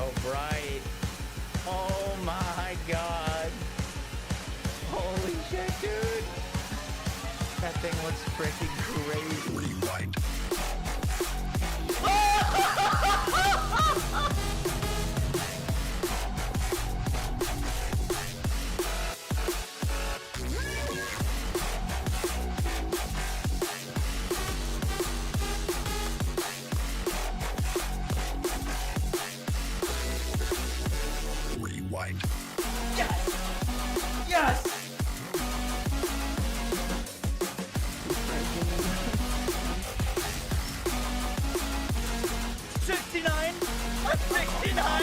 so bright. Oh my god. Holy shit, dude. That thing looks freaking crazy. Rewind. Rewind. Yes! Yes! 69! 69!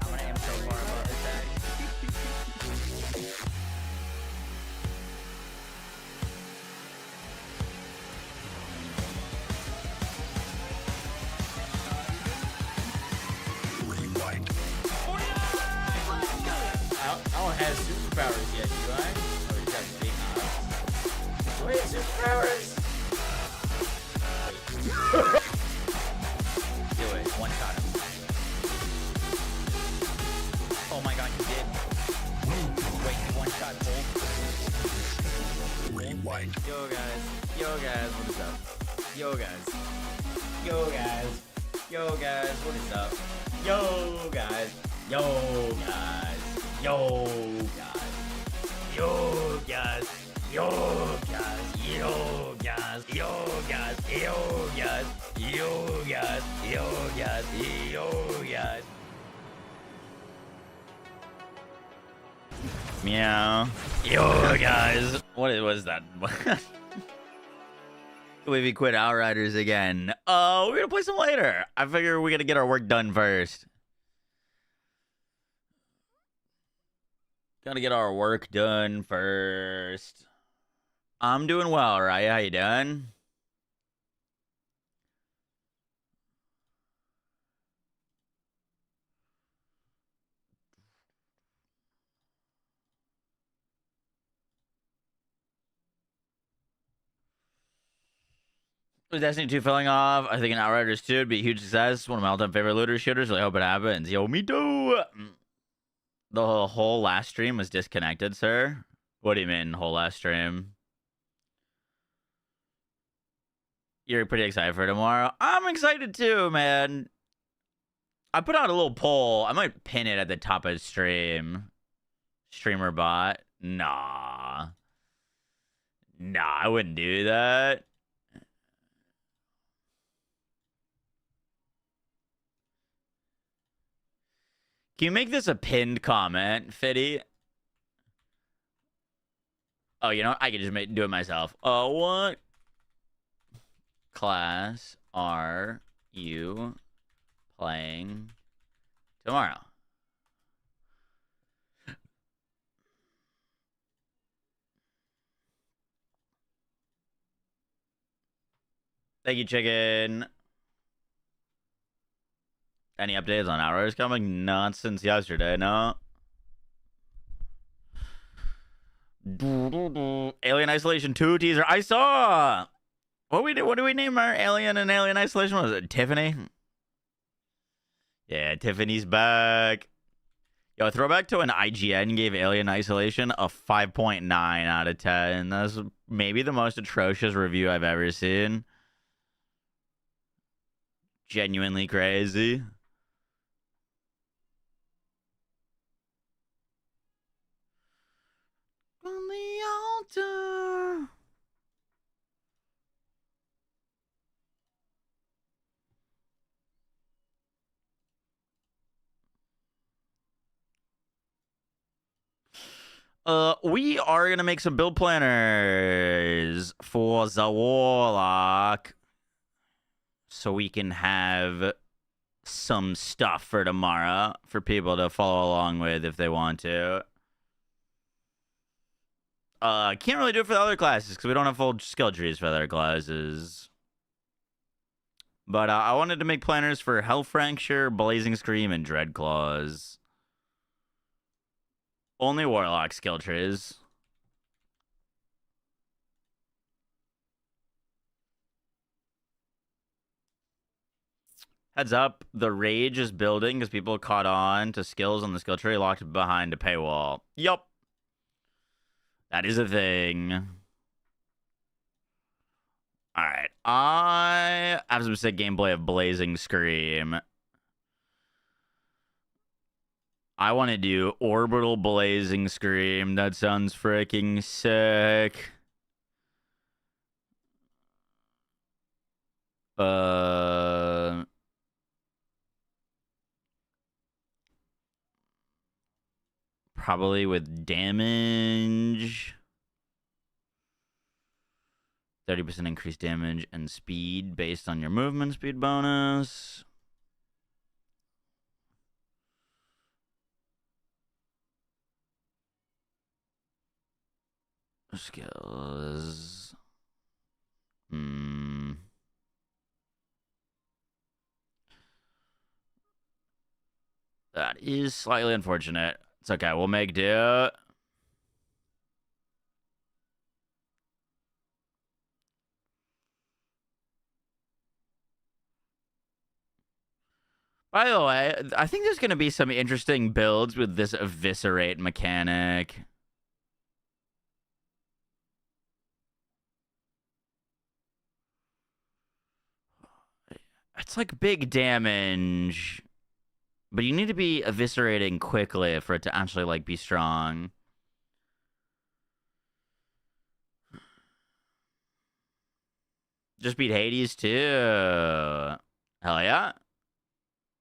I'm gonna aim so far above his head. Rewind. I don't have superpowers yet, do I? Oh, he's got big eyes. Wait, superpowers! Do it. One shot him. Oh my god, you did. Wait, you one shot Bolt. Rewind. Yo guys, what is up? Yo guys, what is up? Yo guys, yo guys, meow. Yo guys, what was that? We quit Outriders again. We're gonna play some later. I figure we gotta get our work done first. Gotta get our work done first. I'm doing well, right? How you doing? With Destiny 2 filling off, I think an Outriders 2 would be a huge success. One of my all-time favorite looter shooters. Really hope it happens. Yo, me too. The whole last stream was disconnected, sir. What do you mean, whole last stream? You're pretty excited for tomorrow? I'm excited too, man. I put out a little poll. I might pin it at the top of the stream. Streamer bot. Nah, I wouldn't do that. Can you make this a pinned comment, Fitty? Oh, you know what? I can just do it myself. What class are you playing tomorrow? Thank you, chicken. Any updates on Outriders coming? Not since yesterday, no. Alien Isolation 2 teaser. I saw. What do we name our alien and Alien Isolation? What was it? Tiffany? Yeah, Tiffany's back. Yo, throwback to when IGN gave Alien Isolation a 5.9 out of 10. That's maybe the most atrocious review I've ever seen. Genuinely crazy. On the altar. We are gonna make some build planners for the Warlock, so we can have some stuff for tomorrow for people to follow along with if they want to. Can't really do it for the other classes because we don't have full skill trees for the other classes. But I wanted to make planners for Hellfrancture, Blazing Scream, and Dreadclaws. Only Warlock skill trees. Heads up, the rage is building because people caught on to skills on the skill tree locked behind a paywall. Yup. That is a thing. Alright. I have some sick gameplay of Blazing Scream. I want to do Orbital Blazing Scream. That sounds freaking sick. Probably with damage. 30% increased damage and speed based on your movement speed bonus. Skills. That is slightly unfortunate. It's okay. We'll make do. By the way, I think there's going to be some interesting builds with this eviscerate mechanic. It's like big damage, but you need to be eviscerating quickly for it to actually like be strong. Just beat Hades too. Hell yeah.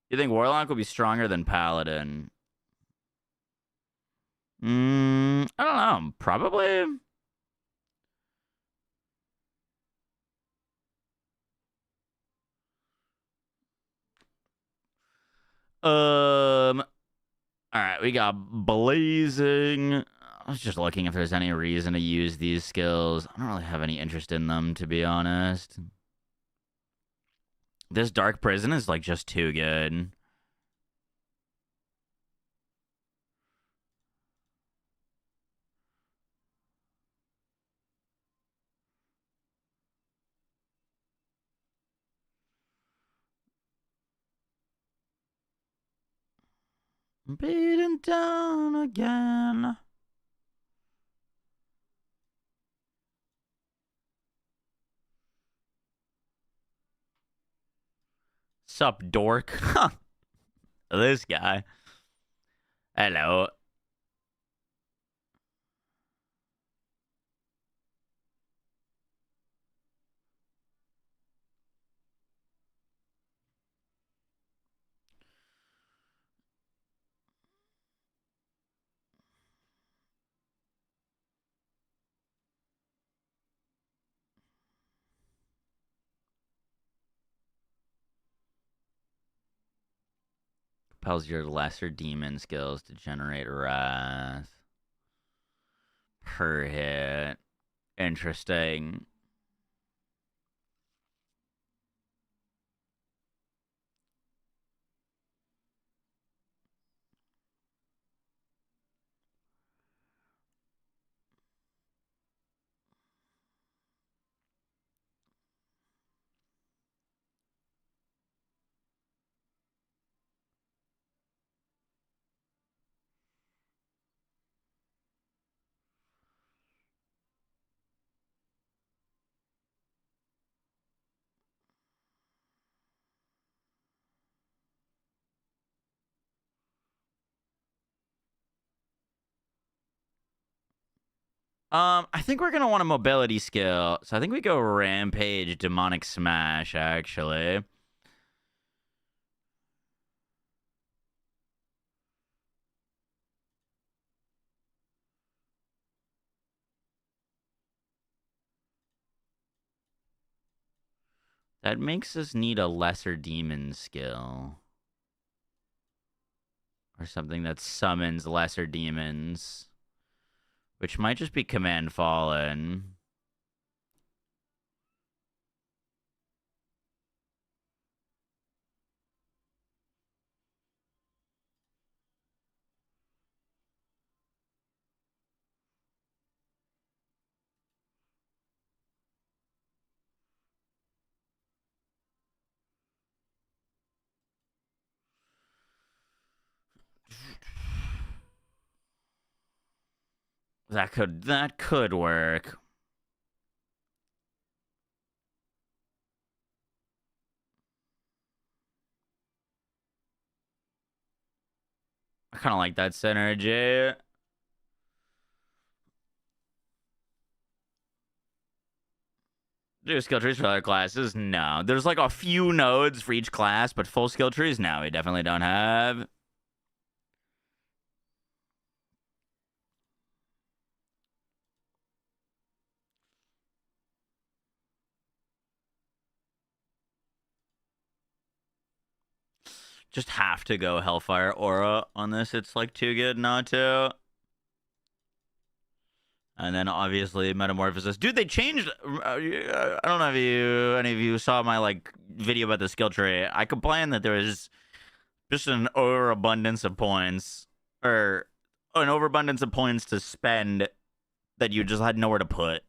You think Warlock will be stronger than Paladin? I don't know. Probably. All right, we got Blazing. I was just looking if there's any reason to use these skills. I don't really have any interest in them, to be honest. This Dark Prison is like just too good. Beaten down again. Sup, dork? This guy. Hello. Compels your lesser demon skills to generate wrath per hit. Interesting. I think we're gonna want a mobility skill, so I think we go Rampage, Demonic Smash. Actually, that makes us need a lesser demon skill. Or something that summons lesser demons. Which might just be Command Fallen. That could work. I kind of like that synergy. Do skill trees for other classes? No. There's like a few nodes for each class, but full skill trees? No, we definitely don't have. Just have to go Hellfire Aura on this. It's like too good not to. And then obviously Metamorphosis. Dude, they changed. I don't know if any of you saw my like video about the skill tree. I complained that there was just an overabundance of points, or an overabundance of points to spend that you just had nowhere to put.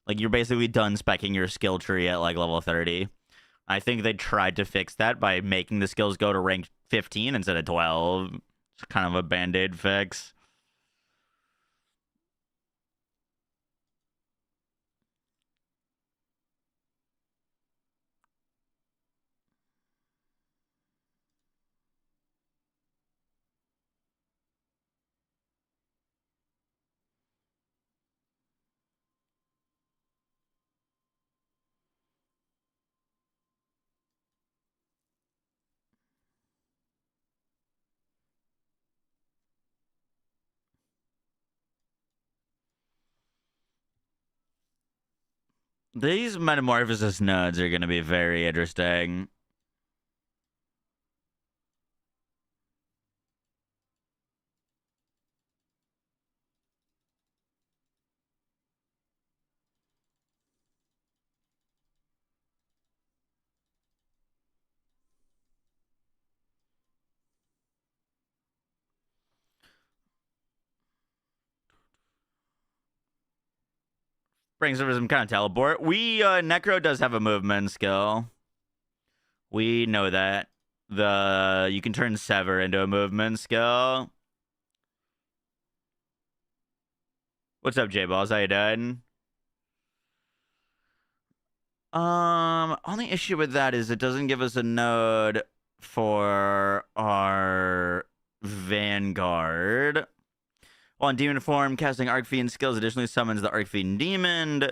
Like you're basically done specking your skill tree at like level 30. I think they tried to fix that by making the skills go to rank 15 instead of 12. It's kind of a band-aid fix. These Metamorphosis nodes are going to be very interesting. Brings over some kind of teleport. Necro does have a movement skill. We know that. You can turn Sever into a movement skill. What's up, J-Balls? How you doing? Only issue with that is it doesn't give us a node for our Vanguard. While in demon form, casting Arcfiend skills additionally summons the Arcfiend demon.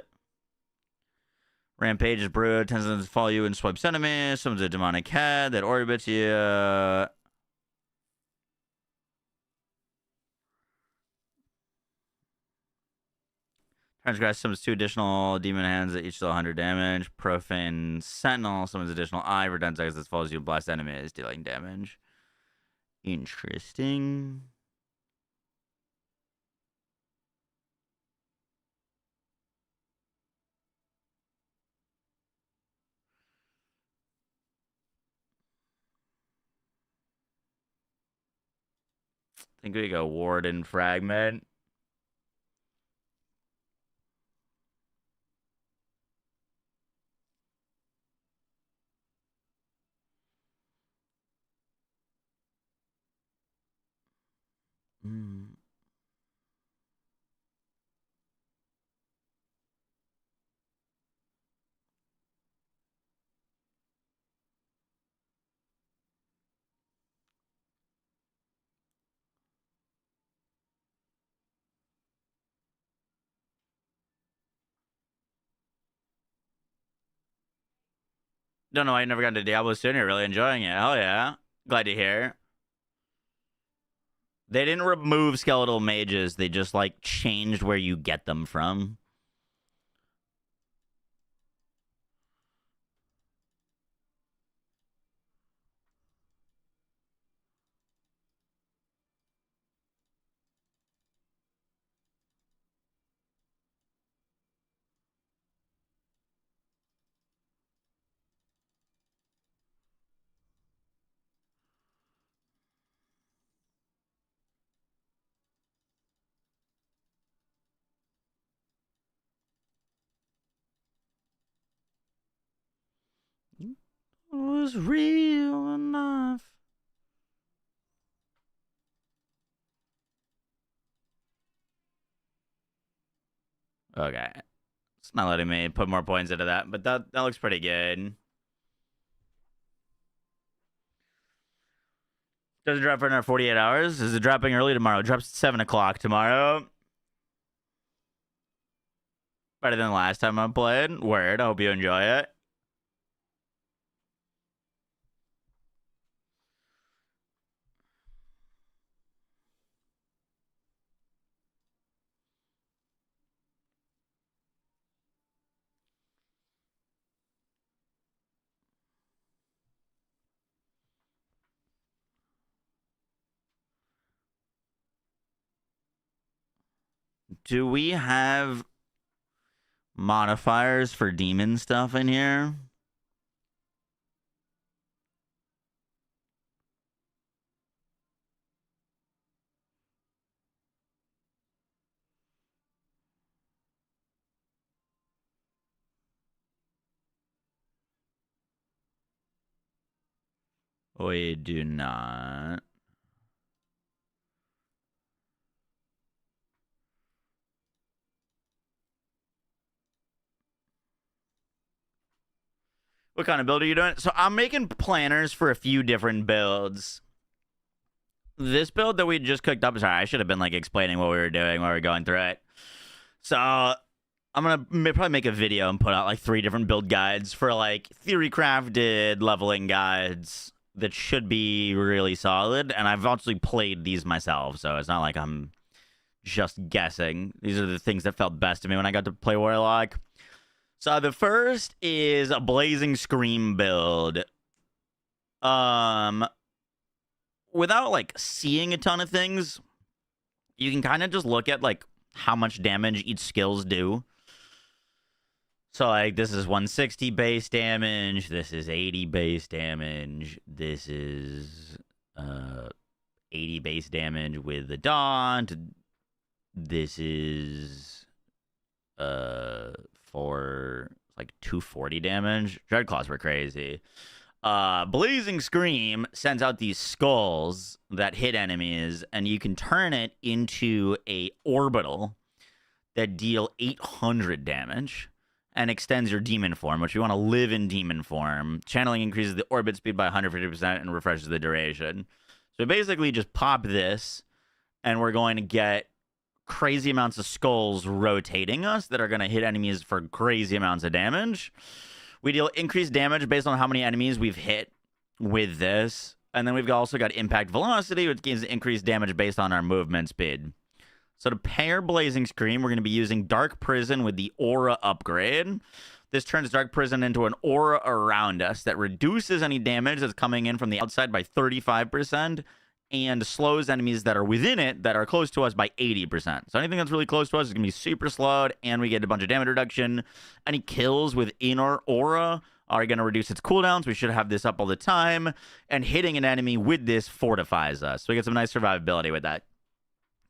Rampage is brewed, tends to follow you and swipes enemies. Summons a demonic head that orbits you. Transgress summons 2 additional demon hands that each deal 100 damage. Profane Sentinel summons additional eye for 10 seconds that follows you and blast enemies, dealing damage. Interesting. I think we go Warden Fragment. Hmm. Don't know why I never got into Diablo sooner. Really enjoying it. Hell yeah. Glad to hear. They didn't remove skeletal mages. They just like changed where you get them from. was real enough. Okay. It's not letting me put more points into that, but that looks pretty good. Does it drop for another 48 hours? Is it dropping early tomorrow? It drops at 7 o'clock tomorrow. Better than the last time I played. Word. I hope you enjoy it. Do we have modifiers for demon stuff in here? We do not. What kind of build are you doing? So I'm making planners for a few different builds. This build that we just cooked up, sorry, I should have been like explaining what we were doing while we were going through it. So I'm gonna probably make a video and put out like 3 different build guides for like theory crafted leveling guides that should be really solid. And I've actually played these myself, so it's not like I'm just guessing. These are the things that felt best to me when I got to play Warlock. So the first is a Blazing Scream build. Without like seeing a ton of things, you can kind of just look at like how much damage each skills do. So like this is 160 base damage, this is 80 base damage, this is 80 base damage with the daunt. This is for like 240 damage. Dreadclaws were crazy. Blazing Scream sends out these skulls that hit enemies, and you can turn it into a orbital that deal 800 damage and extends your demon form, which you want to live in demon form. Channeling increases the orbit speed by 150% and refreshes the duration. So basically just pop this, and we're going to get crazy amounts of skulls rotating us that are going to hit enemies for crazy amounts of damage. We deal increased damage based on how many enemies we've hit with this. And then we've also got impact velocity, which gains increased damage based on our movement speed. So to pair Blazing Scream, we're going to be using Dark Prison with the Aura upgrade. This turns Dark Prison into an aura around us that reduces any damage that's coming in from the outside by 35%. And slows enemies that are within it that are close to us by 80%. So anything that's really close to us is going to be super slowed, and we get a bunch of damage reduction. Any kills within our aura are going to reduce its cooldowns. We should have this up all the time. And hitting an enemy with this fortifies us. So we get some nice survivability with that.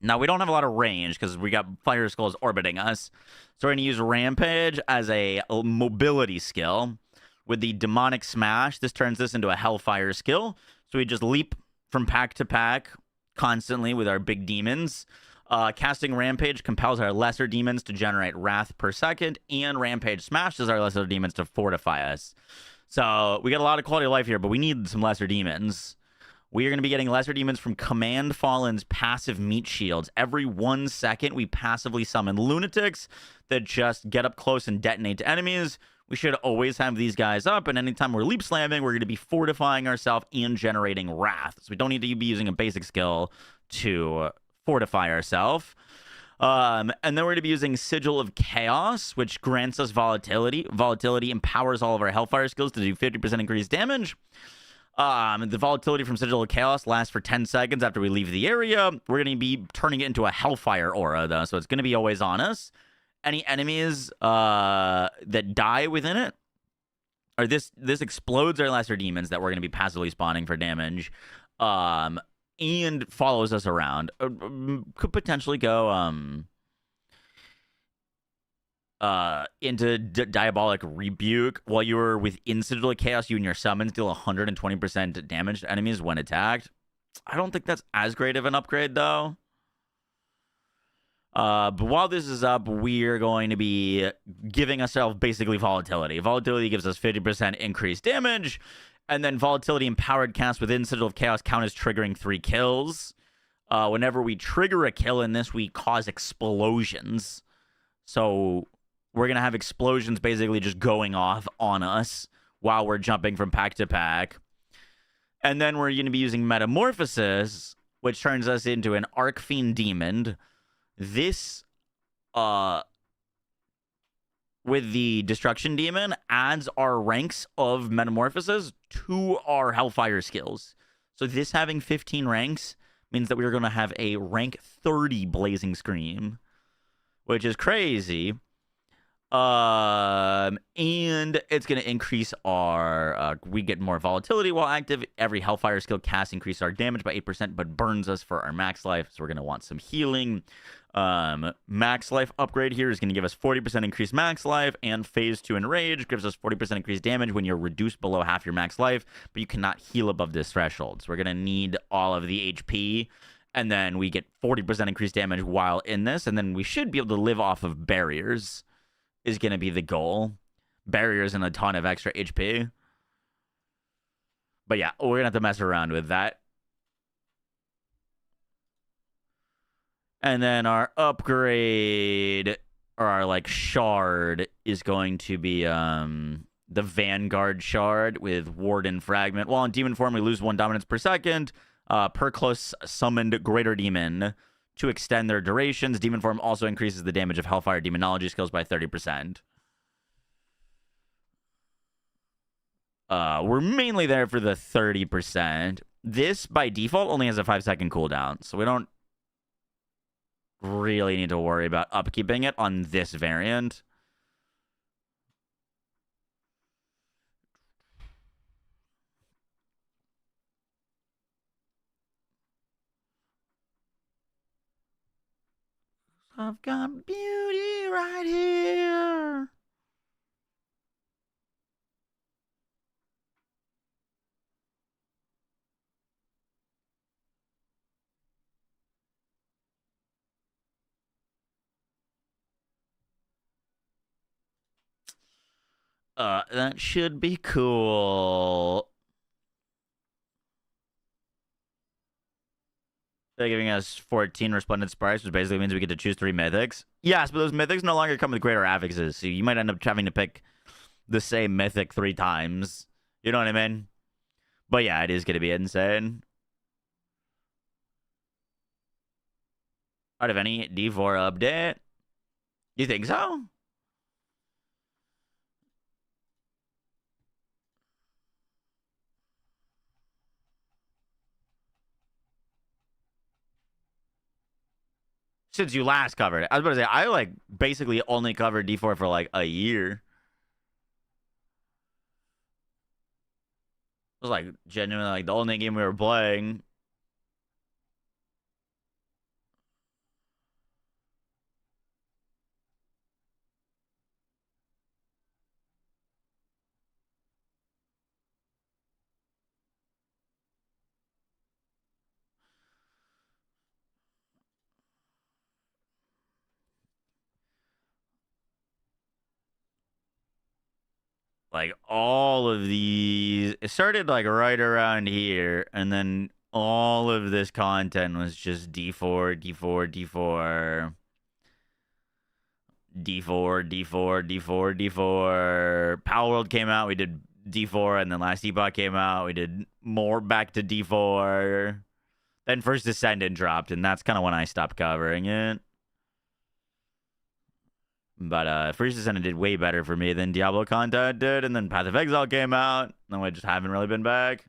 Now, we don't have a lot of range because we got Fire Skulls orbiting us. So we're going to use Rampage as a mobility skill. With the Demonic Smash, this turns this into a Hellfire skill. So we just leap from pack to pack constantly with our big demons. Casting Rampage compels our lesser demons to generate Wrath per second, and Rampage smashes our lesser demons to fortify us. So we get a lot of quality of life here, but we need some lesser demons. We are going to be getting lesser demons from Command Fallen's passive meat shields. Every 1 second, we passively summon lunatics that just get up close and detonate to enemies. We should always have these guys up, and anytime we're leap slamming, we're going to be fortifying ourselves and generating Wrath. So we don't need to be using a basic skill to fortify ourselves. And then we're going to be using Sigil of Chaos, which grants us volatility. Volatility empowers all of our Hellfire skills to do 50% increased damage. The volatility from Sigil of Chaos lasts for 10 seconds after we leave the area. We're going to be turning it into a Hellfire aura, though, so it's going to be always on us. Any enemies that die within it, or this explodes our lesser demons that we're going to be passively spawning for damage, and follows us around. Could potentially go into Diabolic Rebuke. While you are within Citadel of Chaos, you and your summons deal 120% damage to enemies when attacked. I don't think that's as great of an upgrade, though. But while this is up, we're going to be giving ourselves basically volatility. Volatility gives us 50% increased damage, and then volatility empowered cast within Citadel of Chaos count as triggering 3 kills. Whenever we trigger a kill in this, we cause explosions. So we're going to have explosions basically just going off on us while we're jumping from pack to pack. And then we're going to be using Metamorphosis, which turns us into an Arcfiend Demon. This, with the Destruction Demon, adds our ranks of Metamorphosis to our Hellfire skills. So this having 15 ranks means that we're going to have a rank 30 Blazing Scream, which is crazy. And it's going to increase our, we get more volatility while active. Every Hellfire skill cast increases our damage by 8%, but burns us for our max life. So we're going to want some healing. Max life upgrade here is going to give us 40% increased max life, and phase 2 enrage gives us 40% increased damage when you're reduced below half your max life, but you cannot heal above this threshold. So we're going to need all of the HP, and then we get 40% increased damage while in this, and then we should be able to live off of barriers is going to be the goal. Barriers and a ton of extra HP. But yeah, we're going to have to mess around with that. And then our upgrade, or our like shard, is going to be the Vanguard shard with Warden Fragment. While in demon form, we lose 1 dominance per second per close summoned greater demon to extend their durations. Demon form also increases the damage of Hellfire Demonology skills by 30%. We're mainly there for the 30%. This, by default, only has a 5-second cooldown, so we don't really need to worry about upkeeping it on this variant. I've got beauty right here. That should be cool. They're giving us 14 Resplendent Sprites, which basically means we get to choose 3 mythics. Yes, but those mythics no longer come with greater affixes, so you might end up having to pick the same mythic 3 times. You know what I mean? But yeah, it is going to be insane. Out of any D4 update? You think so? Since you last covered it. I was about to say, I like basically only covered D4 for like a year. It was like genuinely like the only game we were playing. Like all of these, it started like right around here, and then all of this content was just D4, D4, D4, D4, D4, D4, D4. Power World came out, we did D4, and then last Epoch came out, we did more back to D4. Then First Descendant dropped, and that's kind of when I stopped covering it. But First Descendant did way better for me than Diablo content did, and then Path of Exile came out, and then I just haven't really been back.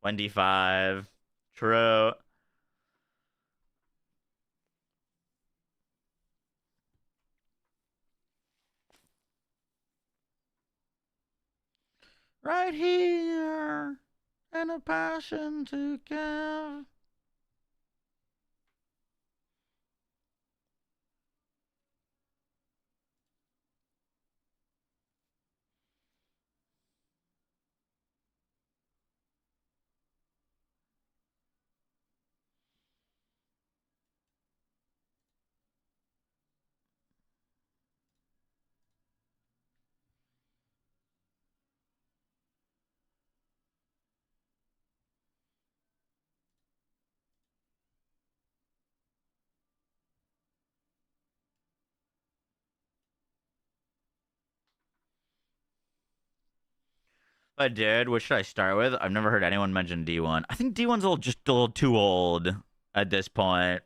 1D5. True. Right here, and a passion to give. But dude, what should I start with? I've never heard anyone mention D1. I think D1's just a little too old at this point.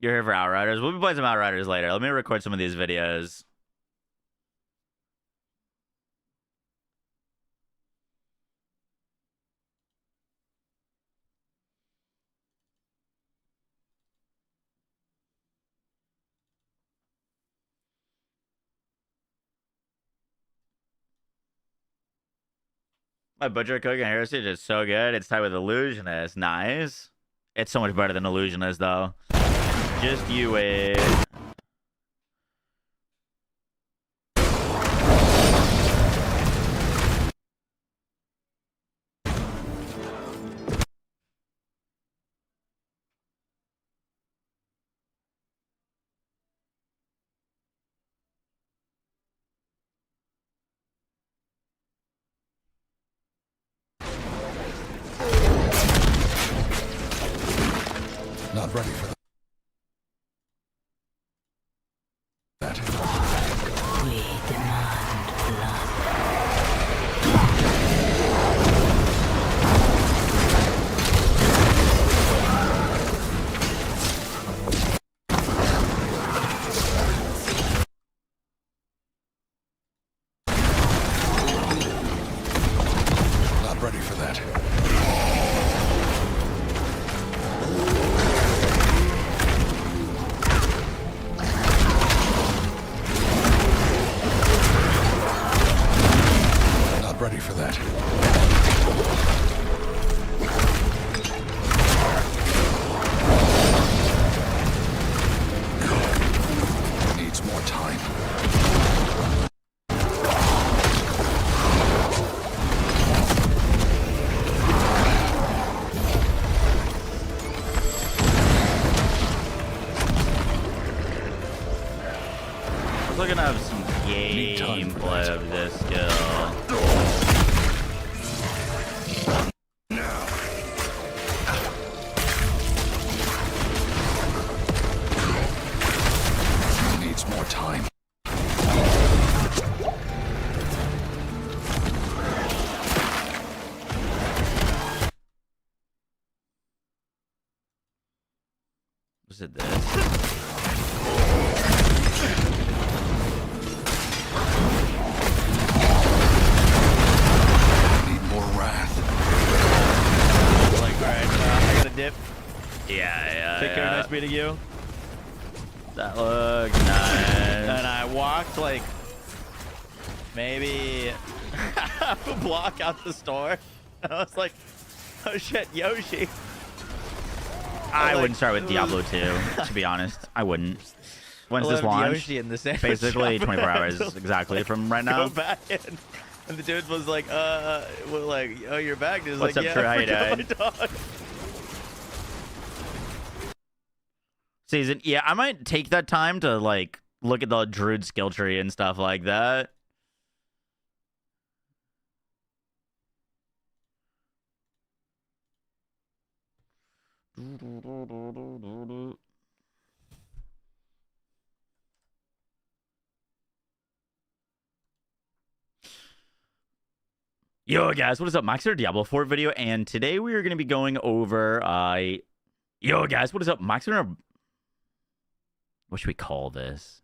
You're here for Outriders. We'll be playing some Outriders later. Let me record some of these videos. My Butcher Cook and Heritage is so good. It's tied with Illusionist. Nice. It's so much better than Illusionist, though. Just you wait. Not ready for that. We demand blood. Not ready for that. Ready for that. Needs more time. We're looking to have some gameplay of this skill. Needs more time. Was it this? Dip. Yeah. Take care. Nice meeting you. That looks nice. And I walked like maybe half a block out the store. And I was like, oh shit, Yoshi. I like, wouldn't start with Diablo 2, to be honest. I wouldn't. When's this launch? Yoshi in the sandwich Basically shop, 24 and I hours had to, exactly like, from right now. Go back in. And the dude was like, well, like, oh, you're back. He was What's like, up, yeah, Trey? How I you forgot my dog. Season. Yeah, I might take that time to like look at the Druid skill tree and stuff like that. Yo guys, what is up? Max here, Diablo 4 video, and today we are going to be going over yo guys, what is up? Max here. What should we call this?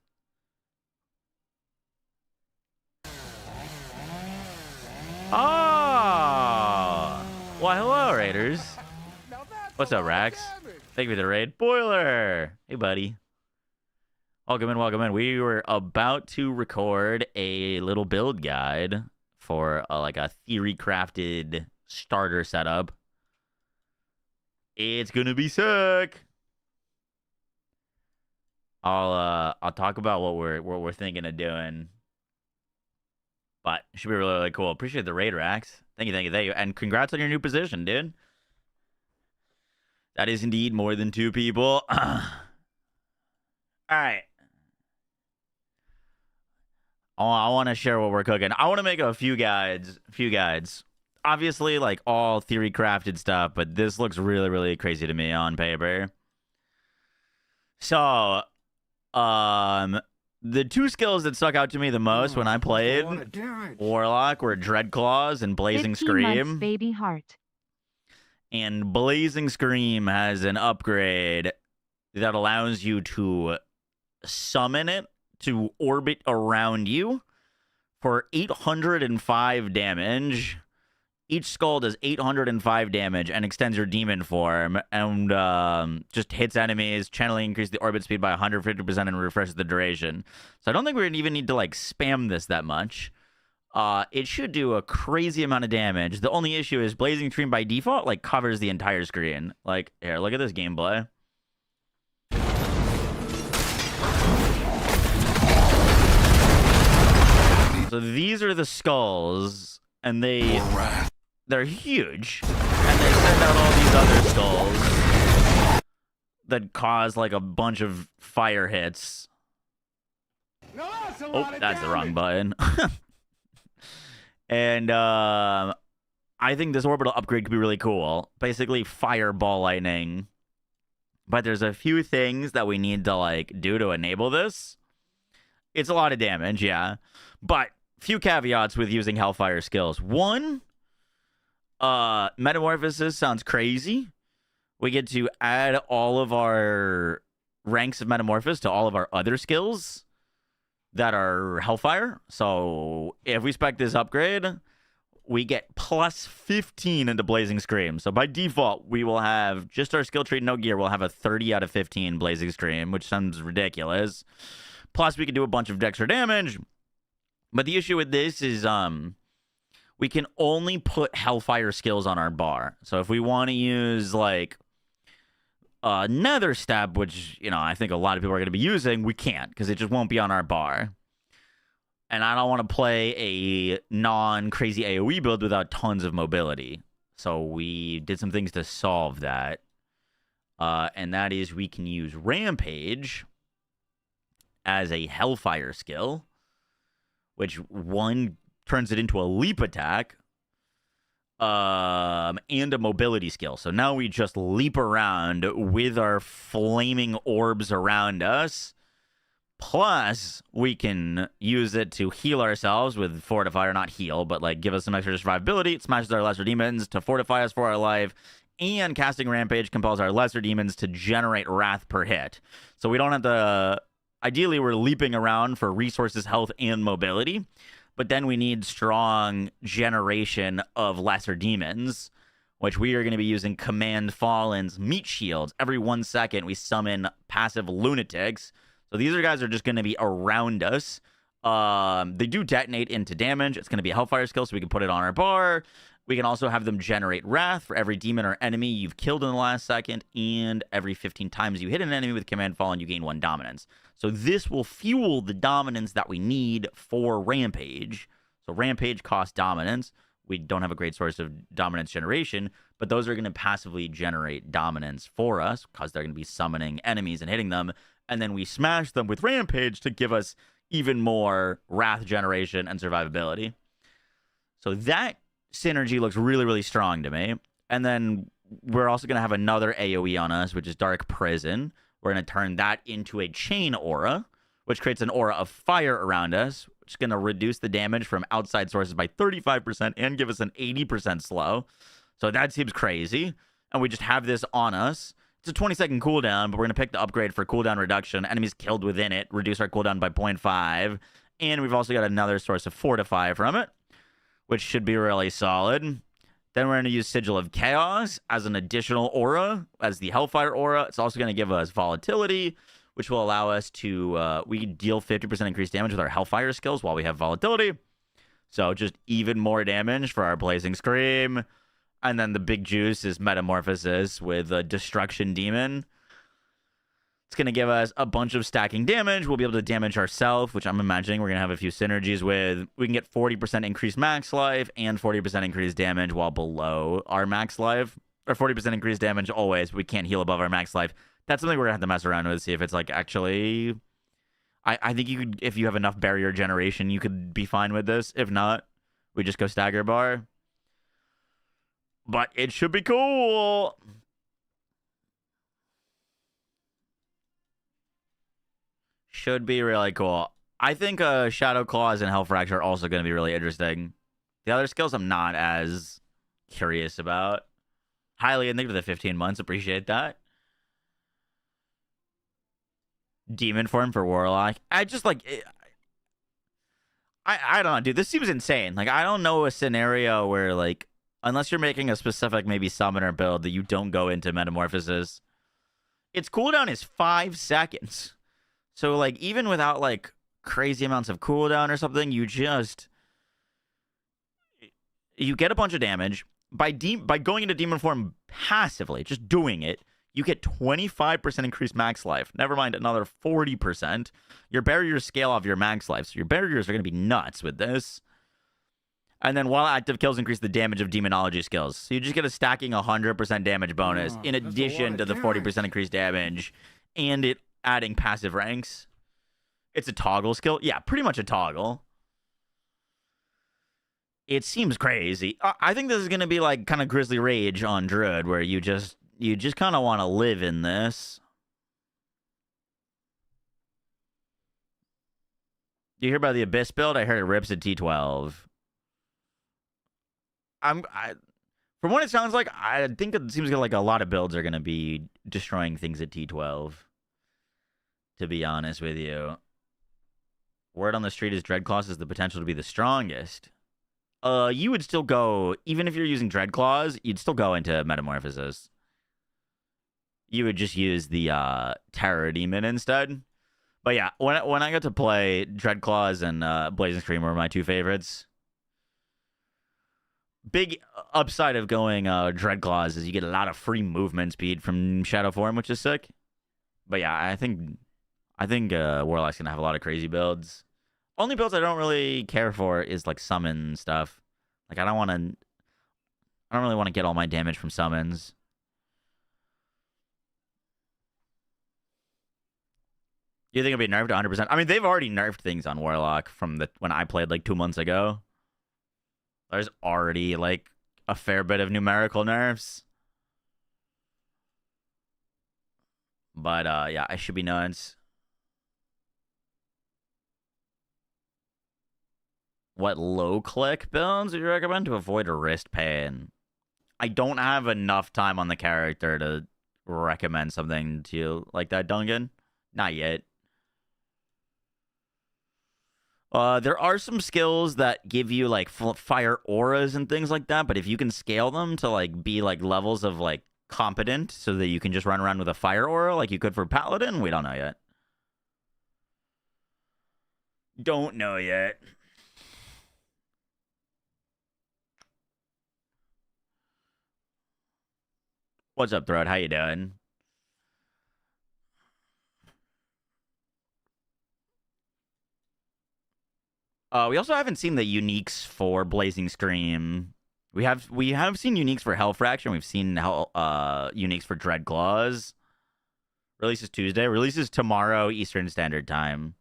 Oh, well, hello, Raiders. What's up, Rax? Thank you for the raid. Boiler. Hey, buddy. Welcome in, welcome in. We were about to record a little build guide for like a theory crafted starter setup. It's gonna be sick. I'll talk about what we're thinking of doing. But it should be really, really cool. Appreciate the raid, Rax. Thank you. And congrats on your new position, dude. That is indeed more than 2 people. All right. I want to share what we're cooking. I want to make a few guides. Obviously, like all theory crafted stuff, but this looks really, really crazy to me on paper. So, The two skills that stuck out to me the most when I played Warlock were Dreadclaws and Blazing 15 months, Scream. baby heart. And Blazing Scream has an upgrade that allows you to summon it to orbit around you for 805 damage. Each skull does 805 damage and extends your demon form and just hits enemies, channeling increase the orbit speed by 150% and refreshes the duration. So I don't think we even need to like spam this that much. It should do a crazy amount of damage. The only issue is Blazing Scream by default like covers the entire screen. Like, here, look at this gameplay. So these are the skulls, and they're huge, and they send out all these other skulls that cause like a bunch of fire hits. No, that's a Oh, lot of that's the wrong damage. button. And I think this orbital upgrade could be really cool. Basically, fireball lightning. But there's a few things that we need to like do to enable this. It's a lot of damage, yeah, but few caveats with using Hellfire skills. One, Metamorphosis sounds crazy. We get to add all of our ranks of Metamorphosis to all of our other skills that are Hellfire. So if we spec this upgrade, we get plus 15 into Blazing Scream. So by default, we will have just our skill tree, no gear. We'll have a 30 out of 15 Blazing Scream, which sounds ridiculous. Plus, we can do a bunch of extra damage. But the issue with this is we can only put Hellfire skills on our bar. So if we want to use like Nether Step, which, you know, I think a lot of people are going to be using, we can't because it just won't be on our bar. And I don't want to play a non-crazy AoE build without tons of mobility. So we did some things to solve that. And that is we can use Rampage as a Hellfire skill, which one turns it into a leap attack and a mobility skill. So now we just leap around with our flaming orbs around us. Plus, we can use it to heal ourselves with Fortify, or not heal, but like give us some extra survivability. It smashes our lesser demons to fortify us for our life. And casting Rampage compels our lesser demons to generate wrath per hit. So we don't have to... Ideally, we're leaping around for resources, health, and mobility. But then we need strong generation of lesser demons, which we are going to be using Command Fallen's Meat Shields. Every 1 second, we summon passive lunatics. So these guys are just going to be around us. They do detonate into damage. It's going to be a Hellfire skill, so we can put it on our bar. We can also have them generate wrath for every demon or enemy you've killed in the last second, and every 15 times you hit an enemy with Command Fallen, you gain 1 dominance. So this will fuel the dominance that we need for Rampage. So Rampage costs dominance. We don't have a great source of dominance generation, but those are going to passively generate dominance for us because they're going to be summoning enemies and hitting them. And then we smash them with Rampage to give us even more wrath generation and survivability. So that synergy looks really, really strong to me. And then we're also going to have another AoE on us, which is Dark Prison. We're going to turn that into a chain aura, which creates an aura of fire around us, which is going to reduce the damage from outside sources by 35% and give us an 80% slow. So that seems crazy. And we just have this on us. It's a 20-second cooldown, but we're going to pick the upgrade for cooldown reduction. Enemies killed within it reduce our cooldown by 0.5. And we've also got another source of Fortify from it, which should be really solid. Then we're going to use Sigil of Chaos as an additional aura, as the Hellfire aura. It's also going to give us Volatility, which will allow us to... we deal 50% increased damage with our Hellfire skills while we have Volatility. So just even more damage for our Blazing Scream. And then the big juice is Metamorphosis with a Destruction Demon. It's going to give us a bunch of stacking damage. We'll be able to damage ourselves, which I'm imagining we're going to have a few synergies with. We can get 40% increased max life and 40% increased damage while below our max life. Or 40% increased damage always, but we can't heal above our max life. That's something we're going to have to mess around with, see if it's like actually... I think you could, if you have enough barrier generation, you could be fine with this. If not, we just go stagger bar. But it should be cool. should be really cool. I think Shadow Claws and Hell Fracture are also going to be really interesting. The other skills I'm not as curious about. Highly, and thank you for the 15 months. Appreciate that. Demon form for Warlock. I just like... I don't know, dude. This seems insane. Like, I don't know a scenario where, like, unless you're making a specific maybe summoner build that you don't go into Metamorphosis. Its cooldown is 5 seconds. So, like, even without, like, crazy amounts of cooldown or something, you get a bunch of damage. By going into demon form passively, just doing it, you get 25% increased max life. Never mind another 40%. Your barriers scale off your max life, so your barriers are going to be nuts with this. And then while active kills increase the damage of Demonology skills. So you just get a stacking 100% damage bonus in addition to the 40% increased damage and it adding passive ranks. It's a toggle skill. Yeah, pretty much a toggle. It seems crazy. I think this is going to be like kind of Grizzly Rage on Druid where you just kind of want to live in this. You hear about the Abyss build? I heard it rips at T12. From what it sounds like, I think it seems like a lot of builds are going to be destroying things at T12. To be honest with you. Word on the street is Dreadclaws has the potential to be the strongest. You would still go, even if you're using Dreadclaws, you'd still go into Metamorphosis. You would just use the Terror Demon instead. But yeah, when I got to play Dreadclaws and Blazing Scream were my two favorites. Big upside of going Dreadclaws is you get a lot of free movement speed from Shadow Form, which is sick. But yeah, I think Warlock's gonna have a lot of crazy builds. Only builds I don't really care for is like summon stuff. Like I don't really want to get all my damage from summons. You think it'll be nerfed 100%? I mean, they've already nerfed things on Warlock from when I played like 2 months ago. There's already like a fair bit of numerical nerfs. But yeah, I should be nuts. What low click builds would you recommend to avoid wrist pain? I don't have enough time on the character to recommend something to you like that, Duncan. Not yet. There are some skills that give you like fire auras and things like that, but if you can scale them to like be like levels of like competent so that you can just run around with a fire aura like you could for Paladin, we don't know yet. Don't know yet. What's up, Throat? How you doing? We also haven't seen the uniques for Blazing Scream. We have seen uniques for Hell Fracture. We've seen uniques for Dreadclaws. Releases Tuesday. Releases tomorrow Eastern Standard Time.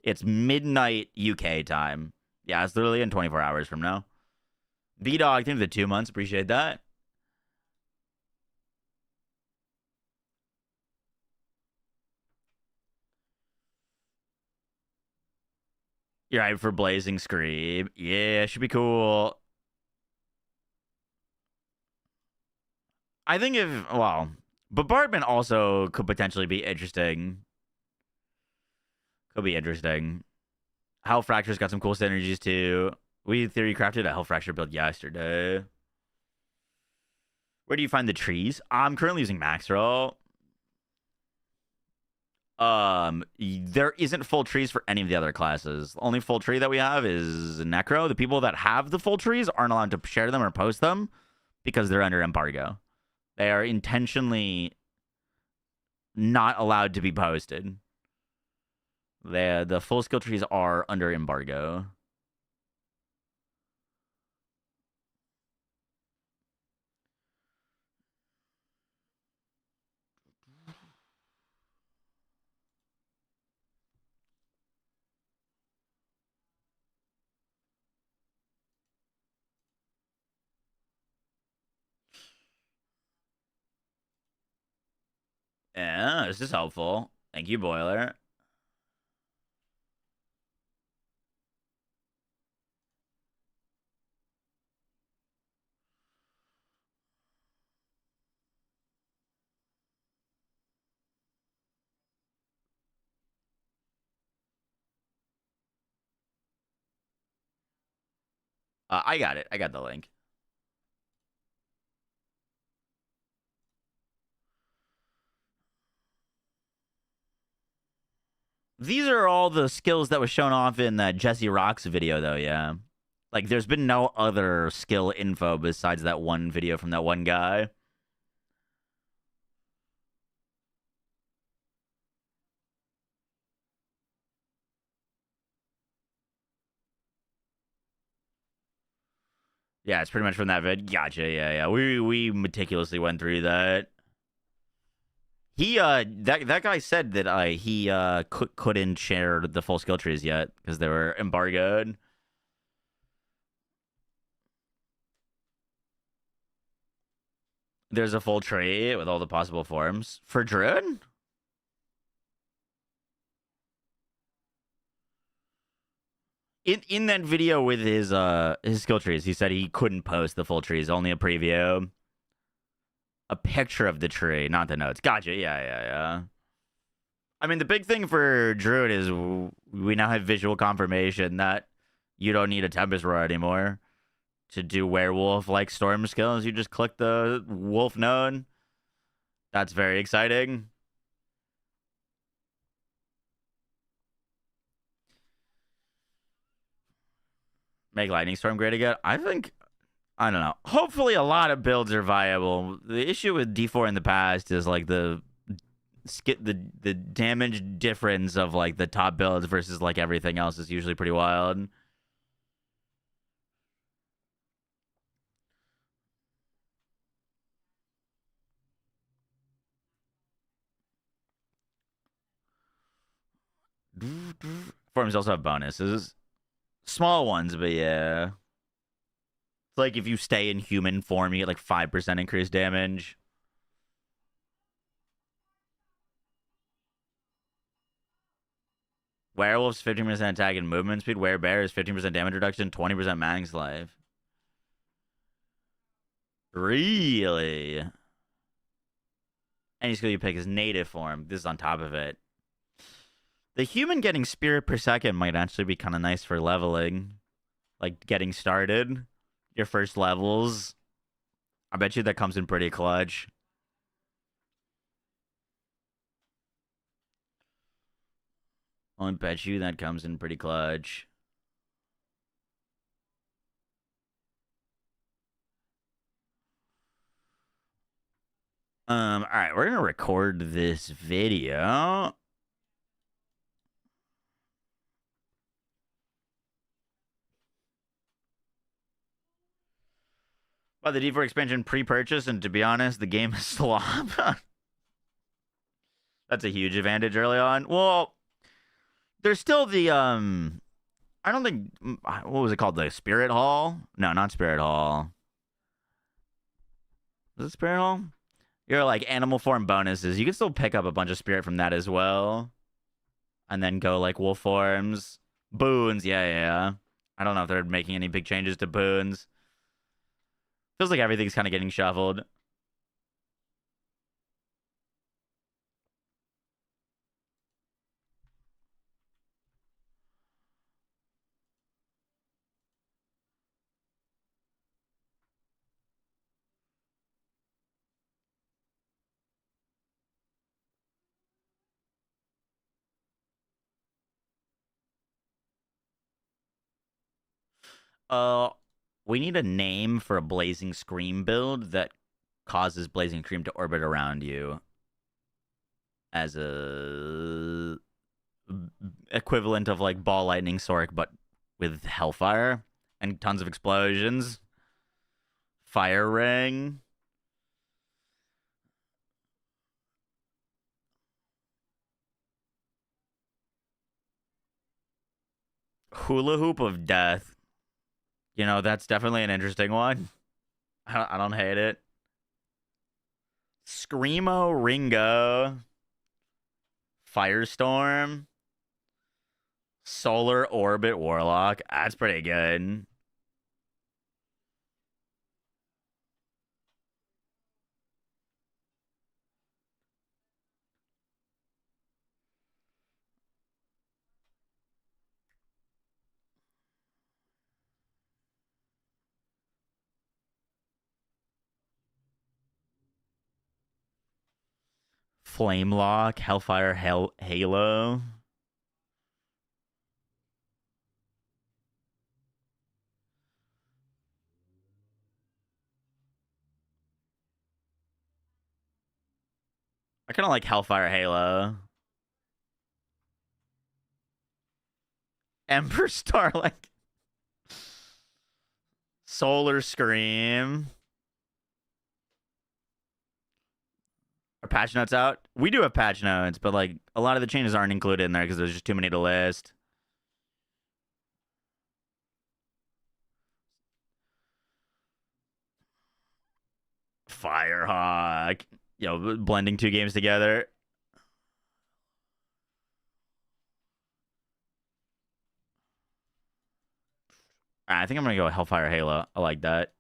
It's midnight UK time. Yeah, it's literally in 24 hours from now. V-Dog, thank you for the 2 months. Appreciate that. You're right for Blazing Scream. Yeah, should be cool. I think Bombardment also could potentially be interesting. Could be interesting. Hell Fracture's got some cool synergies too. We theory crafted a Hell Fracture build yesterday. Where do you find the trees? I'm currently using Max Roll. There isn't full trees for any of the other classes. The only full tree that we have is Necro. The people that have the full trees aren't allowed to share them or post them because they're under embargo. They are intentionally not allowed to be posted. The full skill trees are under embargo. Yeah, this is helpful. Thank you, Boiler. I got it. I got the link. These are all the skills that was shown off in that Jesse Rock's video, though, yeah. Like, there's been no other skill info besides that one video from that one guy. Yeah, it's pretty much from that vid. Gotcha, yeah. We meticulously went through that. He that guy said that he couldn't share the full skill trees yet because they were embargoed. There's a full tree with all the possible forms for Druid. In that video with his skill trees, he said he couldn't post the full trees, only a preview, a picture of the tree, not the notes. Gotcha. Yeah. I mean, the big thing for Druid is we now have visual confirmation that you don't need a Tempest Roar anymore to do werewolf-like storm skills. You just click the wolf node. That's very exciting. Make Lightning Storm great again. I don't know. Hopefully, a lot of builds are viable. The issue with D4 in the past is like the damage difference of like the top builds versus like everything else is usually pretty wild. Forms also have bonuses. Small ones, but yeah. It's like if you stay in human form, you get like 5% increased damage. Werewolves 15% attack and movement speed. Werebear is 15% damage reduction, 20% max life. Really? Any skill you pick is native form. This is on top of it. The human getting spirit per second might actually be kind of nice for leveling. Like getting started. Your first levels. I bet you that comes in pretty clutch. I bet you that comes in pretty clutch. All right, we're gonna record this video. By the D4 expansion pre-purchase, and to be honest, the game is slop. That's a huge advantage early on. Well, there's still the I don't think what was it called? The Spirit Hall? No, not Spirit Hall. Was it Spirit Hall? Your like animal form bonuses. You can still pick up a bunch of spirit from that as well. And then go like wolf forms. Boons, yeah. I don't know if they're making any big changes to boons. Feels like everything's kind of getting shuffled. We need a name for a Blazing Scream build that causes Blazing Scream to orbit around you as a equivalent of like Ball Lightning Sork, but with Hellfire and tons of explosions. Fire Ring. Hula Hoop of Death. You know, that's definitely an interesting one. I don't hate it. Screamo Ringo. Firestorm. Solar Orbit Warlock. That's pretty good. Flamelock, Hellfire Halo. I kind of like Hellfire Halo. Ember Starlight. Solar Scream. Are patch notes out? We do have patch notes, but like a lot of the changes aren't included in there because there's just too many to list. Firehawk. You know, blending two games together. I think I'm gonna go Hellfire Halo. I like that.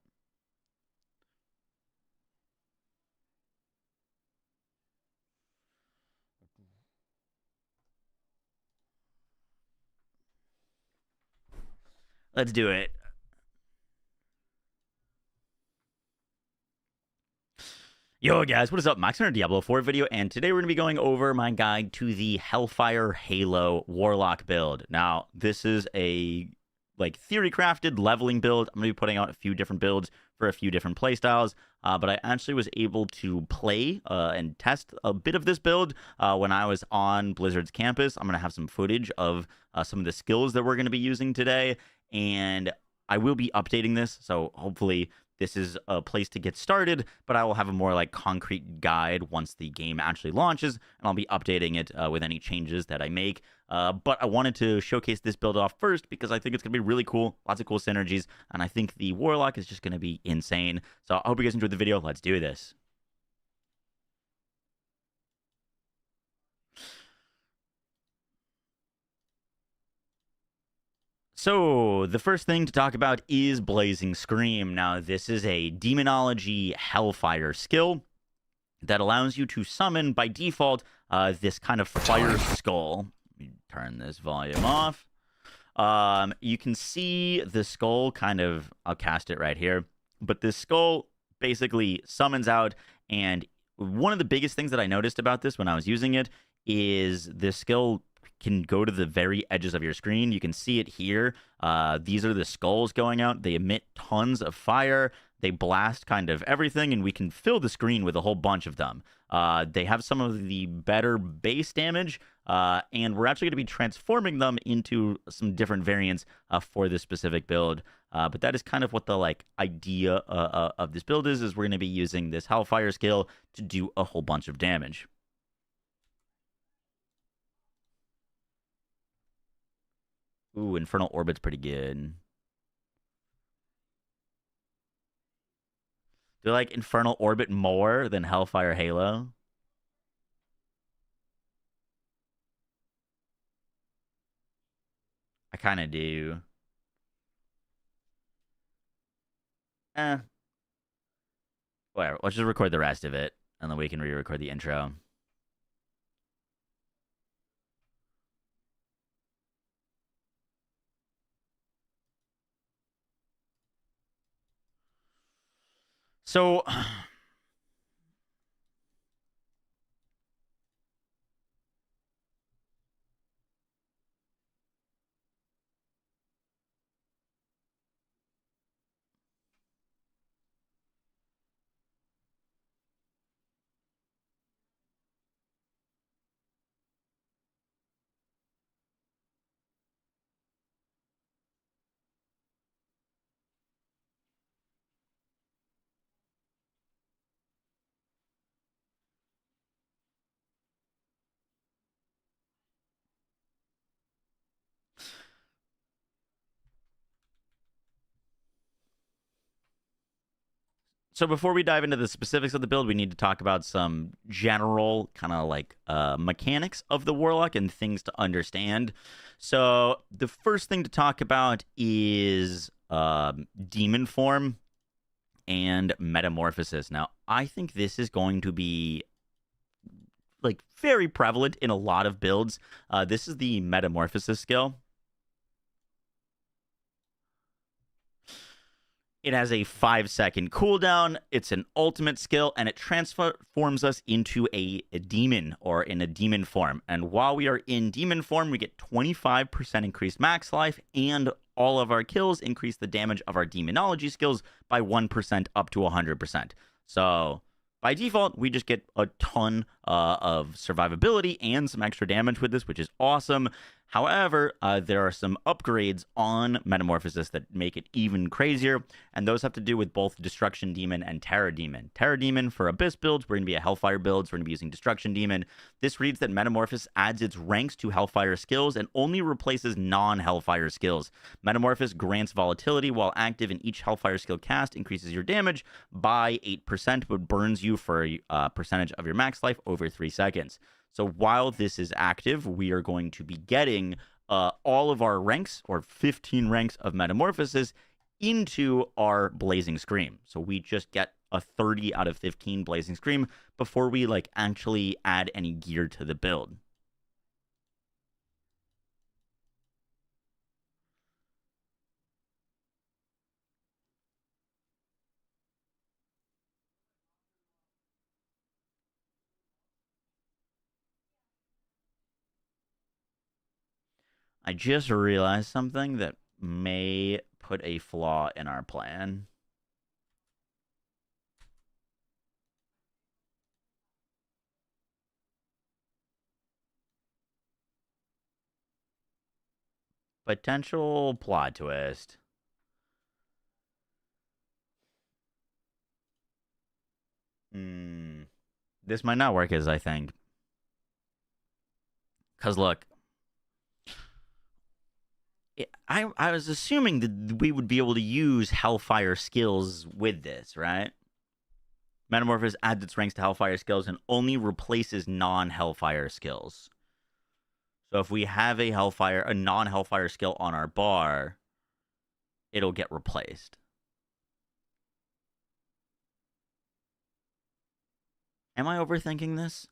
Let's do it. Yo guys, what is up? Max on our Diablo 4 video, and today we're going to be going over my guide to the Hellfire Halo Warlock build. Now, this is a like theory crafted leveling build. I'm going to be putting out a few different builds for a few different playstyles, but I actually was able to play and test a bit of this build when I was on Blizzard's campus. I'm going to have some footage of some of the skills that we're going to be using today, and I will be updating this, so hopefully this is a place to get started, but I will have a more like concrete guide once the game actually launches, and I'll be updating it with any changes that I make. But I wanted to showcase this build off first because I think it's going to be really cool, lots of cool synergies, and I think the Warlock is just going to be insane. So I hope you guys enjoyed the video. Let's do this. So, the first thing to talk about is Blazing Scream. Now, this is a Demonology Hellfire skill that allows you to summon, by default, this kind of fire skull. Let me turn this volume off. You can see the skull kind of, I'll cast it right here, but this skull basically summons out, and one of the biggest things that I noticed about this when I was using it is this skill can go to the very edges of your screen. You can see it here. These are the skulls going out. They emit tons of fire. They blast kind of everything, and we can fill the screen with a whole bunch of them. They have some of the better base damage, and we're actually going to be transforming them into some different variants for this specific build. But that is kind of what the like idea of this build is we're going to be using this Hellfire skill to do a whole bunch of damage. Ooh, Infernal Orbit's pretty good. Do you like Infernal Orbit more than Hellfire Halo? I kind of do. Whatever. Let's just record the rest of it, and then we can re-record the intro. So, So before we dive into the specifics of the build, we need to talk about some general kind of like mechanics of the Warlock and things to understand. So the first thing to talk about is demon form and metamorphosis. Now, I think this is going to be like very prevalent in a lot of builds. This is the metamorphosis skill. It has a 5-second cooldown. It's an ultimate skill, and it transforms us into a demon, or in a demon form. And while we are in demon form, we get 25% increased max life, and all of our kills increase the damage of our demonology skills by 1% up to 100%. So by default, we just get a ton of survivability and some extra damage with this, which is awesome. However, there are some upgrades on Metamorphosis that make it even crazier, and those have to do with both Destruction Demon and Terra Demon. Terra Demon for Abyss builds, we're going to be a Hellfire builds, we're going to be using Destruction Demon. This reads that Metamorphosis adds its ranks to Hellfire skills and only replaces non-Hellfire skills. Metamorphosis grants volatility while active, in each Hellfire skill cast increases your damage by 8%, but burns you for a percentage of your max life over 3 seconds. So while this is active, we are going to be getting all of our ranks, or 15 ranks of Metamorphosis, into our Blazing Scream. So we just get a 30 out of 15 Blazing Scream before we actually add any gear to the build. I just realized something that may put a flaw in our plan. Potential plot twist. This might not work as I think. Because look, I was assuming that we would be able to use Hellfire skills with this, right? Metamorphosis adds its ranks to Hellfire skills and only replaces non-Hellfire skills. So if we have a non-Hellfire skill on our bar, it'll get replaced. Am I overthinking this?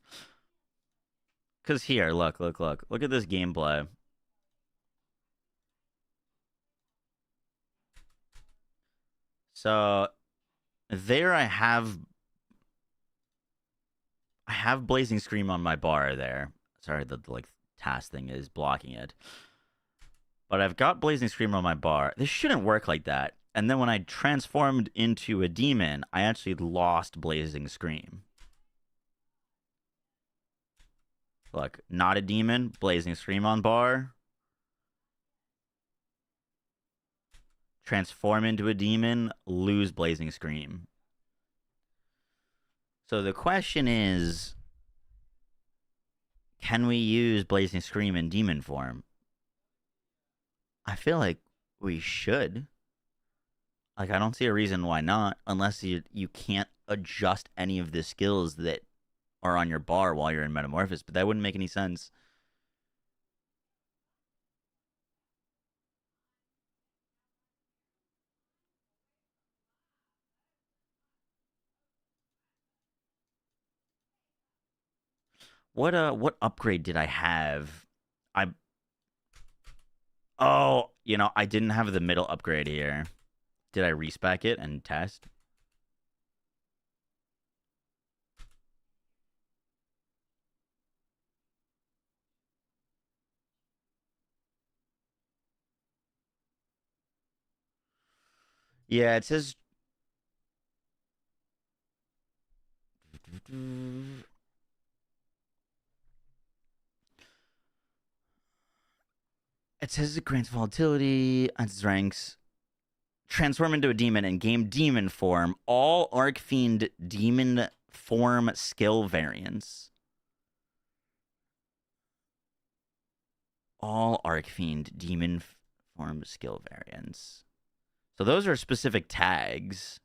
Because here, look at this gameplay. So there I have Blazing Scream on my bar there. Sorry, the task thing is blocking it. But I've got Blazing Scream on my bar. This shouldn't work like that. And then when I transformed into a demon, I actually lost Blazing Scream. Look, not a demon, Blazing Scream on bar. Transform into a demon, lose Blazing Scream. So the question is, can we use Blazing Scream in demon form? I feel like we should. I don't see a reason why not, unless you can't adjust any of the skills that are on your bar while you're in Metamorphosis, but that wouldn't make any sense. What upgrade did I have? I didn't have the middle upgrade here. Did I respec it and test? Yeah, it says it grants volatility, adds its ranks, transform into a demon, and gain demon form. All Archfiend demon form skill variants. All Archfiend demon form skill variants. So those are specific tags.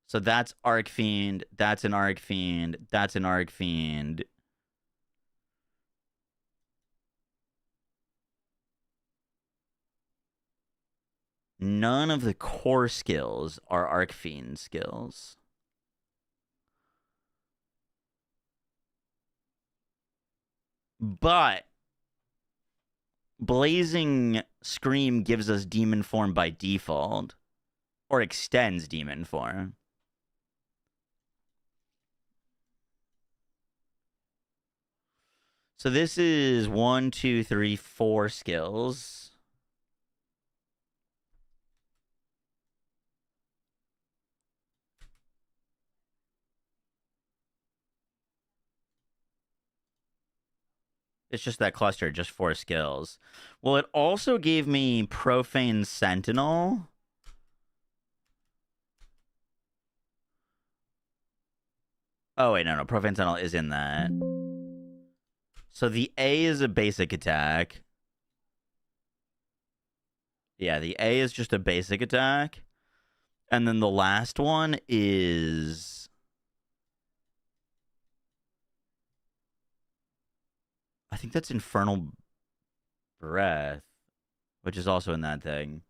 So that's Archfiend, that's an Archfiend, that's an Archfiend. None of the core skills are Archfiend skills. But Blazing Scream gives us demon form by default, or extends demon form. So this is 1, 2, 3, 4 skills. It's just that cluster, just 4 skills. Well, it also gave me Profane Sentinel. Oh, wait, no. Profane Sentinel is in that. So the A is a basic attack. Yeah, the A is just a basic attack. And then the last one is... I think that's Infernal Breath, which is also in that thing.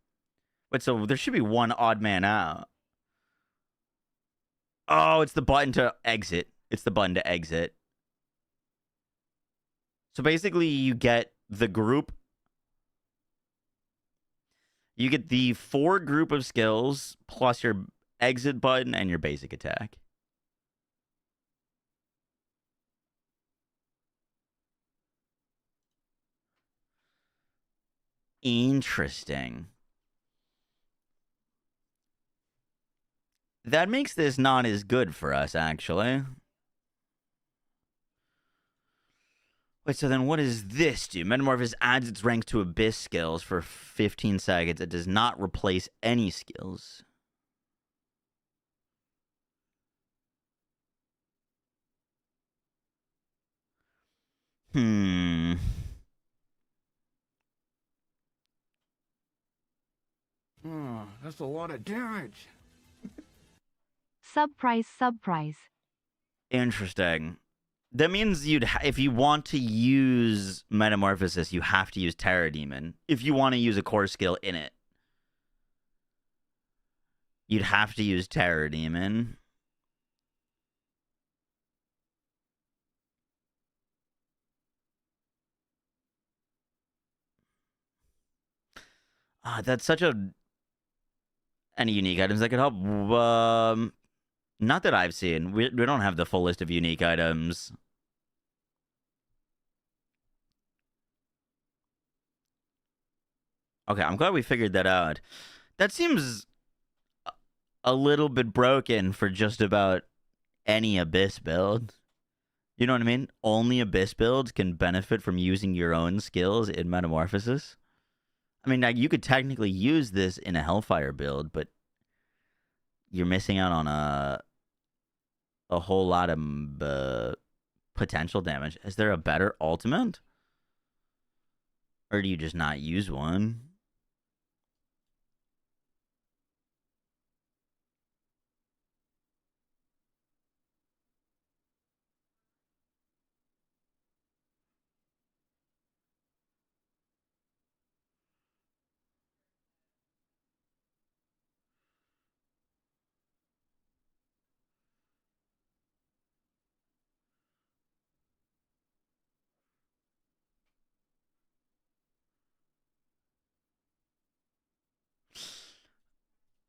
Wait, so there should be one odd man out. Oh, it's the button to exit. It's the button to exit. So basically, you get the group. You get the 4 group of skills plus your exit button and your basic attack. Interesting. That makes this not as good for us, actually. Wait, so then what does this do? Metamorphosis adds its ranks to Abyss skills for 15 seconds. It does not replace any skills. Oh, that's a lot of damage. Subprice. Interesting. That means if you want to use Metamorphosis, you have to use Terror Demon. If you want to use a core skill in it, you'd have to use Terror Demon. That's such any unique items that could help. Not that I've seen. We don't have the full list of unique items. Okay, I'm glad we figured that out. That seems a little bit broken for just about any Abyss build. You know what I mean? Only Abyss builds can benefit from using your own skills in Metamorphosis. I mean, you could technically use this in a Hellfire build, but you're missing out on a whole lot of potential damage. Is there a better ultimate? Or do you just not use one?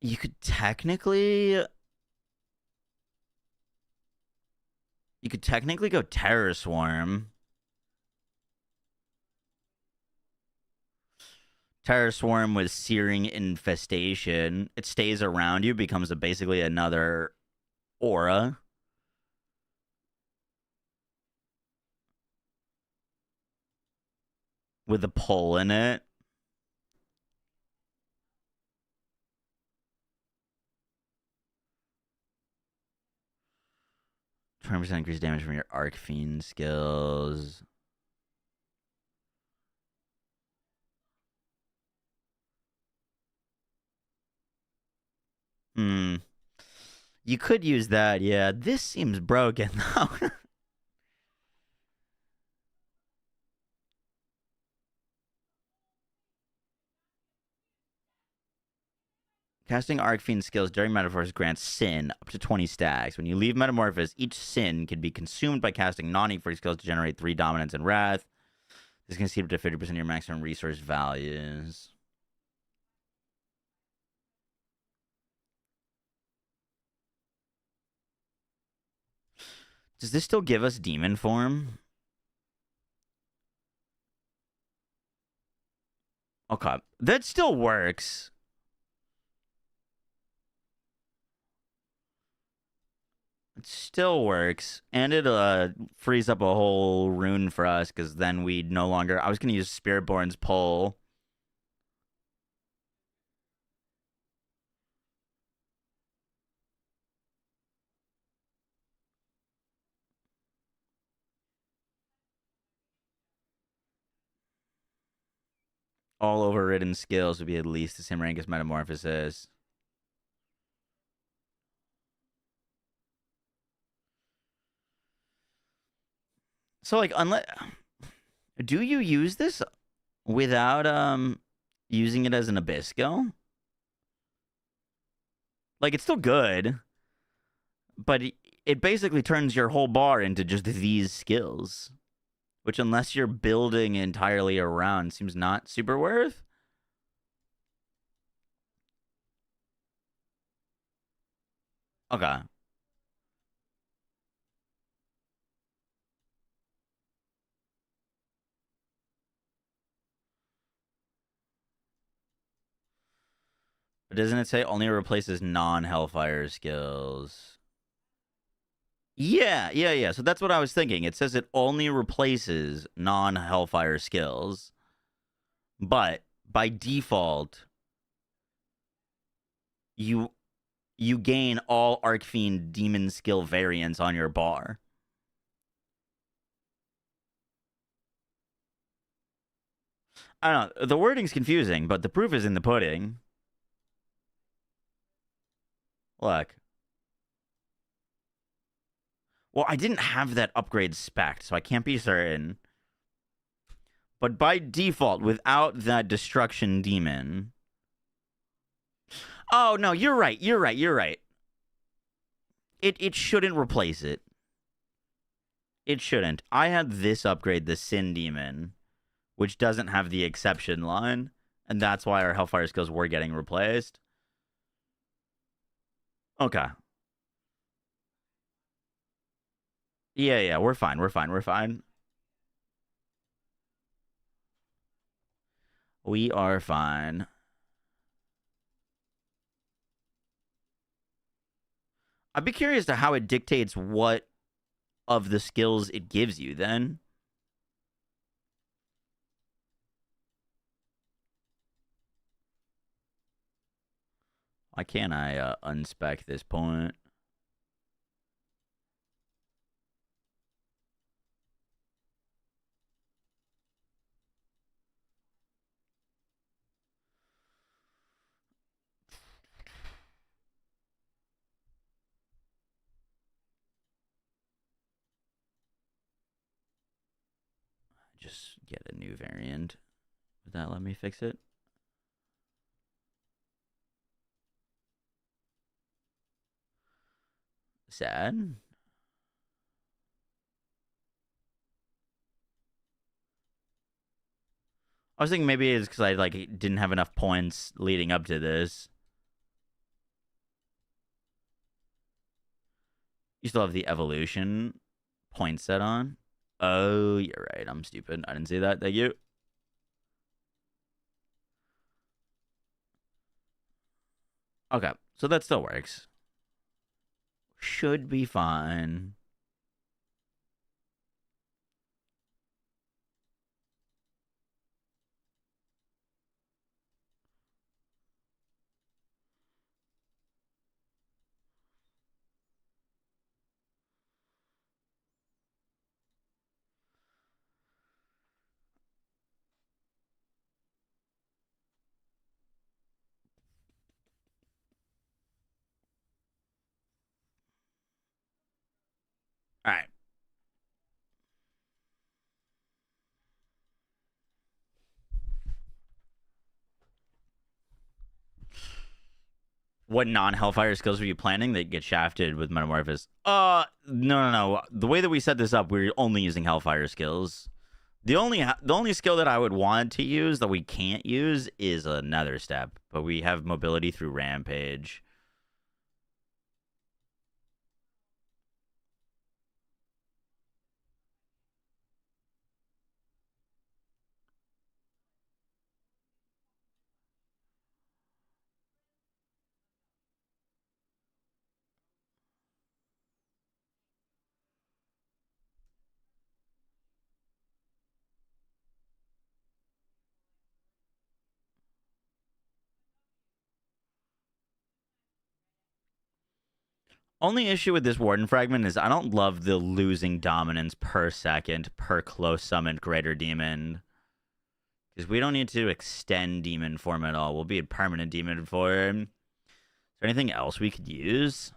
You could technically go Terror Swarm. Terror Swarm with Searing Infestation. It stays around you, becomes basically another aura. With a pull in it. 20% increased damage from your Arc Fiend skills. You could use that, yeah. This seems broken, though. Casting Arc Fiend skills during Metamorphosis grants Sin up to 20 stacks. When you leave Metamorphosis, each Sin can be consumed by casting non-E4 skills to generate 3 Dominance and Wrath. This can see up to 50% of your maximum resource values. Does this still give us demon form? Okay. That still works. It still works. And it frees up a whole rune for us, because then we no longer... I was going to use Spiritborn's pull. All overridden skills would be at least the same rank as Metamorphosis. So, like, unless... Do you use this without using it as an Abyssgo? Like, it's still good, but it basically turns your whole bar into just these skills, which, unless you're building entirely around, seems not super worth. Okay. But doesn't it say only replaces non-Hellfire skills? Yeah. So that's what I was thinking. It says it only replaces non-Hellfire skills. But by default, you gain all Arcfiend demon skill variants on your bar. I don't know. The wording's confusing, but the proof is in the pudding. Look. Well, I didn't have that upgrade spec, so I can't be certain. But by default, without that destruction demon... Oh, no, you're right. It shouldn't replace it. It shouldn't. I had this upgrade, the Sin Demon, which doesn't have the exception line, and that's why our Hellfire skills were getting replaced. Okay. Yeah, we're fine. We are fine. I'd be curious to how it dictates what of the skills it gives you then. Why can't I unspec this point? Just get a new variant. Would that let me fix it? Sad. I was thinking maybe it's because I didn't have enough points leading up to this. You still have the evolution point set on. Oh, you're right. I'm stupid. I didn't see that. Thank you. Okay, so that still works. Should be fine. All right. What non-Hellfire skills were you planning that get shafted with Metamorphosis? No. The way that we set this up, we're only using Hellfire skills. The only skill that I would want to use that we can't use is another step, but we have mobility through Rampage. Only issue with this Warden Fragment is I don't love the losing dominance per second per close summoned Greater Demon. Because we don't need to extend Demon Form at all. We'll be in permanent Demon Form. Is there anything else we could use?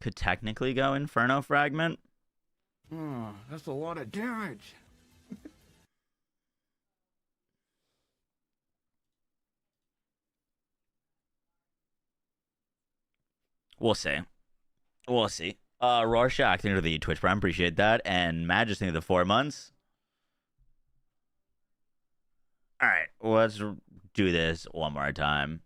Could technically go Inferno Fragment. Oh, that's a lot of damage. We'll see. We'll see. Rorschach, thank you to the Twitch Prime. Appreciate that. And Majesty, thank you to the 4 months. All right. Let's do this one more time.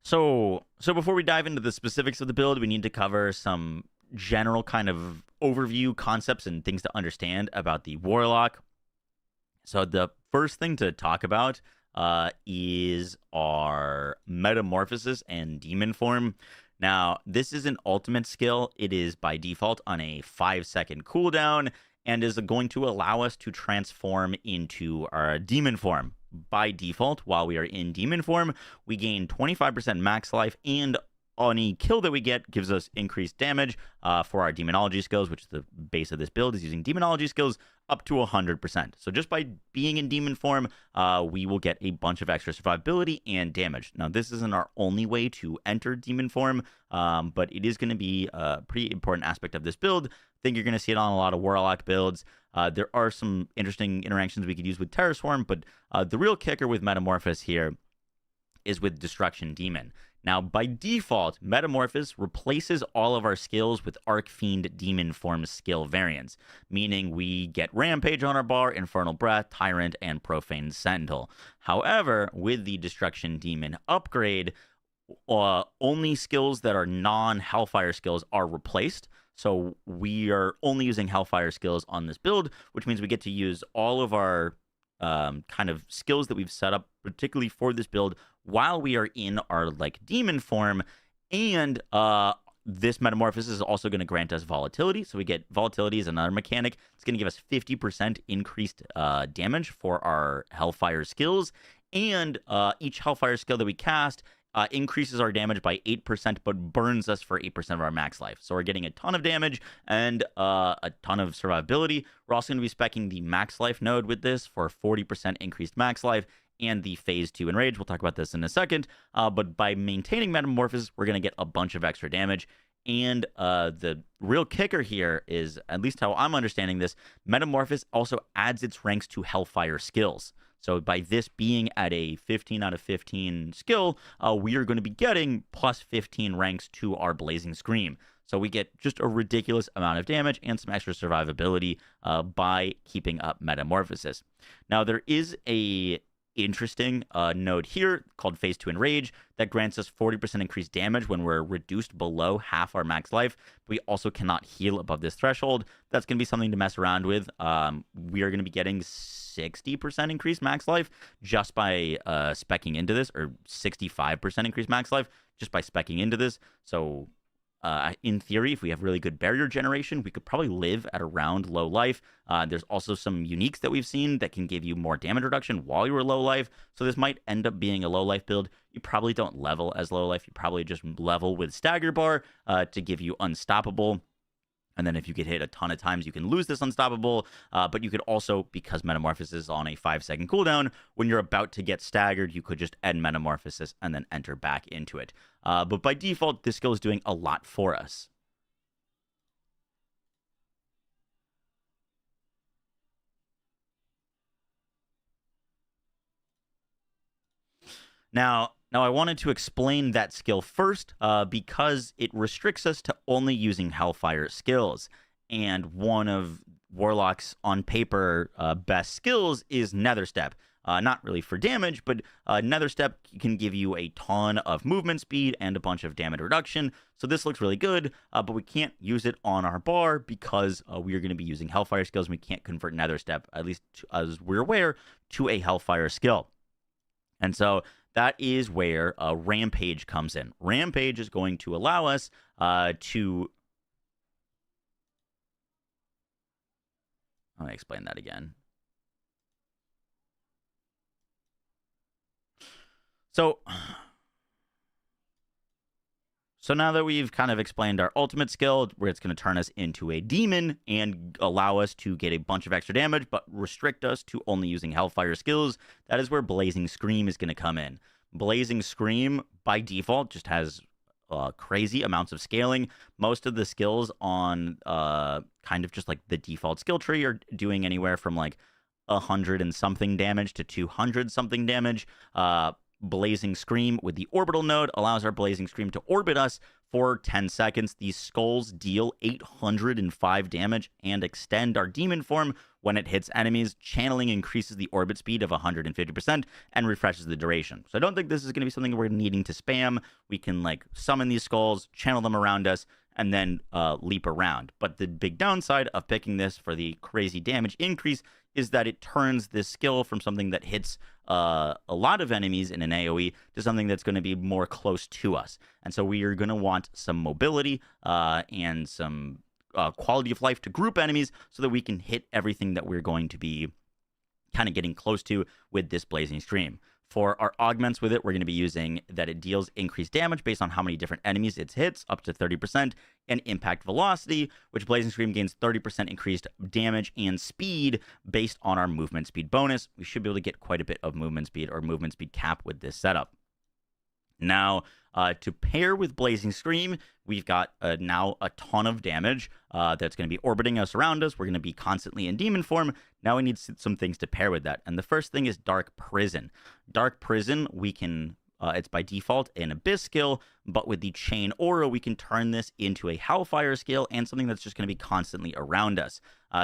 So before we dive into the specifics of the build, we need to cover some general kind of overview concepts and things to understand about the Warlock. So the first thing to talk about is our Metamorphosis and Demon Form. Now, this is an ultimate skill. It is by default on a 5-second cooldown and is going to allow us to transform into our Demon Form. By default, while we are in Demon Form, we gain 25% max life, and any kill that we get gives us increased damage for our Demonology skills, which is the base of this build, is using Demonology skills up to 100%. So just by being in Demon Form, we will get a bunch of extra survivability and damage. Now, this isn't our only way to enter Demon Form, but it is going to be a pretty important aspect of this build. I think you're going to see it on a lot of Warlock builds. There are some interesting interactions we could use with Terror Swarm, but the real kicker with Metamorphosis here is with Destruction Demon. Now, by default, Metamorphosis replaces all of our skills with Arcfiend Demon Form skill variants, meaning we get Rampage on our bar, Infernal Breath, Tyrant, and Profane Sentinel. However, with the Destruction Demon upgrade, only skills that are non-Hellfire skills are replaced. So we are only using Hellfire skills on this build, which means we get to use all of our kind of skills that we've set up, particularly for this build, while we are in our Demon Form. And this Metamorphosis is also going to grant us volatility. So we get volatility as another mechanic. It's going to give us 50% increased damage for our Hellfire skills. And each Hellfire skill that we cast increases our damage by 8%, but burns us for 8% of our max life. So we're getting a ton of damage and a ton of survivability. We're also going to be speccing the max life node with this for 40% increased max life and the phase 2 enrage. We'll talk about this in a second. But by maintaining Metamorphosis, we're going to get a bunch of extra damage. And the real kicker here is, at least how I'm understanding this, Metamorphosis also adds its ranks to Hellfire skills. So by this being at a 15 out of 15 skill, we are going to be getting plus 15 ranks to our Blazing Scream. So we get just a ridiculous amount of damage and some extra survivability by keeping up Metamorphosis. Now, there is a interesting node here called Phase 2 Enrage that grants us 40% increased damage when we're reduced below half our max life. We also cannot heal above this threshold. That's going to be something to mess around with. We are going to be getting 60% increased max life just by speccing into this, or 65% increased max life just by speccing into this. So in theory, if we have really good barrier generation, we could probably live at around low life. There's also some uniques that we've seen that can give you more damage reduction while you were low life. So this might end up being a low life build. You probably don't level as low life. You probably just level with Stagger Bar to give you Unstoppable. And then if you get hit a ton of times, you can lose this Unstoppable. But you could also, because Metamorphosis is on a 5-second cooldown, when you're about to get staggered, you could just end Metamorphosis and then enter back into it. But by default, this skill is doing a lot for us. Now I wanted to explain that skill first because it restricts us to only using Hellfire skills. And one of Warlock's on paper best skills is Nether Step. Not really for damage, but Nether Step can give you a ton of movement speed and a bunch of damage reduction. So this looks really good, but we can't use it on our bar because we are going to be using Hellfire skills. And we can't convert Nether Step, at least as we're aware, to a Hellfire skill. And so that is where Rampage comes in. Rampage is going to allow us to... Let me explain that again. So now that we've kind of explained our ultimate skill, where it's going to turn us into a demon and allow us to get a bunch of extra damage, but restrict us to only using Hellfire skills, that is where Blazing Scream is going to come in. Blazing Scream, by default, just has crazy amounts of scaling. Most of the skills on kind of just like the default skill tree are doing anywhere from like 100 and something damage to 200 something damage. Blazing Scream with the orbital node allows our Blazing Scream to orbit us for 10 seconds. These skulls deal 805 damage and extend our demon form when it hits enemies. Channeling increases the orbit speed of 150% and refreshes the duration. So I don't think this is going to be something we're needing to spam. We can like summon these skulls, channel them around us, and then leap around. But the big downside of picking this for the crazy damage increase is that it turns this skill from something that hits a lot of enemies in an AoE to something that's going to be more close to us. And so we are going to want some mobility and some quality of life to group enemies so that we can hit everything that we're going to be kind of getting close to with this Blazing Scream. For our augments with it, we're going to be using that it deals increased damage based on how many different enemies it hits, up to 30%, and impact velocity, which Blazing Scream gains 30% increased damage and speed based on our movement speed bonus. We should be able to get quite a bit of movement speed or movement speed cap with this setup. Now, to pair with Blazing Scream, we've got now a ton of damage that's going to be orbiting us around us. We're going to be constantly in demon form. Now we need some things to pair with that. And the first thing is Dark Prison. Dark Prison, we can... it's by default an Abyss skill, but with the Chain Aura, we can turn this into a Hellfire skill and something that's just going to be constantly around us.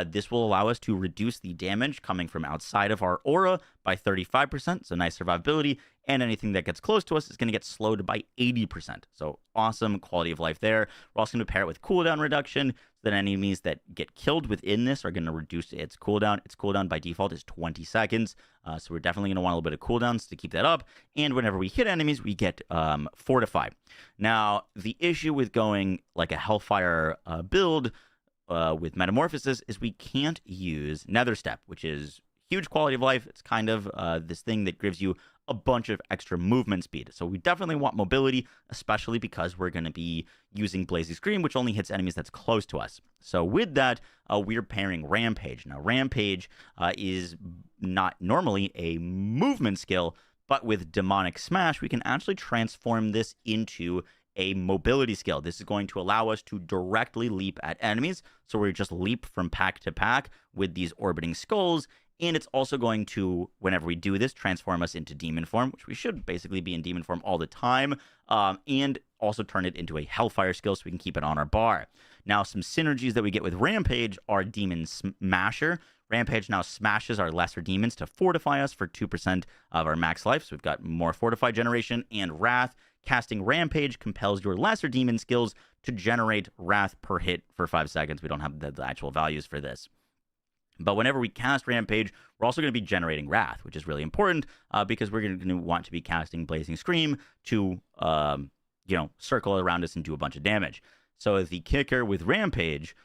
This will allow us to reduce the damage coming from outside of our aura by 35%, so nice survivability, and anything that gets close to us is going to get slowed by 80%. So awesome quality of life there. We're also going to pair it with cooldown reduction, so that enemies that get killed within this are going to reduce its cooldown. Its cooldown by default is 20 seconds, so we're definitely going to want a little bit of cooldowns to keep that up, and whenever we hit enemies, we get Fortify. Now, the issue with going like a Hellfire build with Metamorphosis is we can't use Nether Step, which is huge quality of life. It's kind of this thing that gives you a bunch of extra movement speed. So we definitely want mobility, especially because we're going to be using Blazing Scream, which only hits enemies that's close to us. So with that, we're pairing Rampage. Now, Rampage is not normally a movement skill, but with Demonic Smash, we can actually transform this into a mobility skill. This is going to allow us to directly leap at enemies. So we just leap from pack to pack with these orbiting skulls. And it's also going to, whenever we do this, transform us into demon form, which we should basically be in demon form all the time, and also turn it into a Hellfire skill so we can keep it on our bar. Now, some synergies that we get with Rampage are Demon Smasher. Rampage now smashes our lesser demons to fortify us for 2% of our max life, so we've got more fortify generation, and Wrath. Casting Rampage compels your lesser demon skills to generate Wrath per hit for 5 seconds. We don't have the actual values for this. But whenever we cast Rampage, we're also going to be generating Wrath, which is really important because we're going to want to be casting Blazing Scream to, circle around us and do a bunch of damage. So the kicker with Rampage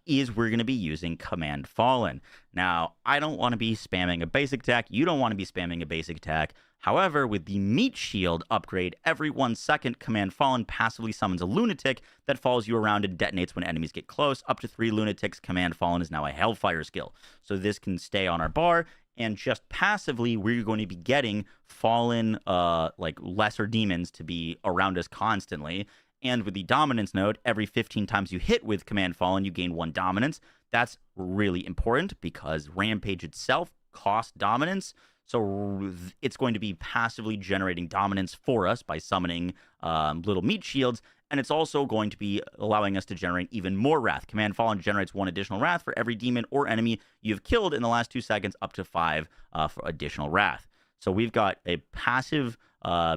is we're going to be using Command Fallen. Now, I don't want to be spamming a basic attack. You don't want to be spamming a basic attack. However, with the Meat Shield upgrade, every 1 second, Command Fallen passively summons a lunatic that follows you around and detonates when enemies get close. Up to 3 lunatics, Command Fallen is now a Hellfire skill. So this can stay on our bar, and just passively, we're going to be getting fallen, lesser demons to be around us constantly. And with the Dominance node, every 15 times you hit with Command Fallen, you gain 1 Dominance. That's really important because Rampage itself costs Dominance. So it's going to be passively generating dominance for us by summoning little meat shields. And it's also going to be allowing us to generate even more wrath. Command Fallen generates 1 additional wrath for every demon or enemy you've killed in the last 2 seconds, up to 5 for additional wrath. So we've got a passive,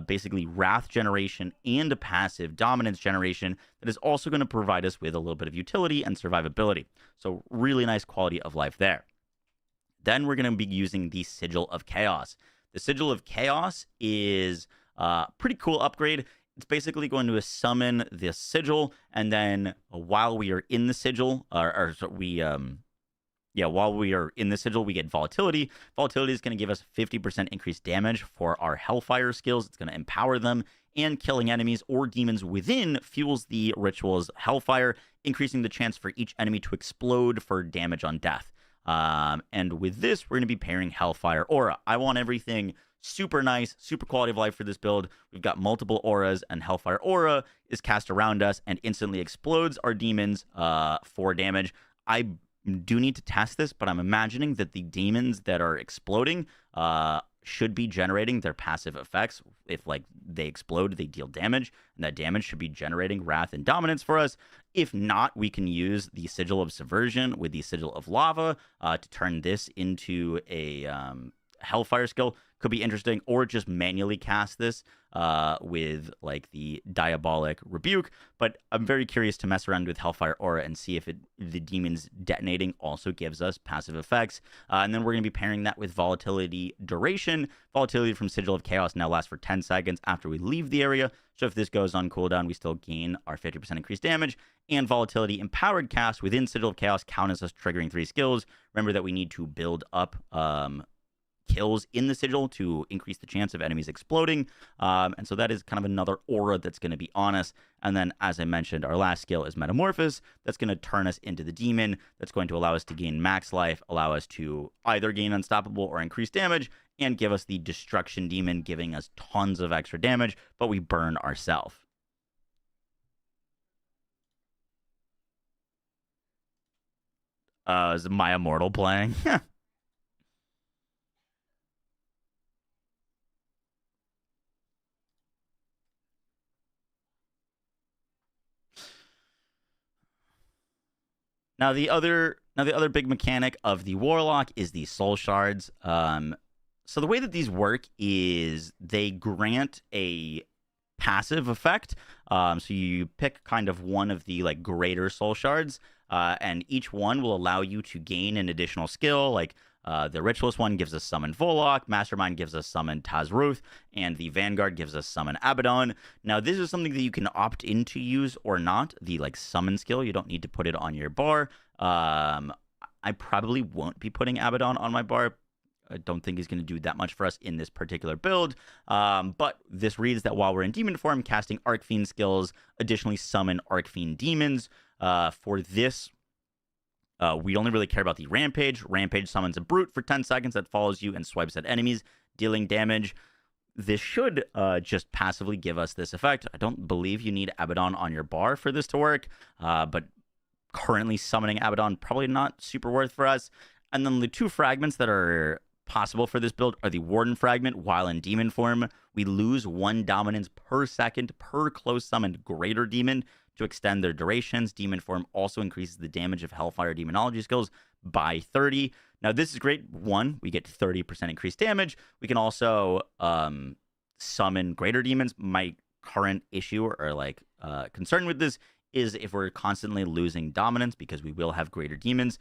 basically wrath generation and a passive dominance generation that is also going to provide us with a little bit of utility and survivability. So really nice quality of life there. Then we're going to be using the Sigil of Chaos. The Sigil of Chaos is a pretty cool upgrade. It's basically going to summon this sigil, and then while we are in the sigil, while we are in the sigil, we get volatility. Volatility is going to give us 50% increased damage for our Hellfire skills. It's going to empower them, and killing enemies or demons within fuels the ritual's Hellfire, increasing the chance for each enemy to explode for damage on death. And with this, we're going to be pairing Hellfire Aura. I want everything super nice, super quality of life for this build. We've got multiple auras, and Hellfire Aura is cast around us and instantly explodes our demons for damage. I do need to test this, but I'm imagining that the demons that are exploding should be generating their passive effects. If like they explode, they deal damage, and that damage should be generating wrath and dominance for us. If not, we can use the Sigil of Subversion with the Sigil of Lava to turn this into a Hellfire skill. Could be interesting, or just manually cast this with like the Diabolic Rebuke. But I'm very curious to mess around with Hellfire Aura and see if the demons detonating also gives us passive effects. And then we're going to be pairing that with Volatility Duration. Volatility from Sigil of Chaos now lasts for 10 seconds after we leave the area. So if this goes on cooldown, we still gain our 50% increased damage. And Volatility Empowered cast within Sigil of Chaos count as us triggering 3 skills. Remember that we need to build up kills in the sigil to increase the chance of enemies exploding, and so that is kind of another aura that's going to be on us. And then, as I mentioned, our last skill is Metamorphosis. That's going to turn us into the demon. That's going to allow us to gain max life, allow us to either gain Unstoppable or increase damage, and give us the Destruction Demon, giving us tons of extra damage, but we burn ourselves. Is My Immortal playing? Now the other big mechanic of the Warlock is the Soul Shards. So the way that these work is they grant a passive effect. So you pick kind of one of the like greater Soul Shards, and each one will allow you to gain an additional skill. Like the Ritualist one gives us Summon Volok, Mastermind gives us Summon Tazruth, and the Vanguard gives us Summon Abaddon. Now, this is something that you can opt in to use or not. The like Summon skill, you don't need to put it on your bar. I probably won't be putting Abaddon on my bar. I don't think he's going to do that much for us in this particular build. But this reads that while we're in demon form, casting Arcfiend skills additionally summon Arcfiend demons. For this, we only really care about the Rampage. Rampage summons a brute for 10 seconds that follows you and swipes at enemies, dealing damage. This should just passively give us this effect. I don't believe you need Abaddon on your bar for this to work, but currently summoning Abaddon probably not super worth for us. And then the 2 fragments that are possible for this build are the Warden Fragment. While in demon form, we lose 1 dominance per second per close summoned greater demon to extend their durations. Demon form also increases the damage of Hellfire Demonology skills by 30. Now, this is great. 1, we get 30% increased damage. We can also summon greater demons. My current issue or like concern with this is if we're constantly losing dominance, because we will have greater demons.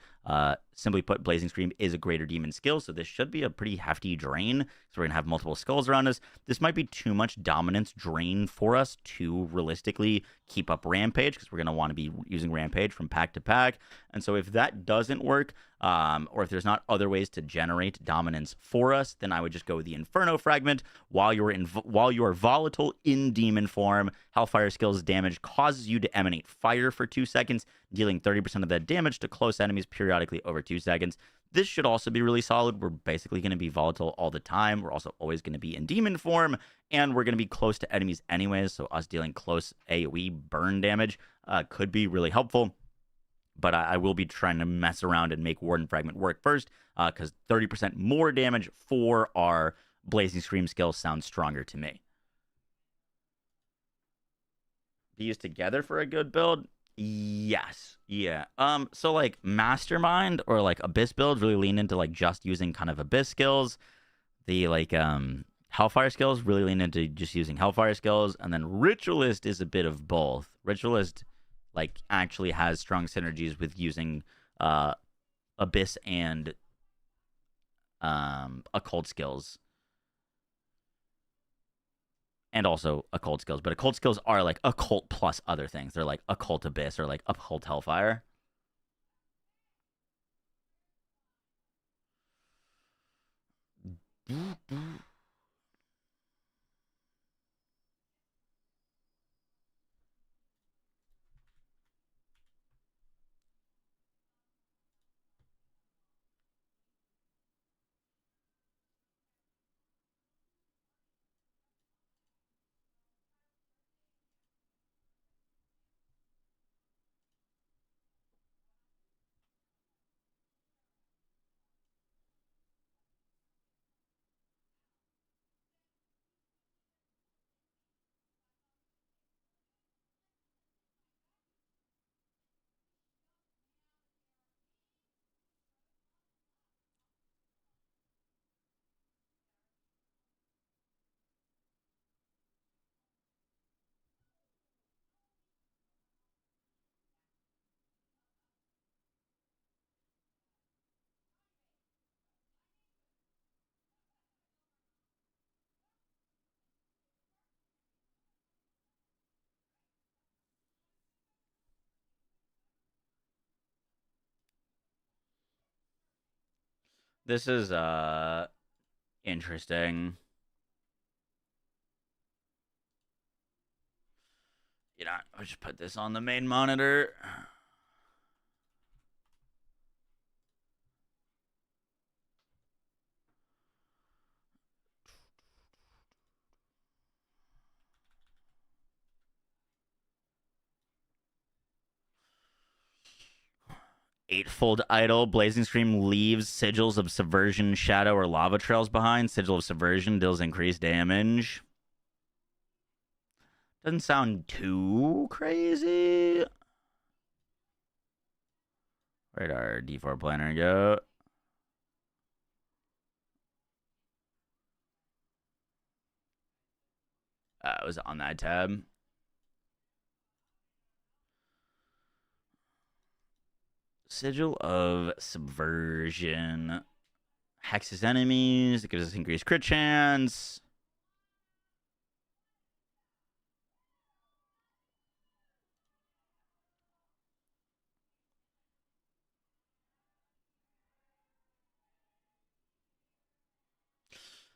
Simply put, Blazing Scream is a greater demon skill, so this should be a pretty hefty drain. So we're going to have multiple skulls around us. This might be too much dominance drain for us to realistically keep up Rampage, because we're going to want to be using Rampage from pack to pack. And so if that doesn't work, or if there's not other ways to generate dominance for us, then I would just go with the Inferno Fragment. While you are volatile in demon form, Hellfire skills damage causes you to emanate fire for 2 seconds, dealing 30% of that damage to close enemies periodically over 2 seconds. This should also be really solid. We're basically going to be volatile all the time. We're also always going to be in demon form, and we're going to be close to enemies anyways, so us dealing close AoE burn damage could be really helpful. but I will be trying to mess around and make Warden Fragment work first, because 30% more damage for our Blazing Scream skill sounds stronger to me. Be used together for a good build? Yes. Yeah. So like Mastermind or like Abyss builds really lean into like just using kind of Abyss skills. The like Hellfire skills really lean into just using Hellfire skills, and then Ritualist is a bit of both. Ritualist like actually has strong synergies with using Abyss and occult skills. And also occult skills, but occult skills are like occult plus other things. They're like occult Abyss or like occult Hellfire. This is interesting. You know, I'll just put this on the main monitor. Eightfold Idol. Blazing Scream leaves sigils of subversion, shadow, or lava trails behind. Sigil of subversion deals increased damage. Doesn't sound too crazy. Where'd our D4 planner go? It was on that tab. Sigil of subversion. Hexes enemies. It gives us increased crit chance.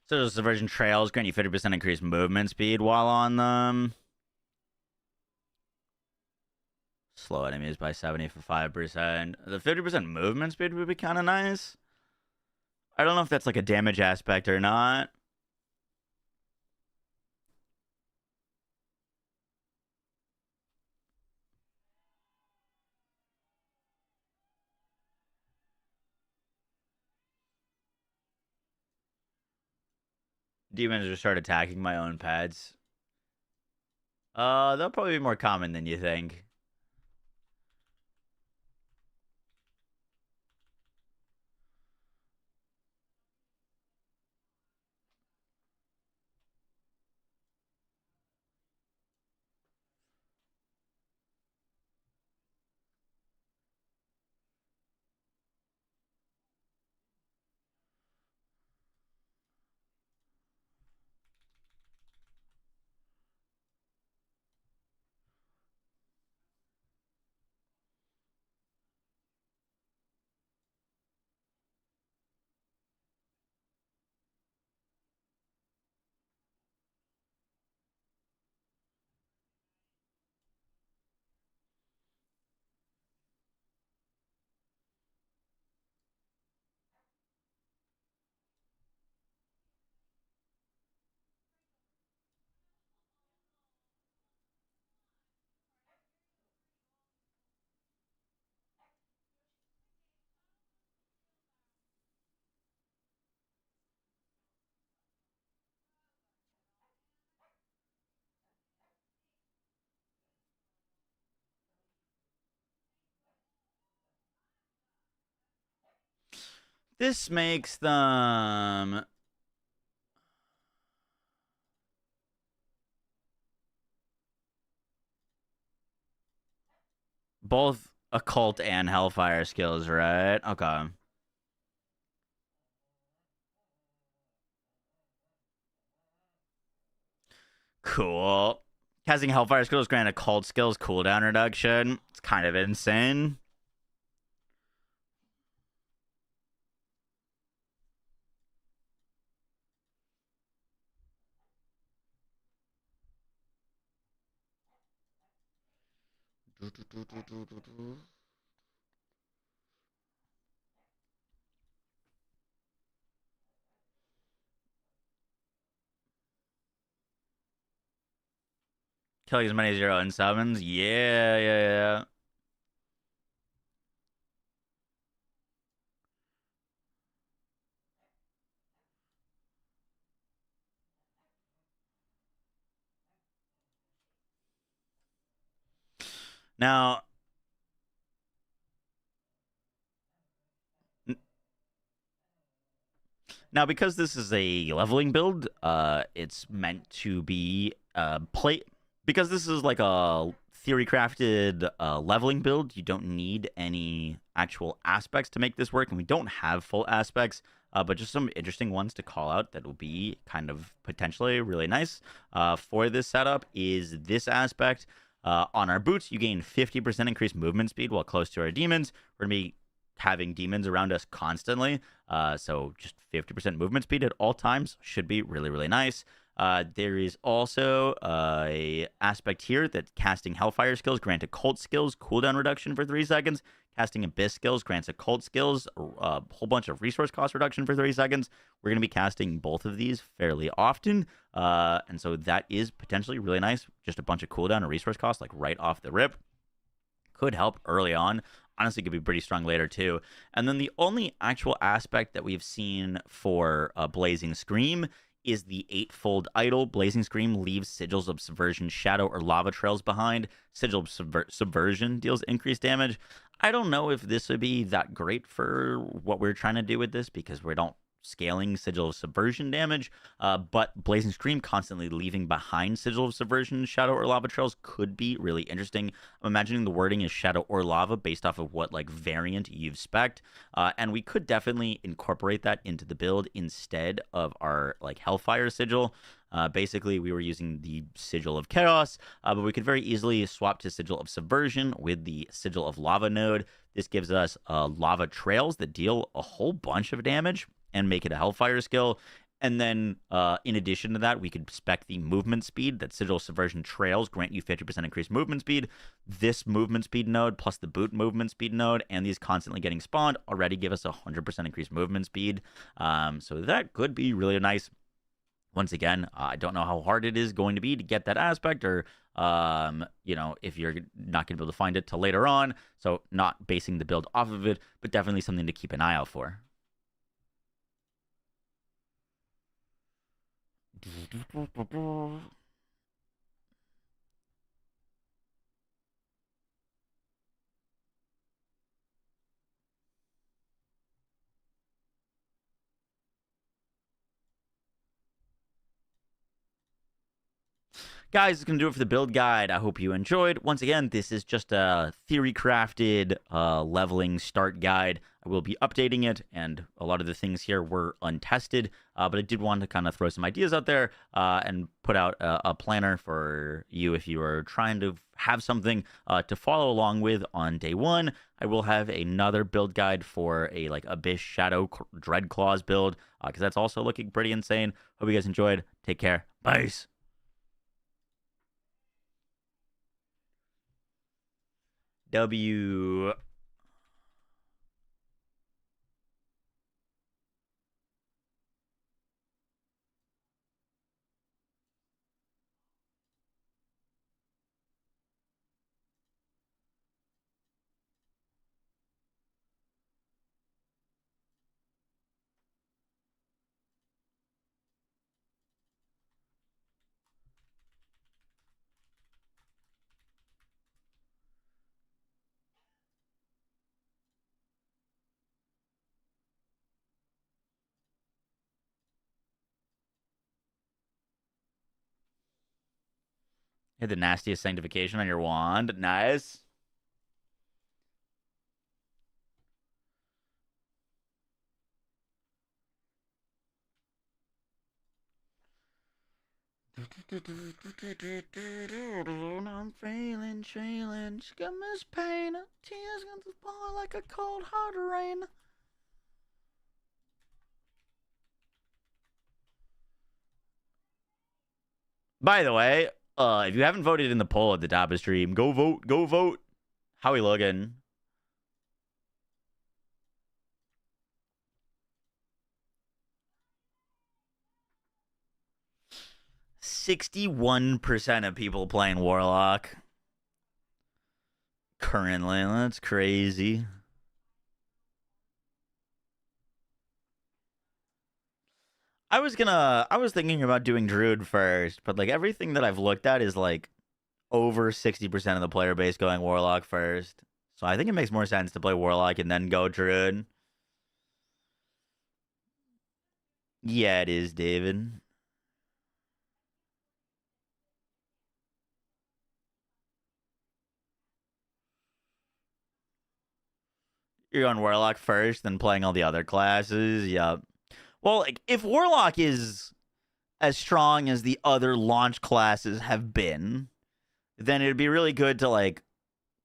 So those subversion trails grant you 50% increased movement speed while on them. Slow enemies by 75%. The 50% movement speed would be kind of nice. I don't know if that's like a damage aspect or not. Demons will start attacking my own pets. They'll probably be more common than you think. This makes them both occult and hellfire skills, right? Okay. Cool. Casting hellfire skills grant occult skills cooldown reduction. It's kind of insane. Killing as many 0 and 7s. Yeah. Now, because this is a leveling build, it's meant to be play. Because this is like a theory crafted leveling build, you don't need any actual aspects to make this work, and we don't have full aspects. But just some interesting ones to call out that will be kind of potentially really nice for this setup is this aspect. On our boots, you gain 50% increased movement speed while close to our demons. We're going to be having demons around us constantly. So just 50% movement speed at all times should be really, really nice. There is also a aspect here that casting Hellfire skills grant occult skills cooldown reduction for 3 seconds. Casting Abyss skills grants occult skills a whole bunch of resource cost reduction for 3 seconds. We're going to be casting both of these fairly often. And so that is potentially really nice. Just a bunch of cooldown and resource costs like right off the rip. Could help early on. Honestly, could be pretty strong later too. And then the only actual aspect that we've seen for Blazing Scream is the 8-fold idol. Blazing Scream leaves sigils of subversion, shadow, or lava trails behind. Sigil of subversion deals increased damage. I don't know if this would be that great for what we're trying to do with this because we don't scaling sigil of subversion damage, but Blazing Scream constantly leaving behind sigil of subversion, shadow, or lava trails could be really interesting. I'm imagining the wording is shadow or lava based off of what like variant you've spec'd, and we could definitely incorporate that into the build instead of our like Hellfire sigil. Basically, we were using the Sigil of Chaos, but we could very easily swap to Sigil of Subversion with the Sigil of Lava node. This gives us lava trails that deal a whole bunch of damage and make it a Hellfire skill. And then, in addition to that, we could spec the movement speed that Sigil Subversion trails grant you 50% increased movement speed. This movement speed node plus the boot movement speed node and these constantly getting spawned already give us 100% increased movement speed. So that could be really nice. Once again, I don't know how hard it is going to be to get that aspect or, if you're not going to be able to find it till later on. So not basing the build off of it, but definitely something to keep an eye out for. Guys, it's going to do it for the build guide. I hope you enjoyed. Once again, this is just a theory-crafted leveling start guide. I will be updating it, and a lot of the things here were untested, but I did want to kind of throw some ideas out there and put out a planner for you if you are trying to have something to follow along with on day one. I will have another build guide for a like Abyss Shadow Dreadclaws build because that's also looking pretty insane. Hope you guys enjoyed. Take care. Bye. W. Hit the nastiest sanctification on your wand. Nice. I'm feeling challenge. Got this pain. Tears gonna fall like a cold hard rain. By the way, if you haven't voted in the poll at the top of the stream, go vote. Go vote. How we looking? %61% of people playing Warlock currently. That's crazy. I was thinking about doing Druid first, but like everything that I've looked at is like over 60% of the player base going Warlock first. So I think it makes more sense to play Warlock and then go Druid. Yeah, it is, David. You're going Warlock first, then playing all the other classes. Yep. Well, like, if Warlock is as strong as the other launch classes have been, then it'd be really good to, like,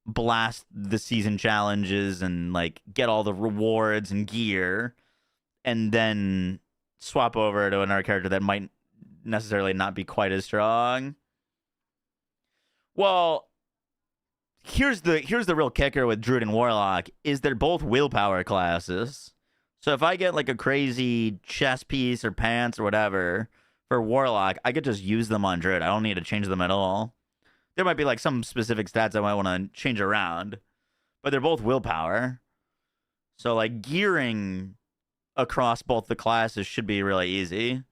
blast the season challenges and, like, get all the rewards and gear, and then swap over to another character that might necessarily not be quite as strong. Well, here's the real kicker with Druid and Warlock is they're both willpower classes. So if I get like a crazy chest piece or pants or whatever for Warlock, I could just use them on Druid. I don't need to change them at all. There might be like some specific stats I might want to change around, but they're both willpower. So like gearing across both the classes should be really easy.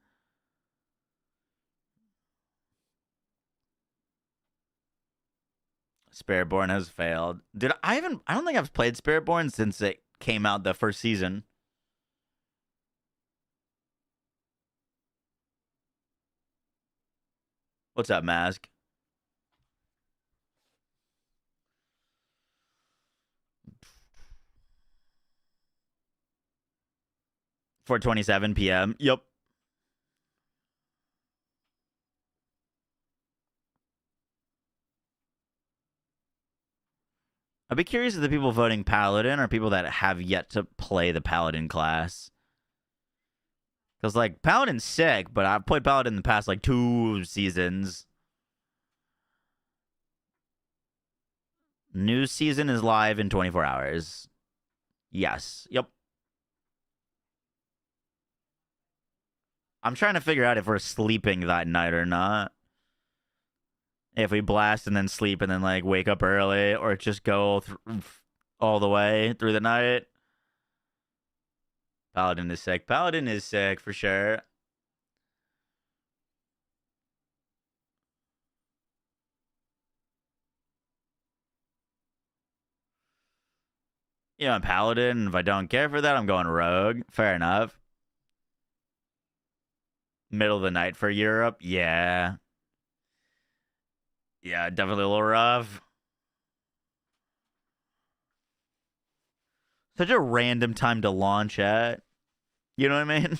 Spiritborn has failed. I don't think I've played Spiritborn since it came out the first season. What's up, Mask? $4:27 p.m. Yep. I'd be curious if the people voting Paladin are people that have yet to play the Paladin class. Because, like, Paladin's sick, but I've played Paladin in the past, like, 2 seasons. New season is live in 24 hours. Yes. Yep. I'm trying to figure out if we're sleeping that night or not. If we blast and then sleep and then, like, wake up early, or just go all the way through the night. Paladin is sick. Paladin is sick for sure. Yeah, I'm Paladin. If I don't care for that, I'm going Rogue. Fair enough. Middle of the night for Europe. Yeah. Yeah, definitely a little rough. Such a random time to launch at. You know what I mean?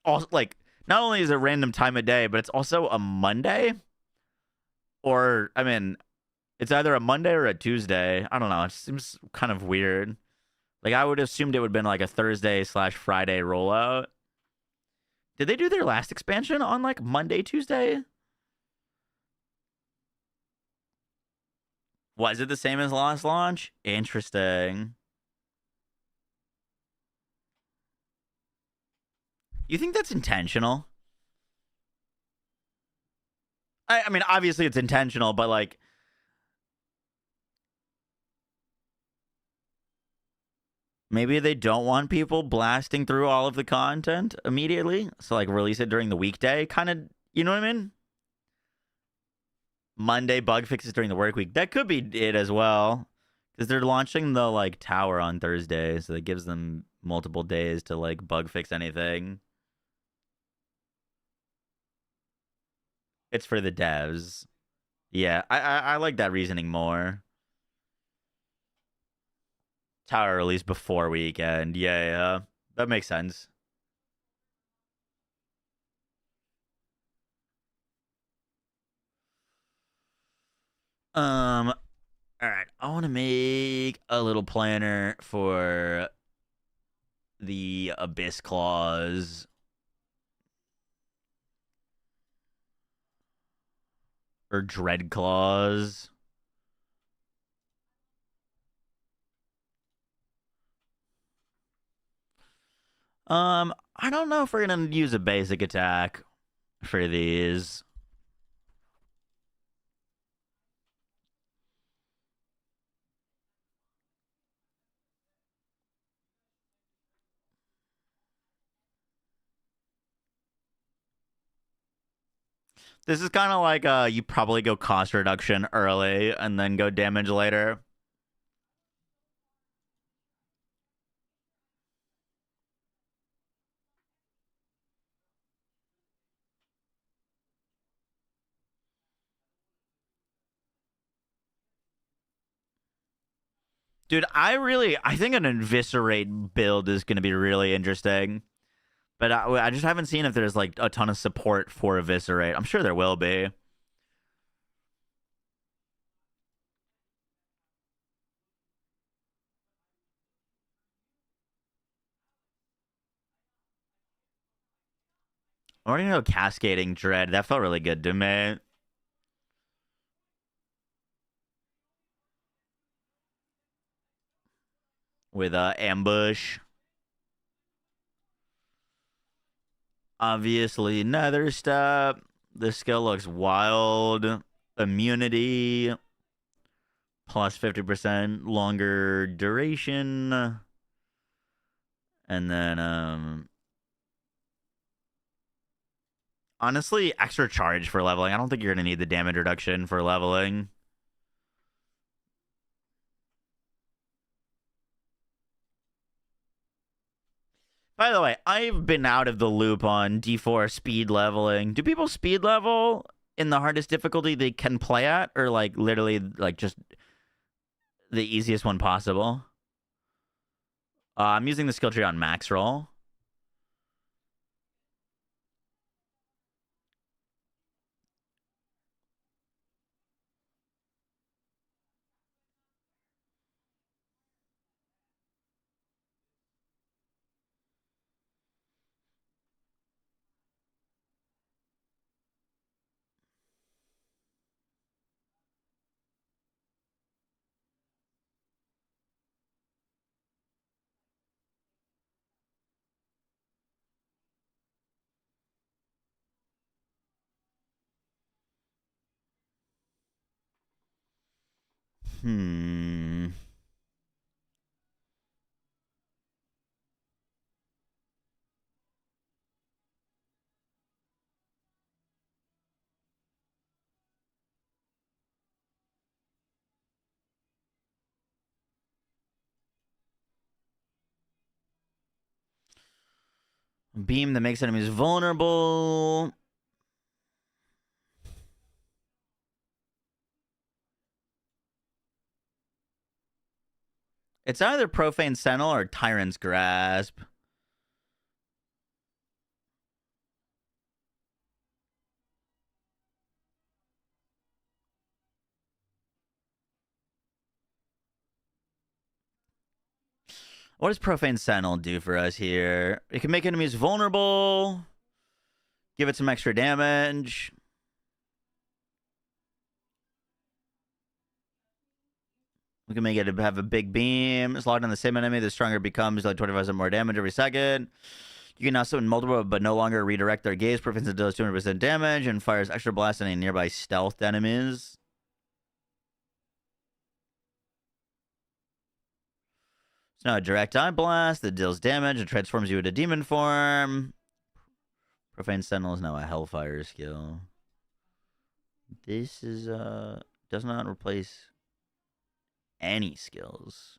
Also, like, not only is it a random time of day, but it's also a Monday. Or, I mean, it's either a Monday or a Tuesday. I don't know. It seems kind of weird. Like, I would have assumed it would have been like a Thursday/Friday rollout. Did they do their last expansion on like Monday, Tuesday? Was it the same as last launch? Interesting. You think that's intentional? I mean, obviously it's intentional, but like, maybe they don't want people blasting through all of the content immediately. So like release it during the weekday, kind of, you know what I mean? Monday bug fixes during the work week. That could be it as well. Because they're launching the like tower on Thursday, so that gives them multiple days to like bug fix anything. It's for the devs. Yeah, I like that reasoning more. Tower release before weekend. Yeah, that makes sense. All right. I want to make a little planner for the Abyss Claws. Or Dread Claws. I don't know if we're gonna use a basic attack for these. This is kind of like you probably go cost reduction early and then go damage later. Dude, I think an Eviscerate build is going to be really interesting. But I just haven't seen if there's like a ton of support for Eviscerate. I'm sure there will be. I already know Cascading Dread. That felt really good to me. With Ambush. Obviously, Nether Step. This skill looks wild. Immunity. Plus 50% longer duration. And then, honestly, extra charge for leveling. I don't think you're going to need the damage reduction for leveling. By the way, I've been out of the loop on D4 speed leveling. Do people speed level in the hardest difficulty they can play at? Or, like, literally, like, just the easiest one possible? I'm using the skill tree on max roll. Beam that makes enemies vulnerable. It's either Profane Sentinel or Tyrant's Grasp. What does Profane Sentinel do for us here? It can make enemies vulnerable. Give it some extra damage. We can make it have a big beam. It's locked on the same enemy. The stronger it becomes, like 25% more damage every second. You can now summon multiple, but no longer redirect their gaze. Prevents it does 200% damage and fires extra blast on any nearby stealth enemies. It's now a direct eye blast that deals damage and transforms you into demon form. Profane Sentinel is now a Hellfire skill. This is does not replace any skills.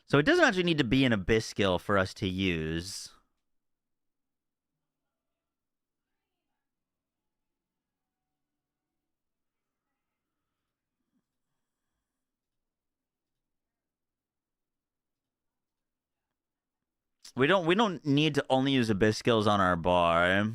So it doesn't actually need to be an Abyss skill for us to use. We don't need to only use abyss skills on our bar.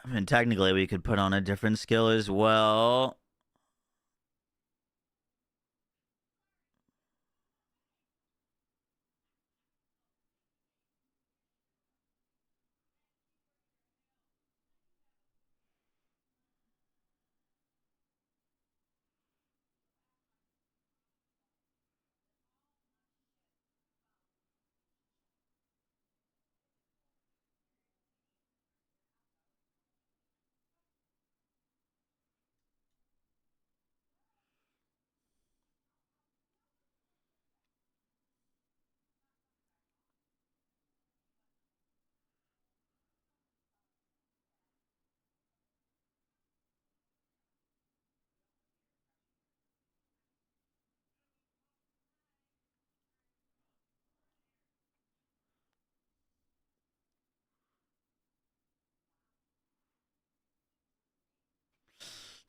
I mean, technically, we could put on a different skill as well.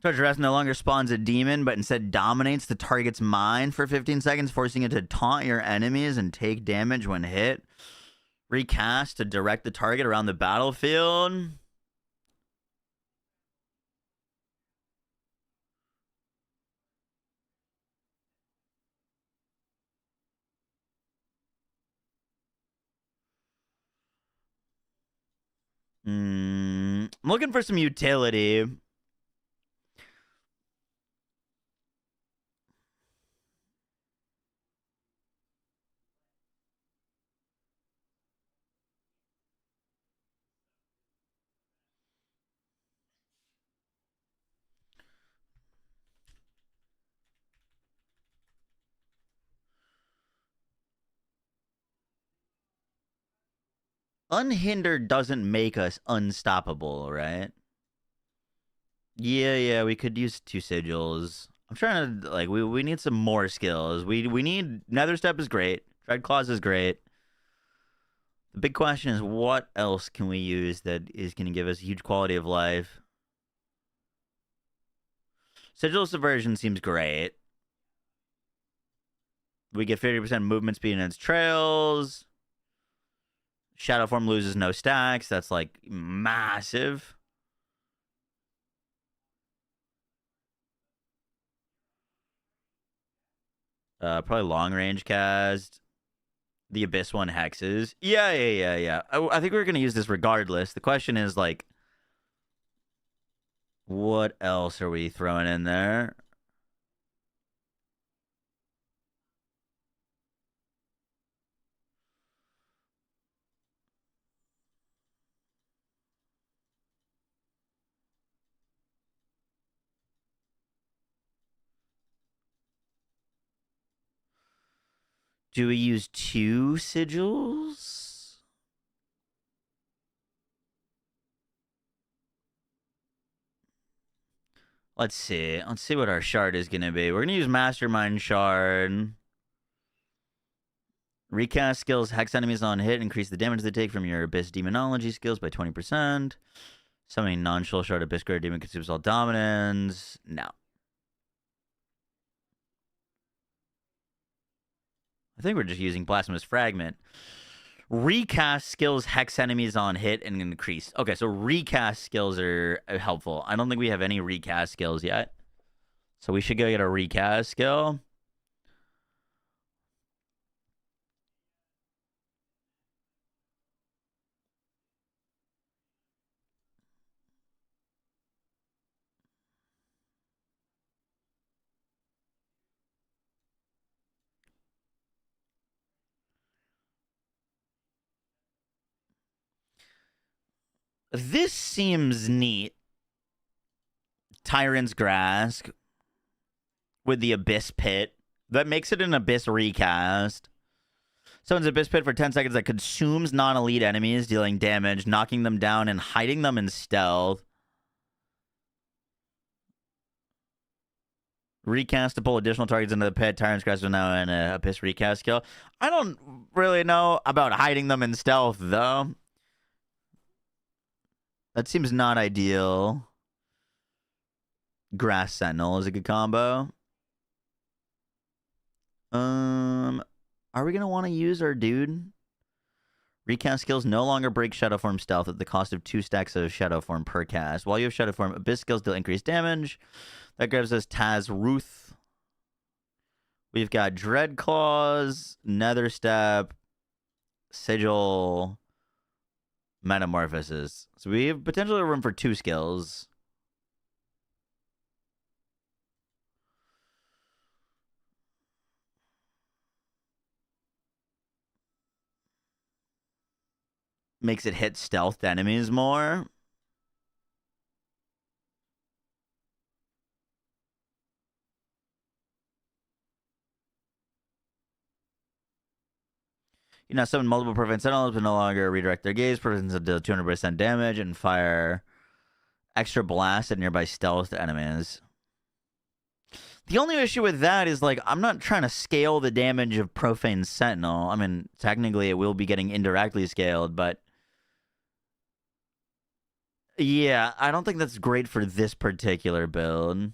Treasure Rest no longer spawns a demon, but instead dominates the target's mind for 15 seconds, forcing it to taunt your enemies and take damage when hit. Recast to direct the target around the battlefield. I'm looking for some utility. Unhindered doesn't make us unstoppable, right? Yeah, we could use 2 sigils. I'm trying to, like, we need some more skills. We need, Nether Step is great. Dread Claws is great. The big question is, what else can we use that is going to give us huge quality of life? Sigil Subversion seems great. We get 50% movement speed in its trails. Shadow Form loses no stacks. That's, like, massive. Probably long range cast. The Abyss one hexes. Yeah. I think we're going to use this regardless. The question is, like, what else are we throwing in there? Do we use 2 sigils? Let's see. Let's see what our shard is going to be. We're going to use Mastermind Shard. Recast skills, hex enemies on hit, increase the damage they take from your Abyss Demonology skills by 20%. Summoning non-shield shard Abyss Greater Demon consumes all dominance. No. I think we're just using Blasphemous Fragment. Recast skills hex enemies on hit and increase. Okay, so recast skills are helpful. I don't think we have any recast skills yet. So we should go get a recast skill. This seems neat. Tyrant's Grasp with the Abyss Pit. That makes it an Abyss recast. Summons Abyss Pit for 10 seconds that consumes non-elite enemies, dealing damage, knocking them down, and hiding them in stealth. Recast to pull additional targets into the pit. Tyrant's Grasp is now an Abyss recast skill. I don't really know about hiding them in stealth, though. That seems not ideal. Grass Sentinel is a good combo. Are we gonna want to use our dude? Recast skills no longer break Shadow Form stealth at the cost of 2 stacks of Shadow Form per cast. While you have Shadow Form, Abyss skills deal increased damage. That gives us Taz Ruth. We've got Dread Claws, Nether Step, Sigil, Metamorphosis. So we have potentially room for 2 skills. Makes it hit stealthed enemies more. You now summon multiple Profane Sentinels, but no longer redirect their gaze. Profanes deal 200% damage and fire extra blast at nearby stealth enemies. The only issue with that is, like, I'm not trying to scale the damage of Profane Sentinel. I mean, technically it will be getting indirectly scaled, but yeah, I don't think that's great for this particular build.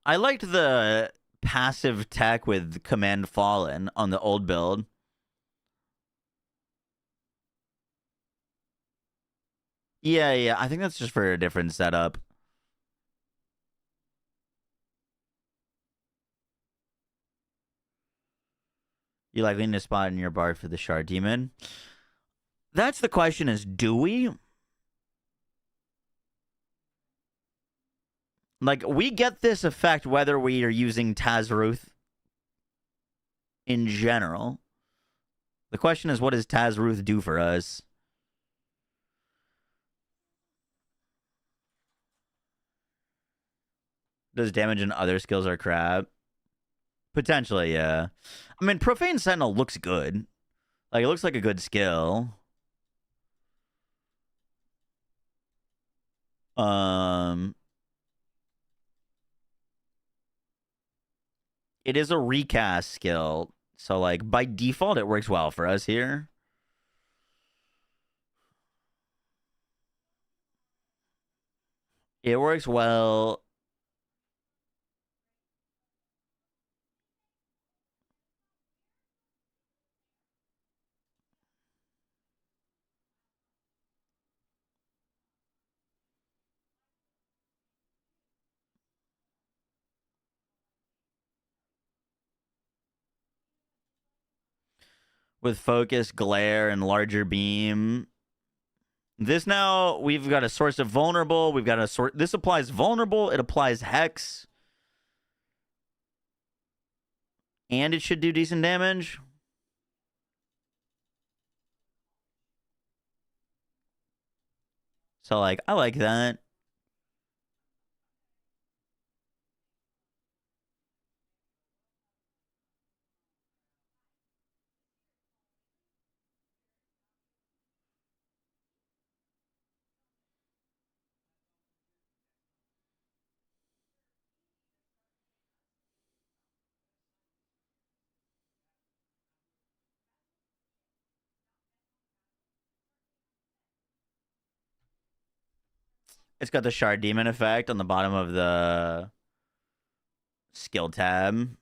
I liked the passive tech with Command Fallen on the old build. Yeah, I think that's just for a different setup. You likely need a spot in your bar for the Shard Demon. That's the question, is do we? Like, we get this effect whether we are using Tazruth in general. The question is, what does Tazruth do for us? Does damage and other skills are crap? Potentially, yeah. I mean, Profane Sentinel looks good. Like, it looks like a good skill. It is a recast skill. So, like, by default, it works well for us here. It works well. With focus, glare, and larger beam. This now, we've got a source of vulnerable. We've got a sort. This applies vulnerable. It applies hex. And it should do decent damage. So, like, I like that. It's got the Shard Demon effect on the bottom of the skill tab.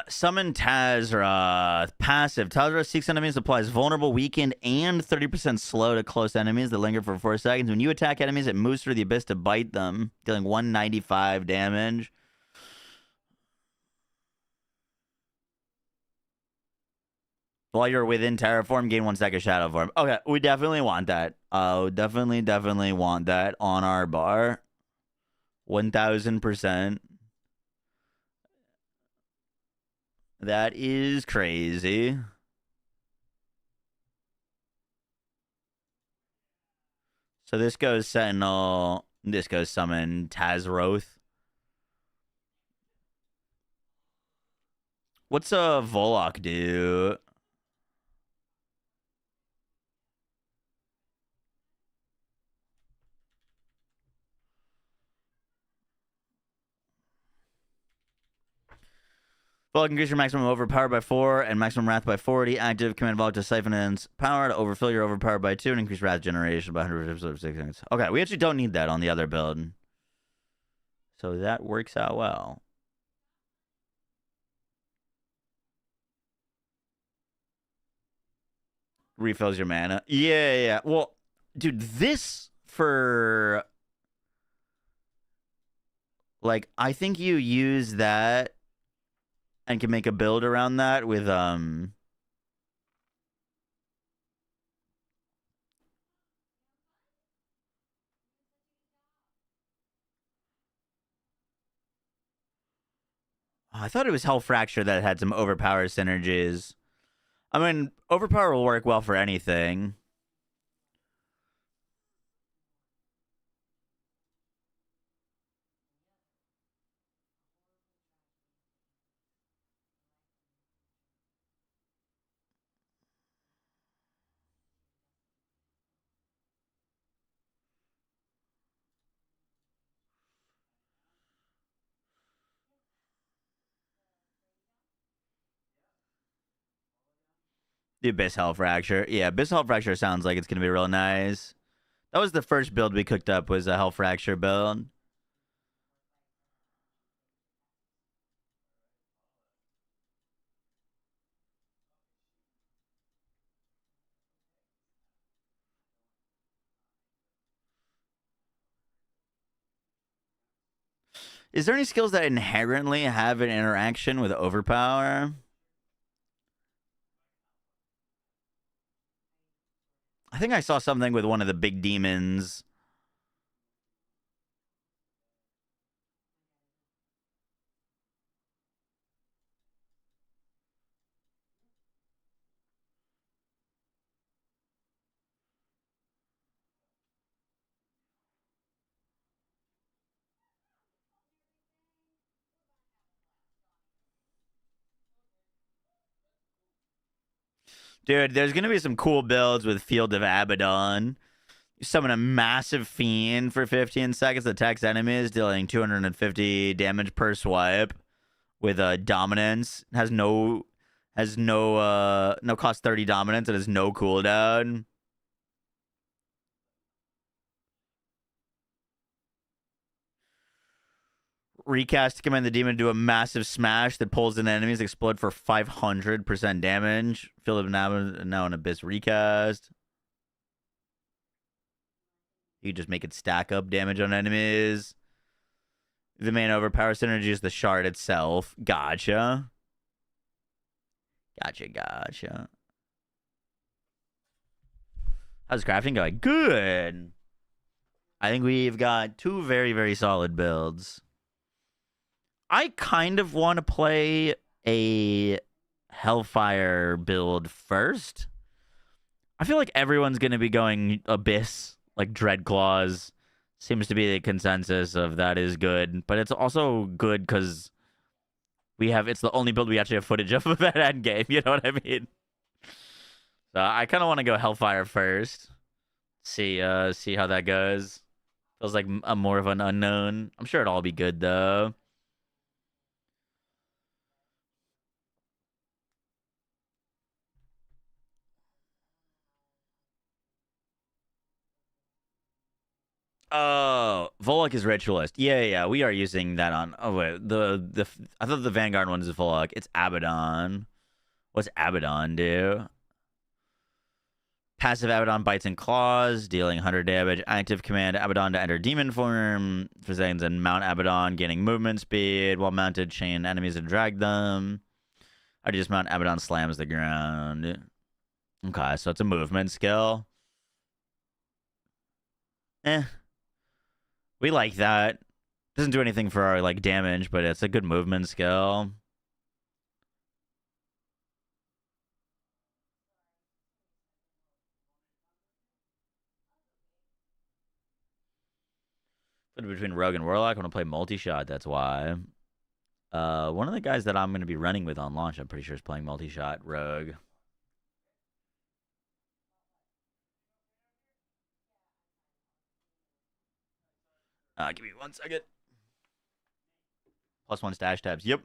Summon Tazra. Passive. Tazra seeks enemies, applies vulnerable, weakened, and 30% slow to close enemies that linger for 4 seconds. When you attack enemies, it moves through the abyss to bite them, dealing 195 damage. While you're within terraform, gain 1 second shadow form. Okay, we definitely want that. Definitely want that on our bar. 1000%. That is crazy. So this goes Sentinel. This goes Summon Tazroth. What's a Warlock do? Warlock increase your maximum overpower by 4 and maximum wrath by 40. Active command Warlock to siphon its power to overfill your overpower by 2 and increase wrath generation by 100 seconds. Okay, we actually don't need that on the other build. So that works out well. Refills your mana. Yeah. Well, dude, this for... Like, I think you use that and can make a build around that with, I thought it was Hell Fracture that had some overpower synergies. I mean, overpower will work well for anything. The Abyss Hell Fracture. Yeah, Abyss Hell Fracture sounds like it's going to be real nice. That was the first build we cooked up, was a Hell Fracture build. Is there any skills that inherently have an interaction with overpower? I think I saw something with one of the big demons. Dude, there's going to be some cool builds with Field of Abaddon. You summon a massive fiend for 15 seconds, attacks enemies, dealing 250 damage per swipe with dominance. Has no cost 30 dominance. It has no cooldown. Recast to command the demon to do a massive smash that pulls in enemies, explode for 500% damage. Field of now an Abyss recast. You just make it stack up damage on enemies. The main overpower synergy is the shard itself. Gotcha. How's crafting going? Good. I think we've got 2 very, very solid builds. I kind of want to play a Hellfire build first. I feel like everyone's going to be going Abyss, like Dreadclaws. Seems to be the consensus of that is good. But it's also good because it's the only build we actually have footage of that end game. You know what I mean? So I kind of want to go Hellfire first. See how that goes. Feels like a more of an unknown. I'm sure it'll all be good though. Oh, Volok is Ritualist. Yeah. We are using that on. Oh wait, I thought the Vanguard one is Volok. It's Abaddon. What's Abaddon do? Passive Abaddon bites and claws, dealing 100 damage. Active command Abaddon to enter demon form for seconds and mount Abaddon, gaining movement speed while mounted. Chain enemies and drag them. I just mount Abaddon slams the ground. Okay, so it's a movement skill. We like that. Doesn't do anything for our like damage, but it's a good movement skill. Put it between Rogue and Warlock. I want to play multi-shot, that's why. One of the guys that I'm going to be running with on launch, I'm pretty sure is playing multi-shot Rogue. Give me 1 second. +1 stash tabs. Yep.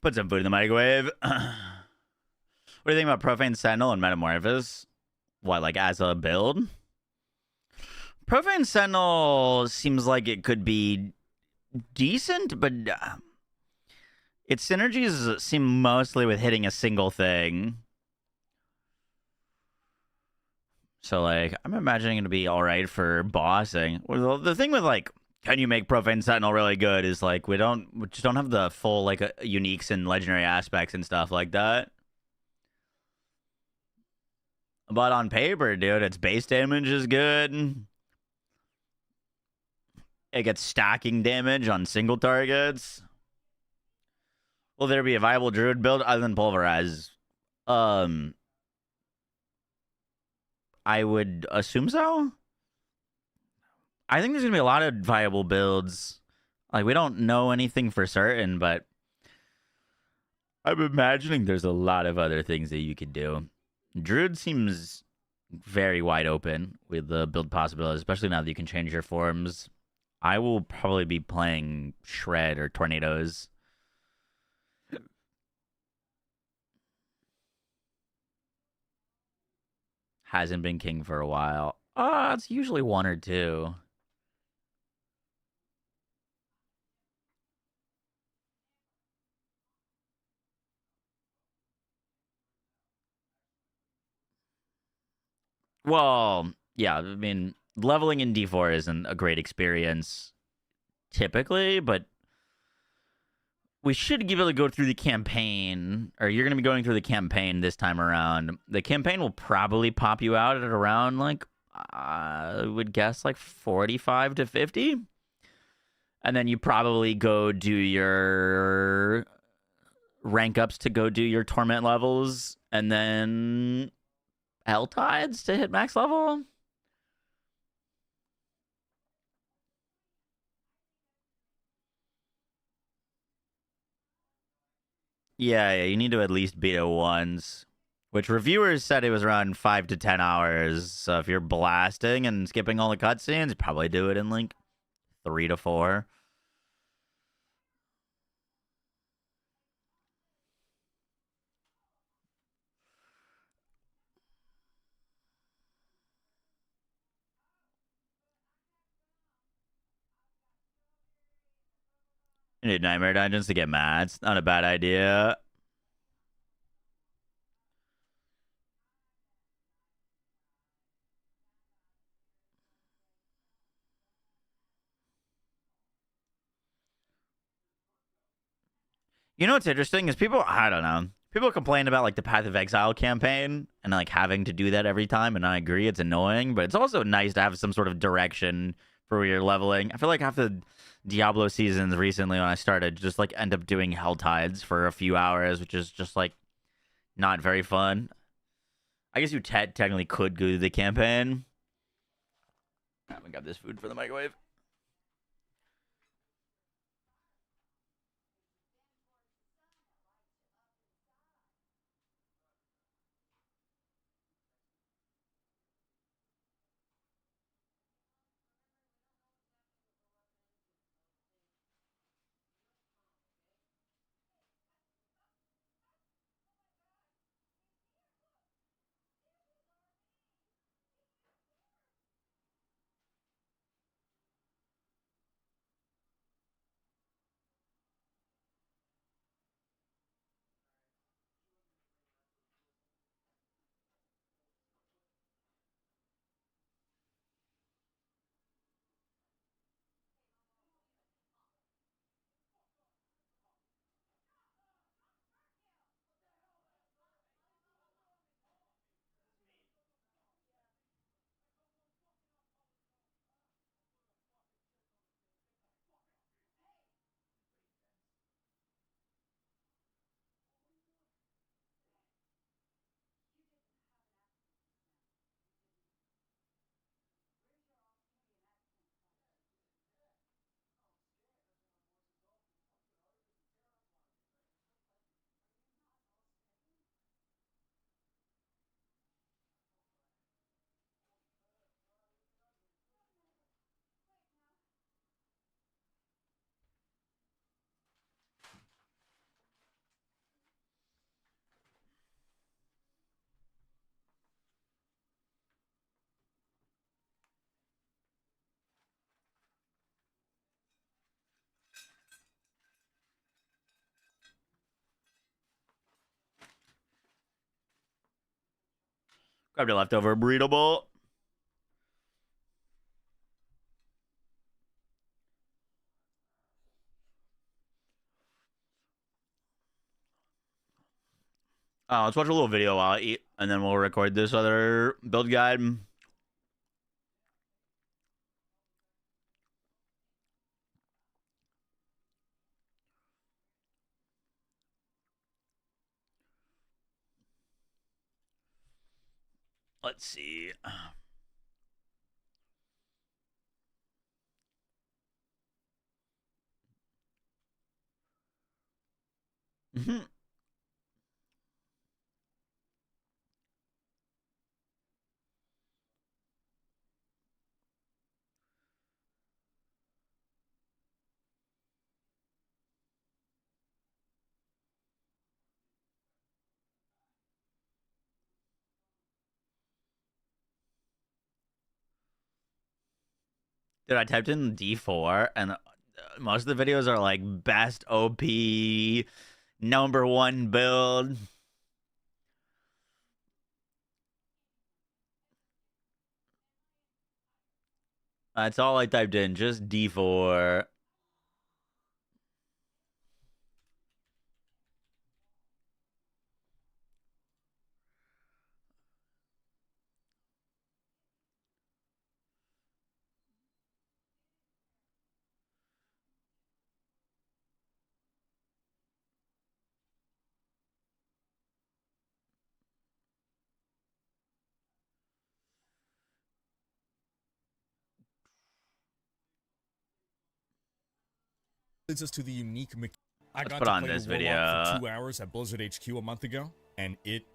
Put some food in the microwave. What do you think about Profane Sentinel and Metamorphosis? What, like as a build? Profane Sentinel seems like it could be decent, but its synergies seem mostly with hitting a single thing. So, like, I'm imagining it to be all right for bossing. Well, the thing with, like, can you make Profane Sentinel really good is, like, we just don't have the full, like, uniques and legendary aspects and stuff like that. But on paper, dude, its base damage is good. It gets stacking damage on single targets. Will there be a viable druid build other than Pulverize? I would assume so. I think there's gonna be a lot of viable builds. Like, we don't know anything for certain, but I'm imagining there's a lot of other things that you could do. Druid seems very wide open with the build possibilities, especially now that you can change your forms. I will probably be playing Shred or Tornadoes. Hasn't been king for a while. It's usually 1 or 2. Well, yeah, I mean, leveling in D4 isn't a great experience typically, but we should be able to go through the campaign, or you're going to be going through the campaign this time around. The campaign will probably pop you out at around, like, I would guess, like 45 to 50. And then you probably go do your rank ups to go do your torment levels, and then Hell Tides to hit max level. Yeah, you need to at least beat it once. Which reviewers said it was around 5 to 10 hours. So if you're blasting and skipping all the cutscenes, probably do it in like 3 to 4. You need Nightmare Dungeons to get mats. Not a bad idea. You know what's interesting is people, I don't know, people complain about like the Path of Exile campaign and like having to do that every time. And I agree, it's annoying, but it's also nice to have some sort of direction for where you're leveling. I feel like half the Diablo seasons recently when I started just like end up doing Hell Tides for a few hours, which is just like not very fun. I guess you technically could go through the campaign. I haven't got this food for the microwave. Grabbed a leftover burrito bowl. Let's watch a little video while I eat, and then we'll record this other build guide. Let's see. Mhm. Dude, I typed in D4, and most of the videos are like best OP #1 build. That's all I typed in, just D4. Leads us to the unique I Let's got put to on play this the Warlock video. for 2 hours at Blizzard HQ a month ago, and it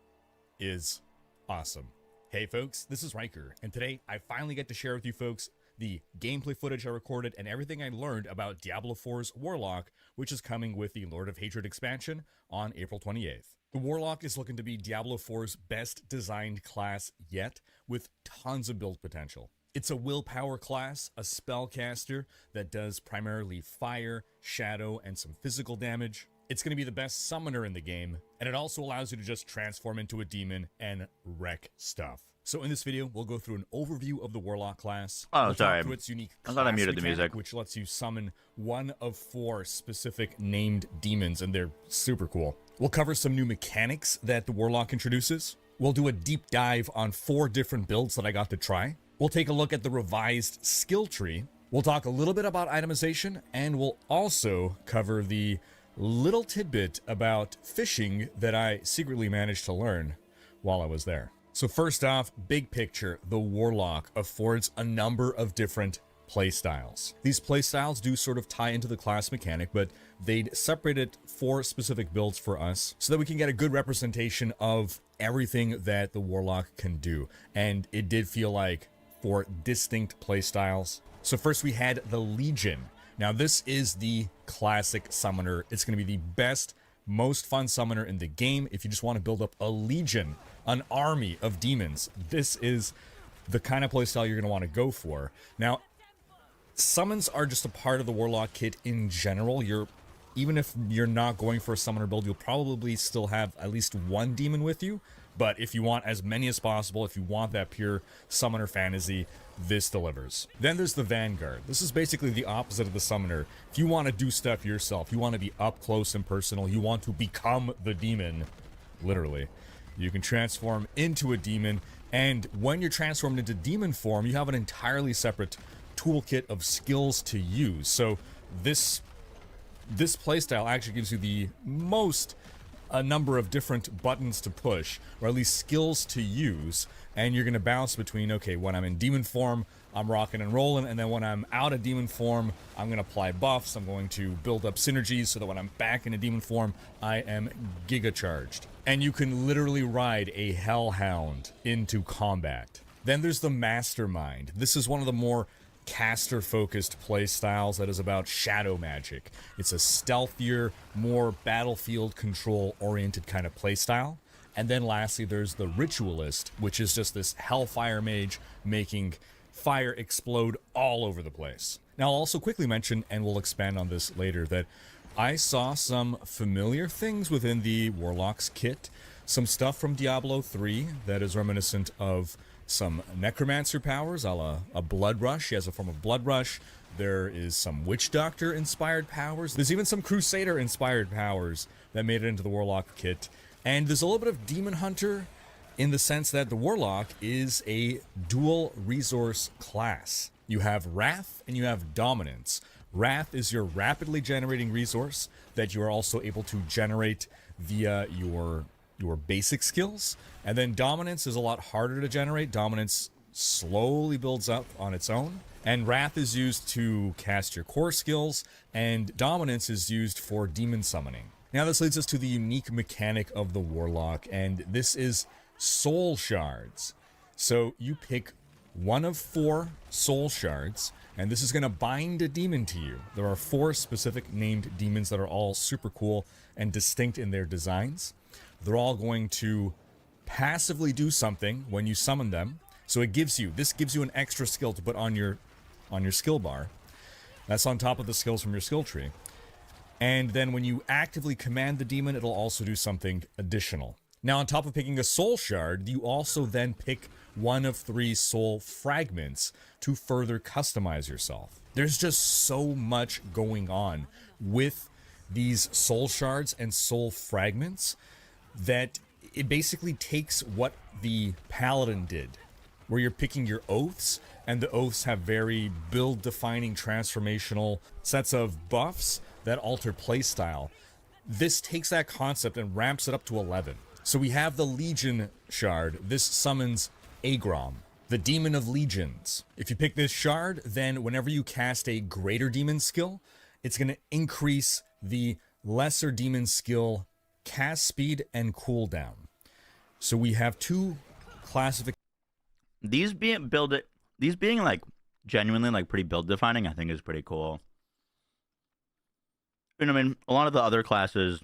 is awesome. Hey folks, this is Riker, and today I finally get to share with you folks the gameplay footage I recorded and everything I learned about Diablo 4's Warlock, which is coming with the Lord of Hatred expansion on April 28th. The Warlock is looking to be Diablo 4's best designed class yet, with tons of build potential. It's a willpower class, a spellcaster that does primarily fire, shadow, and some physical damage. It's going to be the best summoner in the game, and it also allows you to just transform into a demon and wreck stuff. So in this video, we'll go through an overview of the Warlock class. Oh, we'll sorry. talk through its unique I thought I class muted the mechanic, music. which lets you summon one of 4 specific named demons, and they're super cool. We'll cover some new mechanics that the Warlock introduces. We'll do a deep dive on 4 different builds that I got to try. We'll take a look at the revised skill tree. We'll talk a little bit about itemization, and we'll also cover the little tidbit about fishing that I secretly managed to learn while I was there. So first off, big picture, the Warlock affords a number of different playstyles. These playstyles do sort of tie into the class mechanic, but they'd separated 4 specific builds for us so that we can get a good representation of everything that the Warlock can do. And it did feel like 4 distinct playstyles. So first we had the Legion. Now this is the classic summoner. It's going to be the best, most fun summoner in the game. If you just want to build up a legion, an army of demons, this is the kind of playstyle you're going to want to go for. Now, summons are just a part of the Warlock kit in general. Even if you're not going for a summoner build, you'll probably still have at least 1 demon with you. But if you want as many as possible, if you want that pure summoner fantasy, this delivers. Then there's the Vanguard. This is basically the opposite of the summoner. If you want to do stuff yourself, you want to be up close and personal, you want to become the demon, literally, you can transform into a demon. And when you're transformed into demon form, you have an entirely separate toolkit of skills to use. So this playstyle actually gives you the most a number of different buttons to push, or at least skills to use, and you're going to bounce between, okay, when I'm in demon form, I'm rocking and rolling, and then when I'm out of demon form, I'm going to apply buffs, I'm going to build up synergies so that when I'm back in a demon form, I am giga charged. And you can literally ride a hellhound into combat. Then there's the Mastermind. This is one of the more caster-focused play styles that is about shadow magic. It's a stealthier, more battlefield control-oriented kind of play style. And then lastly, there's the Ritualist, which is just this Hellfire mage making fire explode all over the place. Now, I'll also quickly mention, and we'll expand on this later, that I saw some familiar things within the Warlock's kit. Some stuff from Diablo 3 that is reminiscent of some necromancer powers, a la a blood rush. He has a form of blood rush. There is some witch doctor inspired powers. There's even some crusader inspired powers that made it into the Warlock kit. And there's a little bit of demon hunter in the sense that the Warlock is a dual resource class. You have Wrath and you have Dominance. Wrath is your rapidly generating resource that you are also able to generate via your basic skills. And then Dominance is a lot harder to generate. Dominance slowly builds up on its own. And Wrath is used to cast your core skills, and Dominance is used for demon summoning. Now this leads us to the unique mechanic of the Warlock, and this is soul shards. So you pick one of 4 soul shards, and this is going to bind a demon to you. There are 4 specific named demons that are all super cool and distinct in their designs. They're all going to passively do something when you summon them. So this gives you an extra skill to put on your skill bar. That's on top of the skills from your skill tree. And then when you actively command the demon, it'll also do something additional. Now, on top of picking a soul shard, you also then pick one of 3 soul fragments to further customize yourself. There's just so much going on with these soul shards and soul fragments that it basically takes what the Paladin did, where you're picking your oaths, and the oaths have very build-defining transformational sets of buffs that alter playstyle. This takes that concept and ramps it up to 11. So we have the Legion shard. This summons Agrom, the Demon of Legions. If you pick this shard, then whenever you cast a greater demon skill, it's going to increase the lesser demon skill, cast speed, and cooldown. So we have two classifications. These being like genuinely like pretty build defining, I think is pretty cool. And I mean, a lot of the other classes,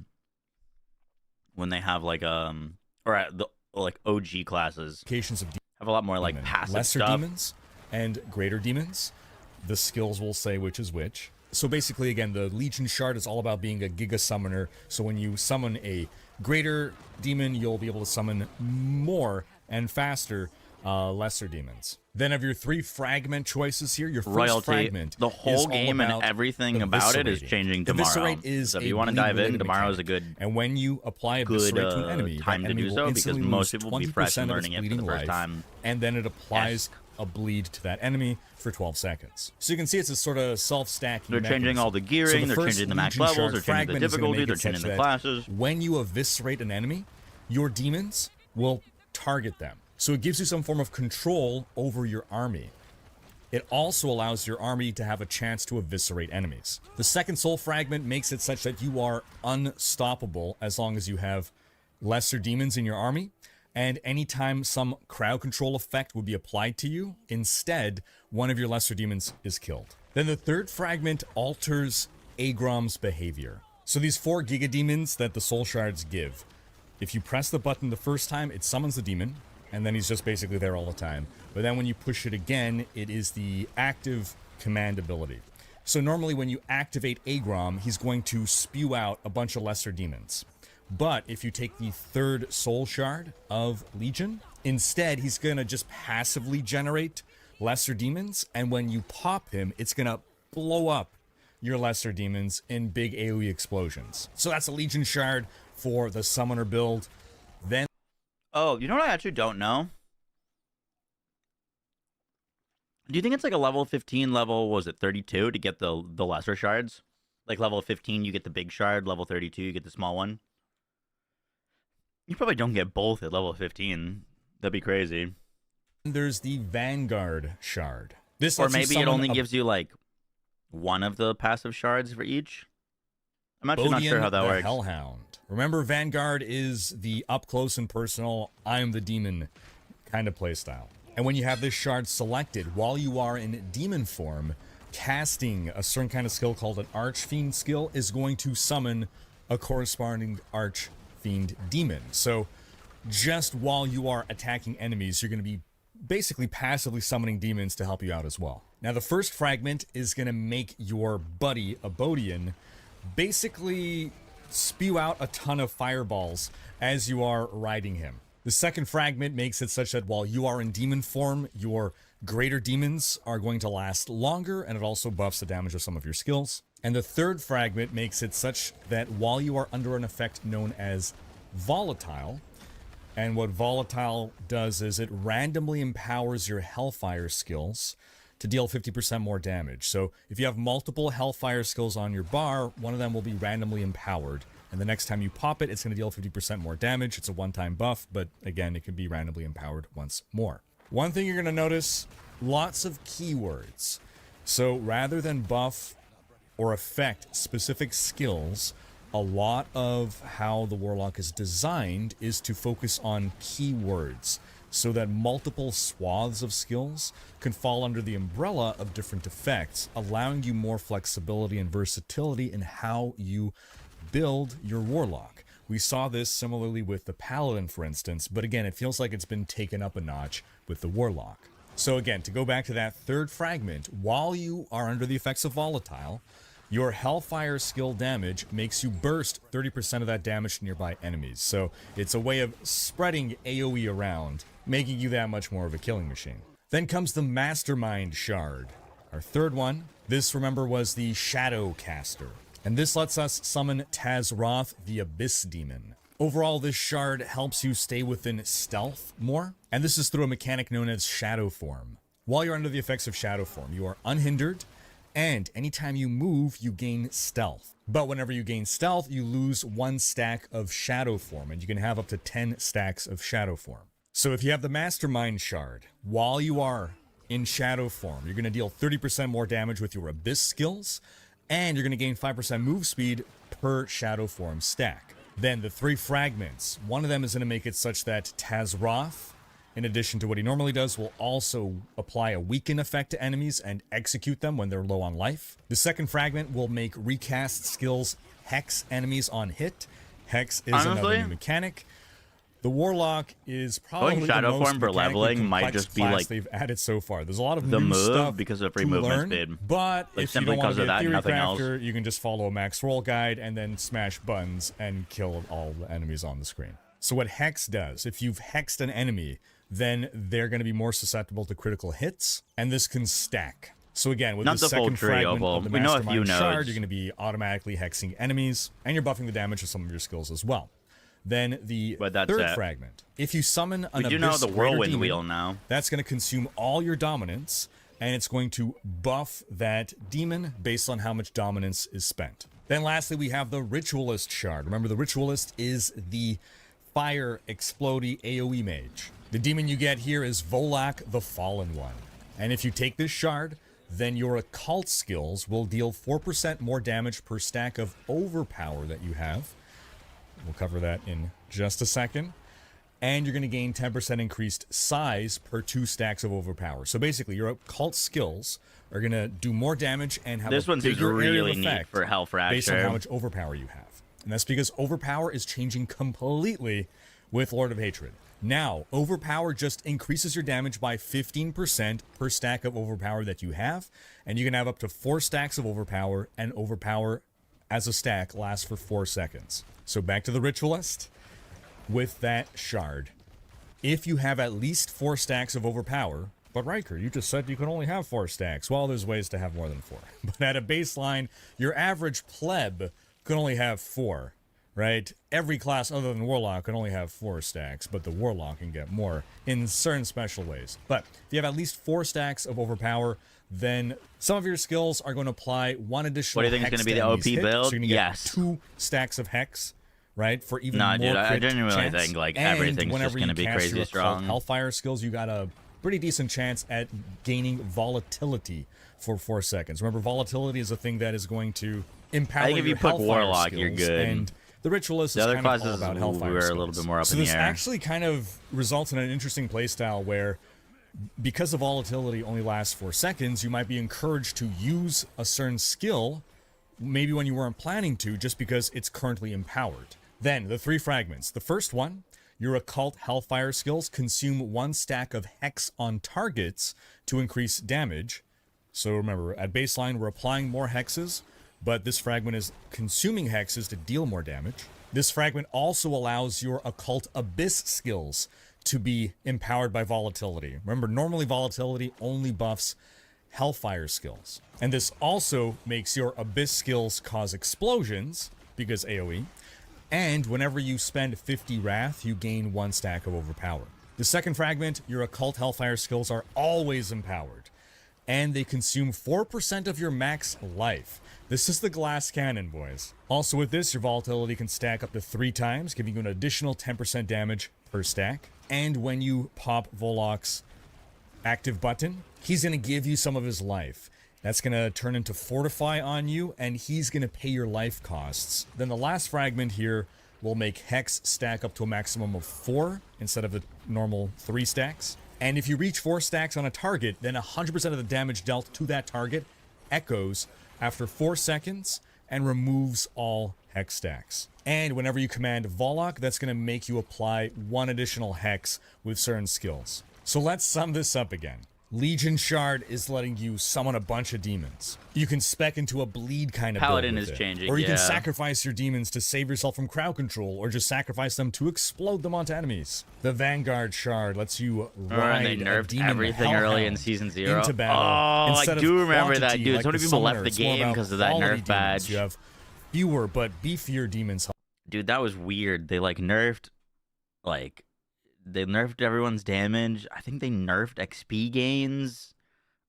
when they have like the like OG classes, have a lot more like passive lesser stuff. demons and greater demons. The skills will say which is which. So basically, again, the Legion Shard is all about being a Giga Summoner. So when you summon a greater demon, you'll be able to summon more and faster lesser demons. Then of your 3 fragment choices here, your first Royalty, fragment, the whole is all game and about everything about it is eviscerating. changing tomorrow. Eviscerate is So if a you want to dive in, bleed-related tomorrow is a mechanic. good And when you apply Eviscerate to an enemy, time that to enemy do will so, because instantly most lose people will be fresh and 20% of learning its it for the bleeding first life, time. and then it applies a bleed to that enemy for 12 seconds. So you can see it's a sort of self-stacking They're changing mechanism. all the gearing, So they're first changing the max Legion levels, Shard they're changing the fragment is gonna difficulty, make they're it changing such the that classes. when you eviscerate an enemy, your demons will target them. So it gives you some form of control over your army. It also allows your army to have a chance to eviscerate enemies. The second soul fragment makes it such that you are unstoppable as long as you have lesser demons in your army. And anytime some crowd control effect would be applied to you, instead, one of your lesser demons is killed. Then the third fragment alters Agrom's behavior. So these 4 Giga Demons that the Soul Shards give, if you press the button the first time, it summons the demon, and then he's just basically there all the time. But then when you push it again, it is the active command ability. So normally when you activate Agrom, he's going to spew out a bunch of lesser demons. But if you take the 3rd Soul Shard of Legion, instead he's going to just passively generate lesser demons, and when you pop him, it's going to blow up your lesser demons in big AoE explosions. So that's a Legion Shard for the Summoner build. Then Oh, you know what I actually don't know? Do you think it's like a level 15 level, was it 32 to get the lesser shards? Like level 15 you get the big shard, level 32 you get the small one? You probably don't get both at level 15. That'd be crazy. there's the Vanguard Shard. This Or lets you maybe it summon only a gives you like one of the passive shards for each. I'm actually not sure Bodian how that the works. Hellhound. Remember, Vanguard is the up close and personal, I am the demon kind of playstyle. And when you have this shard selected, while you are in demon form, casting a certain kind of skill called an Archfiend skill is going to summon a corresponding Archfiend demon. So just while you are attacking enemies, you're going to be basically passively summoning demons to help you out as well. Now, the first fragment is going to make your buddy, a Bodian, basically spew out a ton of fireballs as you are riding him. The second fragment makes it such that while you are in demon form, your greater demons are going to last longer, and it also buffs the damage of some of your skills. And the third fragment makes it such that while you are under an effect known as volatile, and what volatile does is it randomly empowers your Hellfire skills to deal 50% more damage. So if you have multiple Hellfire skills on your bar, one of them will be randomly empowered. And the next time you pop it, it's going to deal 50% more damage. It's a one-time buff, but again, it can be randomly empowered once more. One thing you're going to notice, lots of keywords. So rather than buff or affect specific skills, a lot of how the Warlock is designed is to focus on keywords, so that multiple swaths of skills can fall under the umbrella of different effects, allowing you more flexibility and versatility in how you build your Warlock. We saw this similarly with the Paladin, for instance, but again, it feels like it's been taken up a notch with the Warlock. So again, to go back to that third fragment, while you are under the effects of Volatile, your Hellfire skill damage makes you burst 30% of that damage to nearby enemies. So it's a way of spreading AoE around, making you that much more of a killing machine. Then comes the Mastermind Shard. Our third one, this remember was the Shadow Caster. And this lets us summon Tazroth, the Abyss Demon. Overall, this shard helps you stay within stealth more, and this is through a mechanic known as Shadow Form. While you're under the effects of Shadow Form, you are unhindered, and anytime you move, you gain stealth. But whenever you gain stealth, you lose 1 stack of Shadow Form, and you can have up to 10 stacks of Shadow Form. So if you have the Mastermind Shard, while you are in Shadow Form, you're going to deal 30% more damage with your Abyss skills, and you're going to gain 5% move speed per shadow form stack. Then the 3 fragments. One of them is going to make it such that Tazroth, in addition to what he normally does, will also apply a weaken effect to enemies and execute them when they're low on life. The second fragment will make recast skills hex enemies on hit. Hex is another new mechanic. The Warlock is probably Going shadow the most form for leveling might just be like they've added so far. There's a lot of the new move stuff because of free to movement learn, speed. but Like, if you simply don't want because to of be a that, theory nothing else. crafter, you can just follow a max roll guide and then smash buttons and kill all the enemies on the screen. So what Hex does, if you've hexed an enemy, then they're going to be more susceptible to critical hits, and this can stack. So again, with Not the the full second trio, fragment but of the we know a few Mastermind Shard, nodes. you're going to be automatically hexing enemies, and you're buffing the damage of some of your skills as well. Then the But that's third it. fragment. If you summon an We do know Abyss the Raider whirlwind demon, wheel now. that's going to consume all your dominance, and it's going to buff that demon based on how much dominance is spent. Then lastly, we have the Ritualist Shard. Remember, the Ritualist is the fire explodey AoE mage. The demon you get here is Volak the Fallen One. And if you take this shard, then your occult skills will deal 4% more damage per stack of overpower that you have. We'll cover that in just a second. And you're going to gain 10% increased size per 2 stacks of overpower. So basically, your occult skills are going to do more damage and have This a one seems bigger area of really neat effect for Hellfire based on Halo. how much overpower you have. And that's because overpower is changing completely with Lord of Hatred. Now, overpower just increases your damage by 15% per stack of overpower that you have, and you can have up to 4 stacks of overpower, and overpower as a stack lasts for 4 seconds. So back to the Ritualist. With that shard, if you have at least 4 stacks of overpower, but Riker, you just said you can only have 4 stacks. Well, there's ways to have more than 4. But at a baseline, your average pleb can only have 4. Right? Every class other than Warlock can only have 4 stacks, but the Warlock can get more in certain special ways. But if you have at least 4 stacks of overpower, then some of your skills are going to apply 1 additional What do you think is hex going to be the enemy's OP hit. build? So you're going to get Yes. 2 stacks of hex, right? For even Nah, more dude, I crit genuinely chance. think, like, And everything's whenever just gonna you be cast crazy your strong. occult Hellfire skills, you got a pretty decent chance at gaining volatility for 4 seconds. Remember, volatility is a thing that is going to empower I think if your you pick Hellfire Warlock, you're skills, good. And the Ritualist The is other kind of all classes about Hellfire were a skills. little bit more up so in the this air. actually kind of results in an interesting playstyle where, because the volatility only lasts 4 seconds, you might be encouraged to use a certain skill, maybe when you weren't planning to, just because it's currently empowered. Then, the 3 fragments. The first one, your occult Hellfire skills consume 1 stack of hex on targets to increase damage. So remember, at baseline, we're applying more hexes, but this fragment is consuming hexes to deal more damage. This fragment also allows your occult abyss skills to be empowered by volatility. Remember, normally volatility only buffs Hellfire skills. And this also makes your abyss skills cause explosions, because AoE. And whenever you spend 50 Wrath, you gain 1 stack of overpower. The second fragment, your occult Hellfire skills are always empowered, and they consume 4% of your max life. This is the glass cannon, boys. Also with this, your volatility can stack up to 3 times, giving you an additional 10% damage per stack. And when you pop Volok's active button, he's going to give you some of his life. That's going to turn into Fortify on you, and he's going to pay your life costs. Then the last fragment here will make Hex stack up to a maximum of 4 instead of the normal 3 stacks. And if you reach 4 stacks on a target, then 100% of the damage dealt to that target echoes after 4 seconds and removes all hex stacks. And whenever you command Volok, that's going to make you apply 1 additional hex with certain skills. So let's sum this up again. Legion Shard is letting you summon a bunch of demons. You can spec into a bleed kind of Paladin build with is it. changing, Or you can yeah. sacrifice your demons to save yourself from crowd control, or just sacrifice them to explode them onto enemies. The Vanguard Shard lets you ride and they a nerfed demon everything early in hellhound Season 0. into battle. Oh, Instead I of do remember that, quantity dude. like So many the people left Summoner, the it's more game about because of that quality nerf badge. demons. You have fewer but beefier demons. Dude, that was weird. They like nerfed everyone's damage. I think they nerfed XP gains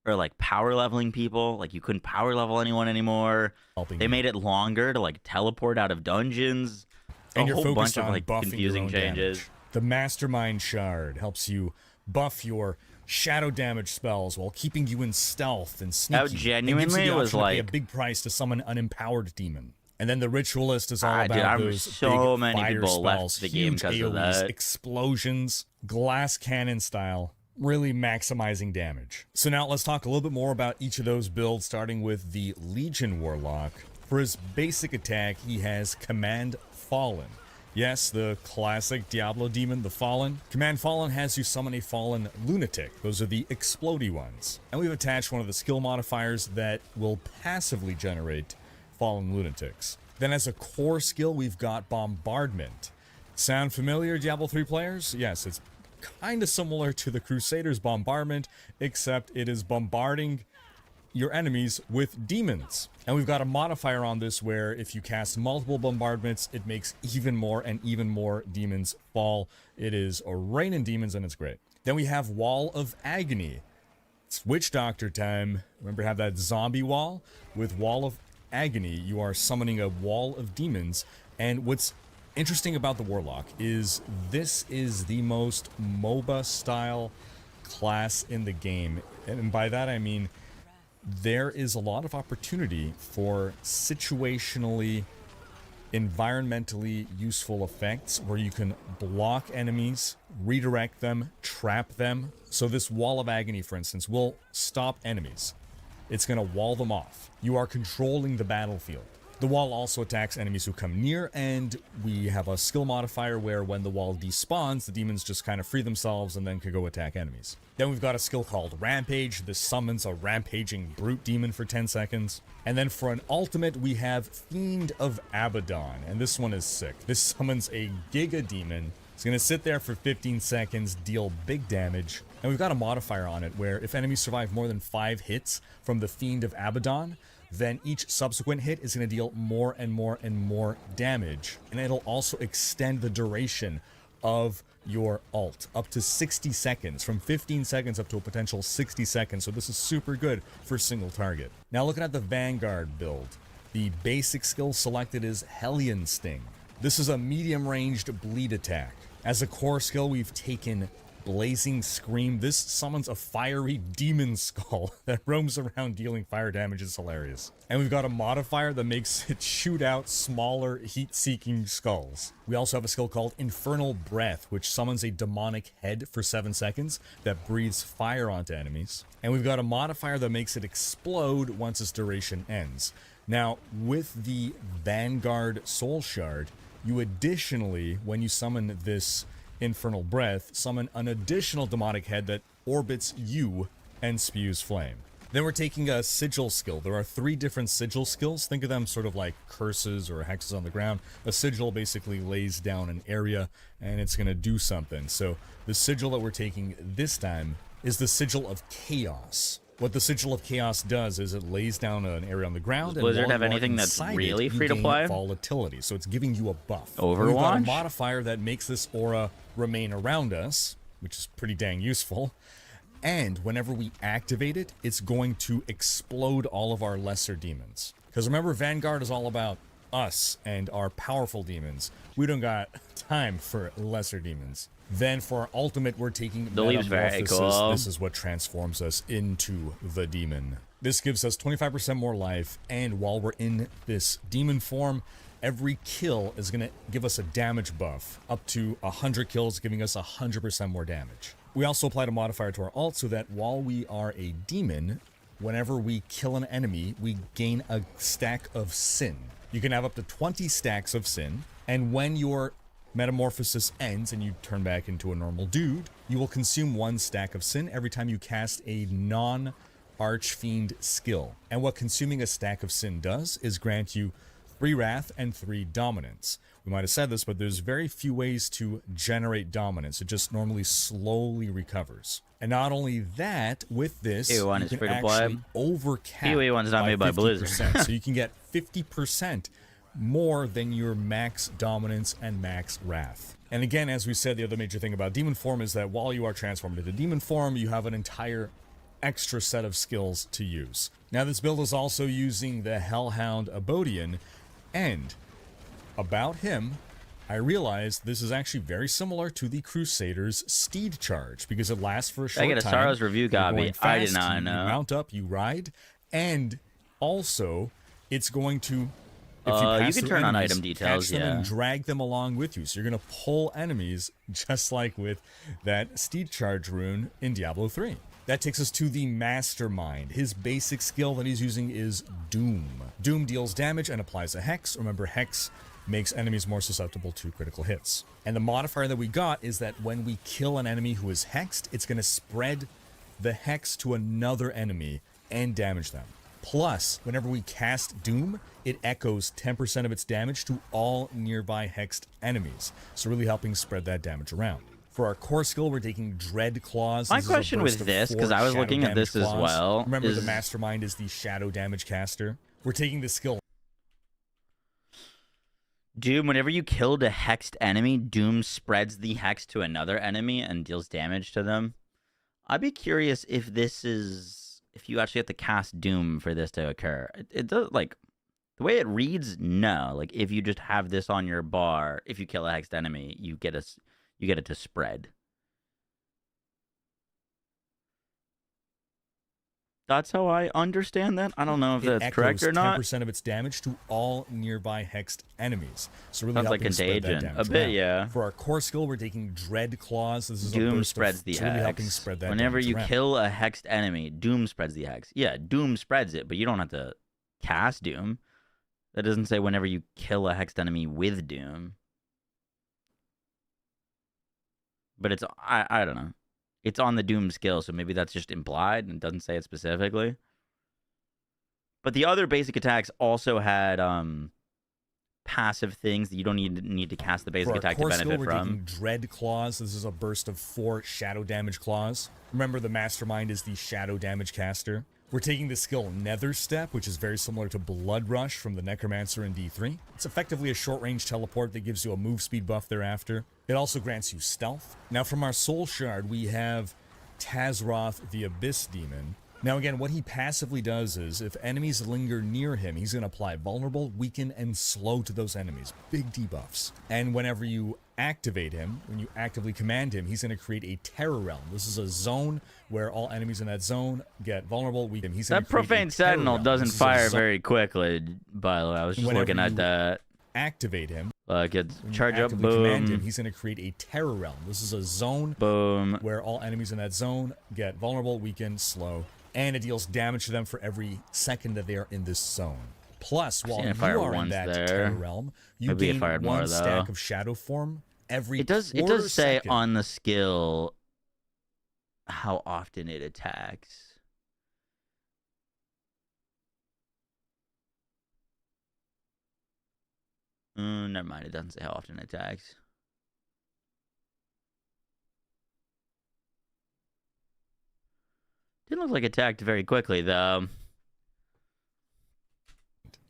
or like power leveling people. Like you couldn't power level anyone anymore. Helping They you. made it longer to like teleport out of dungeons. And A you're whole focused bunch of on like buffing your confusing own changes. damage. The Mastermind Shard helps you buff your shadow damage spells while keeping you in stealth and sneaky. That genuinely was pay like a big price to summon an empowered demon. And then the ritualist is all about dude, I'm those so big many fire people left spells, the game huge because of AoEs, that. explosions, glass cannon style, really maximizing damage. So now let's talk a little bit more about each of those builds, starting with the Legion Warlock. For his basic attack, he has Command Fallen. Yes, the classic Diablo demon, the Fallen. Command Fallen has you summon a Fallen Lunatic. Those are the explodey ones. And we've attached one of the skill modifiers that will passively generate Fallen Lunatics. Then as a core skill, we've got Bombardment. Sound familiar, Diablo 3 players? Yes, it's kind of similar to the Crusaders' Bombardment, except it is bombarding your enemies with demons. And we've got a modifier on this where if you cast multiple bombardments, it makes even more and even more demons fall. It is a rain in demons, and it's great. Then we have Wall of Agony. It's Witch Doctor time. Remember to have that zombie wall? With Wall of Agony, you are summoning a wall of demons. And what's interesting about the Warlock is this is the most MOBA style class in the game. And by that I mean there is a lot of opportunity for situationally, environmentally useful effects where you can block enemies, redirect them, trap them. So this Wall of Agony, for instance, will stop enemies. It's going to wall them off. You are controlling the battlefield. The wall also attacks enemies who come near, and we have a skill modifier where when the wall despawns, the demons just kind of free themselves and then can go attack enemies. Then we've got a skill called Rampage. This summons a rampaging brute demon for 10 seconds. And then for an ultimate, we have Fiend of Abaddon, and this one is sick. This summons a Giga Demon. It's going to sit there for 15 seconds, deal big damage. And we've got a modifier on it where if enemies survive more than 5 hits from the Fiend of Abaddon, then each subsequent hit is going to deal more and more and more damage. And it'll also extend the duration of your ult up to 60 seconds, from 15 seconds up to a potential 60 seconds. So this is super good for single target. Now looking at the Vanguard build, the basic skill selected is Hellion Sting. This is a medium-ranged bleed attack. As a core skill, we've taken Blazing Scream. This summons a fiery demon skull that roams around dealing fire damage. Is hilarious. And we've got a modifier that makes it shoot out smaller heat-seeking skulls. We also have a skill called Infernal Breath, which summons a demonic head for 7 seconds that breathes fire onto enemies. And we've got a modifier that makes it explode once its duration ends. Now, with the Vanguard Soul Shard, you additionally, when you summon this Infernal Breath, summon an additional demonic head that orbits you and spews flame. Then we're taking a sigil skill. There are 3 different sigil skills. Think of them sort of like curses or hexes on the ground. A sigil basically lays down an area and it's going to do something. So the sigil that we're taking this time is the Sigil of Chaos. What the Sigil of Chaos does is it lays down an area on the ground. Does Blizzard have anything that's really free to play? Volatility, so it's giving you a buff. Overwatch? We've got a modifier that makes this aura remain around us, which is pretty dang useful. And whenever we activate it, it's going to explode all of our lesser demons. Because remember, Vanguard is all about us and our powerful demons. We don't got time for lesser demons. Then for our ultimate, we're taking Metamorphosis. Very cool. This is what transforms us into the demon. This gives us 25% more life, and while we're in this demon form, every kill is going to give us a damage buff, up to 100 kills, giving us 100% more damage. We also applied a modifier to our ult so that while we are a demon, whenever we kill an enemy, we gain a stack of sin. You can have up to 20 stacks of sin, and when your Metamorphosis ends and you turn back into a normal dude, you will consume 1 stack of sin every time you cast a non-Archfiend skill. And what consuming a stack of sin does is grant you 3 Wrath and 3 Dominance. We might have said this, but there's very few ways to generate Dominance. It just normally slowly recovers. And not only that, with this, you can actually overcap PoE one's not made by Blizzard. So you can get 50% more than your max dominance and max wrath. And again, as we said, the other major thing about demon form is that while you are transformed into demon form, you have an entire extra set of skills to use. Now this build is also using the Hellhound Abodian, and about him, I realized this is actually very similar to the Crusader's Steed Charge because it lasts for a short I time. get a Sorrow's review You're copy. going I did fast, not you know. mount up, you ride, and also it's going to. If You pass can through turn on enemies, item details, catch them and yeah. drag them along with you. So you're going to pull enemies just like with that Steed Charge rune in Diablo 3. That takes us to the Mastermind. His basic skill that he's using is Doom. Doom deals damage and applies a Hex. Remember, Hex makes enemies more susceptible to critical hits. And the modifier that we got is that when we kill an enemy who is hexed, it's going to spread the Hex to another enemy and damage them. Plus, whenever we cast Doom, it echoes 10% of its damage to all nearby hexed enemies, so really helping spread that damage around. For our core skill, we're taking Dread Claws. My This is a question burst with of this, 4 because I was shadow looking at damage this as claws. well, Remember, the is- Mastermind is the Shadow Damage Caster. We're taking the skill. Doom, whenever you killed a hexed enemy, Doom spreads the hex to another enemy and deals damage to them. I'd be curious if this is, if you actually have to cast Doom for this to occur. It does, like, the way it reads, no. Like, if you just have this on your bar, if you kill a hexed enemy, you get it to spread. That's how I understand that. I don't know if It that's correct or not. 10% of its damage to all nearby hexed enemies. So really Sounds like helping spread that Contagion. damage A bit, around. yeah. For our core skill, we're taking Dread Claws. This is a Doom burst spreads of, the so really helping hex. spread that Whenever damage you around. kill a hexed enemy, Doom spreads the hex. Yeah, Doom spreads it, but you don't have to cast Doom. That doesn't say whenever you kill a hexed enemy with Doom. But it's, I don't know. It's on the Doom skill, so maybe that's just implied and it doesn't say it specifically. But the other basic attacks also had passive things that you don't need to cast the basic For our attack to core skill, benefit we're from. taking Dread Claws. This is a burst of 4 shadow damage claws. Remember, the Mastermind is the Shadow Damage Caster. We're taking the skill Nether Step, which is very similar to Blood Rush from the Necromancer in D3. It's effectively a short-range teleport that gives you a move speed buff thereafter. It also grants you stealth. Now, from our Soul Shard, we have Tazroth, the Abyss Demon. Now, again, what he passively does is, if enemies linger near him, he's going to apply Vulnerable, Weaken, and Slow to those enemies. Big debuffs. And whenever you activate him, when you actively command him, he's going to create a Terror Realm. This is a zone where all enemies in that zone get vulnerable, weaken. He's gonna That create a Profane Terror Sentinel Realm. doesn't This is a fire zone- very quickly, by the way. I was just Whenever looking at you that. Activate him. It's When you charge up, actively command him, boom, he's going to create a Terror Realm. This is a zone boom. where all enemies in that zone get vulnerable, weaken, slow, and it deals damage to them for every second that they are in this zone. Plus, while seen you it fire are in once that there. Terror Realm, you Maybe it gain fired one more, stack though. of Shadow Form every It does quarter say second. on the skill how often it attacks. Never mind. It doesn't say how often it attacks. Didn't look like it attacked very quickly, though.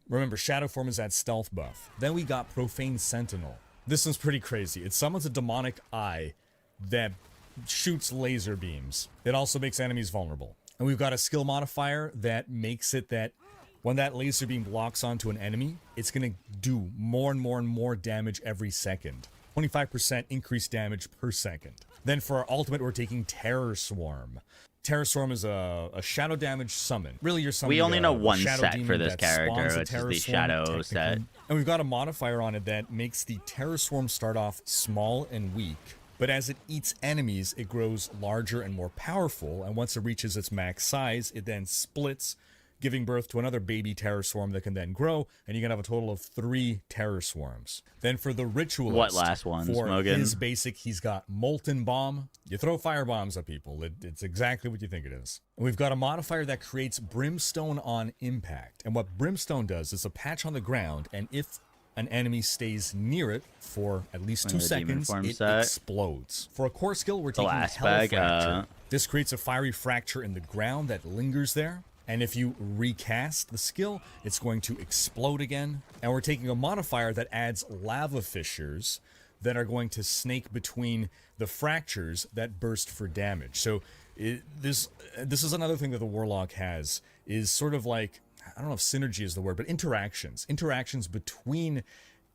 Remember, Shadow Form is that stealth buff. Then we got Profane Sentinel. This one's pretty crazy. It summons a demonic eye that shoots laser beams. It also makes enemies vulnerable. And we've got a skill modifier that makes it that when that laser beam locks onto an enemy, it's going to do more and more and more damage every second. 25% increased damage per second. Then for our ultimate, we're taking Terror Swarm. Terror Swarm is a shadow damage summon. Really, you're summoning We only know a one shadow set demon for this that character, spawns a which is Terror the Swarm, shadow set. technically. And we've got a modifier on it that makes the Terror Swarm start off small and weak, but as it eats enemies, it grows larger and more powerful, and once it reaches its max size, it then splits, giving birth to another baby Terror Swarm that can then grow, and you can have a total of 3 Terror Swarms. Then for the Ritualist, What last one, for Smogan? his basic, he's got Molten Bomb. You throw fire bombs at people. It's exactly what you think it is. And we've got a modifier that creates Brimstone on impact. And what Brimstone does is a patch on the ground, and if an enemy stays near it for at least 2 the demon seconds, form it set. explodes. For a core skill, we're taking last Hell bag, Fracture. This creates a fiery fracture in the ground that lingers there. And if you recast the skill, it's going to explode again. And we're taking a modifier that adds lava fissures that are going to snake between the fractures that burst for damage. So this is another thing that the Warlock has, is sort of like, I don't know if synergy is the word, but interactions between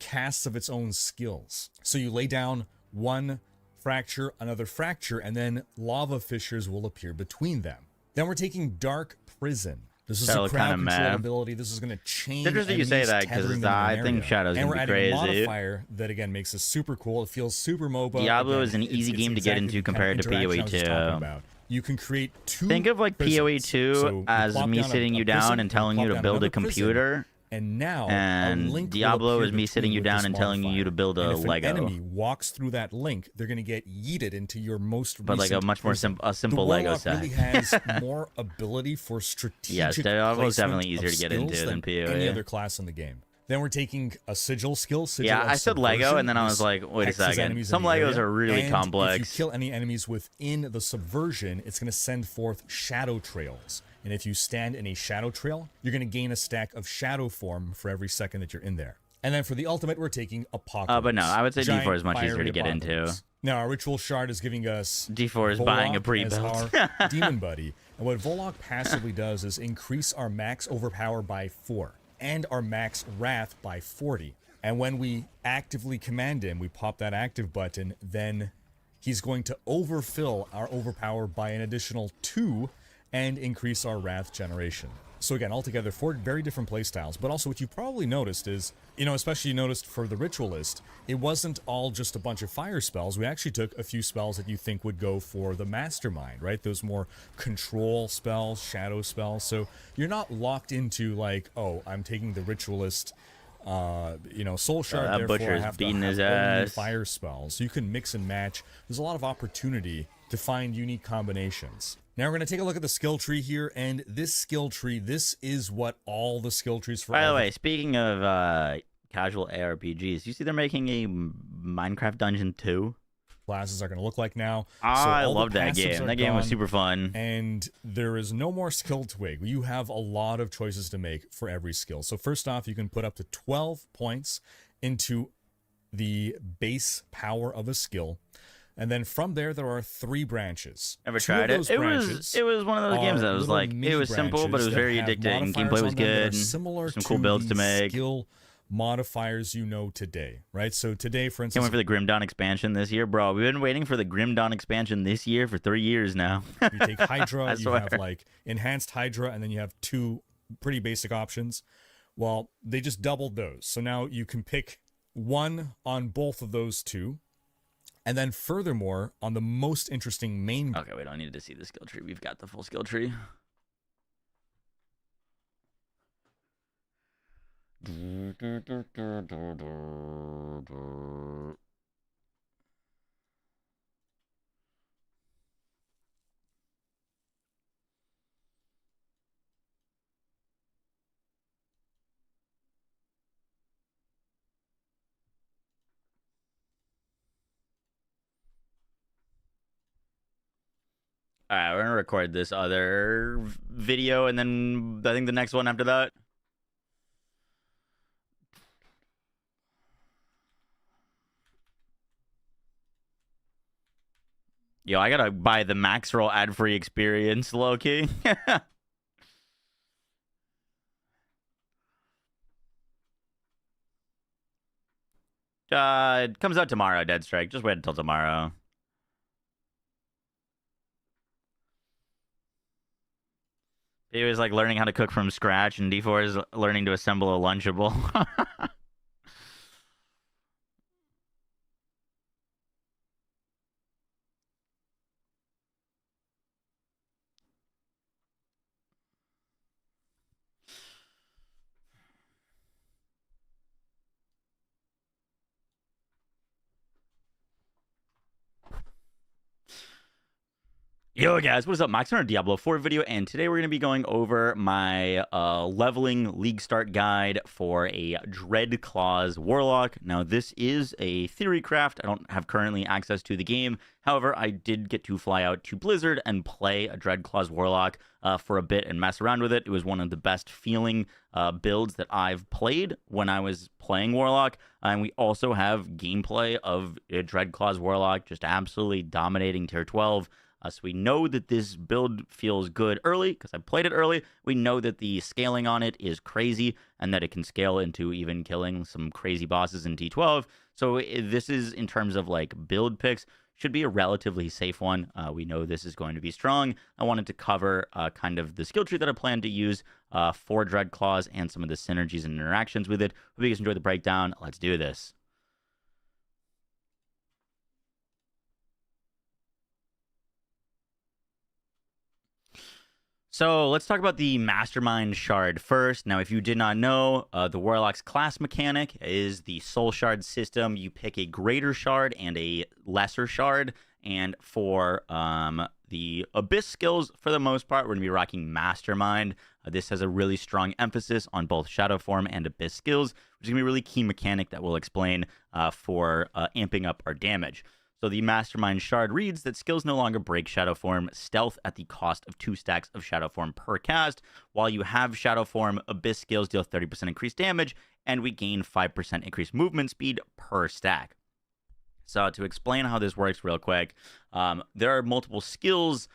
casts of its own skills. So you lay down one fracture, another fracture, and then lava fissures will appear between them. Then we're taking Dark Prison. This is a crowd control ability. This is going to chain. It's interesting you say that because I think Shadow's going to be crazy. And we're adding a modifier that again makes this super cool. It feels super MOBA. Diablo is an easy game to get into compared to PoE 2. You can create two. Think of like PoE 2 as me sitting you down and telling you to build a computer. And now, and Diablo is me sitting you down and telling you to build a Lego. If an enemy walks through that link, they're going to get yeeted into your most but like a much more simple Lego set. Really has more ability for strategic. Yes, Diablo is definitely easier to get into than PoE. Any other class in the game. Then we're taking a sigil skill. Yeah, I said Lego, and then I was like, wait a second. Some Legos are really complex. If you kill any enemies within the subversion, it's going to send forth shadow trails. And if you stand in a shadow trail, you're going to gain a stack of shadow form for every second that you're in there. And then for the ultimate, we're taking Apocalypse. But no, I would say D4 is much easier to get into. Now, our Ritual Shard is giving us D4 is Warlock buying a pre-build. as our demon buddy. And what Warlock passively does is increase our max overpower by 4 and our max wrath by 40. And when we actively command him, we pop that active button, then he's going to overfill our overpower by an additional 2 and increase our wrath generation. So again, altogether 4 very different playstyles, but also what you've probably noticed is, especially you noticed for the Ritualist, it wasn't all just a bunch of fire spells. We actually took a few spells that you think would go for the Mastermind, right? Those more control spells, shadow spells. So you're not locked into like, oh, I'm taking the Ritualist, Soul Shard, therefore I have to have only fire spells. So you can mix and match. There's a lot of opportunity to find unique combinations. Now we're going to take a look at the skill tree here, and this skill tree, this is what all the skill trees for. By the way, speaking of casual ARPGs, you see they're making a Minecraft Dungeon 2? Classes are going to look like now. I love that game. That game was super fun. And there is no more skill twig. You have a lot of choices to make for every skill. So first off, you can put up to 12 points into the base power of a skill. And then from there are 3 branches. Ever tried it? It was one of those games that was like, it was simple, but it was very addicting. Gameplay was good. Similar some cool builds to make. Skill modifiers today, right? So today, for instance, can't wait for the Grim Dawn expansion this year, bro. We've been waiting for the Grim Dawn expansion this year for 3 years now. You take Hydra, you have like enhanced Hydra, and then you have 2 pretty basic options. Well, they just doubled those. So now you can pick 1 on both of those 2. And then furthermore, on the most interesting main... Okay, we don't need to see the skill tree. We've got the full skill tree. All right, we're going to record this other video, and then I think the next one after that. Yo, I got to buy the max roll ad-free experience, low-key. It comes out tomorrow, Deadstrike. Just wait until tomorrow. He was like learning how to cook from scratch, and D4 is learning to assemble a Lunchable. Yo guys, what is up? Max on our Diablo 4 video, and today we're going to be going over my leveling league start guide for a Dreadclaws Warlock. Now this is a theory craft. I don't have currently access to the game. However, I did get to fly out to Blizzard and play a Dreadclaws Warlock for a bit and mess around with it. It was one of the best feeling builds that I've played when I was playing Warlock. And we also have gameplay of a Dreadclaws Warlock just absolutely dominating tier 12. So we know that this build feels good early because I played it early. We know that the scaling on it is crazy and that it can scale into even killing some crazy bosses in T12. So this is, in terms of like build picks, should be a relatively safe one. We know this is going to be strong. I wanted to cover kind of the skill tree that I plan to use for Dreadclaws and some of the synergies and interactions with it. Hope you guys enjoyed the breakdown. Let's do this. So let's talk about the Mastermind Shard first. Now, if you did not know, the Warlock's class mechanic is the Soul Shard system. You pick a greater shard and a lesser shard. And for the Abyss skills, for the most part, we're going to be rocking Mastermind. This has a really strong emphasis on both Shadow Form and Abyss skills, which is going to be a really key mechanic that we'll explain for amping up our damage. So the Mastermind Shard reads that skills no longer break Shadow Form stealth at the cost of 2 stacks of Shadow Form per cast. While you have Shadow Form, Abyss skills deal 30% increased damage, and we gain 5% increased movement speed per stack. So to explain how this works real quick, there are multiple skills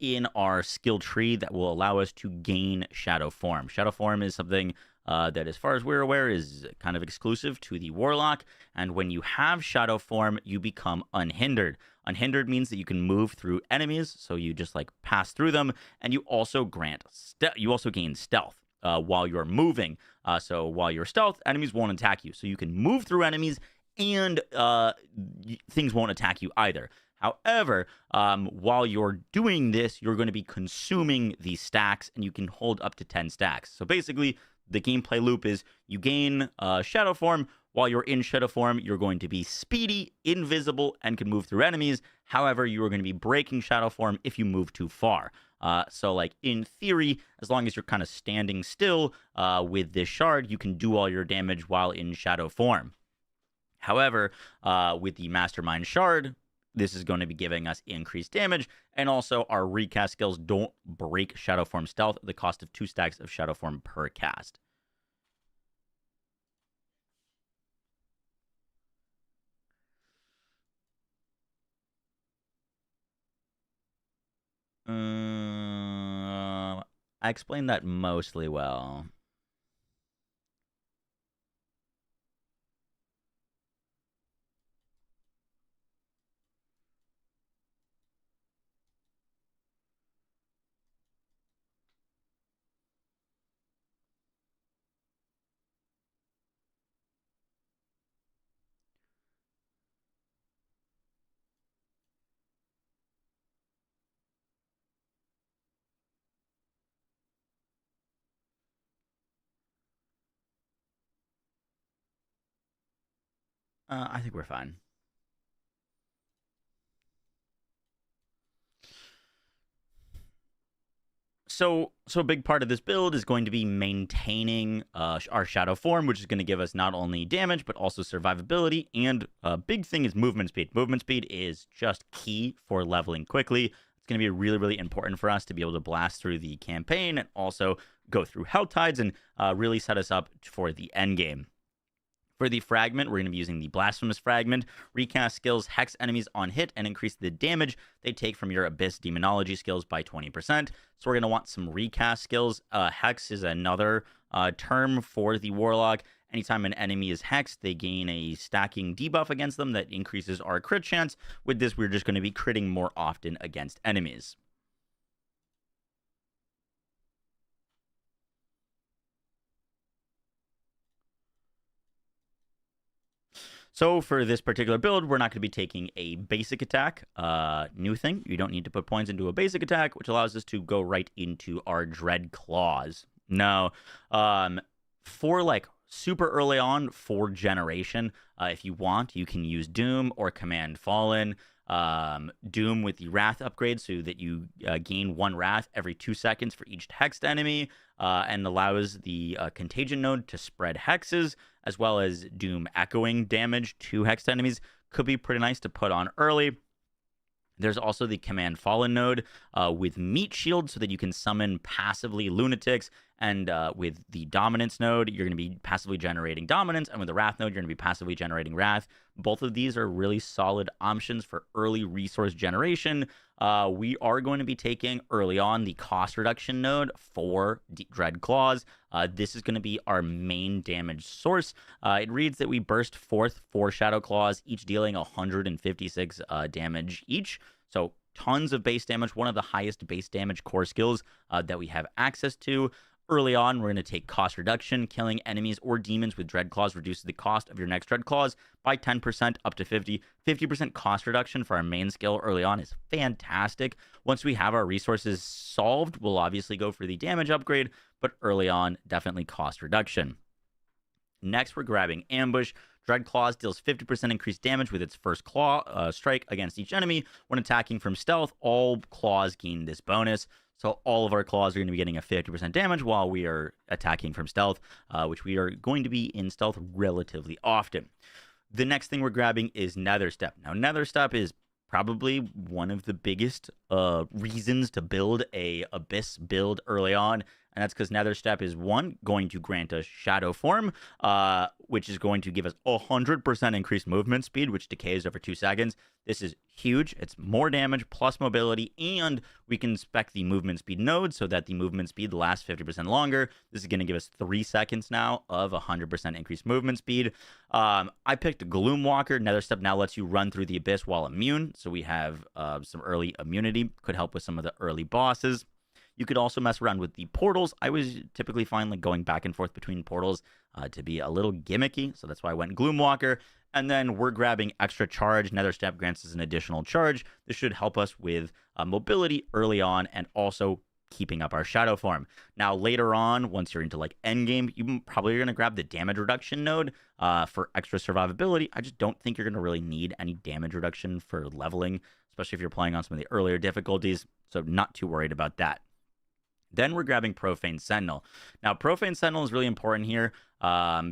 in our skill tree that will allow us to gain Shadow Form. Shadow Form is something that, as far as we're aware, is kind of exclusive to the Warlock. And when you have Shadow Form, you become unhindered. Unhindered means that you can move through enemies, so you just like pass through them, and you also gain stealth while you're moving. So while you're stealth, enemies won't attack you. So you can move through enemies, and things won't attack you either. However, while you're doing this, you're going to be consuming these stacks, and you can hold up to 10 stacks. So basically, the gameplay loop is you gain Shadow Form. While you're in Shadow Form, you're going to be speedy, invisible, and can move through enemies. However, you are going to be breaking Shadow Form if you move too far. So, like, in theory, as long as you're kind of standing still with this shard, you can do all your damage while in Shadow Form. However, with the Mastermind Shard, this is going to be giving us increased damage, and also our recast skills don't break Shadow Form stealth at the cost of 2 stacks of Shadow Form per cast. I explained that mostly well. I think we're fine. So a big part of this build is going to be maintaining our Shadow Form, which is going to give us not only damage, but also survivability. And a big thing is movement speed. Movement speed is just key for leveling quickly. It's going to be really, really important for us to be able to blast through the campaign and also go through Hell Tides and really set us up for the end game. For the fragment, we're going to be using the Blasphemous Fragment. Recast skills hex enemies on hit and increase the damage they take from your Abyss Demonology skills by 20%. So we're going to want some recast skills. Hex is another term for the Warlock. Anytime an enemy is hexed, they gain a stacking debuff against them that increases our crit chance. With this, we're just going to be critting more often against enemies. So for this particular build, we're not going to be taking a basic attack. New thing, you don't need to put points into a basic attack, which allows us to go right into our Dread Claws. Now, for like super early on, 4th generation, if you want, you can use Doom or Command Fallen. Doom with the Wrath upgrade so that you gain 1 Wrath every 2 seconds for each hexed enemy, and allows the Contagion node to spread hexes, as well as Doom echoing damage to hexed enemies. Could be pretty nice to put on early. There's also the Command Fallen node with Meat Shield so that you can summon passively Lunatics. And with the Dominance node, you're going to be passively generating Dominance. And with the Wrath node, you're going to be passively generating Wrath. Both of these are really solid options for early resource generation we are going to be taking early on the cost reduction node for Dread Claws. This is going to be our main damage source. It reads that we burst forth 4 Shadow Claws, each dealing 156 damage each. So tons of base damage, one of the highest base damage core skills that we have access to. Early on, we're going to take cost reduction. Killing enemies or demons with Dread Claws reduces the cost of your next Dread Claws by 10% up to 50. 50% cost reduction for our main skill early on is fantastic. Once we have our resources solved, we'll obviously go for the damage upgrade, but early on, definitely cost reduction. Next, we're grabbing Ambush. Dread Claws deals 50% increased damage with its first claw strike against each enemy. When attacking from stealth, all claws gain this bonus. So all of our claws are going to be getting a 50% damage while we are attacking from stealth, which we are going to be in stealth relatively often. The next thing we're grabbing is Nether Step. Now, Nether Step is probably one of the biggest reasons to build a Abyss build early on. And that's because Nether Step is, one, going to grant us Shadow Form, which is going to give us 100% increased movement speed, which decays over 2 seconds. This is huge. It's more damage plus mobility, and we can spec the movement speed node so that the movement speed lasts 50% longer. This is going to give us 3 seconds now of 100% increased movement speed. I picked Gloomwalker. Nether Step now lets you run through the Abyss while immune, so we have some early immunity. Could help with some of the early bosses. You could also mess around with the portals. I was typically fine like going back and forth between portals to be a little gimmicky, so that's why I went Gloomwalker. And then we're grabbing extra charge. Nether Step grants us an additional charge. This should help us with mobility early on and also keeping up our shadow form. Now, later on, once you're into like endgame, you probably are going to grab the damage reduction node for extra survivability. I just don't think you're going to really need any damage reduction for leveling, especially if you're playing on some of the earlier difficulties. So not too worried about that. Then we're grabbing Profane Sentinel. Now, Profane Sentinel is really important here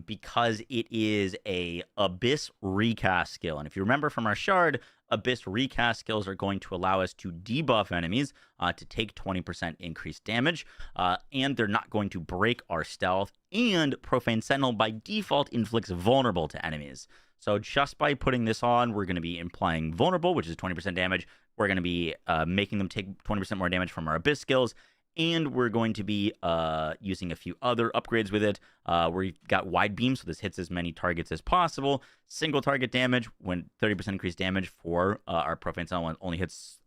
because it is a Abyss recast skill. And if you remember from our shard, Abyss recast skills are going to allow us to debuff enemies to take 20% increased damage, and they're not going to break our stealth. And Profane Sentinel, by default, inflicts vulnerable to enemies. So just by putting this on, we're going to be implying vulnerable, which is 20% damage. We're going to be making them take 20% more damage from our Abyss skills. And we're going to be using a few other upgrades with it. We've got wide beam, so this hits as many targets as possible. Single target damage, when 30% increased damage for our Profane Sentinel only hits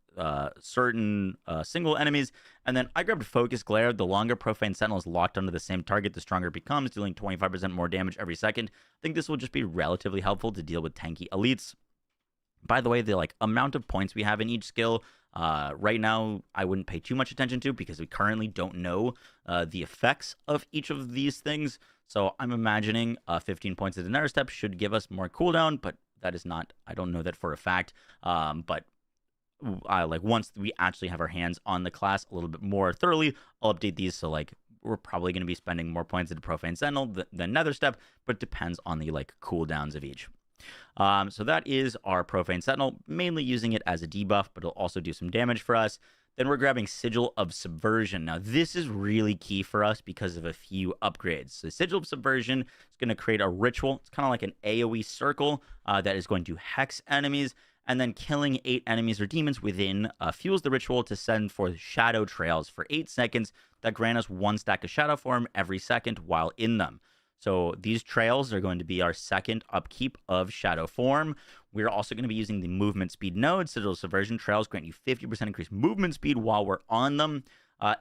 certain single enemies. And then I grabbed Focus Glare. The longer Profane Sentinel is locked onto the same target, the stronger it becomes, dealing 25% more damage every second. I think this will just be relatively helpful to deal with tanky elites. By the way, the amount of points we have in each skill, right now, I wouldn't pay too much attention to because we currently don't know the effects of each of these things. So I'm imagining 15 points at the Nether Step should give us more cooldown, but that is not, I don't know that for a fact. But once we actually have our hands on the class a little bit more thoroughly, I'll update these. So we're probably going to be spending more points at the Profane Sentinel than Nether Step, but it depends on the cooldowns of each. So that is our Profane Sentinel, mainly using it as a debuff, but it'll also do some damage for us. Then we're grabbing Sigil of Subversion. Now, this is really key for us because of a few upgrades. So Sigil of Subversion is going to create a ritual. It's kind of like an AoE circle that is going to hex enemies, and then killing 8 enemies or demons within fuels the ritual to send forth shadow trails for 8 seconds that grant us 1 stack of shadow form every second while in them. So these trails are going to be our second upkeep of shadow form. We're also going to be using the movement speed node. Sigil of Subversion trails grant you 50% increased movement speed while we're on them.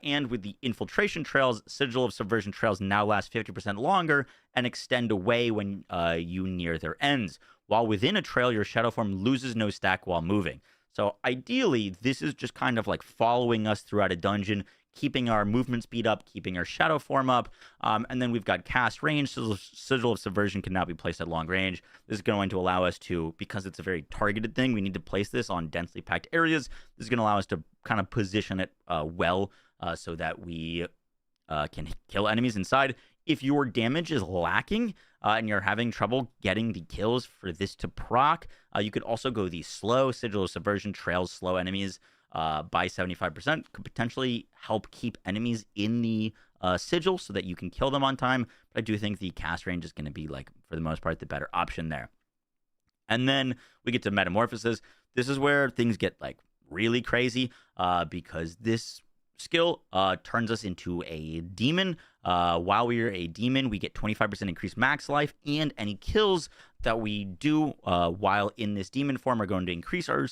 And with the infiltration trails, Sigil of Subversion trails now last 50% longer and extend away when you near their ends. While within a trail, your shadow form loses no stack while moving. So ideally, this is just kind of following us throughout a dungeon, keeping our movement speed up, keeping our shadow form up. And then we've got cast range. Sigil of Subversion can now be placed at long range. This is going to allow us to, because it's a very targeted thing, we need to place this on densely packed areas. This is going to allow us to kind of position it well so that we can kill enemies inside. If your damage is lacking and you're having trouble getting the kills for this to proc, you could also go the slow. Sigil of Subversion trails slow enemies by 75%, could potentially help keep enemies in the sigil so that you can kill them on time. But I do think the cast range is going to be, for the most part, the better option there. And then we get to Metamorphosis. This is where things get, really crazy because this skill turns us into a demon. While we are a demon, we get 25% increased max life, and any kills that we do while in this demon form are going to increase our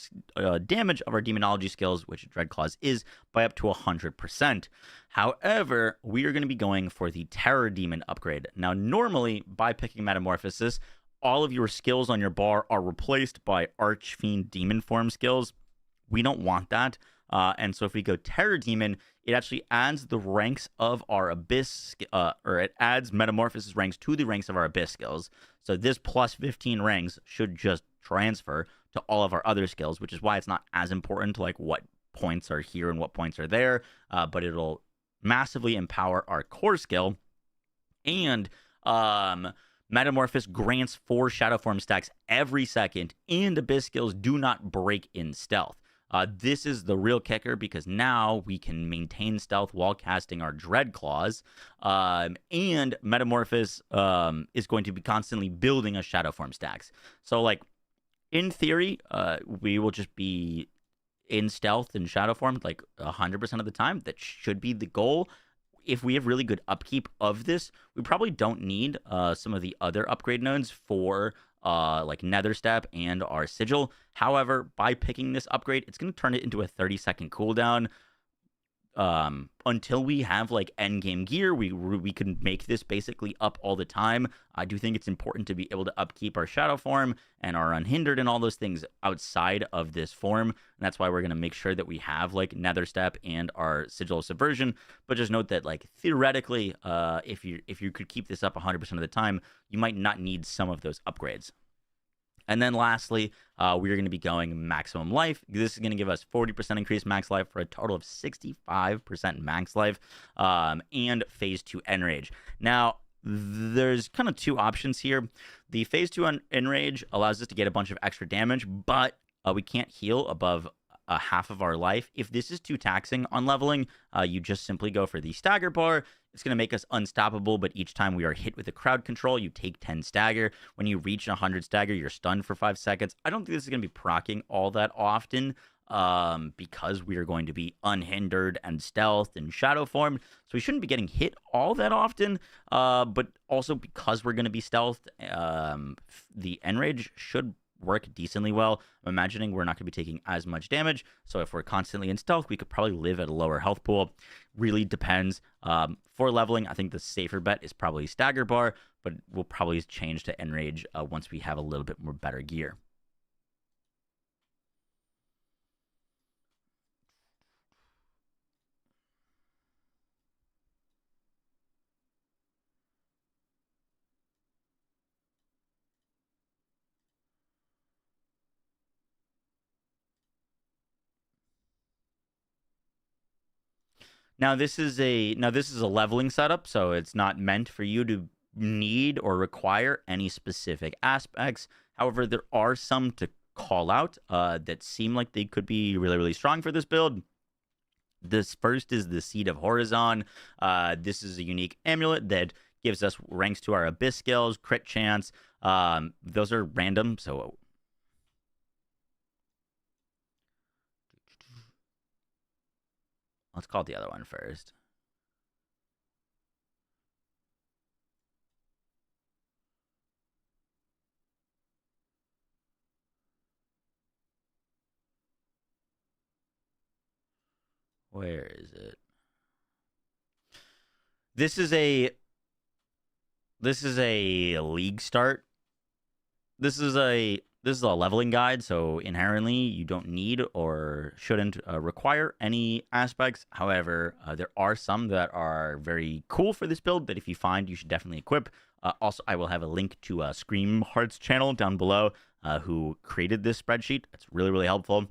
damage of our demonology skills, which Dreadclaws is, by up to 100%. However, we are going to be going for the Terror Demon upgrade. Now, normally, by picking Metamorphosis, all of your skills on your bar are replaced by Archfiend Demon form skills. We don't want that. And so if we go Terror Demon, it actually adds the ranks of our Abyss, or it adds Metamorphosis ranks to the ranks of our Abyss skills. So this plus 15 ranks should just transfer to all of our other skills, which is why it's not as important to like what points are here and what points are there, but it'll massively empower our core skill. And Metamorphosis grants 4 Shadow Form stacks every second, and Abyss skills do not break in stealth. This is the real kicker because now we can maintain stealth while casting our Dreadclaws, and Metamorphosis is going to be constantly building us Shadow Form stacks. So, like, in theory, we will just be in stealth and Shadow Form like 100% of the time. That should be the goal. If we have really good upkeep of this, we probably don't need some of the other upgrade nodes for like Nether Step and our Sigil. However, by picking this upgrade, it's going to turn it into a 30-second cooldown. Until we have like endgame gear, we can make this basically up all the time. I do think it's important to be able to upkeep our Shadow Form and our Unhindered and all those things outside of this form. And that's why we're going to make sure that we have like Nether Step and our Sigil of Subversion. But just note that like theoretically, if you could keep this up 100% of the time, you might not need some of those upgrades. And then lastly, we are going to be going maximum life. This is going to give us 40% increased max life for a total of 65% max life, and phase 2 enrage. Now, there's kind of 2 options here. The phase 2 enrage allows us to get a bunch of extra damage, but we can't heal above half of our life. If this is too taxing on leveling, you just simply go for the stagger bar. It's going to make us unstoppable, but each time we are hit with a crowd control, you take 10 stagger. When you reach 100 stagger, you're stunned for 5 seconds. I don't think this is going to be proccing all that often, because we are going to be unhindered and stealth and shadow formed. So we shouldn't be getting hit all that often, but also because we're going to be stealth, the enrage should work decently well. I'm imagining we're not going to be taking as much damage, so if we're constantly in stealth, we could probably live at a lower health pool. Really depends. For leveling, I think the safer bet is probably stagger bar, but we'll probably change to enrage once we have a little bit more better gear. Now this is a leveling setup, so it's not meant for you to need or require any specific aspects. However, there are some to call out that seem like they could be really, really strong for this build. This first is the Seed of Horizon. This is a unique amulet that gives us ranks to our Abyss skills, crit chance. Those are random, so let's call it the other one first. Where is it? This is a league start. This is a leveling guide, so inherently you don't need or shouldn't require any aspects. However, there are some that are very cool for this build that if you find, you should definitely equip. Also, I will have a link to Scream Heart's channel down below, who created this spreadsheet. It's really, really helpful.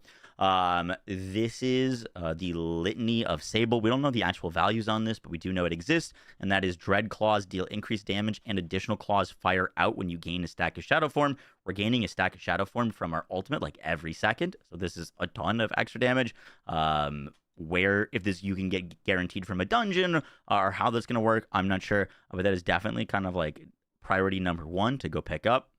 This is the Litany of Sable. We don't know the actual values on this, but we do know it exists, and that is Dread Claws deal increased damage and additional claws fire out when you gain a stack of Shadow Form. We're gaining a stack of Shadow Form from our ultimate like every second, so this is a ton of extra damage. Where if this you can get guaranteed from a dungeon or how that's going to work, I'm not sure, but that is definitely kind of like priority number 1 to go pick up.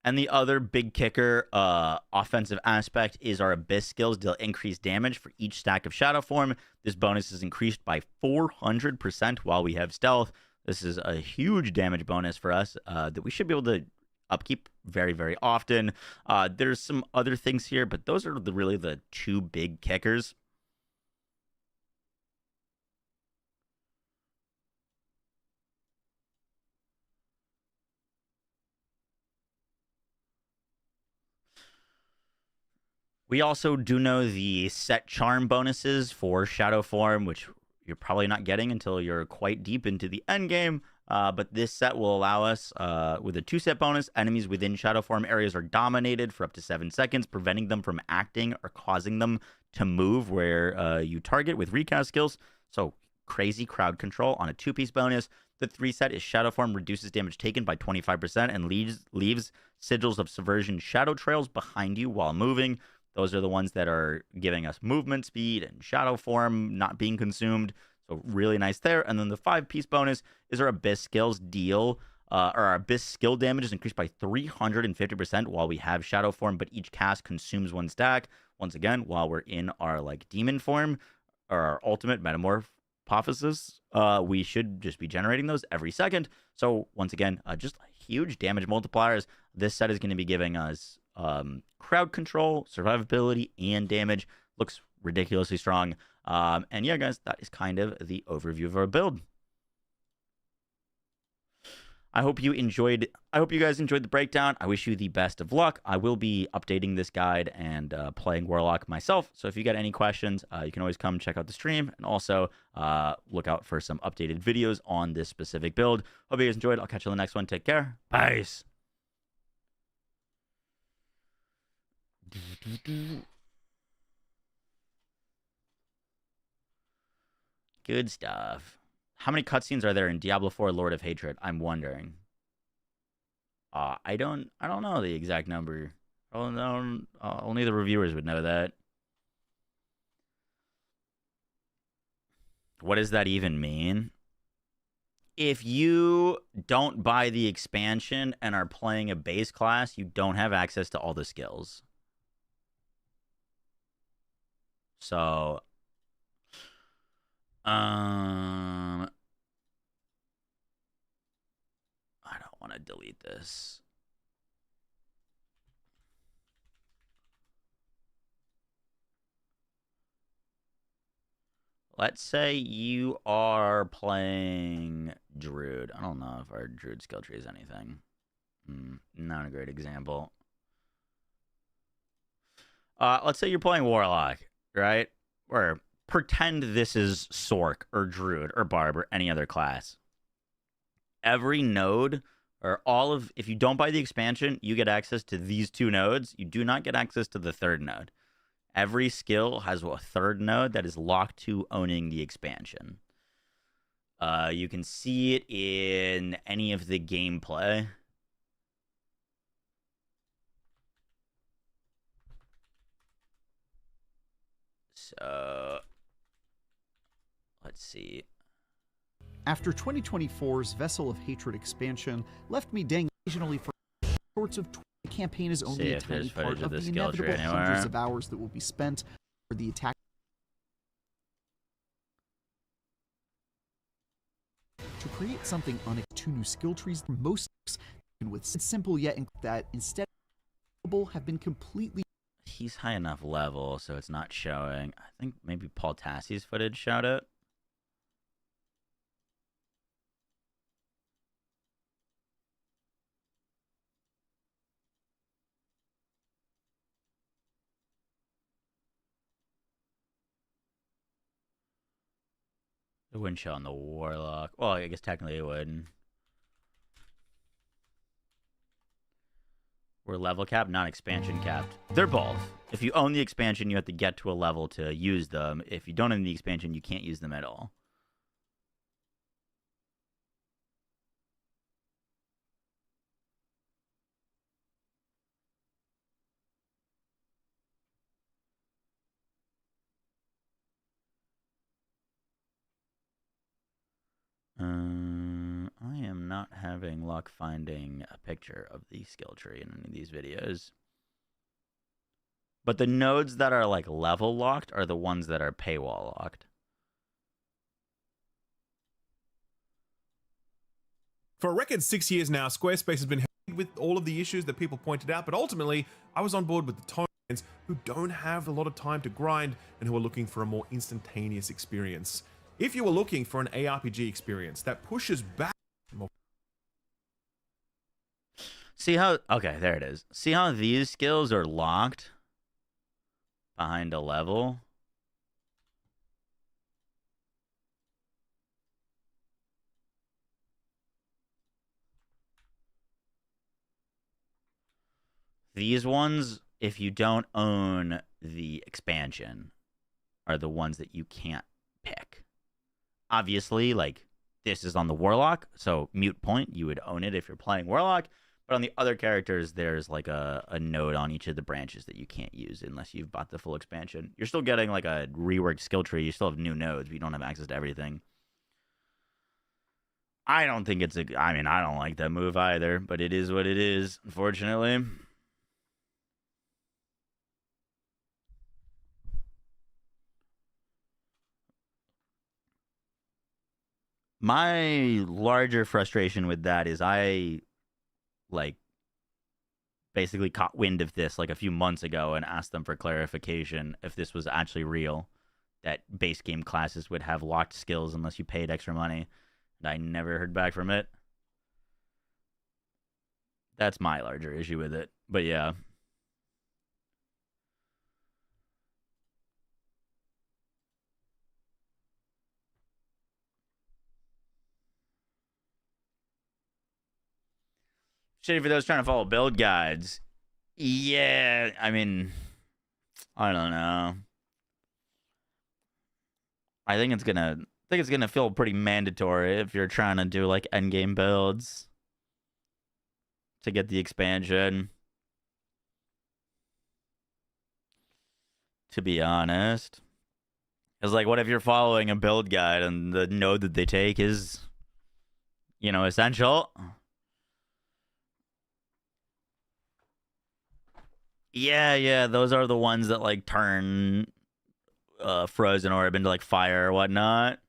And the other big kicker, offensive aspect, is our Abyss skills deal increased damage for each stack of Shadow Form. This bonus is increased by 400% while we have Stealth. This is a huge damage bonus for us that we should be able to upkeep very, very often. There's some other things here, but those are really the two big kickers. We also do know the set charm bonuses for Shadow Form, which you're probably not getting until you're quite deep into the end game. But this set will allow us, with a 2-set bonus, enemies within Shadow Form areas are dominated for up to 7 seconds, preventing them from acting or causing them to move where you target with recast skills. So crazy crowd control on a 2-piece bonus. The 3-set is Shadow Form reduces damage taken by 25% and leaves sigils of subversion shadow trails behind you while moving. Those are the ones that are giving us movement speed and Shadow Form not being consumed. So really nice there. And then the 5-piece bonus is our Abyss skills deal, or our Abyss skill damage is increased by 350% while we have Shadow Form, but each cast consumes 1 stack. Once again, while we're in our demon form or our ultimate Metamorphosis, we should just be generating those every second. So once again, just huge damage multipliers. This set is going to be giving us crowd control, survivability, and damage. Looks ridiculously strong. And yeah, guys, that is kind of the overview of our build. I hope you guys enjoyed the breakdown. I wish you the best of luck. I will be updating this guide and playing Warlock myself. So if you got any questions, you can always come check out the stream, and also look out for some updated videos on this specific build. Hope you guys enjoyed. I'll catch you on the next one. Take care. Peace. Good stuff. How many cutscenes are there in Diablo 4 Lord of Hatred? I'm wondering. I don't know the exact number. Only the reviewers would know that. What does that even mean? If you don't buy the expansion and are playing a base class, you don't have access to all the skills. So, I don't want to delete this. Let's say you are playing Druid. I don't know if our Druid skill tree is anything. Not a great example. Let's say you're playing Warlock, right? Or pretend this is Sork or Druid or Barb or any other class. Every node, or if you don't buy the expansion, you get access to these 2 nodes. You do not get access to the 3rd node. Every skill has a 3rd node that is locked to owning the expansion. You can see it in any of the gameplay. So, let's see. After 2024's Vessel of Hatred expansion left me dangling occasionally for sorts of the campaign is only a tiny part of the inevitable hundreds of hours that will be spent for the attack to create something on 2 new skill trees. Most with simple yet that instead have been completely. He's high enough level, so it's not showing. I think maybe Paul Tassie's footage showed it. It wouldn't show on the Warlock. Well, I guess technically it would. We're level capped, not expansion capped. They're both. If you own the expansion, you have to get to a level to use them. If you don't own the expansion, you can't use them at all. I am not having luck finding a picture of the skill tree in any of these videos. But the nodes that are like level locked are the ones that are paywall locked. For a record 6 years now, Squarespace has been hit with all of the issues that people pointed out, but ultimately, I was on board with the tones who don't have a lot of time to grind and who are looking for a more instantaneous experience. If you are looking for an ARPG experience that pushes back more... See how... Okay, there it is. See how these skills are locked behind a level? These ones, if you don't own the expansion, are the ones that you can't pick. Obviously, like, this is on the Warlock, so mute point, you would own it if you're playing Warlock. But on the other characters, there's like a node on each of the branches that you can't use unless you've bought the full expansion. You're still getting like a reworked skill tree. You still have new nodes, but you don't have access to everything. I don't think it's a... I mean, I don't like that move either, but it is what it is, unfortunately. My larger frustration with that is I, like, basically caught wind of this like a few months ago and asked them for clarification if this was actually real, that base game classes would have locked skills unless you paid extra money. And I never heard back from it. That's my larger issue with it. But yeah. Shitty for those trying to follow build guides. Yeah, I mean, I don't know. I think it's gonna feel pretty mandatory if you're trying to do like endgame builds to get the expansion. To be honest, it's like, what if you're following a build guide and the node that they take is, you know, essential? Yeah, those are the ones that like turn frozen orb into like fire or whatnot.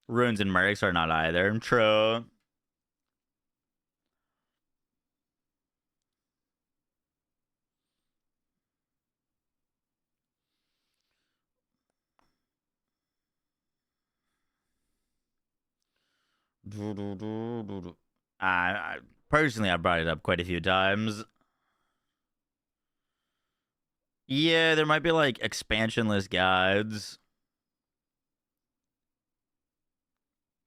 Runes and mercs are not either. True. Personally, I brought it up quite a few times. Yeah, there might be like expansionless guides.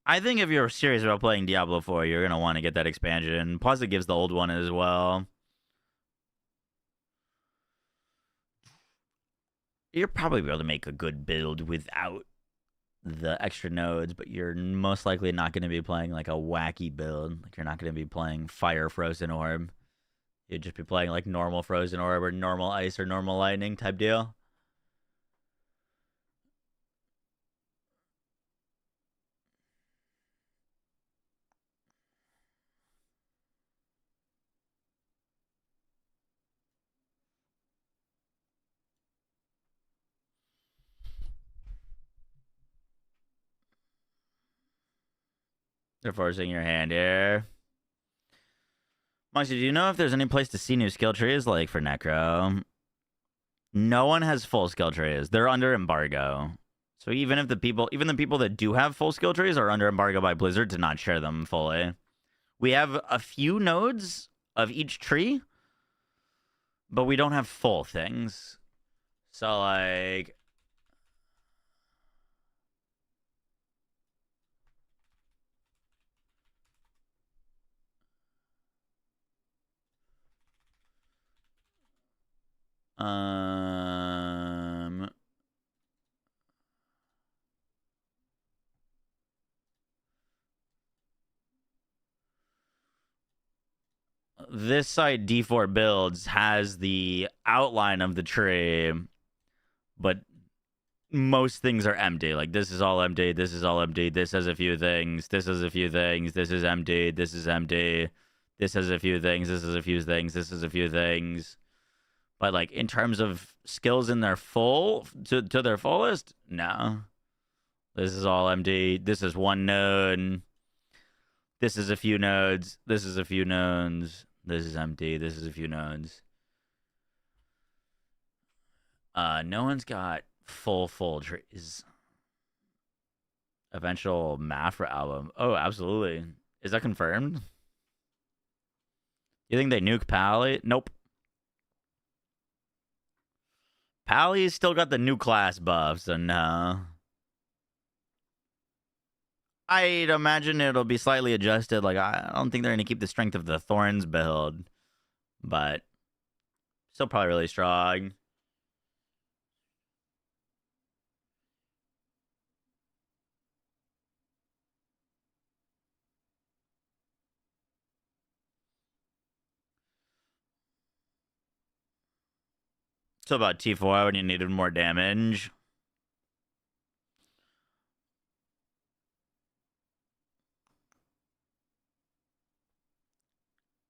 I think if you're serious about playing Diablo 4, you're going to want to get that expansion. Plus, it gives the old one as well. You're probably able to make a good build without the extra nodes, but you're most likely not going to be playing like a wacky build. Like, you're not going to be playing Fire Frozen Orb. You'd just be playing like normal Frozen Orb or normal Ice or normal Lightning type deal. They're forcing your hand here. Moxie, do you know if there's any place to see new skill trees like for Necro? No one has full skill trees. They're under embargo. So even the people that do have full skill trees are under embargo by Blizzard to not share them fully. We have a few nodes of each tree, but we don't have full things. So like, this site D4 Builds has the outline of the tree, but most things are empty. Like, this is all empty. This is all empty. This has a few things. This has a few things. This is empty. This is empty. This has a few things. This is a few things. This is a few things. But, like, in terms of skills in their full, to their fullest, no. This is all empty. This is one node. This is a few nodes. This is a few nodes. This is empty. This is a few nodes. No one's got full trees. Eventual Mafra album. Oh, absolutely. Is that confirmed? You think they nuke Pally? Nope. Pally's still got the new class buff, so no. I'd imagine it'll be slightly adjusted. Like, I don't think they're going to keep the strength of the Thorns build, but still probably really strong. So about T4 when you needed more damage.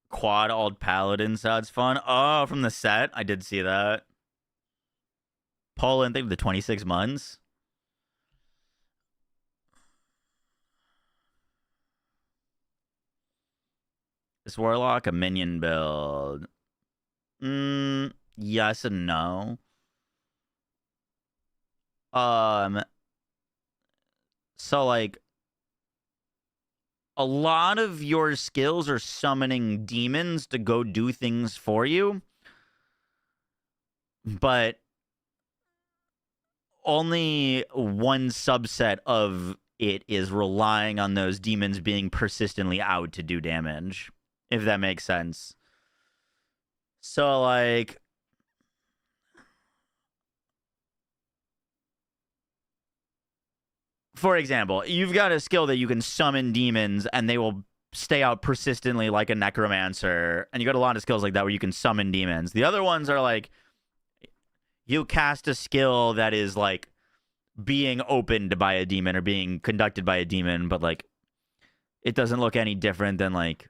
Quad alt paladin sounds fun. Oh, from the set, I did see that. Poland, think of the 26 months. Is Warlock a minion build? Yes and no. So like a lot of your skills are summoning demons to go do things for you, but only one subset of it is relying on those demons being persistently out to do damage, if that makes sense. So like for example, you've got a skill that you can summon demons and they will stay out persistently like a necromancer. And you got a lot of skills like that where you can summon demons. The other ones are like, you cast a skill that is like being opened by a demon or being conducted by a demon, but like it doesn't look any different than like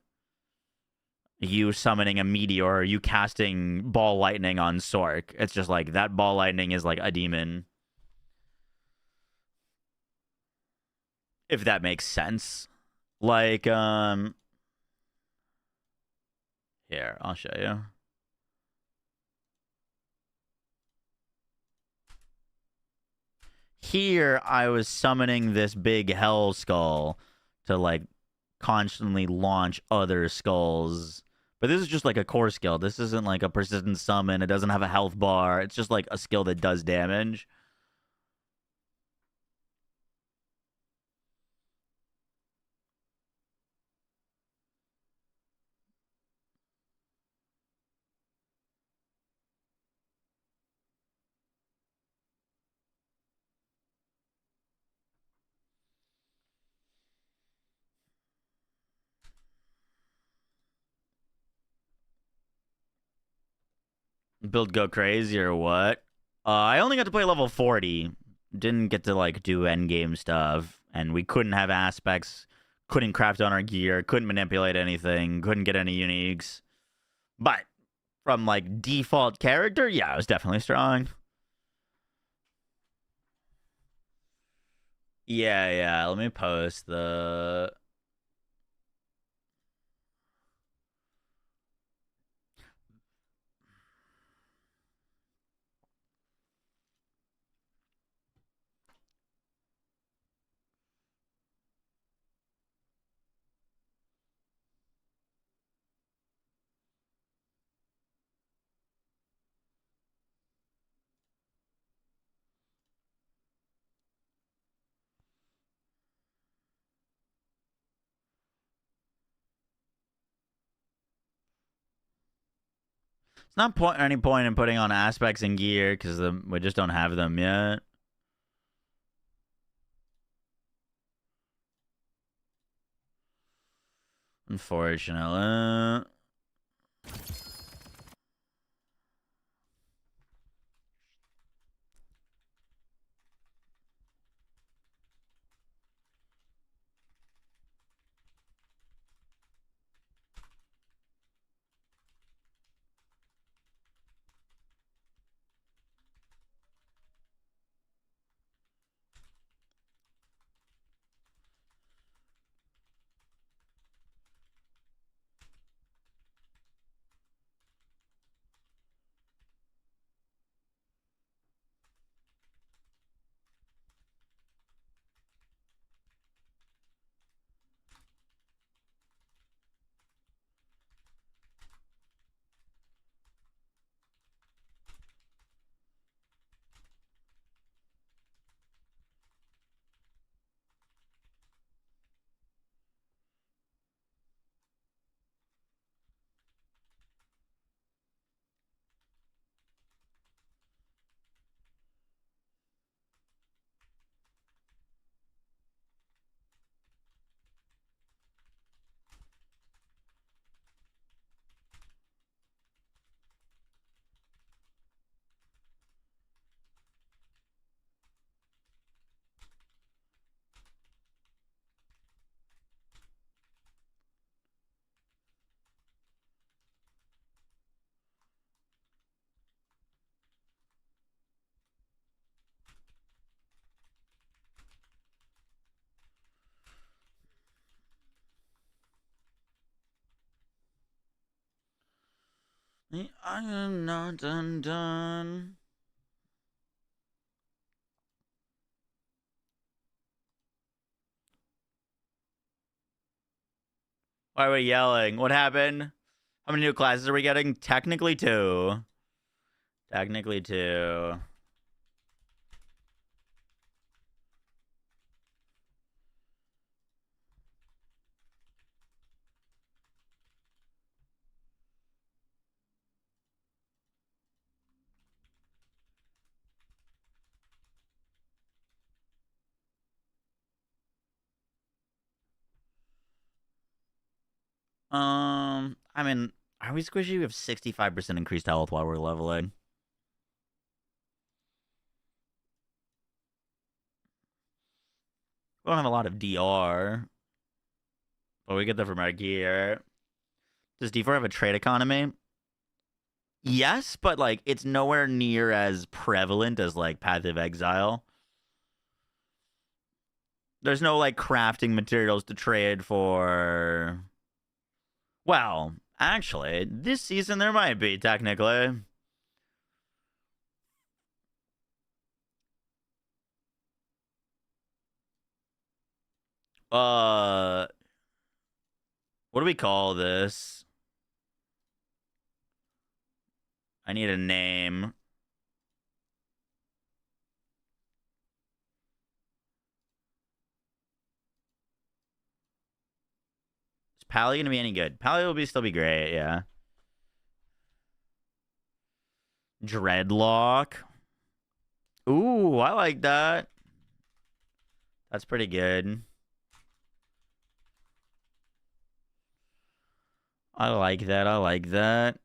you summoning a meteor or you casting ball lightning on Sork. It's just like that ball lightning is like a demon. If that makes sense. Like, here, I'll show you. Here, I was summoning this big hell skull to, like, constantly launch other skulls. But this is just, like, a core skill. This isn't, like, a persistent summon. It doesn't have a health bar. It's just, like, a skill that does damage. Build go crazy or what? I only got to play level 40. Didn't get to like do endgame stuff, and we couldn't have aspects, couldn't craft on our gear, couldn't manipulate anything, couldn't get any uniques. But from like default character, yeah, it was definitely strong. Yeah. Let me post the. It's not any point in putting on aspects and gear because we just don't have them yet. Unfortunately. I am not undone. Why are we yelling? What happened? How many new classes are we getting? Technically 2. Technically 2. I mean, are we squishy? We have 65% increased health while we're leveling. We don't have a lot of DR, but we get that from our gear. Does D4 have a trade economy? Yes, but like it's nowhere near as prevalent as like Path of Exile. There's no like crafting materials to trade for. Well, actually, this season there might be technically. What do we call this? I need a name. Is Pally gonna be any good? Pally will still be great, yeah. Dreadlock. Ooh, I like that. That's pretty good. I like that. I like that.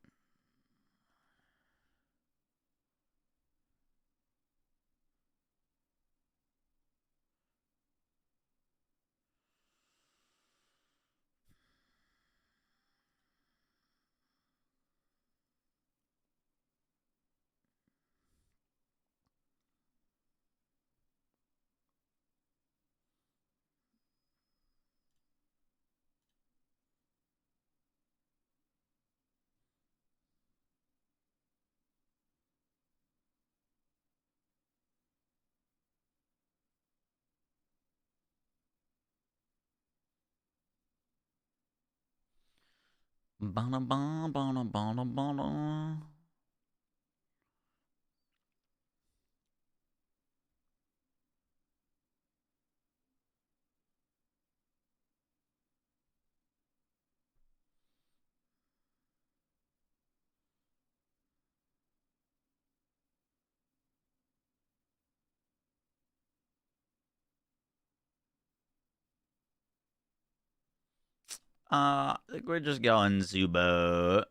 I think we're just going Zubo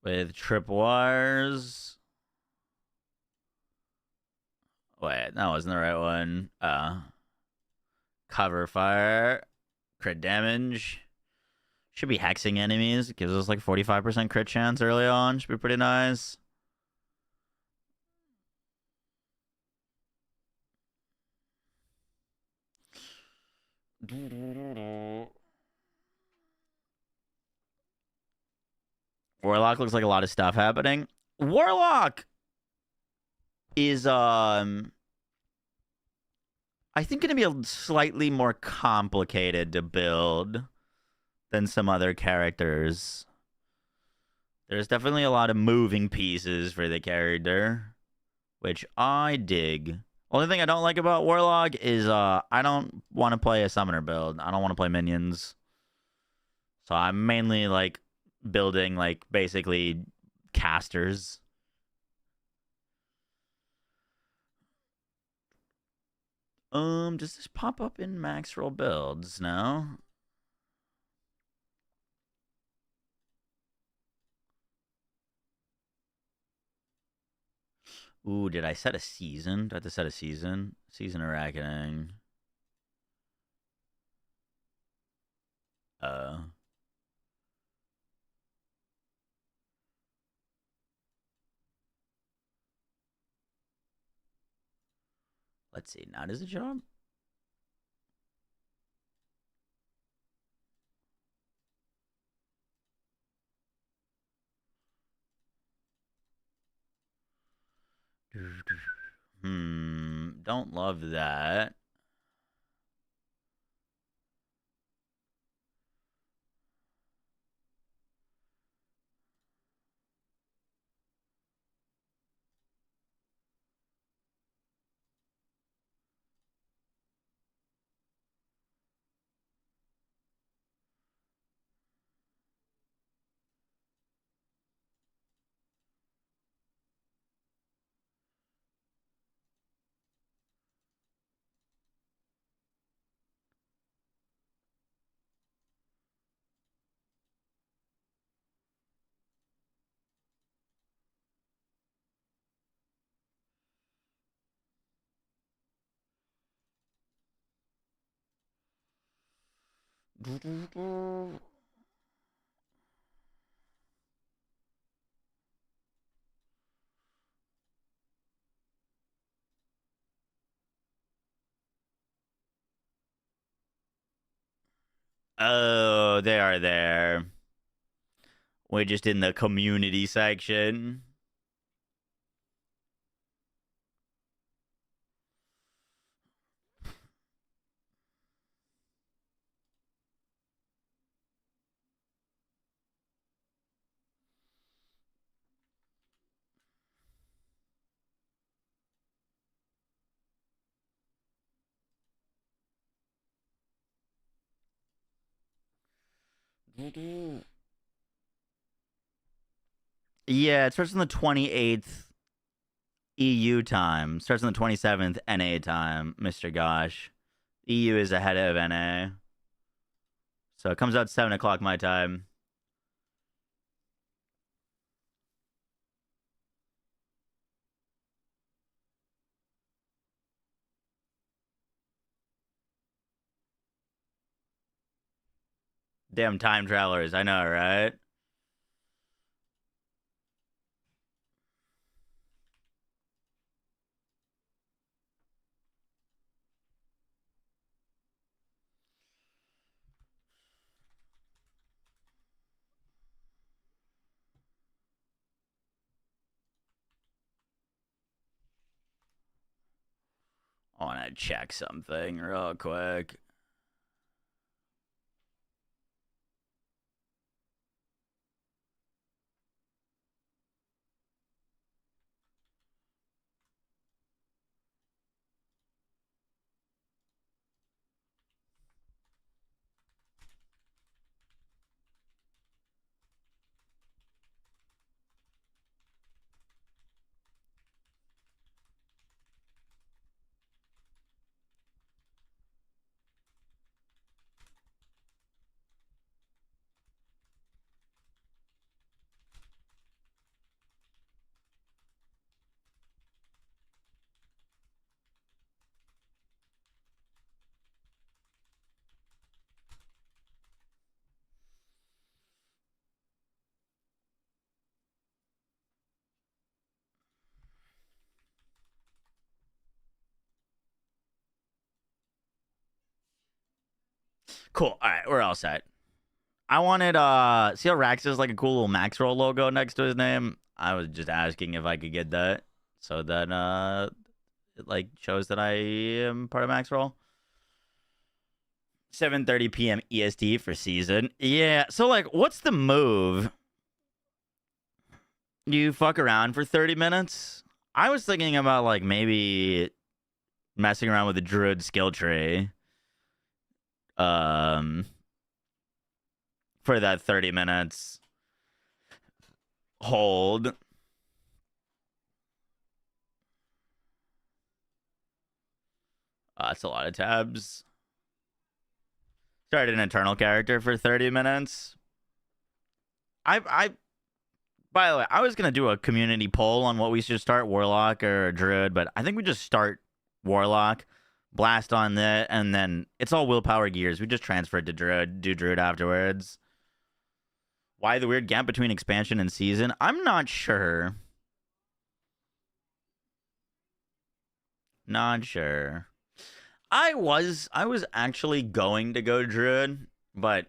with tripwires. Wait, that wasn't the right one. Cover fire, crit damage. Should be hexing enemies. It gives us like 45% crit chance early on. Should be pretty nice. Warlock looks like a lot of stuff happening. Warlock is I think going to be a slightly more complicated to build than some other characters. There's definitely a lot of moving pieces for the character, which I dig. Only thing I don't like about Warlock is I don't want to play a summoner build. I don't want to play minions. So I'm mainly like building like basically casters. Does this pop up in max roll builds? No. Ooh, did I set a season? Do I have to set a season? Season of Reckoning. Let's see. Now does a job? Don't love that. Oh, they are there. We're just in the community section. Yeah, it starts on the 28th EU time. Starts on the 27th NA time, Mr. Gosh. EU is ahead of NA. So it comes out 7 o'clock my time. Damn time travelers, I know, right? I want to check something real quick. Cool. All right, we're all set. I wanted see how Rax is like a cool little Maxroll logo next to his name? I was just asking if I could get that so that it like shows that I am part of Maxroll. 7:30 p.m. EST for season. Yeah, so like what's the move? You fuck around for 30 minutes? I was thinking about like maybe messing around with the druid skill tree. For that 30 minutes hold. That's a lot of tabs. Started an eternal character for 30 minutes. By the way, I was gonna do a community poll on what we should start, Warlock or Druid, but I think we just start Warlock, blast on that, and then it's all willpower gears. We just transfer it to Druid, do Druid afterwards. Why the weird gap between expansion and season? I'm not sure. Not sure. I was actually going to go Druid, but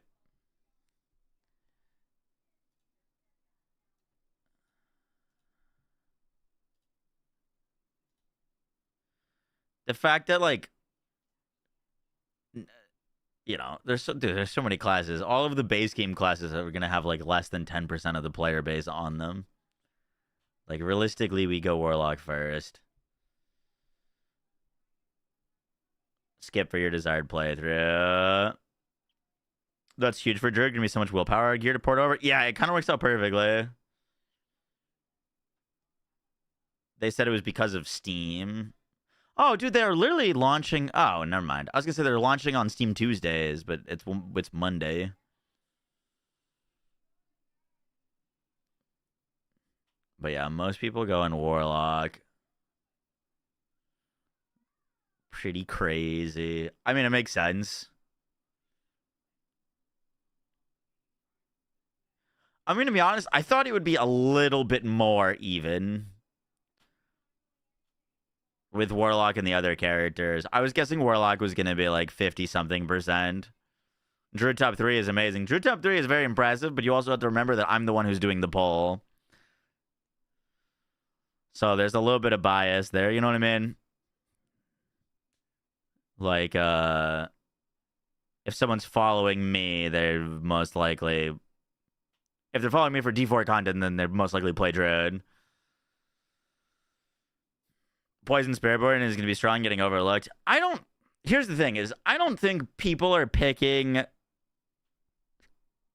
The fact that, like, you know, there's so many classes. All of the base game classes are gonna have like less than 10% of the player base on them. Like, realistically, we go Warlock first. Skip for your desired playthrough. That's huge for Druid. Gonna be so much willpower gear to port over. Yeah, it kind of works out perfectly. They said it was because of Steam. Oh, dude, they're literally launching. Oh, never mind. I was gonna say they're launching on Steam Tuesdays, but it's Monday. But yeah, most people go in Warlock. Pretty crazy. I mean, it makes sense. I'm gonna be honest. I thought it would be a little bit more even with Warlock and the other characters. I was guessing Warlock was going to be like 50-something%. Druid top 3 is amazing. Druid top 3 is very impressive, but you also have to remember that I'm the one who's doing the poll. So there's a little bit of bias there, you know what I mean? Like, if someone's following me, they're most likely... If they're following me for D4 content, then they're most likely play Druid. Poison Spiritborn is going to be strong, getting overlooked. Here's the thing is, I don't think people are picking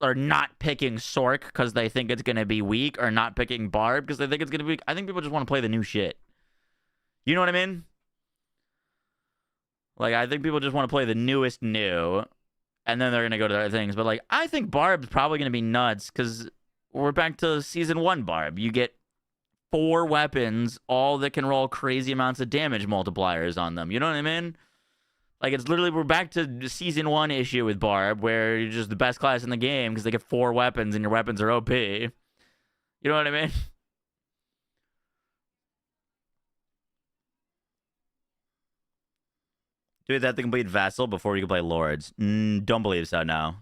or not picking Sork because they think it's going to be weak, or not picking Barb because they think it's going to be weak. I think people just want to play the new shit. You know what I mean? Like, I think people just want to play the newest new, and then they're going to go to other things. But, like, I think Barb's probably going to be nuts because we're back to Season 1 Barb. You get 4 weapons, all that can roll crazy amounts of damage multipliers on them. You know what I mean? Like, it's literally, we're back to Season 1 issue with Barb, where you're just the best class in the game because they get 4 weapons and your weapons are OP. You know what I mean? Do we have to complete Vassal before you can play Lords? Don't believe so, no.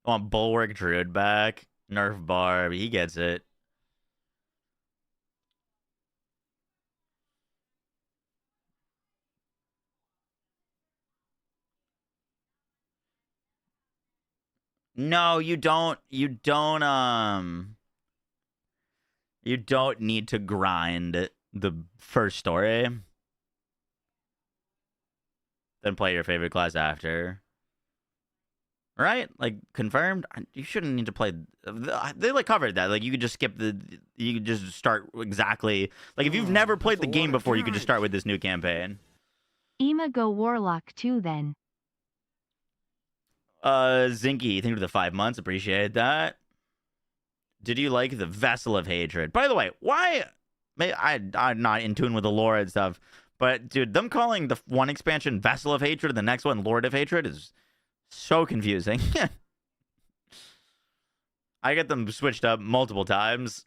I want Bulwark Druid back. Nerf Barb. He gets it. No, you don't. You don't need to grind the first story. Then play your favorite class after. Right? Like, confirmed? You shouldn't need to play... They, like, covered that. Like, you could just skip the... You could just start exactly... Like, if you've never played the game before, you could just start with this new campaign. Ema go Warlock too, then. Zinky, thank you for the 5 months. Appreciate that. Did you like the Vessel of Hatred? By the way, why... I'm not in tune with the lore and stuff, but, dude, them calling the one expansion Vessel of Hatred and the next one Lord of Hatred is... so confusing. I get them switched up multiple times.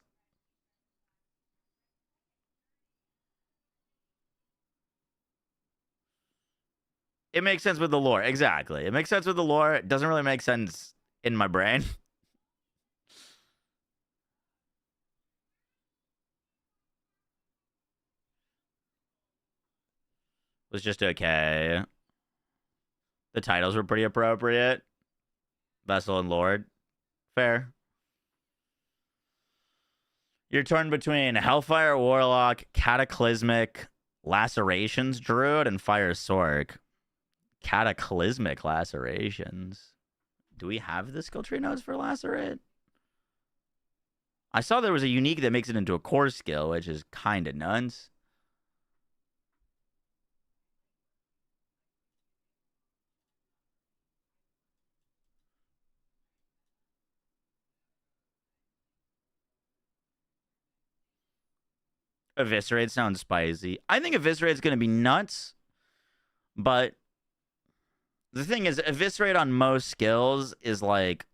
It makes sense with the lore. Exactly. It makes sense with the lore. It doesn't really make sense in my brain. It was just okay. The titles were pretty appropriate. Vessel and Lord. Fair. You're torn between Hellfire Warlock, Cataclysmic Lacerations Druid, and Fire Sork. Cataclysmic Lacerations. Do we have the skill tree notes for Lacerate? I saw there was a unique that makes it into a core skill, which is kind of nuts. Eviscerate sounds spicy. I think Eviscerate's going to be nuts, but the thing is, Eviscerate on most skills is like,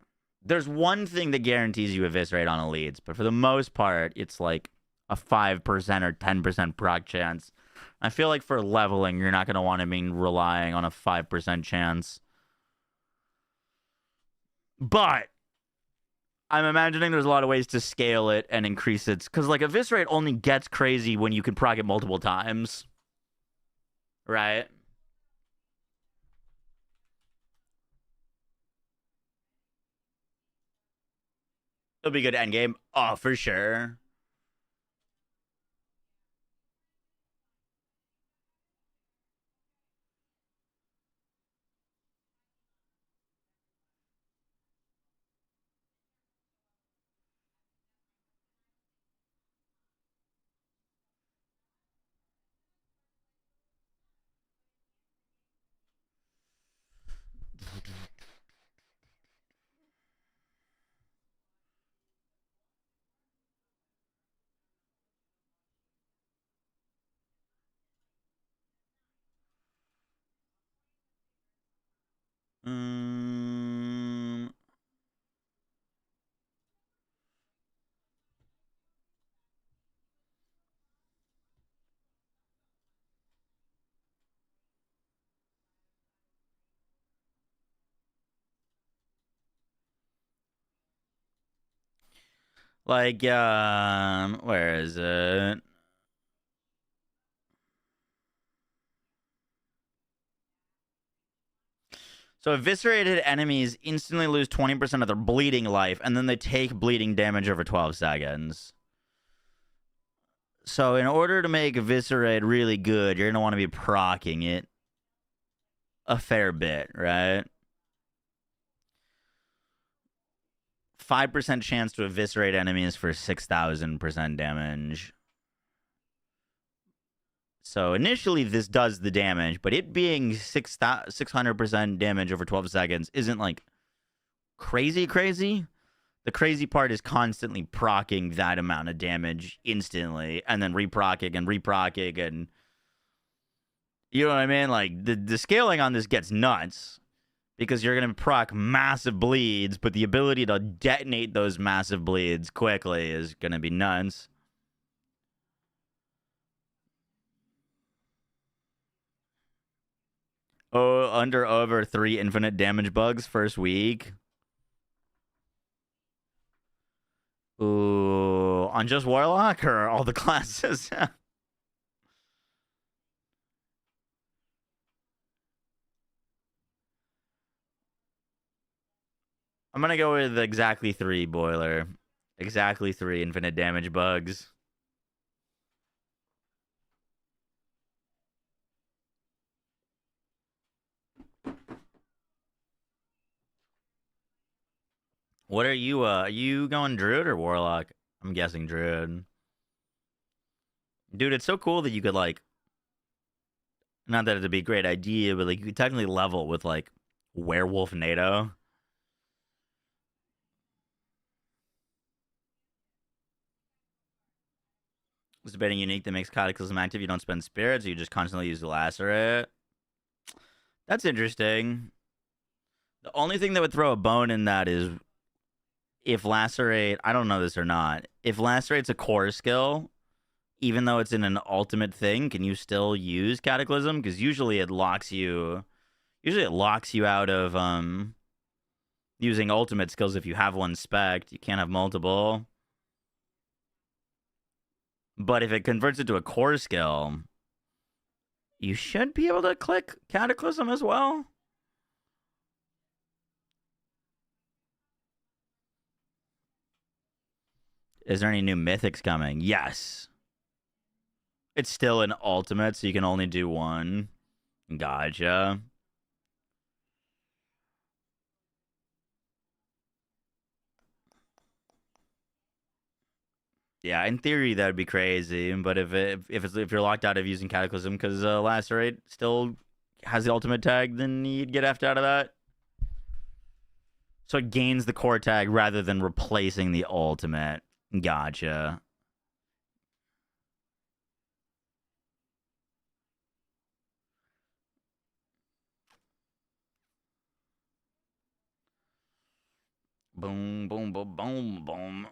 there's one thing that guarantees you Eviscerate on elites, but for the most part, it's like a 5% or 10% proc chance. I feel like for leveling, you're not going to want to be relying on a 5% chance. But I'm imagining there's a lot of ways to scale it and increase its... Because, like, Eviscerate only gets crazy when you can proc it multiple times. Right? It'll be good endgame. Oh, for sure. Like, where is it? So eviscerated enemies instantly lose 20% of their bleeding life, and then they take bleeding damage over 12 seconds. So in order to make eviscerate really good, you're going to want to be proccing it a fair bit, right? 5% chance to eviscerate enemies for 6,000% damage. So initially this does the damage, but it being 600% damage over 12 seconds isn't like crazy. The crazy part is constantly proccing that amount of damage instantly and then reproccing and you know what I mean? Like the scaling on this gets nuts because you're going to proc massive bleeds, but the ability to detonate those massive bleeds quickly is going to be nuts. Oh, over 3 infinite damage bugs first week. Ooh, on just Warlock or all the classes? I'm going to go with exactly 3 boiler. Exactly 3 infinite damage bugs. What are you going Druid or Warlock? I'm guessing Druid. Dude, it's so cool that you could, like, not that it'd be a great idea, but, like, you could technically level with, like, Werewolf NATO. It's debating unique that makes Cataclysm active. You don't spend spirits, you just constantly use the Lacerate. That's interesting. The only thing that would throw a bone in that is if Lacerate, I don't know this or not, if Lacerate's a core skill, even though it's in an ultimate thing, can you still use Cataclysm? Because usually it locks you out of using ultimate skills if you have one spec. You can't have multiple. But if it converts it to a core skill, you should be able to click Cataclysm as well. Is there any new mythics coming? Yes. It's still an ultimate, so you can only do one. Gotcha. Yeah, in theory that would be crazy, but if you're locked out of using Cataclysm because Lacerate still has the ultimate tag, then you'd get effed out of that. So it gains the core tag rather than replacing the ultimate. Gotcha. Boom, boom, boom, boom, boom.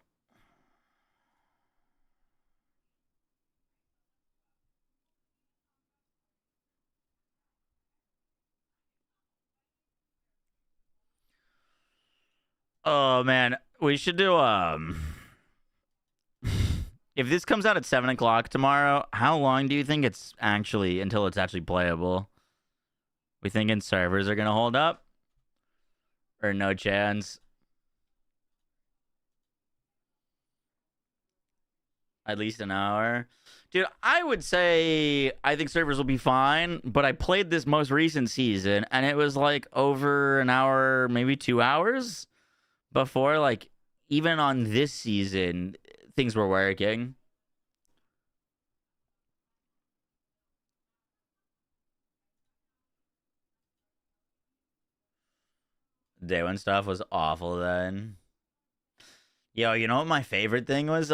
Oh, man. We should do if this comes out at 7 o'clock tomorrow, how long do you think it's actually until it's actually playable? We thinking servers are gonna hold up? Or no chance? At least an hour? Dude, I would say I think servers will be fine, but I played this most recent season and it was like over an hour, maybe 2 hours before, like, even on this season, things were working. Day one stuff was awful then. Yo, you know what my favorite thing was?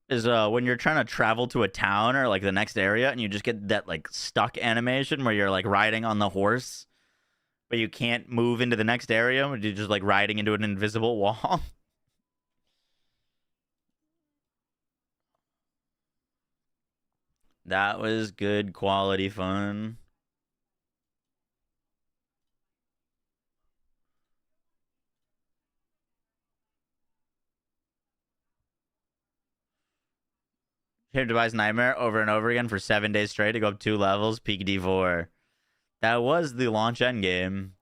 Is when you're trying to travel to a town or like the next area and you just get that like stuck animation where you're like riding on the horse, but you can't move into the next area, but you're just like riding into an invisible wall. That was good quality fun. Shared Device Nightmare over and over again for 7 days straight to go up 2 levels, peak D4. That was the launch endgame.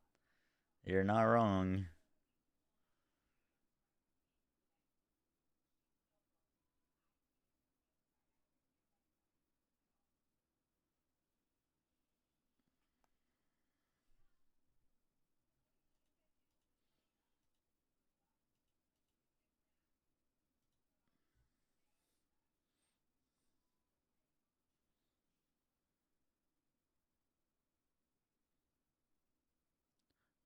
You're not wrong.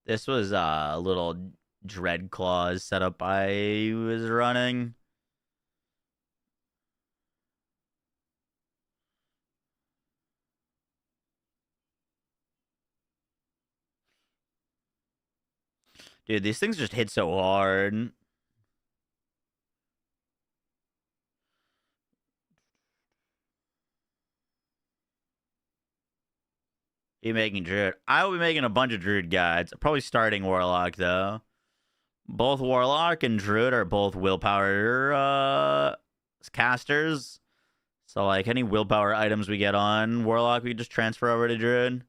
This was a little Dread Claws setup I was running. Dude, these things just hit so hard. You making Druid? I will be making a bunch of Druid guides. Probably starting Warlock though. Both Warlock and Druid are both willpower casters. So like any willpower items we get on Warlock, we just transfer over to Druid.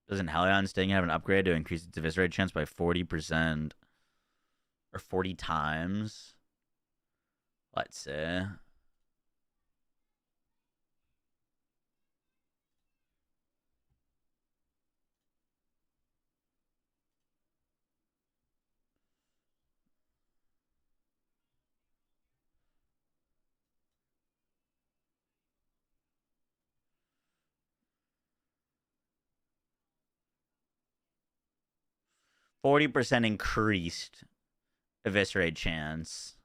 Doesn't Hellion's Sting have an upgrade to increase its eviscerate chance by 40%? Or 40 times? Let's see. %40 increased eviscerate chance.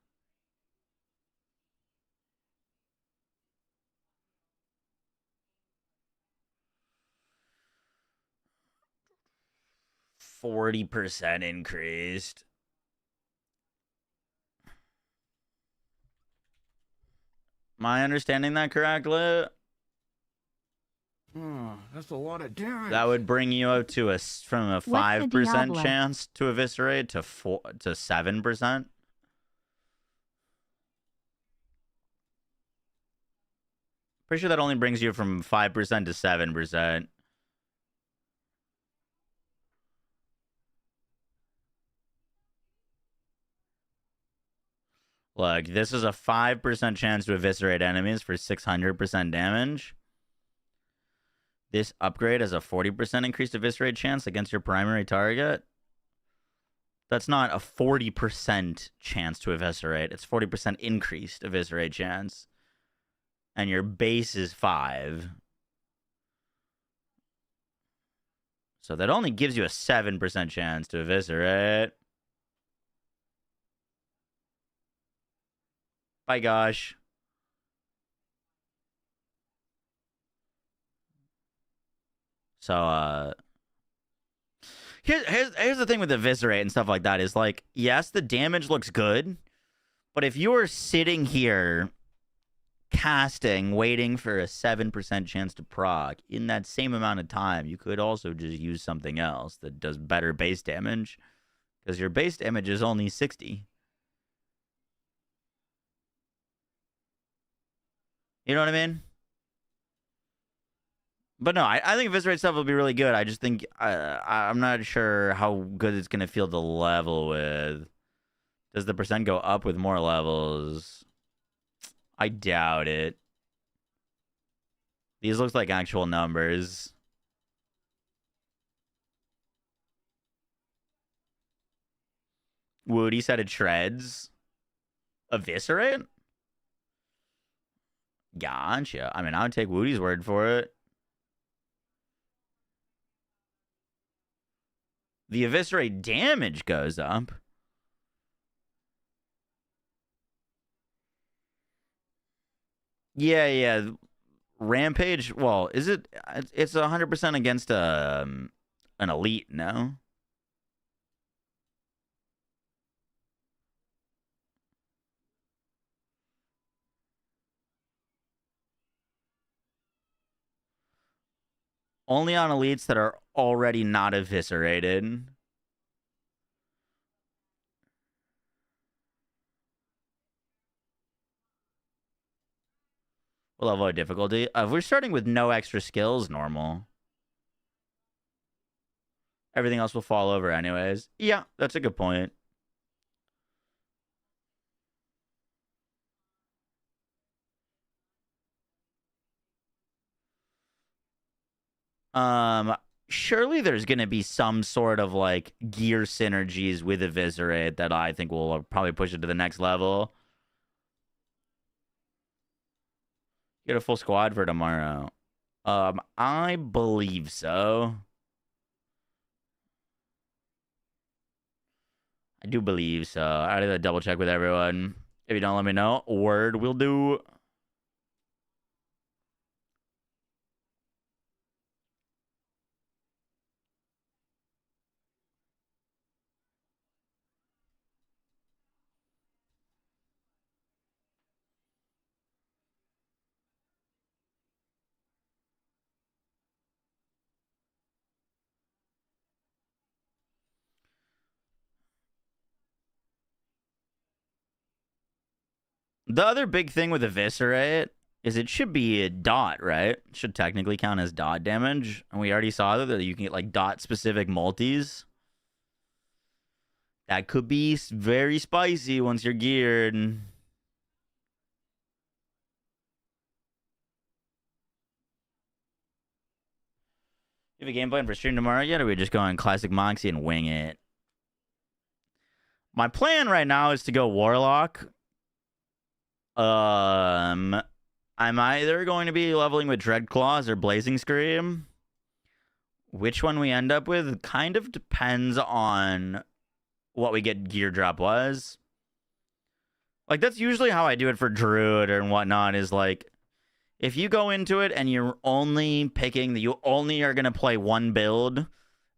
%40 increased. Am I understanding that correctly? Oh, that's a lot of damage. That would bring you up to from a 5% chance to eviscerate to 7%. Pretty sure that only brings you from 5% to 7%. Look, this is a 5% chance to eviscerate enemies for 600% damage. This upgrade has a 40% increased eviscerate chance against your primary target. That's not a 40% chance to eviscerate. It's 40% increased eviscerate chance. And your base is 5. So that only gives you a 7% chance to eviscerate. Bye, gosh. So here's the thing with Eviscerate and stuff like that is like, yes, the damage looks good, but if you were sitting here casting, waiting for a 7% chance to proc in that same amount of time, you could also just use something else that does better base damage, because your base damage is only 60. You know what I mean? But no, I think Eviscerate stuff will be really good. I just think I'm not sure how good it's going to feel to level with. Does the percent go up with more levels? I doubt it. These looks like actual numbers. Woody said it shreds. Eviscerate? Gotcha. I mean, I would take Woody's word for it. The Eviscerate damage goes up. Yeah. Rampage, well, is it? It's 100% against an elite, no? Only on elites that are already not eviscerated. We'll avoid difficulty. If we're starting with no extra skills, normal. Everything else will fall over anyways. Yeah, that's a good point. Surely there's going to be some sort of like gear synergies with Eviscerate that I think will probably push it to the next level. Get a full squad for tomorrow. I believe so. I do believe so. I gotta double check with everyone. If you don't let me know, word will do. The other big thing with Eviscerate is it should be a dot, right? It should technically count as dot damage. And we already saw that you can get like dot specific multis. That could be very spicy once you're geared. You have a game plan for stream tomorrow yet, or are we just going classic Moxie and wing it? My plan right now is to go Warlock. I'm either going to be leveling with Dreadclaws or Blazing Scream. Which one we end up with kind of depends on what we get gear drop was. Like, that's usually how I do it for Druid and whatnot, is like, if you go into it and you're only picking, you only are going to play one build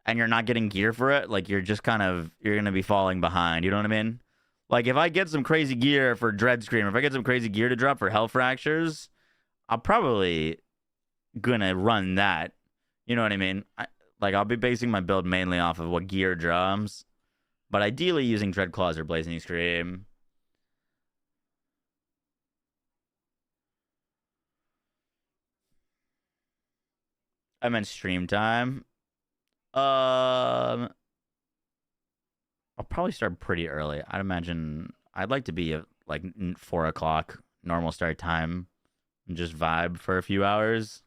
and you're not getting gear for it, like, you're just kind of, you're going to be falling behind. You know what I mean? Like, if I get some crazy gear for Dread Scream, if I get some crazy gear to drop for Hell Fractures, I'm probably going to run that. You know what I mean? I'll be basing my build mainly off of what gear drops. But ideally using Dreadclaws or Blazing Scream. I meant stream time. I'll probably start pretty early. I'd imagine I'd like to be at like 4 o'clock normal start time and just vibe for a few hours.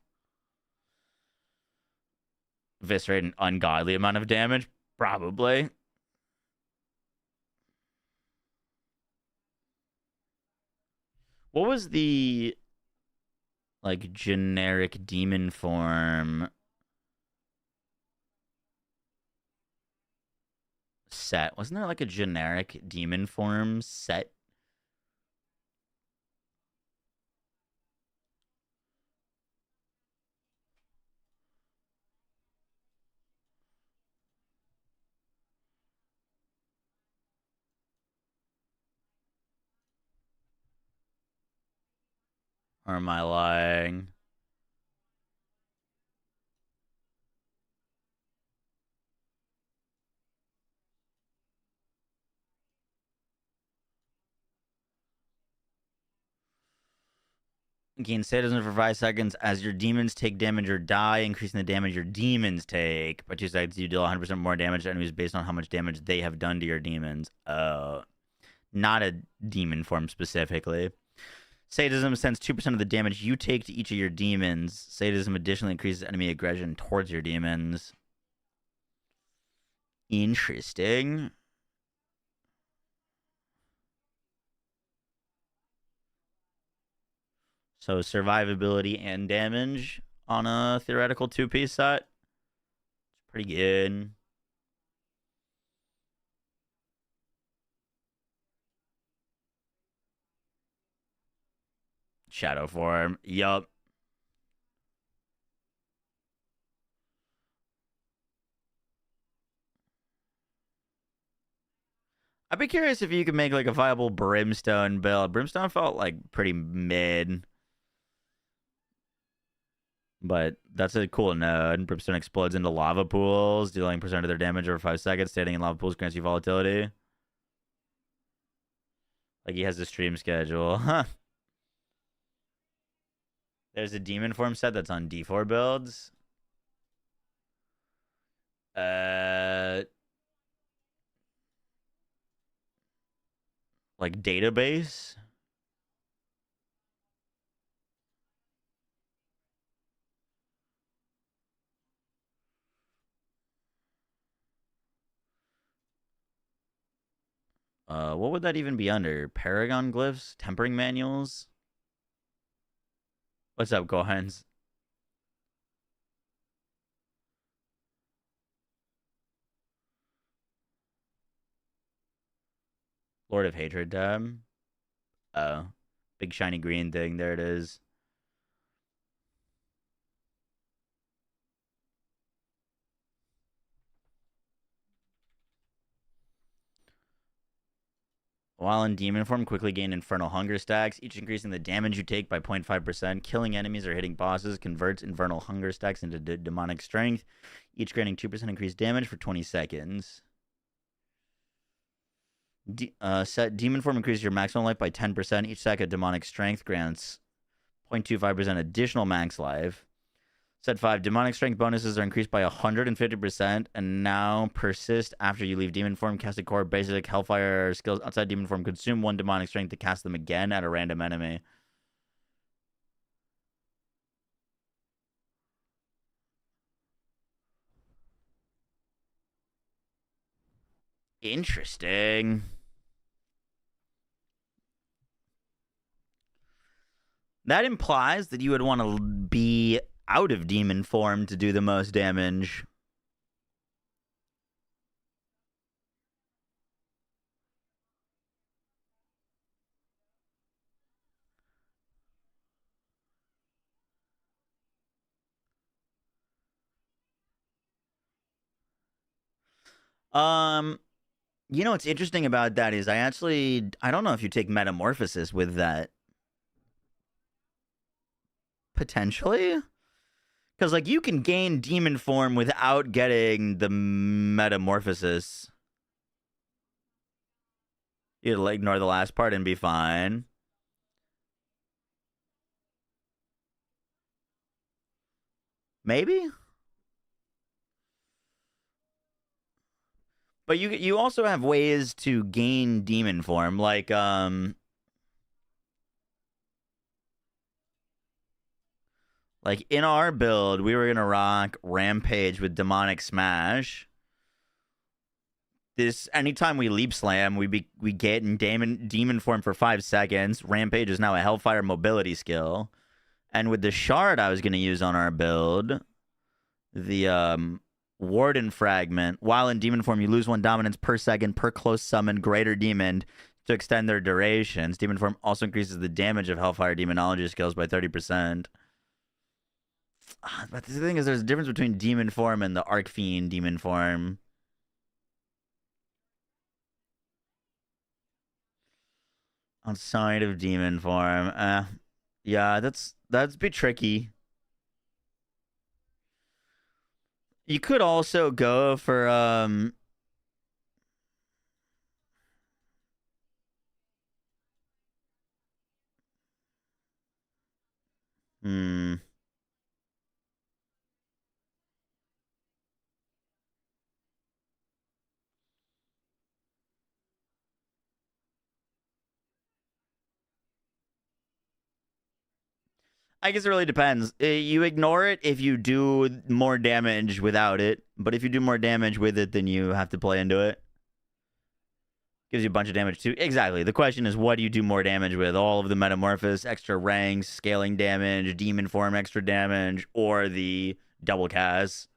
Eviscerate an ungodly amount of damage, probably. What was the like generic demon form set? Wasn't there like a generic demon form set? Or am I lying? Gain sadism for 5 seconds as your demons take damage or die, increasing the damage your demons take. By 2 seconds, you deal 100% more damage to enemies based on how much damage they have done to your demons. Not a demon form specifically. Sadism sends 2% of the damage you take to each of your demons. Sadism additionally increases enemy aggression towards your demons. Interesting. So survivability and damage on a theoretical 2-piece set. It's pretty good. Shadow form. Yup. I'd be curious if you could make like a viable Brimstone build. Brimstone felt like pretty mid. But that's a cool node. Brimstone explodes into lava pools, dealing % of their damage over 5 seconds. Standing in lava pools grants you volatility. Like he has a stream schedule. Huh. There's a demon form set that's on D4 builds. Like database. What would that even be under? Paragon glyphs? Tempering manuals? What's up, Gohans? Lord of Hatred tab. Oh. Big shiny green thing. There it is. While in demon form, quickly gain infernal hunger stacks, each increasing the damage you take by 0.5%. Killing enemies or hitting bosses converts infernal hunger stacks into demonic strength, each granting 2% increased damage for 20 seconds. Set demon form increases your maximum life by 10%. Each stack of demonic strength grants 0.25% additional max life. Set 5, demonic strength bonuses are increased by 150% and now persist after you leave demon form. Casted core basic Hellfire skills outside demon form consume 1 demonic strength to cast them again at a random enemy. Interesting. That implies that you would want to be out of demon form to do the most damage. You know what's interesting about that is I don't know if you take Metamorphosis with that. Potentially? Because, like, you can gain demon form without getting the Metamorphosis. You'll ignore the last part and be fine. Maybe? But you also have ways to gain demon form, like in our build, we were gonna rock Rampage with Demonic Smash. This anytime we leap slam, we get in demon form for 5 seconds. Rampage is now a Hellfire mobility skill, and with the shard I was gonna use on our build, the Warden fragment. While in demon form, you lose 1 dominance per second per close summon greater demon to extend their durations. Demon form also increases the damage of Hellfire Demonology skills by 30%. But the thing is, there's a difference between demon form and the Arcfiend demon form. Outside of demon form, Yeah, that's a bit tricky. You could also go for hmm. I guess it really depends. You ignore it if you do more damage without it, but if you do more damage with it, then you have to play into it. Gives you a bunch of damage too. Exactly. The question is, what do you do more damage with? All of the Metamorphosis, extra ranks, scaling damage, demon form extra damage, or the double cast?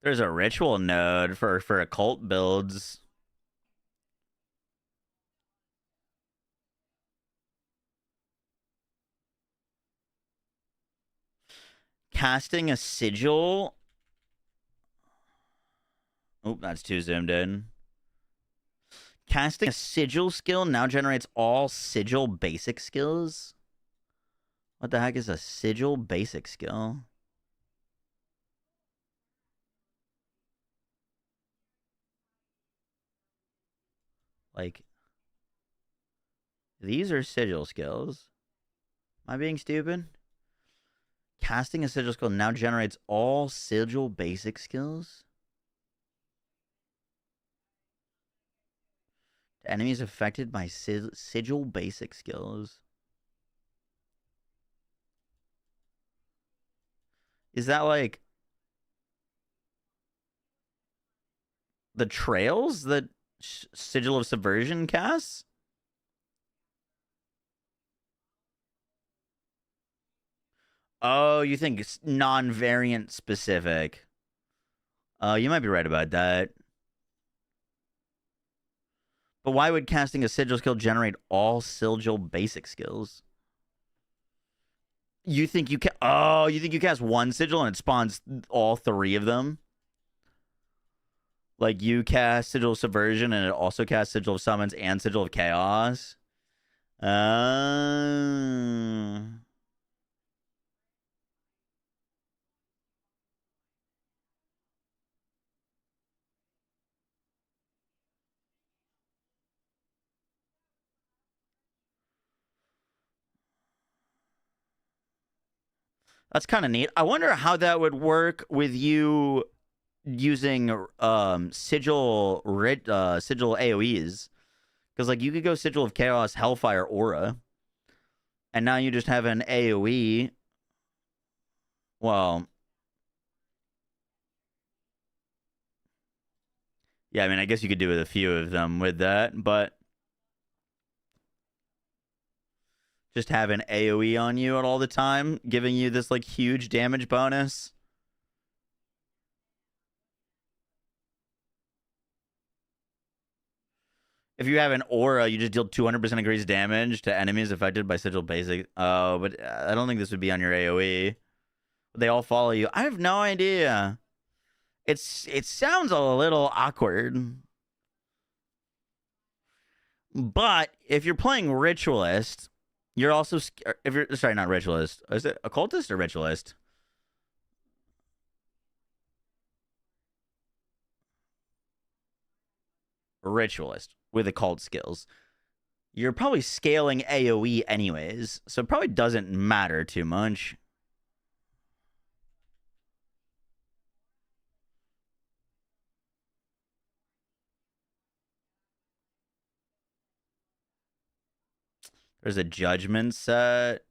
There's a ritual node for occult builds. Casting a sigil. Oh, that's too zoomed in. Casting a sigil skill now generates all sigil basic skills. What the heck is a sigil basic skill? Like, these are sigil skills. Am I being stupid? Casting a sigil skill now generates all sigil basic skills. Enemies affected by sigil basic skills. Is that like the trails that Sigil of Subversion casts? Oh, you think it's non-variant specific? You might be right about that. But why would casting a sigil skill generate all sigil basic skills? You think you can? Oh, you think you cast one sigil and it spawns all three of them? Like you cast Sigil of Subversion and it also casts Sigil of Summons and Sigil of Chaos? That's kind of neat. I wonder how that would work with you using sigil sigil AoEs, because like you could go Sigil of Chaos, Hellfire, Aura, and now you just have an AoE. Well, yeah, I mean, I guess you could do with a few of them with that, but just have an AoE on you at all the time, giving you this like huge damage bonus. If you have an aura, you just deal 200% increased damage to enemies affected by Sigil Basic. Oh, but I don't think this would be on your AoE. They all follow you. I have no idea. It sounds a little awkward. But if you're playing Ritualist, you're also... If you're... Sorry, not Ritualist. Is it Occultist or Ritualist? Ritualist with occult skills. You're probably scaling AoE anyways, so it probably doesn't matter too much. There's a judgment set.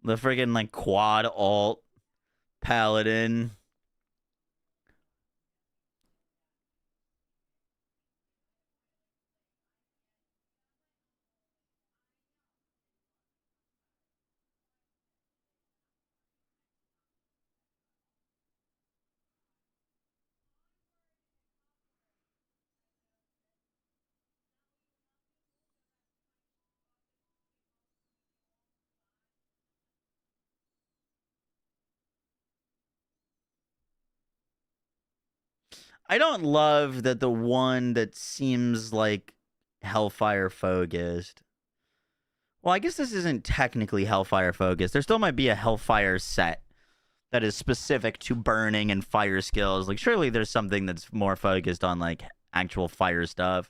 The friggin' like quad alt Paladin. I don't love that the one that seems like Hellfire focused. Well, I guess this isn't technically Hellfire focused. There still might be a Hellfire set that is specific to burning and fire skills. Like, surely there's something that's more focused on, like, actual fire stuff.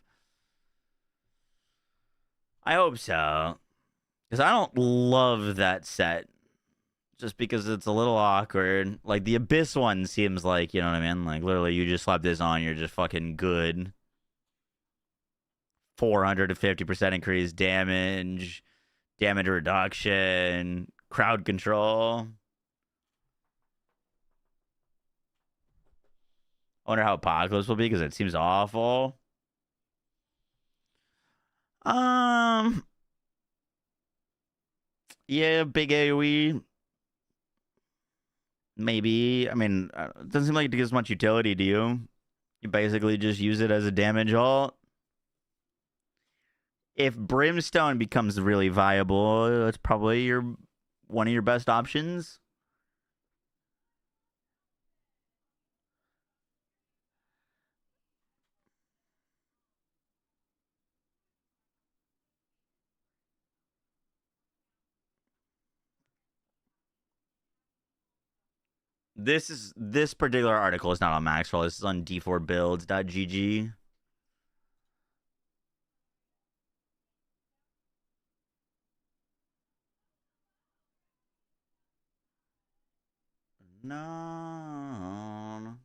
I hope so. Because I don't love that set. Just because it's a little awkward. Like, the Abyss one seems like, you know what I mean? Like, literally, you just slap this on, you're just fucking good. 450% increased damage. Damage reduction. Crowd control. I wonder how Apocalypse will be, because it seems awful. Yeah, big AoE. Maybe. I mean, it doesn't seem like it gives much utility to you. You basically just use it as a damage ult. If Brimstone becomes really viable, it's probably one of your best options. This particular article is not on Maxwell. This is on d4builds.gg. No.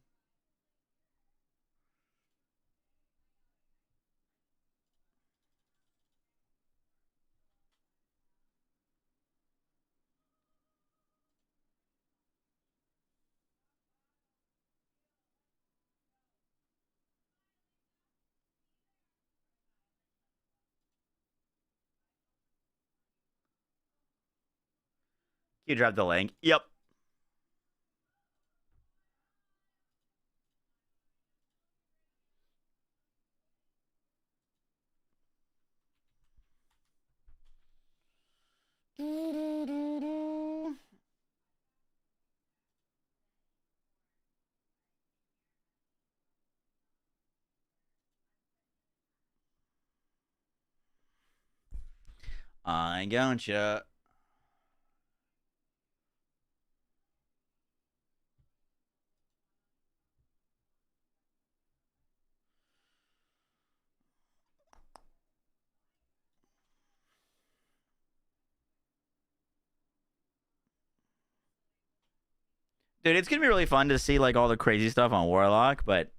You dropped the link. Yep. I gotcha. Dude, it's gonna be really fun to see like all the crazy stuff on Warlock, but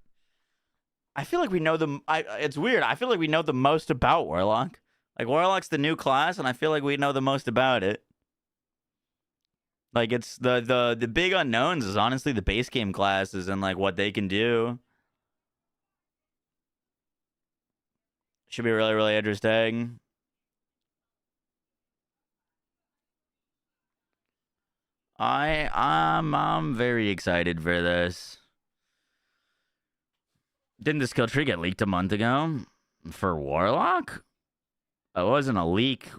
I feel like we know it's weird. I feel like we know the most about Warlock. Like, Warlock's the new class, and I feel like we know the most about it. Like, it's the big unknowns is honestly the base game classes and like what they can do. Should be really, really interesting. I'm very excited for this. Didn't the skill tree get leaked a month ago for Warlock? It wasn't a leak.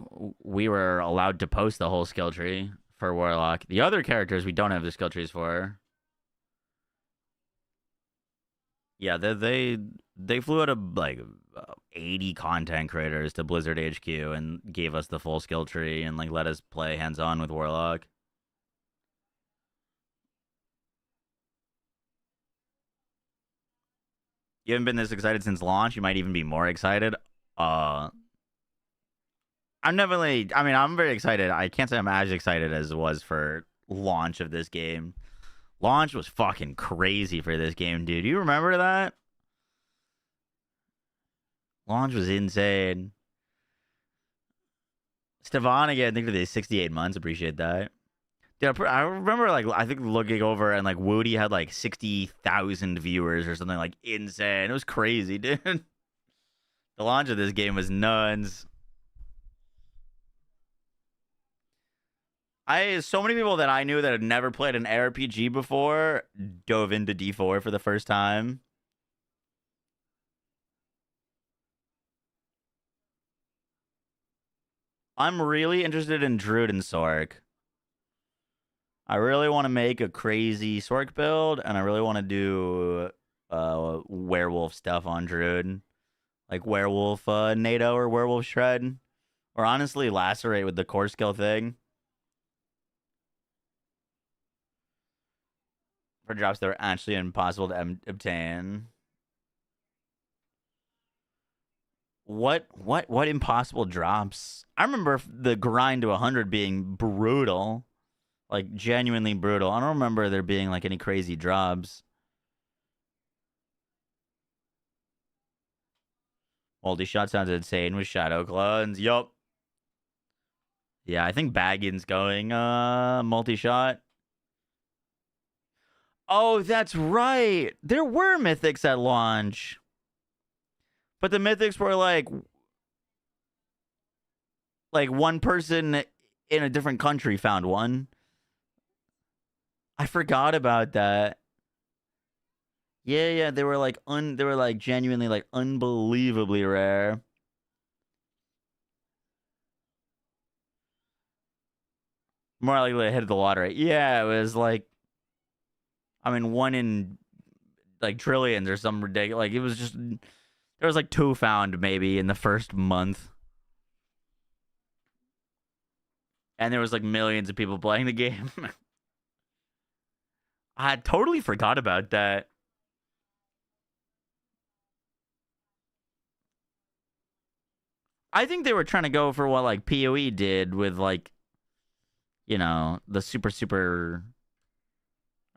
We were allowed to post the whole skill tree for Warlock. The other characters we don't have the skill trees for. Yeah, they flew out of like 80 content creators to Blizzard HQ and gave us the full skill tree and like let us play hands-on with Warlock. You haven't been this excited since launch. You might even be more excited. I'm very excited. I can't say I'm as excited as it was for launch of this game. Launch was fucking crazy for this game, dude. You remember that? Launch was insane. Stevan again, thank you for the 68 months. Appreciate that. Yeah, I remember like I think looking over and like Woody had like 60,000 viewers or something like insane. It was crazy, dude. The launch of this game was nuts. So many people that I knew that had never played an RPG before dove into D4 for the first time. I'm really interested in Druid and Sork. I really want to make a crazy Sork build, and I really want to do werewolf stuff on Druid. Like werewolf NATO or werewolf shred. Or honestly, lacerate with the core skill thing. For drops that are actually impossible to obtain. What impossible drops? I remember the grind to 100 being brutal. Like, genuinely brutal. I don't remember there being, like, any crazy drops. Multi-shot sounds insane with Shadow Clones. Yup. Yeah, I think Baggin's going multi-shot. Oh, that's right. There were mythics at launch. But the mythics were like one person in a different country found one. I forgot about that. Yeah, they were like genuinely like unbelievably rare. More likely to hit the lottery. Yeah, it was like, I mean, one in like trillions or some ridiculous. Like, it was just, there was like 2 found maybe in the first month. And there was like millions of people playing the game. I totally forgot about that. I think they were trying to go for what like PoE did with like, you know, the super.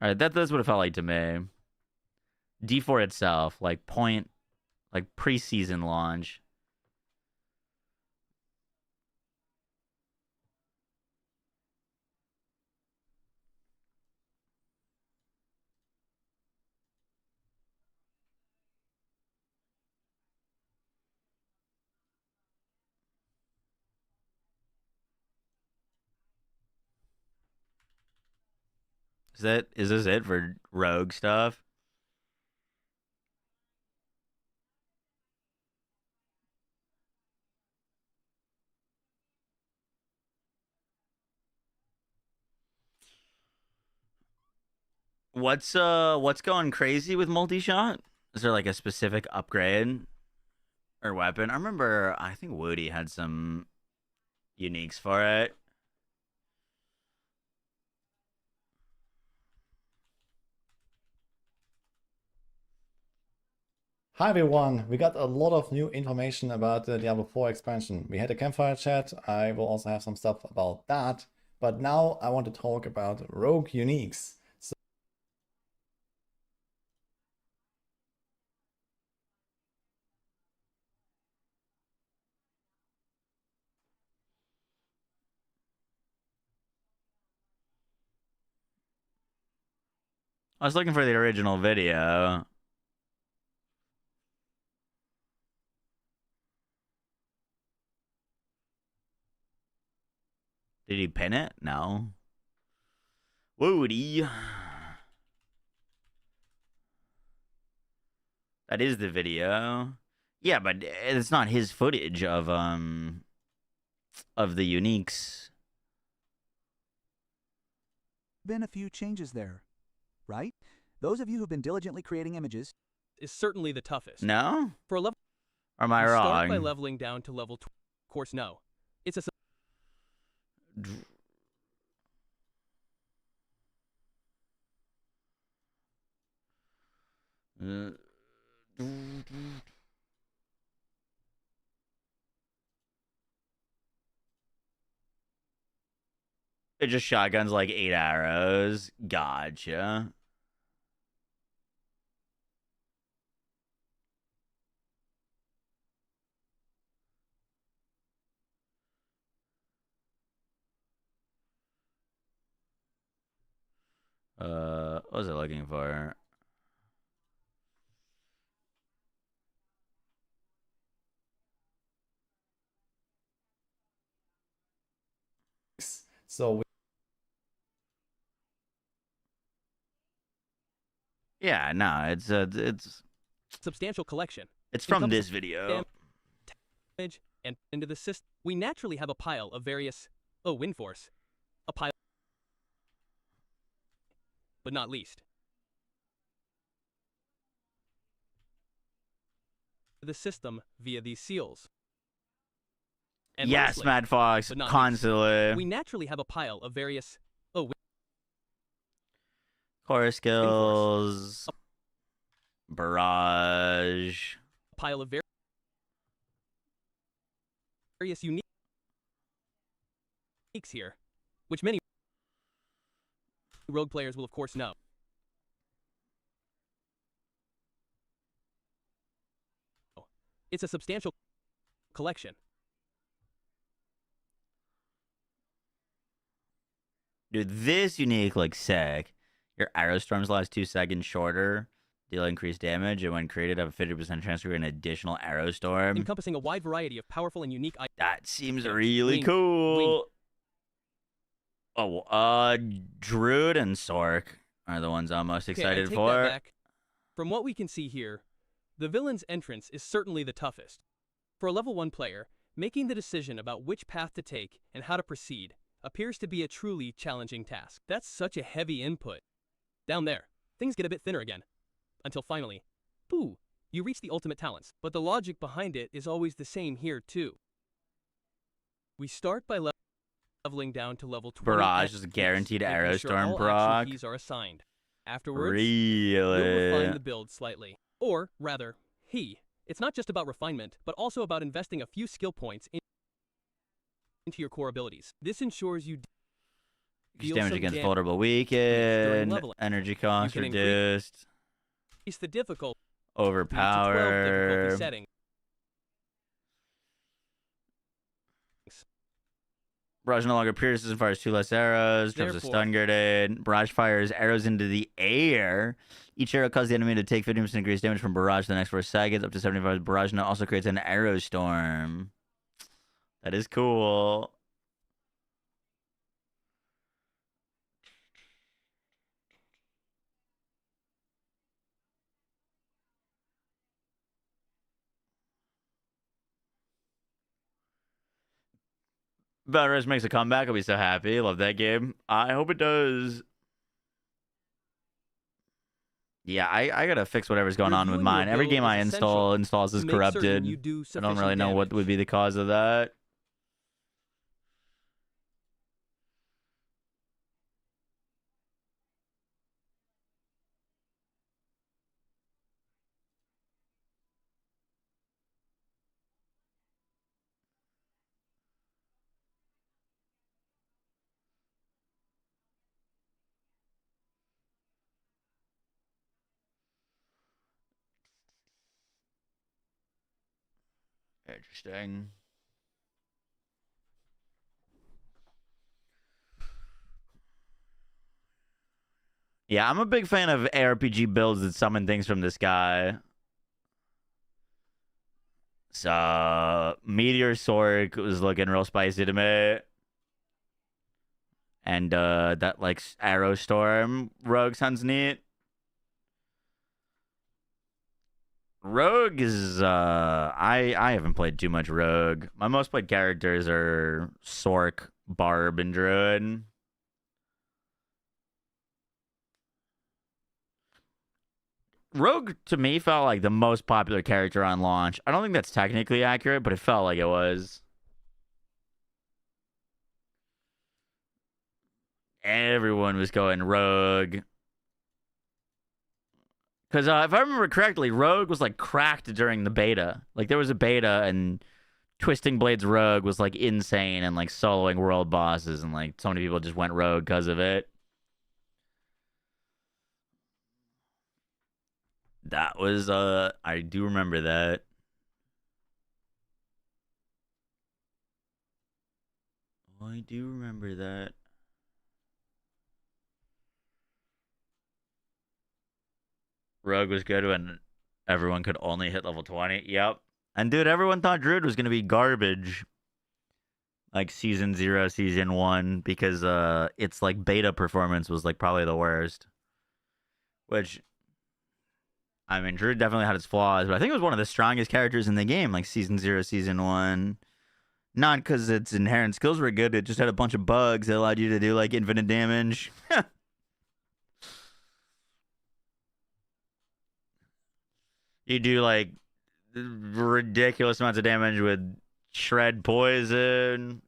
All right, that's what it felt like to me. D4 itself, like preseason launch. Is this it for rogue stuff? What's going crazy with multi-shot? Is there like a specific upgrade or weapon? I think Woody had some uniques for it. Hi everyone, we got a lot of new information about the Diablo 4 expansion. We had a campfire chat, I will also have some stuff about that, but now I want to talk about rogue uniques. I was looking for the original video. Did he pin it? No. Woody. That is the video. Yeah, but it's not his footage of the uniques. Been a few changes there, right? Those of you who've been diligently creating images is certainly the toughest. No? For a level, or am I wrong? Start by leveling down to level 20. Of course, no. It's a It just shotguns like 8 arrows. Gotcha. What was I looking for? So yeah, no, it's substantial collection. It's from this video. Damage and into the system. We naturally have a pile of various wind force. A pile, but not least. The system via these seals. And yes, lastly, Mad Fox, constantly. We naturally have a pile of various core skills, barrage. A pile of various uniques here, which many rogue players will of course know. It's a substantial collection. Dude, this unique looks sick. Your arrow storms last 2 seconds shorter, deal increased damage, and when created, have a 50% chance to create an additional arrow storm. Encompassing a wide variety of powerful and unique items. That seems really cool. Oh, Druid and Sork are the ones I'm most excited for. From what we can see here, the villain's entrance is certainly the toughest. For a level 1 player, making the decision about which path to take and how to proceed appears to be a truly challenging task. That's such a heavy input. Down there, things get a bit thinner again. Until finally, boo, you reach the ultimate talents. But the logic behind it is always the same here too. We start by leveling down to level 20. Barrage is a guaranteed arrow storm proc. Keys are assigned. Afterwards, really? we'll refine the build slightly. Or, rather, it's not just about refinement, but also about investing a few skill points into your core abilities. This ensures you deal damage against vulnerable weaken, energy cost reduced, increase the difficulty, overpower, difficulty setting. Barrage no longer pierces and fires 2 less arrows, drops a stun grenade. Barrage fires arrows into the air. Each arrow causes the enemy to take 50% increased damage from barrage for the next 4 seconds, up to 75. Barrage now also creates an arrow storm. That is cool. Outriders makes a comeback. I'll be so happy. Love that game. I hope it does. Yeah, I gotta fix whatever's going on with mine. Every game I installs is corrupted. I don't really know what would be the cause of that. Interesting. Yeah, I'm a big fan of ARPG builds that summon things from the sky. So, Meteor Sork was looking real spicy to me. And that, like, Arrow Storm Rogue sounds neat. Rogue is, I haven't played too much Rogue. My most played characters are Sork, Barb, and Druid. Rogue, to me, felt like the most popular character on launch. I don't think that's technically accurate, but it felt like it was. Everyone was going Rogue. Because if I remember correctly, Rogue was like cracked during the beta. Like there was a beta and Twisting Blades Rogue was like insane and like soloing world bosses and like so many people just went Rogue because of it. That was I do remember that. I do remember that. Rogue was good when everyone could only hit level 20. Yep. And dude, everyone thought Druid was gonna be garbage. Like season 0, season 1, because its like beta performance was like probably the worst. Which, I mean, Druid definitely had its flaws, but I think it was one of the strongest characters in the game, like season 0, season 1. Not because its inherent skills were good, it just had a bunch of bugs that allowed you to do like infinite damage. You do like ridiculous amounts of damage with Shred Poison.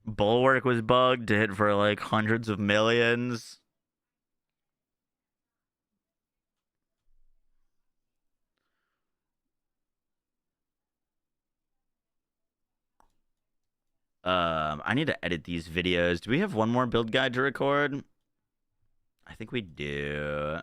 Bulwark was bugged to hit for like hundreds of millions. I need to edit these videos. Do we have one more build guide to record? I think we do.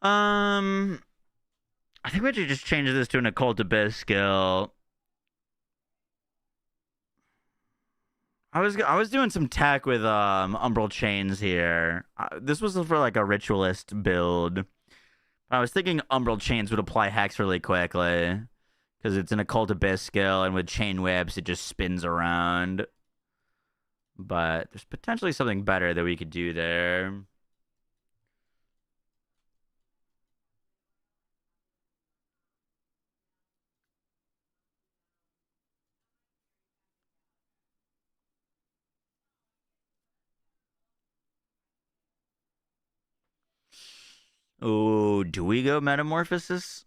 I think we should just change this to an occult abyss skill. I was doing some tech with umbral chains here. This was for like a ritualist build. I was thinking umbral chains would apply hex really quickly because it's an occult abyss skill, and with chain whips it just spins around. But there's potentially something better that we could do there. Oh, do we go Metamorphosis?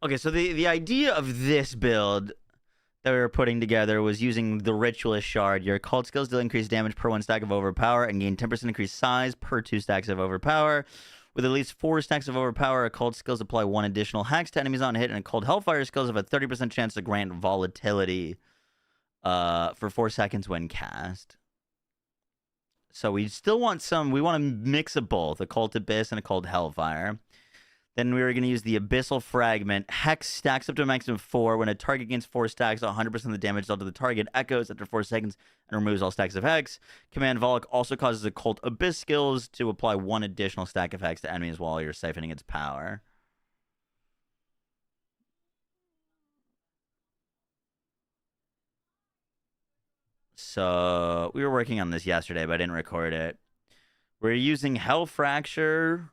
Okay, so the idea of this build that we were putting together was using the Ritualist Shard. Your occult skills deal increased damage per 1 stack of overpower and gain 10% increased size per 2 stacks of overpower. With at least 4 stacks of overpower, occult skills apply 1 additional hex to enemies on hit, and occult hellfire skills have a 30% chance to grant volatility for 4 seconds when cast. So we still want we want to mix of both, occult abyss and occult hellfire. Then we were going to use the Abyssal Fragment. Hex stacks up to a maximum of 4. When a target gains 4 stacks, 100% of the damage dealt to the target echoes after 4 seconds and removes all stacks of Hex. Command Warlock also causes Occult Abyss skills to apply 1 additional stack of Hex to enemies while you're siphoning its power. So we were working on this yesterday, but I didn't record it. We're using Hell Fracture.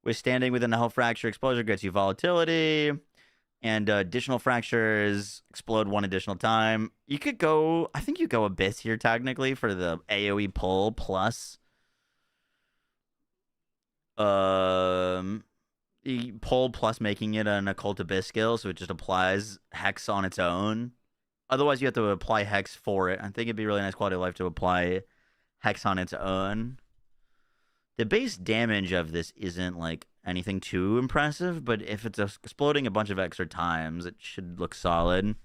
Withstanding within the Hell Fracture exposure gets you volatility, and additional fractures explode 1 additional time. You could go, I think you go Abyss here technically for the AoE pull plus. Pull plus making it an Occult Abyss skill, so it just applies Hex on its own. Otherwise, you have to apply Hex for it. I think it'd be really nice quality of life to apply Hex on its own. The base damage of this isn't, like, anything too impressive, but if it's exploding a bunch of extra times, it should look solid.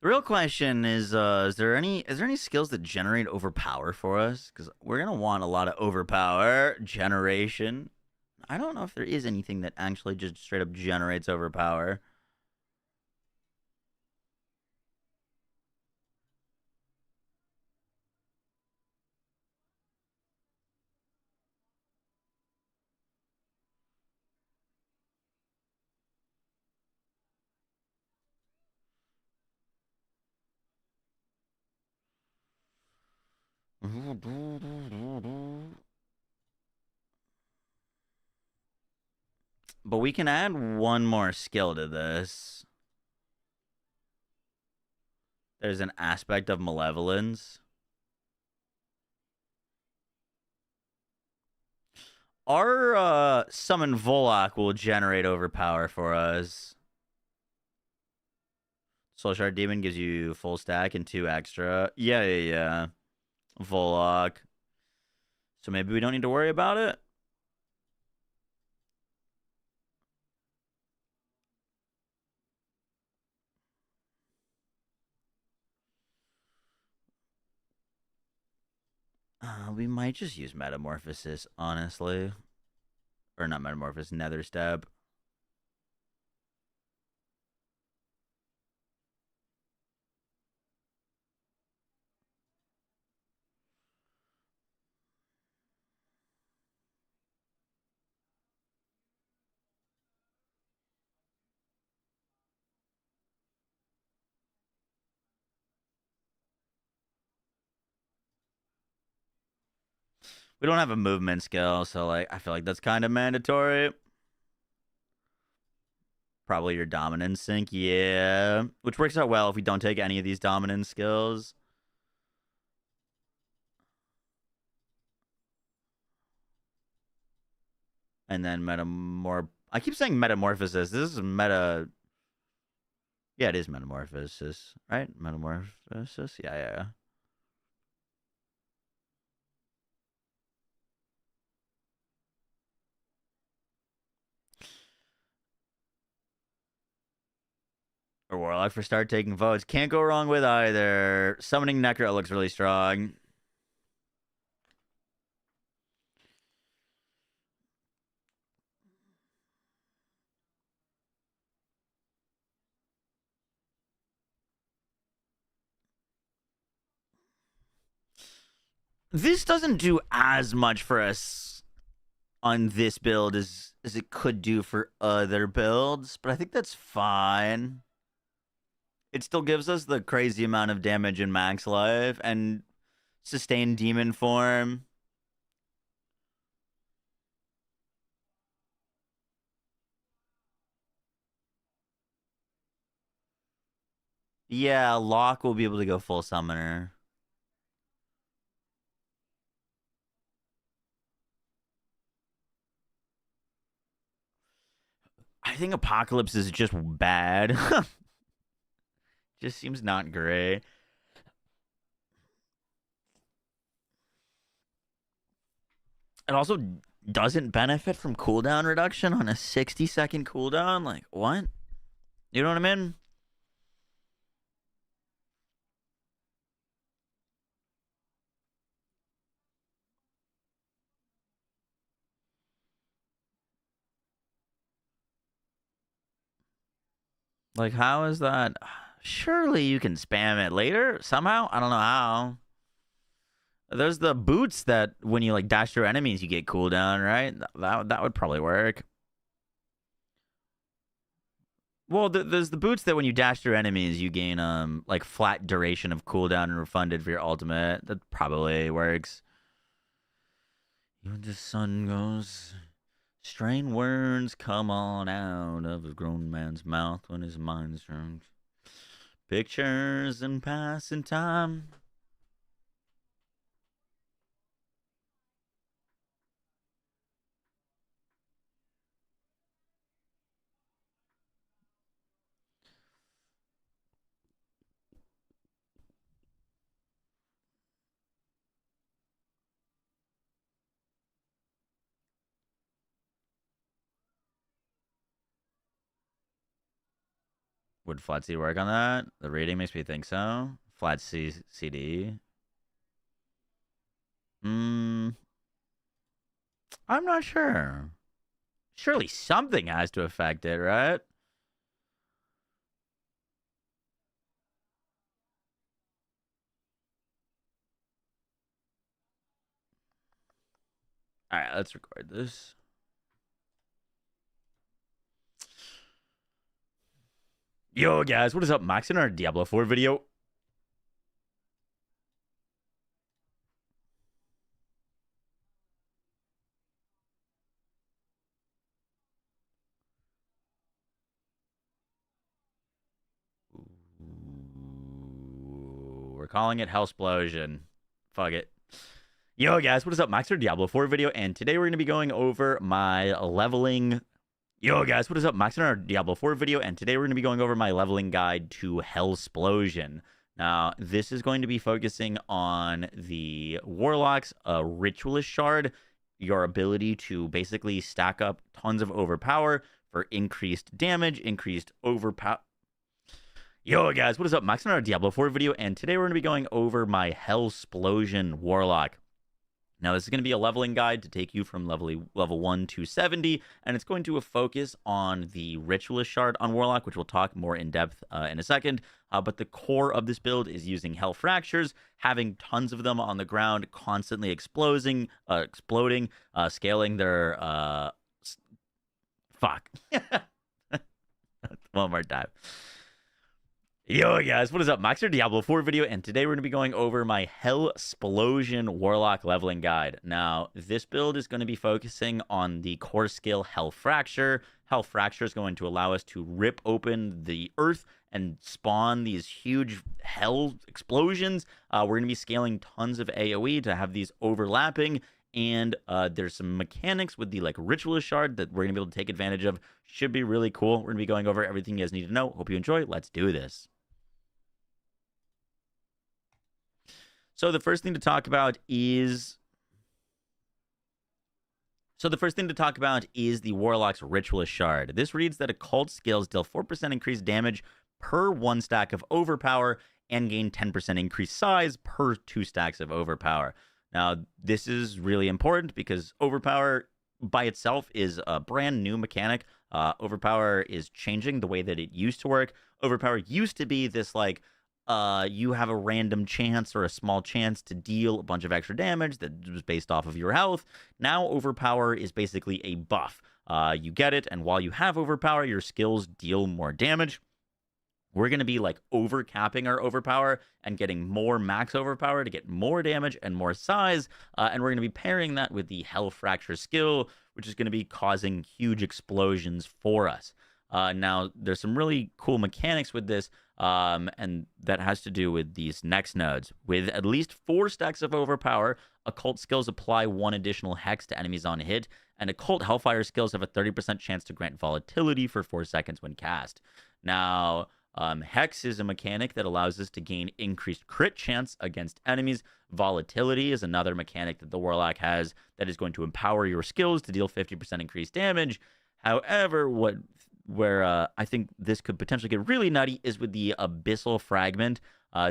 The real question is there any skills that generate overpower for us? Because we're gonna want a lot of overpower generation. I don't know if there is anything that actually just straight up generates overpower. But we can add one more skill to this. There's an aspect of malevolence. Our summon Warlock will generate overpower for us. Soul Shard Demon gives you full stack and 2 extra. Yeah. Warlock. So maybe we don't need to worry about it. We might just use Metamorphosis, honestly. Or not Metamorphosis, Nether Step. We don't have a movement skill, so like I feel like that's kind of mandatory. Probably your dominance sync, yeah. Which works out well if we don't take any of these dominance skills. And then I keep saying Metamorphosis. This is meta. Yeah, it is Metamorphosis, right? Metamorphosis? Yeah. Or Warlock for start taking votes. Can't go wrong with either. Summoning Necro looks really strong. This doesn't do as much for us on this build as it could do for other builds, but I think that's fine. It still gives us the crazy amount of damage in max life and sustained demon form. Yeah, Locke will be able to go full summoner. I think Apocalypse is just bad. Just seems not great. It also doesn't benefit from cooldown reduction on a 60-second cooldown. Like, what? You know what I mean? Like, how is that? Surely you can spam it later somehow. I don't know how. There's the boots that when you like dash through enemies, you get cooldown, right? That would probably work. Well, there's the boots that when you dash through enemies, you gain like flat duration of cooldown and refunded for your ultimate. That probably works. When the sun goes, strain words come on out of a grown man's mouth when his mind's drunk. Pictures and passing time. Would Flat C work on that? The rating makes me think so. Flat C CD. I'm not sure. Surely something has to affect it, right? All right, let's record this. Yo, guys, what is up? Max in our Diablo 4 video. We're calling it Hellsplosion. Fuck it. Yo, guys, what is up? Max in our Diablo 4 video, and today we're going to be going over my leveling... Yo, guys, what is up? Max in our Diablo 4 video, and today we're going to be going over my leveling guide to Hellsplosion. Now, this is going to be focusing on the Warlock's Ritualist Shard, your ability to basically stack up tons of overpower for increased damage, increased overpower. Yo, guys, what is up? Max in our Diablo 4 video, and today we're going to be going over my Hellsplosion Warlock. Now, this is going to be a leveling guide to take you from level 1 to 70, and it's going to focus on the Ritualist Shard on Warlock, which we'll talk more in depth in a second. But the core of this build is using Hell Fractures, having tons of them on the ground, constantly exploding, scaling their... Fuck. One more time. Yo, guys, what is up? Max here, Diablo 4 video, and today we're going to be going over my Hellsplosion Warlock leveling guide. Now, this build is going to be focusing on the core skill Hell Fracture. Hell Fracture is going to allow us to rip open the earth and spawn these huge hell explosions. We're going to be scaling tons of AoE to have these overlapping, and there's some mechanics with the Ritualist Shard that we're going to be able to take advantage of. Should be really cool. We're going to be going over everything you guys need to know. Hope you enjoy. Let's do this. So the first thing to talk about is the Warlock's Ritualist Shard. This reads that occult skills deal 4% increased damage per 1 stack of overpower and gain 10% increased size per 2 stacks of overpower. Now, this is really important because overpower by itself is a brand new mechanic. Overpower is changing the way that it used to work. Overpower used to be this you have a random chance or a small chance to deal a bunch of extra damage that was based off of your health. Now, overpower is basically a buff. You get it, and while you have overpower, your skills deal more damage. We're going to be overcapping our overpower and getting more max overpower to get more damage and more size. And we're going to be pairing that with the Hell Fracture skill, which is going to be causing huge explosions for us. Now, there's some really cool mechanics with this, and that has to do with these next nodes. With at least 4 stacks of overpower, Occult skills apply 1 additional hex to enemies on hit, and occult Hellfire skills have a 30% chance to grant volatility for 4 seconds when cast. Now, Hex is a mechanic that allows us to gain increased crit chance against enemies. Volatility is another mechanic that the Warlock has that is going to empower your skills to deal 50% increased damage. However, where I think this could potentially get really nutty is with the Abyssal Fragment.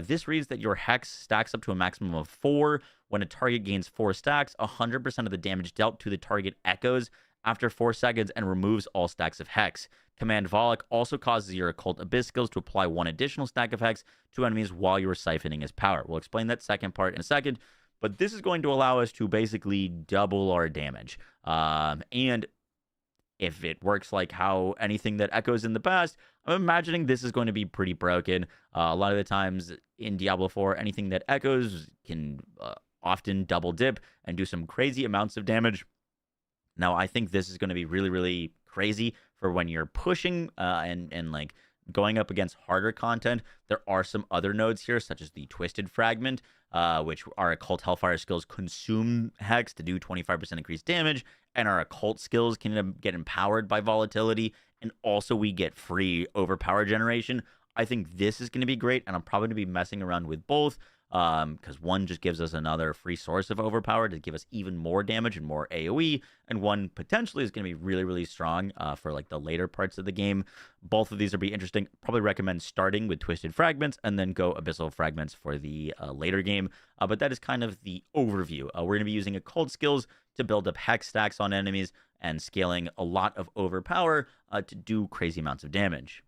This reads that your Hex stacks up to a maximum of 4. When a target gains 4 stacks, 100% of the damage dealt to the target echoes after 4 seconds and removes all stacks of Hex. Command Warlock also causes your Occult Abyss skills to apply 1 additional stack of Hex to enemies while you are siphoning his power. We'll explain that second part in a second, but this is going to allow us to basically double our damage. And if it works like how anything that echoes in the past, I'm imagining this is going to be pretty broken. A lot of the times in Diablo 4, anything that echoes can often double dip and do some crazy amounts of damage. Now, I think this is going to be really, really crazy for when you're pushing and like going up against harder content. There are some other nodes here, such as the Twisted Fragment, which our Occult Hellfire skills consume Hex to do 25% increased damage, and our Occult skills can get empowered by Volatility, and also we get free Overpower generation. I think this is going to be great, and I'm probably going to be messing around with both, because one just gives us another free source of Overpower to give us even more damage and more AoE, and one potentially is going to be really, really strong for like the later parts of the game. Both of these will be interesting. Probably recommend starting with Twisted Fragments and then go Abyssal Fragments for the later game, but that is kind of the overview. We're going to be using Occult skills to build up Hex stacks on enemies and scaling a lot of Overpower to do crazy amounts of damage.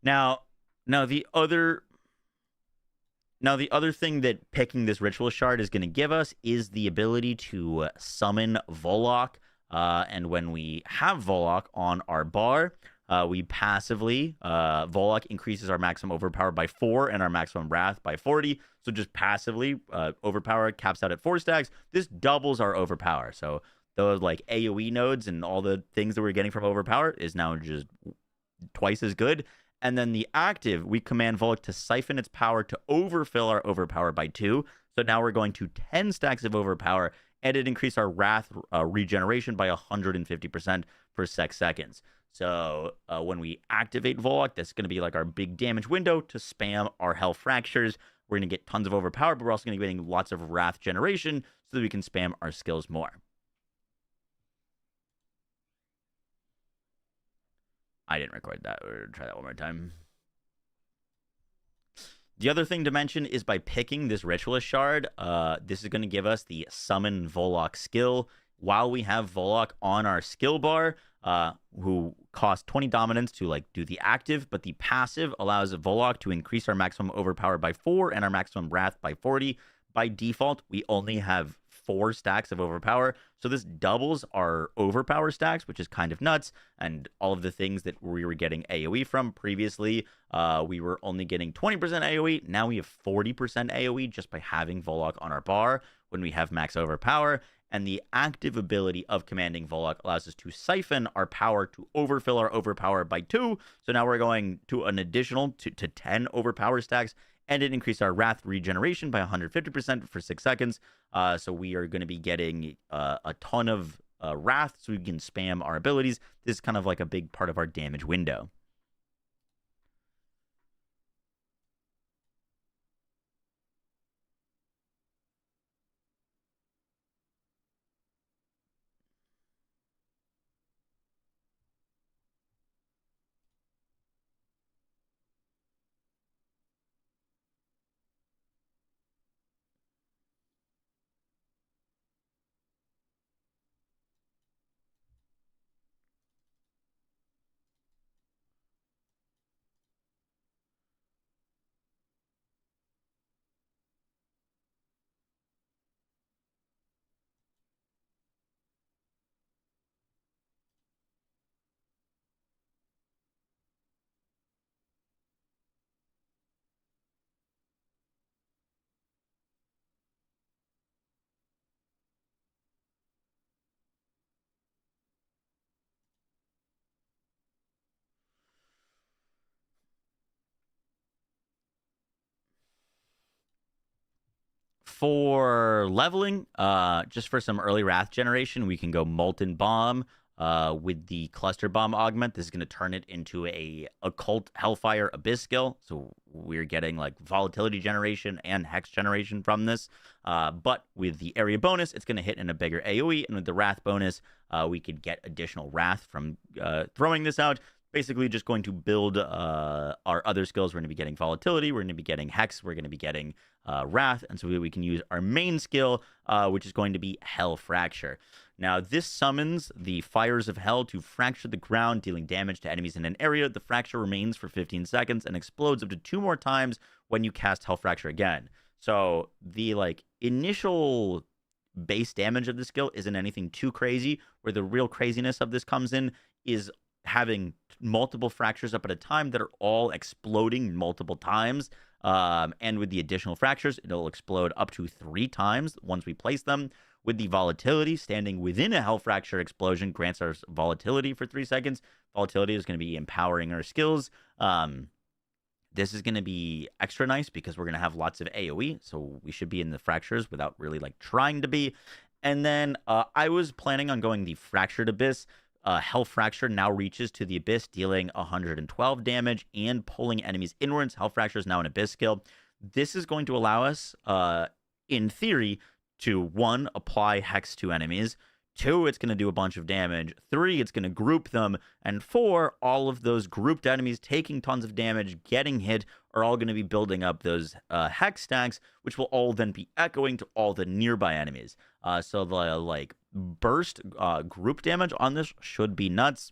Now the other thing that picking this ritual shard is going to give us is the ability to summon Warlock. And when we have Warlock on our bar, we passively, Warlock increases our maximum overpower by 4 and our maximum wrath by 40. So just passively, overpower caps out at 4 stacks. This doubles our overpower. So those like AoE nodes and all the things that we're getting from overpower is now just twice as good. And then the active, we command Warlock to siphon its power to overfill our overpower by 2. So now we're going to 10 stacks of overpower, and it increased our wrath regeneration by 150% for 6 seconds. So when we activate Warlock, that's going to be like our big damage window to spam our Hell Fractures. We're going to get tons of overpower, but we're also going to be getting lots of wrath generation so that we can spam our skills more. I didn't record that. We'll try that one more time. The other thing to mention is by picking this Ritualist Shard, this is going to give us the Summon Warlock skill. While we have Warlock on our skill bar, who costs 20 dominance to like do the active, but the passive allows Warlock to increase our maximum overpower by 4 and our maximum wrath by 40. By default, we only have 4 stacks of overpower, so this doubles our overpower stacks, which is kind of nuts. And all of the things that we were getting AoE from previously, we were only getting 20% AoE. Now we have 40% AoE just by having Warlock on our bar when we have max overpower. And the active ability of commanding Warlock allows us to siphon our power to overfill our overpower by 2. So now we're going to an additional to 10 overpower stacks, and it increased our wrath regeneration by 150% for 6 seconds. So we are going to be getting a ton of wrath, so we can spam our abilities. This is kind of like a big part of our damage window. For leveling, just for some early Wrath generation, we can go Molten Bomb with the Cluster Bomb augment. This is going to turn it into a Occult Hellfire Abyss skill. So we're getting like Volatility generation and Hex generation from this. But with the area bonus, it's going to hit in a bigger AoE. And with the Wrath bonus, we could get additional Wrath from throwing this out. Basically just going to build our other skills. We're going to be getting Volatility, we're going to be getting Hex, we're going to be getting Wrath, and so we can use our main skill, which is going to be Hell Fracture. Now, this summons the Fires of Hell to fracture the ground, dealing damage to enemies in an area. The fracture remains for 15 seconds and explodes up to 2 more times when you cast Hell Fracture again. So the initial base damage of the skill isn't anything too crazy. Where the real craziness of this comes in is having multiple fractures up at a time that are all exploding multiple times. And with the additional fractures, it'll explode up to 3 times once we place them. With the volatility, standing within a Hell Fracture explosion grants our volatility for 3 seconds. Volatility is going to be empowering our skills. This is going to be extra nice because we're going to have lots of AoE, so we should be in the fractures without really trying to be. And then I was planning on going the Fractured Abyss. Hell Fracture now reaches to the Abyss, dealing 112 damage and pulling enemies inwards. Hell Fracture is now an Abyss skill. This is going to allow us, in theory, to 1, apply Hex to enemies. 2, it's going to do a bunch of damage. 3, it's going to group them. And 4, all of those grouped enemies taking tons of damage, getting hit, are all going to be building up those Hex stacks, which will all then be echoing to all the nearby enemies. So the burst group damage on this should be nuts.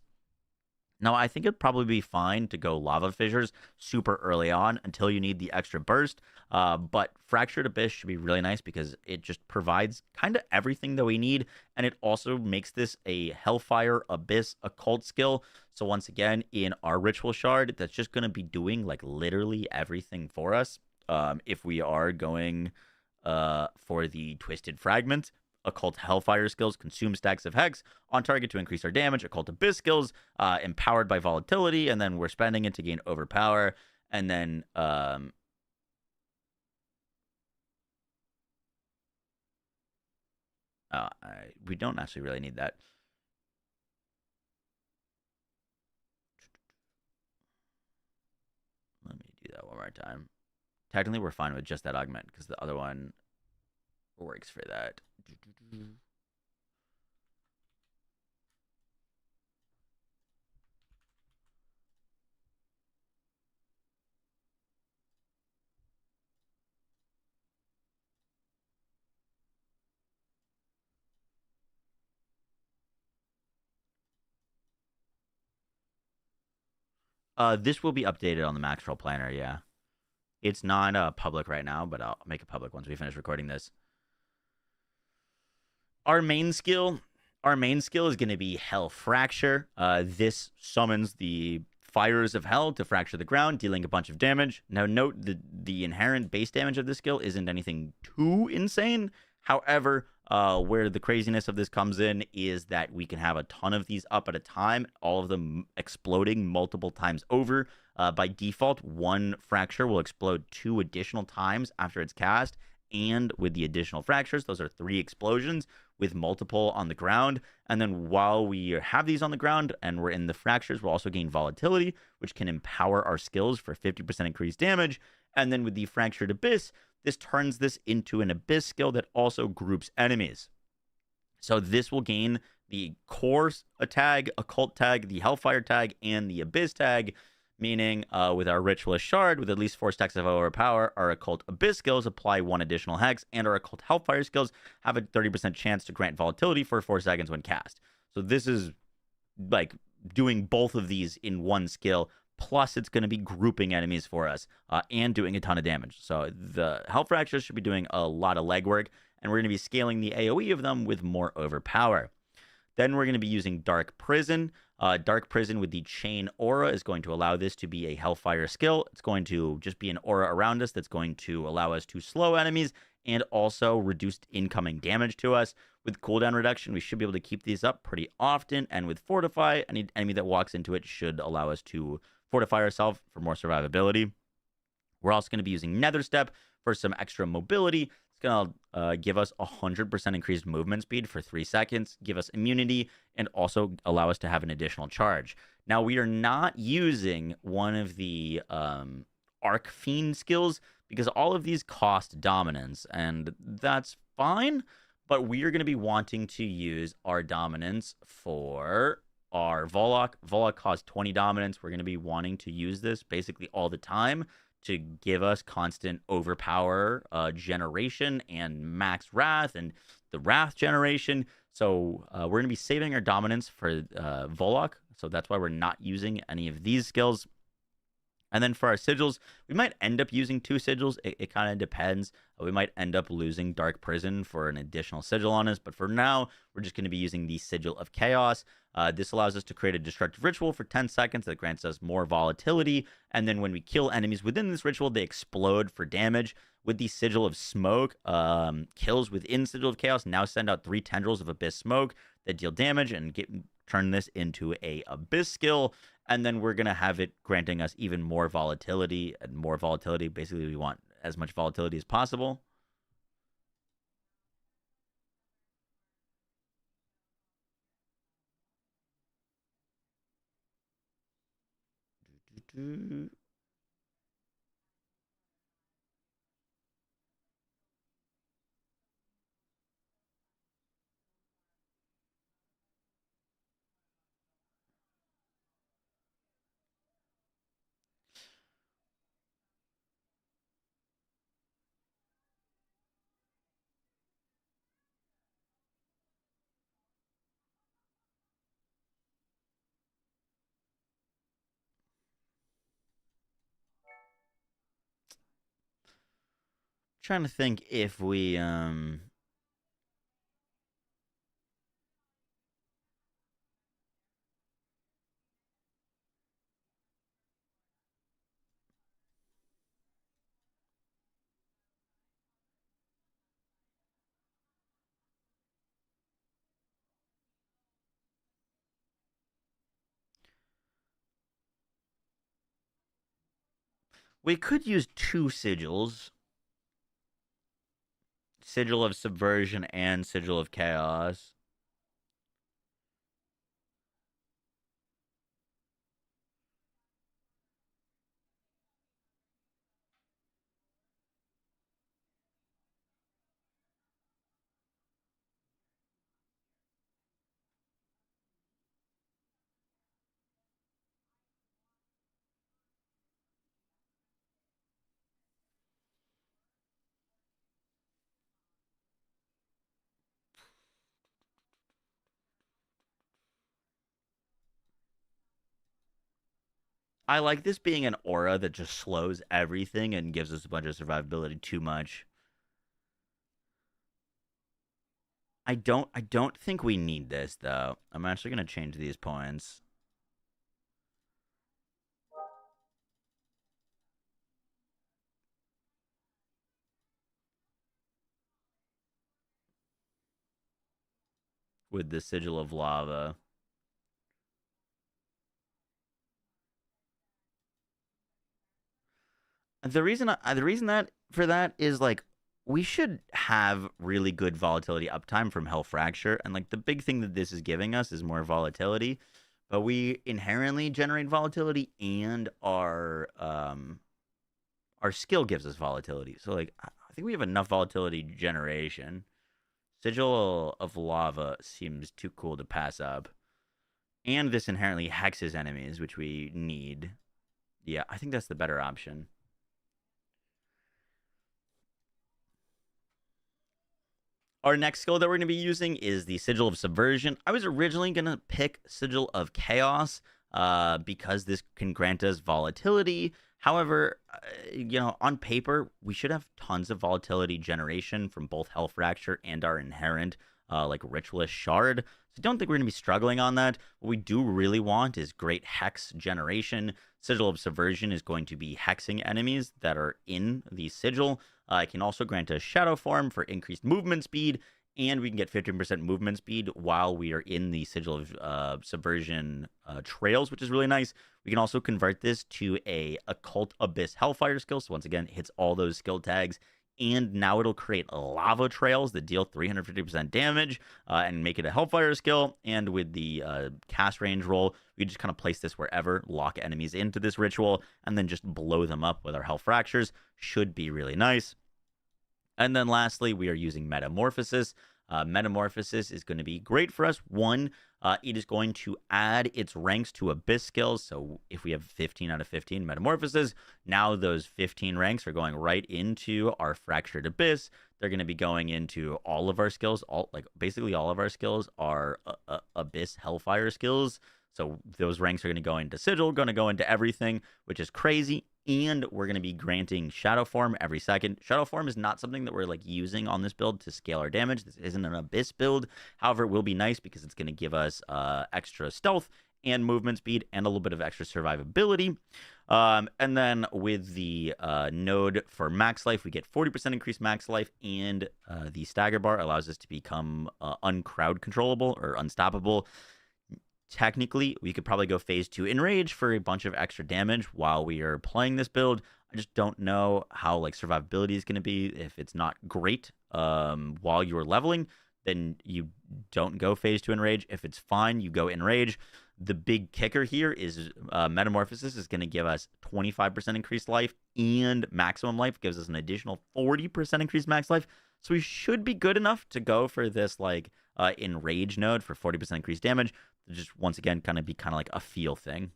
Now, I think it'd probably be fine to go Lava Fissures super early on until you need the extra burst. But Fractured Abyss should be really nice because it just provides kind of everything that we need. And it also makes this a Hellfire Abyss occult skill. So once again, in our Ritual Shard, that's just going to be doing literally everything for us. If we are going for the Twisted Fragment, Occult Hellfire skills consume stacks of Hex on target to increase our damage. Occult Abyss skills empowered by volatility, and then we're spending it to gain overpower. And then we don't actually really need that. Let me do that one more time. Technically, we're fine with just that augment because the other one works for that. This will be updated on the Maxwell Planner, yeah. It's not public right now, but I'll make it public once we finish recording this. Our main skill is going to be Hell Fracture. This summons the Fires of Hell to fracture the ground, dealing a bunch of damage. Now, note the inherent base damage of this skill isn't anything too insane. However, where the craziness of this comes in is that we can have a ton of these up at a time, all of them exploding multiple times over. By default, 1 fracture will explode 2 additional times after it's cast. And with the additional fractures, those are 3 explosions with multiple on the ground. And then while we have these on the ground and we're in the fractures, we'll also gain volatility, which can empower our skills for 50% increased damage. And then with the Fractured Abyss, this turns this into an Abyss skill that also groups enemies. So this will gain the core tag, occult tag, the Hellfire tag, and the Abyss tag. Meaning, with our Ritualist Shard, with at least 4 stacks of overpower, our Occult Abyss skills apply 1 additional Hex, and our Occult Hellfire skills have a 30% chance to grant volatility for 4 seconds when cast. So this is doing both of these in one skill, plus it's going to be grouping enemies for us and doing a ton of damage. So the Hell Fractures should be doing a lot of legwork, and we're going to be scaling the AoE of them with more overpower. Then we're going to be using Dark Prison. Dark Prison with the Chain Aura is going to allow this to be a Hellfire skill. It's going to just be an aura around us that's going to allow us to slow enemies and also reduce incoming damage to us. With cooldown reduction, we should be able to keep these up pretty often. And with Fortify, any enemy that walks into it should allow us to fortify ourselves for more survivability. We're also going to be using Nether Step for some extra mobility. It's It's going to give us 100% increased movement speed for 3 seconds, give us immunity, and also allow us to have an additional charge. Now, we are not using one of the Arc Fiend skills because all of these cost dominance, and that's fine, but we are going to be wanting to use our dominance for our Warlock. Warlock costs 20 dominance. We're going to be wanting to use this basically all the time to give us constant overpower generation and max wrath and the wrath generation. So we're going to be saving our dominance for Warlock. So that's why we're not using any of these skills. And then for our sigils, we might end up using 2 sigils. It kind of depends. We might end up losing Dark Prison for an additional sigil on us. But for now, we're just going to be using the Sigil of Chaos. This allows us to create a destructive ritual for 10 seconds that grants us more volatility. And then when we kill enemies within this ritual, they explode for damage. With the Sigil of Smoke, kills within Sigil of Chaos now send out 3 tendrils of Abyss Smoke that deal damage and turn this into a Abyss skill. And then we're going to have it granting us even more volatility and more volatility. Basically, we want as much volatility as possible. Trying to think if we could use 2 sigils. Sigil of Subversion and Sigil of Chaos. I like this being an aura that just slows everything and gives us a bunch of survivability too much. I don't think we need this though. I'm actually going to change these points. With the Sigil of Lava. The reason that for that is like we should have really good volatility uptime from Hell Fracture, and like the big thing that this is giving us is more volatility, but we inherently generate volatility, and our skill gives us volatility. So like I think we have enough volatility generation. Sigil of Lava seems too cool to pass up, and this inherently hexes enemies, which we need. Yeah, I think that's the better option. Our next skill that we're going to be using is the Sigil of Subversion. I was originally going to pick Sigil of Chaos because this can grant us volatility. However, on paper, we should have tons of volatility generation from both Hell Fracture and our inherent Ritualist Shard. So I don't think we're going to be struggling on that. What we do really want is great hex generation. Sigil of Subversion is going to be hexing enemies that are in the sigil. It can also grant us Shadow Form for increased movement speed, and we can get 15% movement speed while we are in the Sigil of Subversion trails, which is really nice. We can also convert this to a Occult Abyss Hellfire skill, so once again, hits all those skill tags and now it'll create lava trails that deal 350% damage and make it a Hellfire skill. And with the cast range roll, we just kind of place this wherever, lock enemies into this ritual, and then just blow them up with our Hell Fractures. Should be really nice. And then lastly, we are using Metamorphosis. Metamorphosis is going to be great for us. One, it is going to add its ranks to Abyss skills. So if we have 15 out of 15 Metamorphoses, now those 15 ranks are going right into our Fractured Abyss. They're going to be going into all of our skills. Basically all of our skills are Abyss Hellfire skills. So those ranks are going to go into Sigil, going to go into everything, which is crazy. And we're going to be granting Shadow Form every second. Shadow Form is not something that we're using on this build to scale our damage. This isn't an Abyss build. However, it will be nice because it's going to give us extra stealth and movement speed and a little bit of extra survivability. And then with the node for max life, we get 40% increased max life, and the stagger bar allows us to become uncrowd controllable or unstoppable. Technically, we could probably go phase 2 Enrage for a bunch of extra damage while we are playing this build. I just don't know how survivability is going to be. If it's not great while you're leveling, then you don't go phase 2 Enrage. If it's fine, you go Enrage. The big kicker here is Metamorphosis is going to give us 25% increased life, and maximum life gives us an additional 40% increased max life. So we should be good enough to go for this Enrage node for 40% increased damage. Just once again, kind of like a feel thing.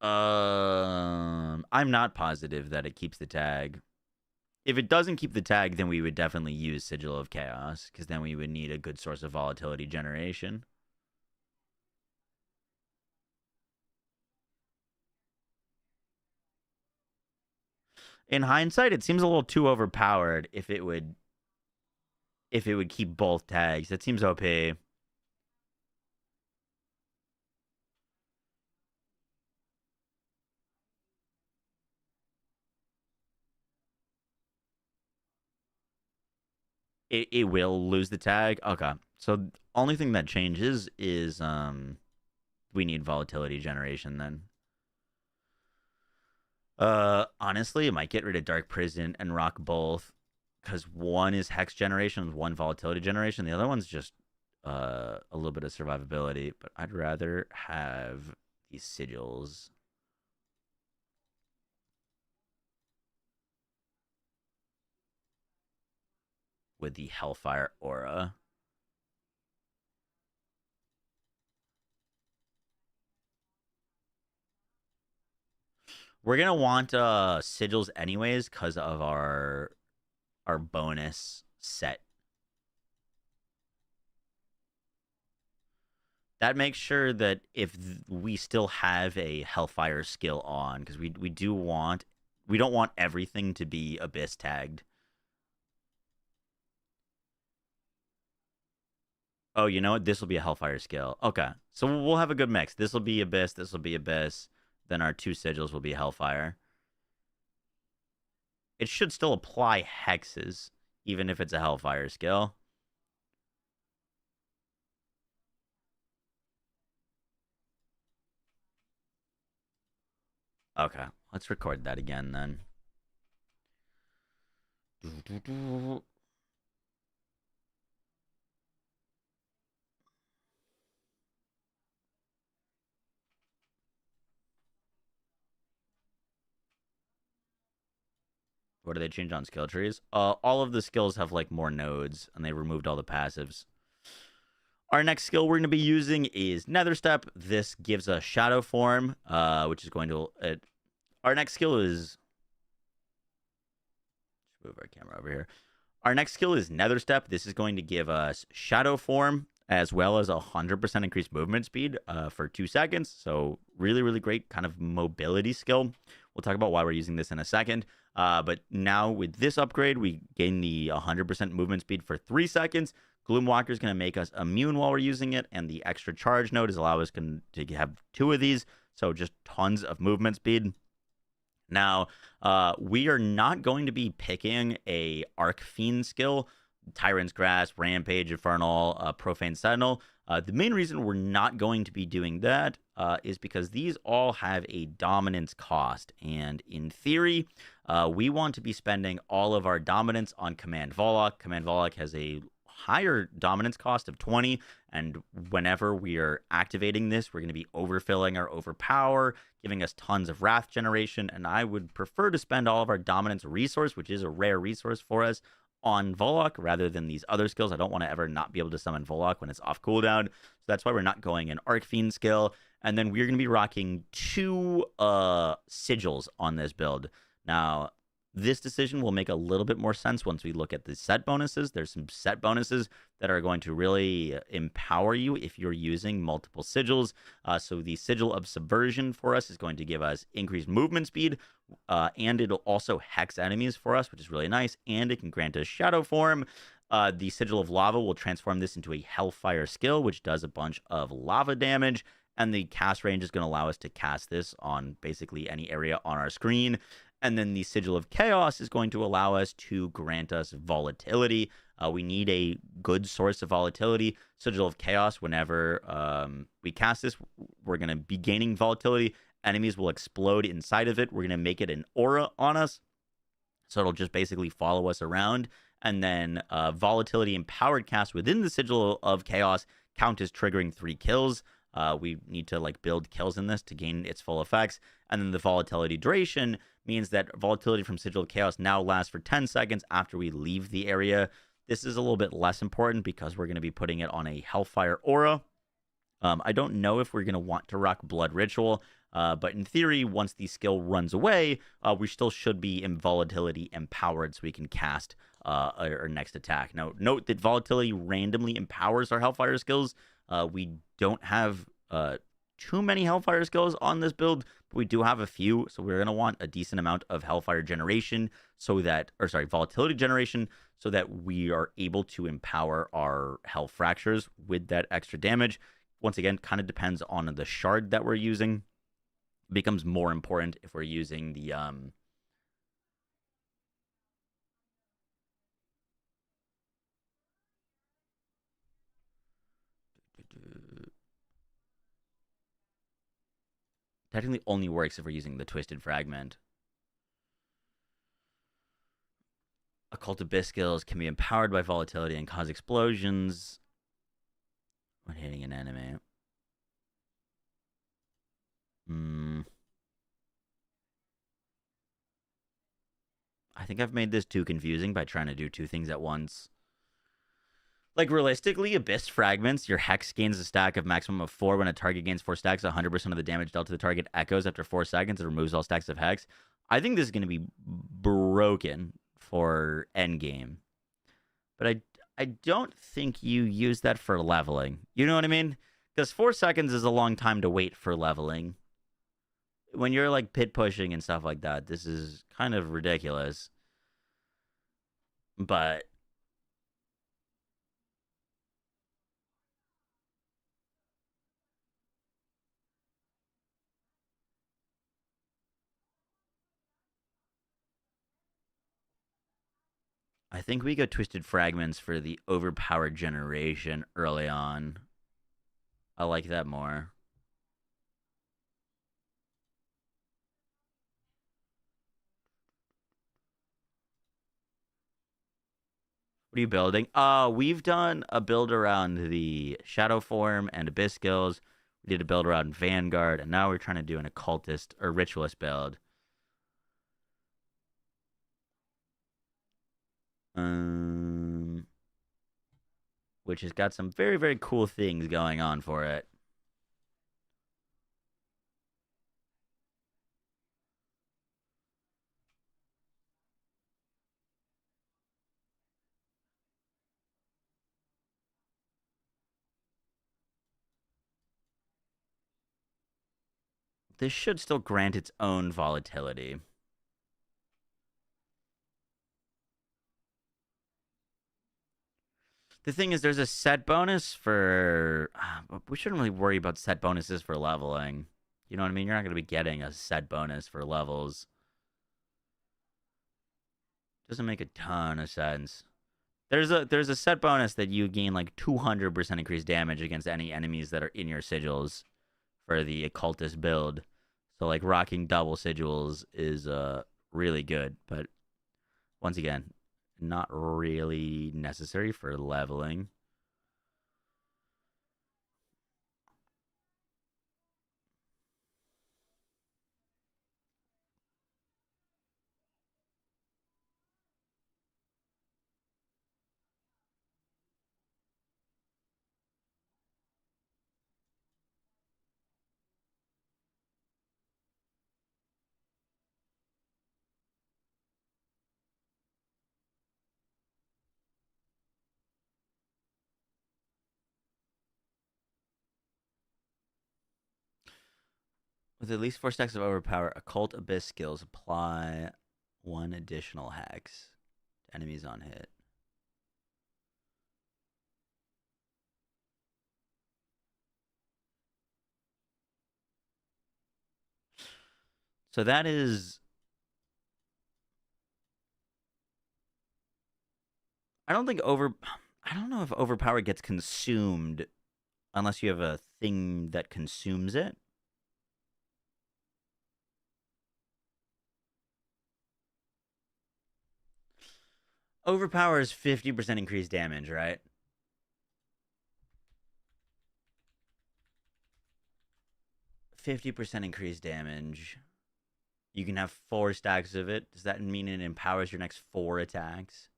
I'm not positive that it keeps the tag. If it doesn't keep the tag, then we would definitely use Sigil of Chaos, because then we would need a good source of volatility generation. In hindsight, it seems a little too overpowered if it would keep both tags. That seems OP. It will lose the tag. Okay. So only thing that changes is we need volatility generation then. Honestly, it might get rid of Dark Prison and rock both, because one is Hex generation, one volatility generation. The other one's just a little bit of survivability, but I'd rather have these sigils. With the Hellfire aura. We're going to want sigils anyways because of our bonus set. That makes sure that if we still have a Hellfire skill on, because we don't want everything to be Abyss tagged. Oh, you know what? This will be a Hellfire skill. Okay. So we'll have a good mix. This will be Abyss. This will be Abyss. Then our two sigils will be Hellfire. It should still apply hexes, even if it's a Hellfire skill. Okay. Let's record that again then. What do they change on skill trees? All of the skills have like more nodes, and they removed all the passives. Our next skill we're going to be using is Nether Step. This gives us Shadow Form, which is going to... our next skill is... Let's move our camera over here. Our next skill is Nether Step. This is going to give us Shadow Form, as well as 100% increased movement speed for 2 seconds. So really, really great kind of mobility skill. We'll talk about why we're using this in a second. But now with this upgrade, we gain the 100% movement speed for 3 seconds. Gloomwalker is going to make us immune while we're using it, and the extra charge node is allow us to have 2 of these, so just tons of movement speed. Now, we are not going to be picking a Arc Fiend skill, Tyrant's Grasp, Rampage, Infernal, Profane Sentinel. The main reason we're not going to be doing that is because these all have a dominance cost. And in theory, we want to be spending all of our dominance on Command Warlock. Command Warlock has a higher dominance cost of 20, and whenever we are activating this, we're going to be overfilling our overpower, giving us tons of wrath generation, and I would prefer to spend all of our dominance resource, which is a rare resource for us, on Warlock rather than these other skills. I don't want to ever not be able to summon Warlock when it's off cooldown, so that's why we're not going an Arc Fiend skill. And then we're going to be rocking 2 sigils on this build. Now, this decision will make a little bit more sense once we look at the set bonuses. There's some set bonuses that are going to really empower you if you're using multiple sigils. So the Sigil of Subversion for us is going to give us increased movement speed, and it'll also hex enemies for us, which is really nice, and it can grant us Shadow Form. The Sigil of Lava will transform this into a Hellfire skill, which does a bunch of lava damage, and the cast range is going to allow us to cast this on basically any area on our screen. And then the Sigil of Chaos is going to allow us to grant us volatility. We need a good source of volatility. Sigil of Chaos, whenever we cast this, we're going to be gaining volatility. Enemies will explode inside of it. We're going to make it an aura on us, so it'll just basically follow us around. And then volatility empowered cast within the Sigil of Chaos count as triggering 3 kills. We need to build kills in this to gain its full effects. And then the volatility duration means that volatility from Sigil of Chaos now lasts for 10 seconds after we leave the area. This is a little bit less important because we're going to be putting it on a Hellfire aura. I don't know if we're going to want to rock Blood Ritual, but in theory, once the skill runs away, we still should be in volatility empowered so we can cast our next attack. Now, note that volatility randomly empowers our Hellfire skills. We don't have too many Hellfire skills on this build, but we do have a few, so we're going to want a decent amount of Hellfire generation volatility generation, so that we are able to empower our Hell Fractures with that extra damage. Once again, kind of depends on the shard that we're using. It becomes more important if we're using the technically only works if we're using the Twisted Fragment. Occult Abyss skills can be empowered by volatility and cause explosions when hitting an enemy. I think I've made this too confusing by trying to do 2 things at once. Realistically, Abyss Fragments, your Hex gains a stack of maximum of 4 when a target gains 4 stacks. 100% of the damage dealt to the target echoes after 4 seconds. It removes all stacks of Hex. I think this is going to be broken for endgame. But I don't think you use that for leveling. You know what I mean? Because 4 seconds is a long time to wait for leveling. When you're pit pushing and stuff like that, this is kind of ridiculous. But I think we go Twisted Fragments for the overpowered generation early on. I like that more. What are you building? We've done a build around the Shadow Form and Abyss skills. We did a build around Vanguard, and now we're trying to do an Occultist or Ritualist build. Which has got some very, very cool things going on for it. This should still grant its own volatility. The thing is, there's a set bonus for... we shouldn't really worry about set bonuses for leveling. You know what I mean? You're not going to be getting a set bonus for levels. Doesn't make a ton of sense. There's a set bonus that you gain like 200% increased damage against any enemies that are in your sigils for the occultist build. So like rocking double sigils is really good, but once again, not really necessary for leveling. With at least 4 stacks of overpower, occult abyss skills apply 1 additional hex to enemies on hit. So that is... I don't know if overpower gets consumed unless you have a thing that consumes it. Overpower is 50% increased damage, right? %50 increased damage. You can have 4 stacks of it. Does that mean it empowers your next 4 attacks?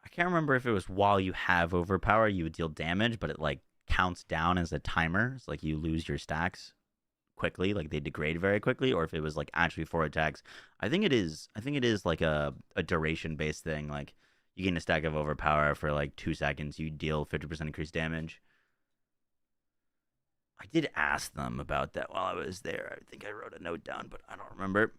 I can't remember if it was while you have overpower, you would deal damage, but it like counts down as a timer. It's like you lose your stacks quickly, like they degrade very quickly, or if it was like actually 4 attacks. I think it is like a duration based thing. Like you gain a stack of overpower for like 2 seconds, you deal 50% increased damage. I did ask them about that while I was there. I think I wrote a note down, but I don't remember.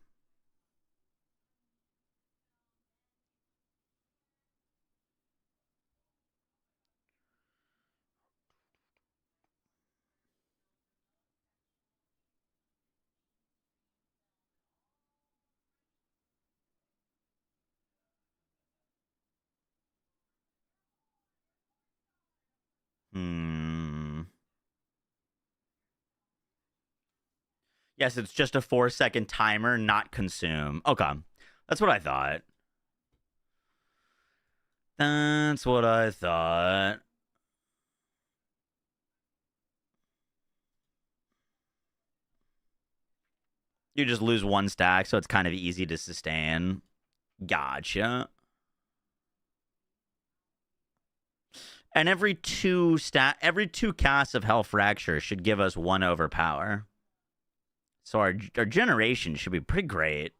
Yes, it's just a 4-second timer, not consume. Okay. That's what I thought. That's what I thought. You just lose 1 stack, so it's kind of easy to sustain. Gotcha. And every 2 casts of Hell Fracture should give us 1 overpower. So our generation should be pretty great.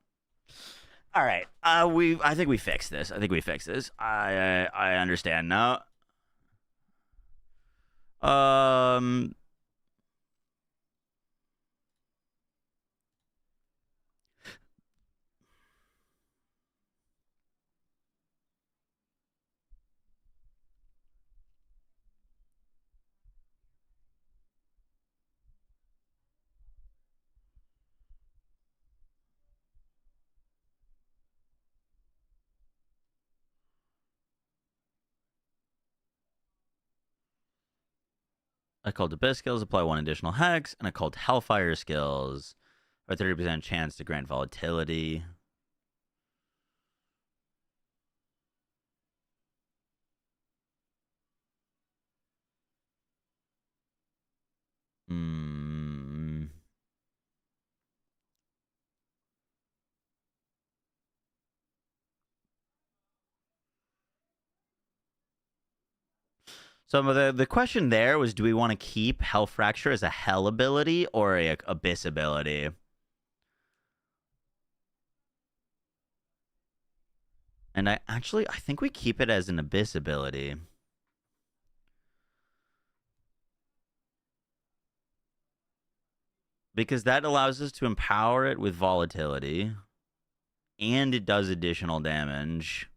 All right. I think we fixed this. I understand now. Occult Abyss skills apply 1 additional hex, and Occult Hellfire skills are 30% chance to grant volatility. So the question there was, do we want to keep Hell Fracture as a Hell ability or a Abyss ability? And I think we keep it as an Abyss ability. Because that allows us to empower it with volatility. And it does additional damage.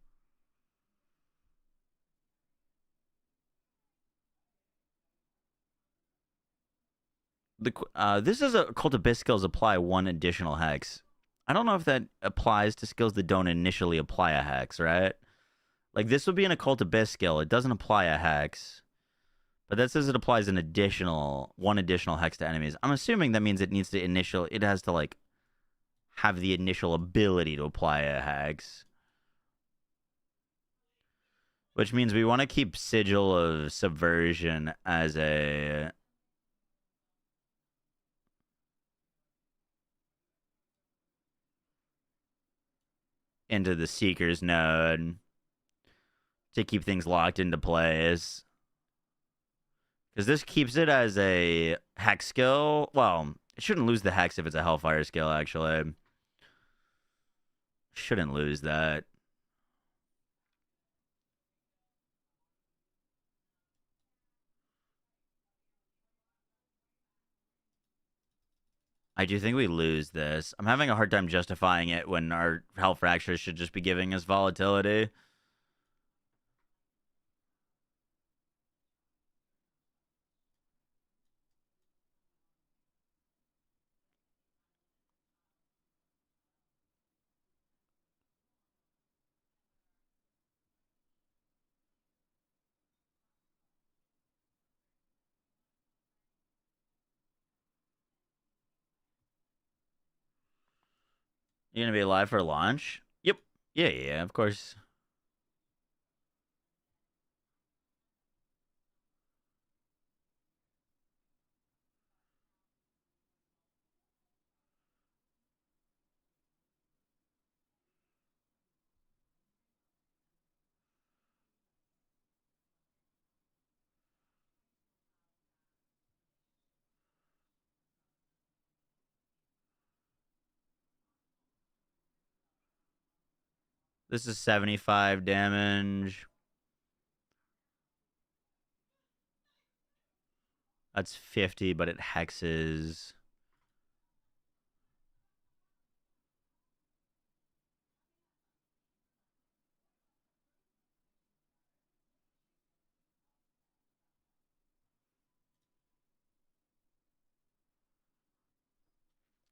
This is a Cult Abyss skills apply 1 additional hex. I don't know if that applies to skills that don't initially apply a hex, right? Like, this would be an Occult Abyss skill. It doesn't apply a hex. But that says it applies an additional 1 additional hex to enemies. I'm assuming that means it needs to it has to, like, have the initial ability to apply a hex. Which means we want to keep Sigil of Subversion as a... into the Seeker's node to keep things locked into place. Because this keeps it as a hex skill. Well, it shouldn't lose the hex if it's a Hellfire skill, actually. Shouldn't lose that. I do think we lose this. I'm having a hard time justifying it when our Hell Fracture should just be giving us volatility. You're going to be live for launch? Yep. Yeah, of course. This is 75 damage. That's 50, but it hexes.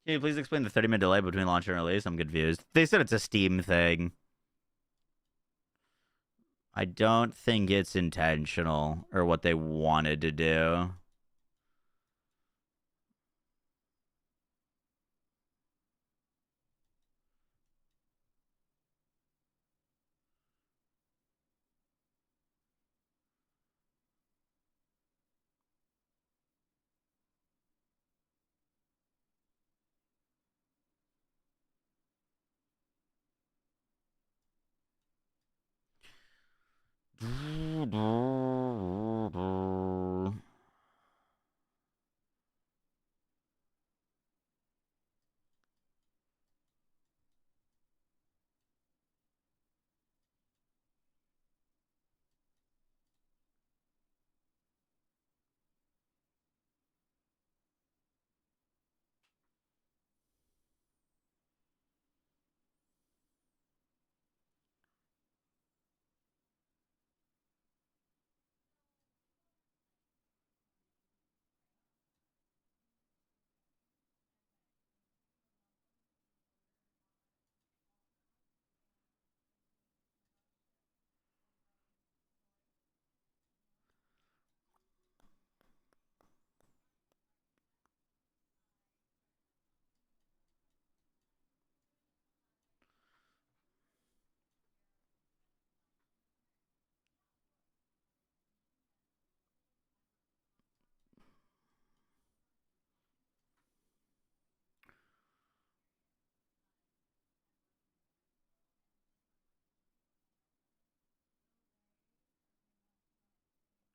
Can you please explain the 30-minute delay between launch and release? I'm confused. They said it's a Steam thing. I don't think it's intentional or what they wanted to do.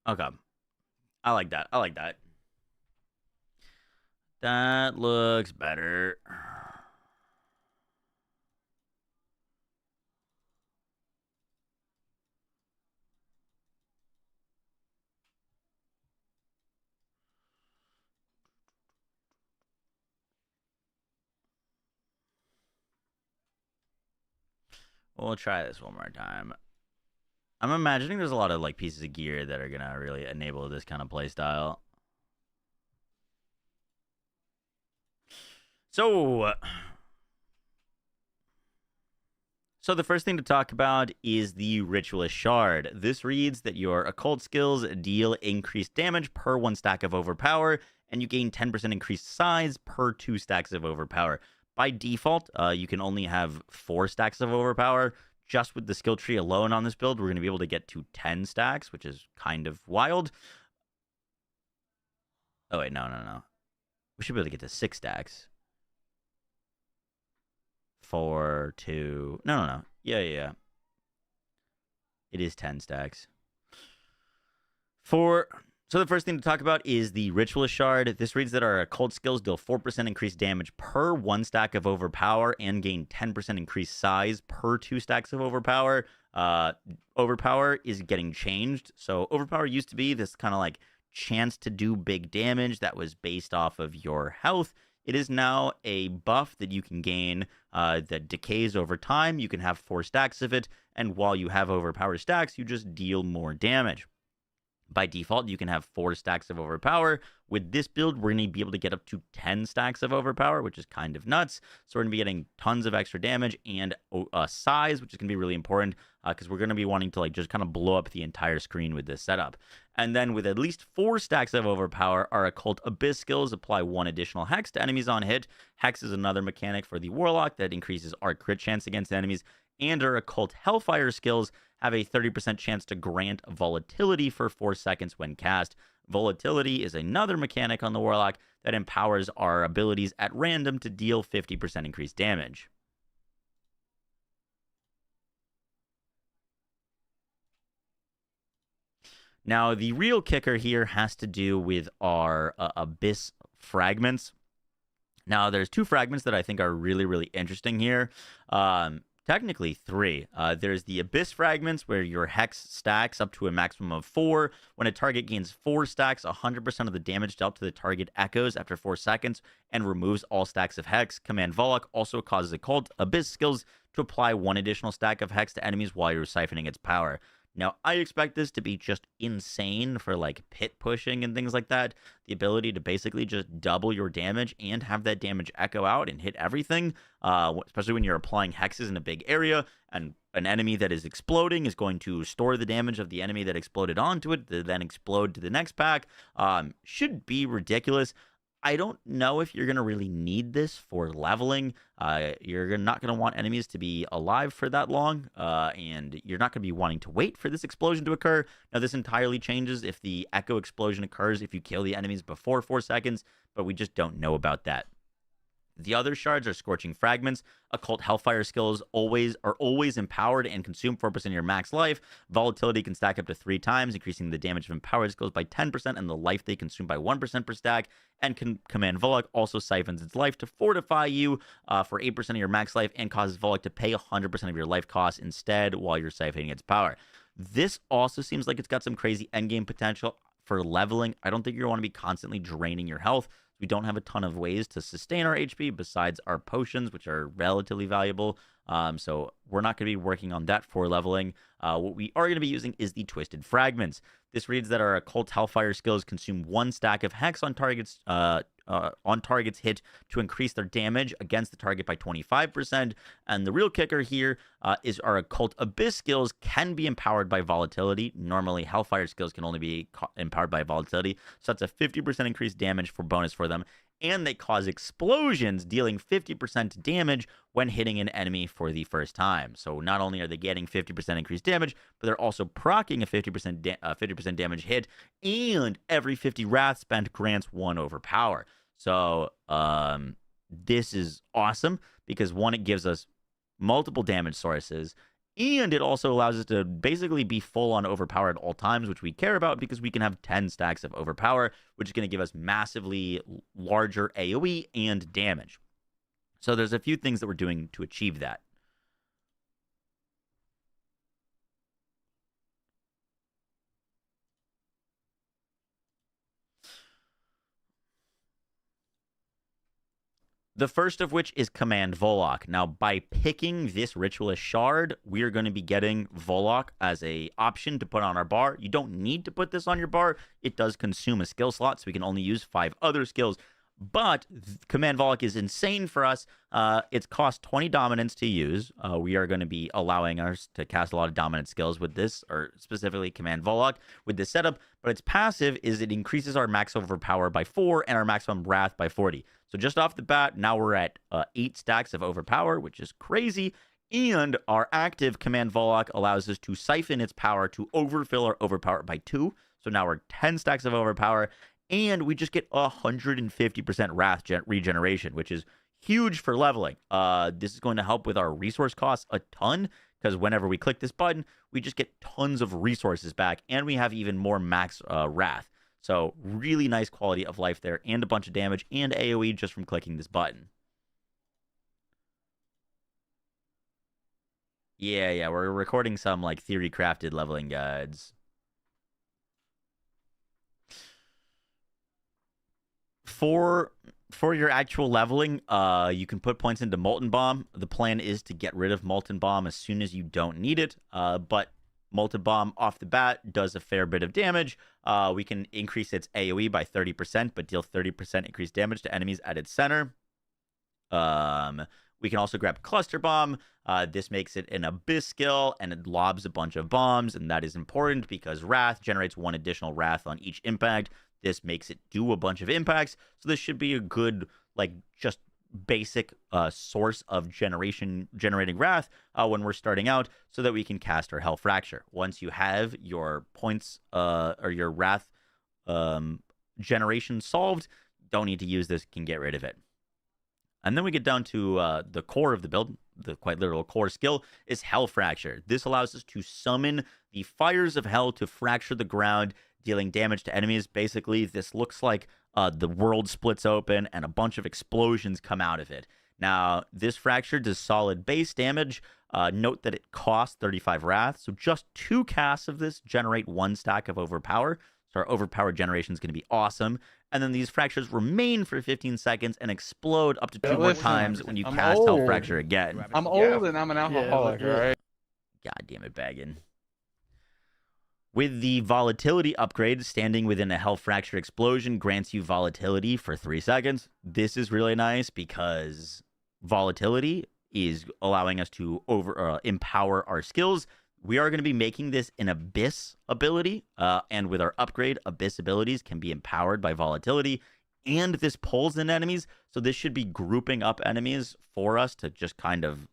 Okay. I like that. I like that. That looks better. We'll try this one more time. I'm imagining there's a lot of like pieces of gear that are gonna really enable this kind of play style. So the first thing to talk about is the Ritualist Shard. This reads that your occult skills deal increased damage per 1 stack of overpower, and you gain 10% increased size per 2 stacks of overpower. By default, you can only have 4 stacks of overpower. Just with the skill tree alone on this build, we're going to be able to get to 10 stacks, which is kind of wild. Oh, wait, no. We should be able to get to 6 stacks. 4, 2... No. Yeah. It is 10 stacks. So the first thing to talk about is the Ritualist Shard. This reads that our occult skills deal 4% increased damage per 1 stack of overpower and gain 10% increased size per 2 stacks of overpower. Overpower is getting changed. So overpower used to be this kind of like chance to do big damage that was based off of your health. It is now a buff that you can gain that decays over time. You can have 4 stacks of it, and while you have overpower stacks, you just deal more damage. By default, you can have 4 stacks of overpower. With this build, we're going to be able to get up to 10 stacks of overpower, which is kind of nuts. So we're going to be getting tons of extra damage and size, which is going to be really important because we're going to be wanting to like just kind of blow up the entire screen with this setup. And then with at least 4 stacks of overpower, our Occult Abyss skills apply 1 additional Hex to enemies on hit. Hex is another mechanic for the Warlock that increases our crit chance against enemies. And our Occult Hellfire skills have a 30% chance to grant volatility for 4 seconds when cast. Volatility is another mechanic on the Warlock that empowers our abilities at random to deal 50% increased damage. Now, the real kicker here has to do with our Abyss fragments. Now, there's 2 fragments that I think are really, really interesting here. Technically 3. There's the Abyss fragments where your Hex stacks up to a maximum of 4. When a target gains 4 stacks, 100% of the damage dealt to the target echoes after 4 seconds and removes all stacks of Hex. Command Warlock also causes Occult Abyss skills to apply 1 additional stack of Hex to enemies while you're siphoning its power. Now, I expect this to be just insane for like pit pushing and things like that. The ability to basically just double your damage and have that damage echo out and hit everything, especially when you're applying hexes in a big area and an enemy that is exploding is going to store the damage of the enemy that exploded onto it to then explode to the next pack. Should be ridiculous. I don't know if you're going to really need this for leveling. You're not going to want enemies to be alive for that long, and you're not going to be wanting to wait for this explosion to occur. Now, this entirely changes if the echo explosion occurs if you kill the enemies before 4 seconds, but we just don't know about that. The other shards are Scorching Fragments. Occult Hellfire skills are always empowered and consume 4% of your max life. Volatility can stack up to 3 times, increasing the damage of empowered skills by 10% and the life they consume by 1% per stack. And Command Warlock also siphons its life to fortify you for 8% of your max life and causes Warlock to pay 100% of your life costs instead while you're siphoning its power. This also seems like it's got some crazy endgame potential for leveling. I don't think you're going to want to be constantly draining your health. We don't have a ton of ways to sustain our HP besides our potions, which are relatively valuable. So we're not going to be working on that for leveling. What we are going to be using is the Twisted Fragments. This reads that our Occult Hellfire skills consume 1 stack of Hex on targets hit to increase their damage against the target by 25%. And the real kicker here is our Occult Abyss skills can be empowered by Volatility. Normally, Hellfire skills can only be empowered by Volatility. So that's a 50% increased damage for bonus for them. And they cause explosions, dealing 50% damage when hitting an enemy for the first time. So not only are they getting 50% increased damage, but they're also proccing a 50% damage hit, and every 50 wrath spent grants 1 overpower. So this is awesome because 1, it gives us multiple damage sources, And it also allows us to basically be full on overpower at all times, which we care about because we can have 10 stacks of overpower, which is going to give us massively larger AoE and damage. So there's a few things that we're doing to achieve that. The first of which is Command Warlock. Now, by picking this Ritualist Shard, we are going to be getting Warlock as a option to put on our bar. You don't need to put this on your bar. It does consume a skill slot, so we can only use 5 other skills. But Command Warlock is insane for us. It's cost 20 dominance to use. We are going to be allowing us to cast a lot of dominant skills with this, or specifically Command Warlock with this setup. But its passive is it increases our max overpower by 4 and our maximum wrath by 40. So just off the bat, now we're at 8 stacks of overpower, which is crazy. And our active Command Warlock allows us to siphon its power to overfill our overpower by 2. So now we're 10 stacks of overpower. And we just get 150% wrath regeneration, which is huge for leveling. This is going to help with our resource costs a ton, because whenever we click this button, we just get tons of resources back, and we have even more max wrath. So really nice quality of life there, and a bunch of damage and AoE just from clicking this button. Yeah, we're recording some like theory crafted leveling guides. For your actual leveling, you can put points into Molten Bomb. The plan is to get rid of Molten Bomb as soon as you don't need it. But Molten Bomb off the bat does a fair bit of damage. We can increase its AoE by 30%, but deal 30% increased damage to enemies at its center. We can also grab Cluster Bomb. This makes it an Abyss skill, and it lobs a bunch of bombs, and that is important because Wrath generates 1 additional Wrath on each impact. This makes it do a bunch of impacts, so this should be a good, like, just basic source of generating Wrath when we're starting out, so that we can cast our Hell Fracture. Once you have your points or your Wrath generation solved, don't need to use this, can get rid of it. And then we get down to the core of the build. The quite literal core skill is Hell Fracture. This allows us to summon the fires of hell to fracture the ground, dealing damage to enemies. Basically, this looks like the world splits open and a bunch of explosions come out of it. Now, this fracture does solid base damage. Note that it costs 35 wrath, so just 2 casts of this generate 1 stack of overpower. So our overpower generation is going to be awesome. And then these fractures remain for 15 seconds and explode up to 2 more times when you cast Hell Fracture again. I'm old and I'm an alcoholic, right? God damn it, Baggin. With the volatility upgrade, standing within a Hell Fracture explosion grants you volatility for 3 seconds. This is really nice because volatility is allowing us to empower our skills. We are going to be making this an Abyss ability, and with our upgrade, Abyss abilities can be empowered by volatility, and this pulls in enemies, so this should be grouping up enemies for us to just kind of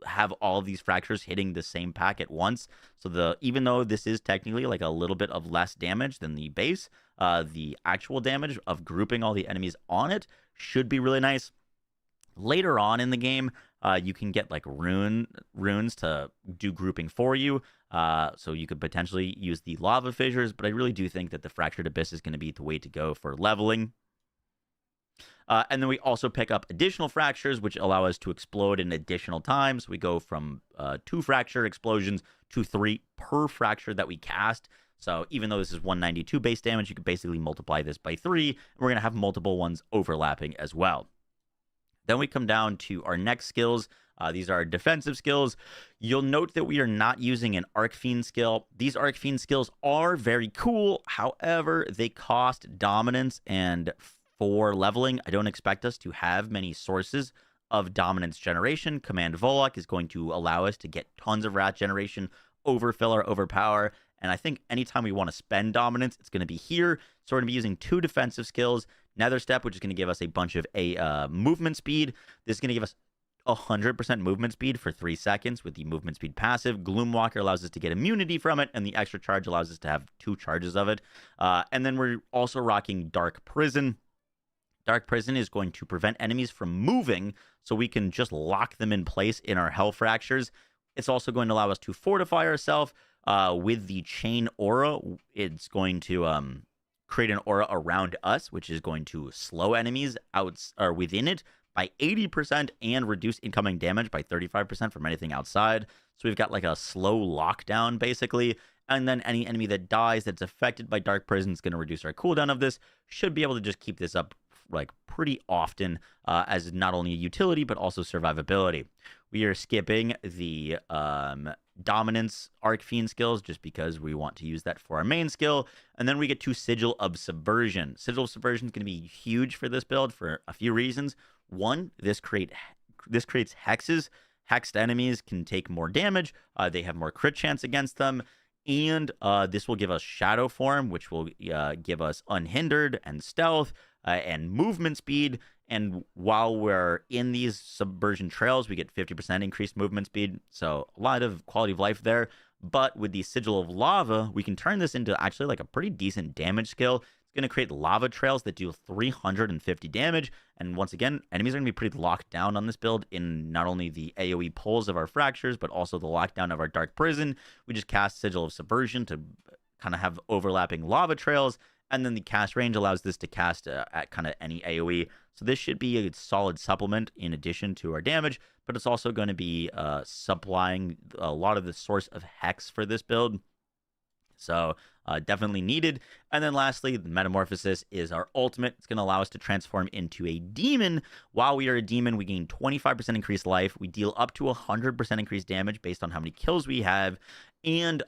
have all of these fractures hitting the same pack at once. So even though this is technically like a little bit of less damage than the base, the actual damage of grouping all the enemies on it should be really nice. Later on in the game, you can get like runes to do grouping for you. So you could potentially use the lava fissures, but I really do think that the Fractured Abyss is going to be the way to go for leveling. And then we also pick up additional fractures, which allow us to explode in additional times. We go from 2 fracture explosions to 3 per fracture that we cast. So even though this is 192 base damage, you could basically multiply this by 3, and we're going to have multiple ones overlapping as well. Then we come down to our next skills. These are our defensive skills. You'll note that we are not using an Arc Fiend skill. These Arc Fiend skills are very cool. However, they cost dominance, and for leveling, I don't expect us to have many sources of dominance generation. Command Warlock is going to allow us to get tons of wrath generation, overfill our overpower, and I think anytime we want to spend dominance, it's going to be here. So we're going to be using 2 defensive skills. Nether Step, which is going to give us a bunch of movement speed. This is going to give us 100% movement speed for 3 seconds with the movement speed passive. Gloomwalker allows us to get immunity from it, and the extra charge allows us to have 2 charges of it. And then we're also rocking Dark Prison. Dark Prison is going to prevent enemies from moving, so we can just lock them in place in our Hell Fractures. It's also going to allow us to fortify ourselves with the chain aura. It's going to create an aura around us, which is going to slow enemies out or within it by 80% and reduce incoming damage by 35% from anything outside. So we've got like a slow lockdown basically. And then any enemy that dies that's affected by Dark Prison is going to reduce our cooldown of this. Should be able to just keep this up like pretty often as not only a utility but also survivability. We are skipping the dominance Arc Fiend skills just because we want to use that for our main skill. And then we get to Sigil of Subversion. Sigil of Subversion is going to be huge for this build for a few reasons. One, this creates hexes. Hexed enemies can take more damage. They have more crit chance against them. And this will give us Shadow Form, which will give us Unhindered and Stealth and movement speed. And while we're in these subversion trails, we get 50% increased movement speed. So a lot of quality of life there. But with the Sigil of Lava, we can turn this into actually like a pretty decent damage skill. It's going to create lava trails that do 350 damage. And once again, enemies are going to be pretty locked down on this build in not only the AoE pulls of our fractures, but also the lockdown of our Dark Prison. We just cast Sigil of Subversion to kind of have overlapping lava trails. And then the cast range allows this to cast at kind of any AoE. So this should be a solid supplement in addition to our damage, but it's also going to be supplying a lot of the source of hex for this build. So definitely needed. And then lastly, the Metamorphosis is our ultimate. It's going to allow us to transform into a demon. While we are a demon, we gain 25% increased life. We deal up to 100% increased damage based on how many kills we have. And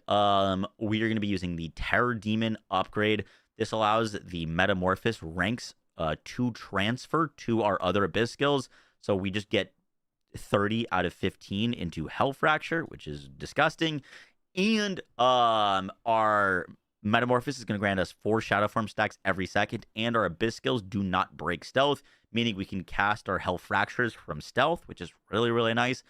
we are going to be using the Terror Demon upgrade. This allows the Metamorphosis ranks to transfer to our other Abyss skills. So we just get 30 out of 15 into Hell Fracture, which is disgusting. And our Metamorphosis is going to grant us 4 Shadow Form stacks every second, and our Abyss skills do not break stealth, meaning we can cast our Hell Fractures from stealth, which is really, really nice.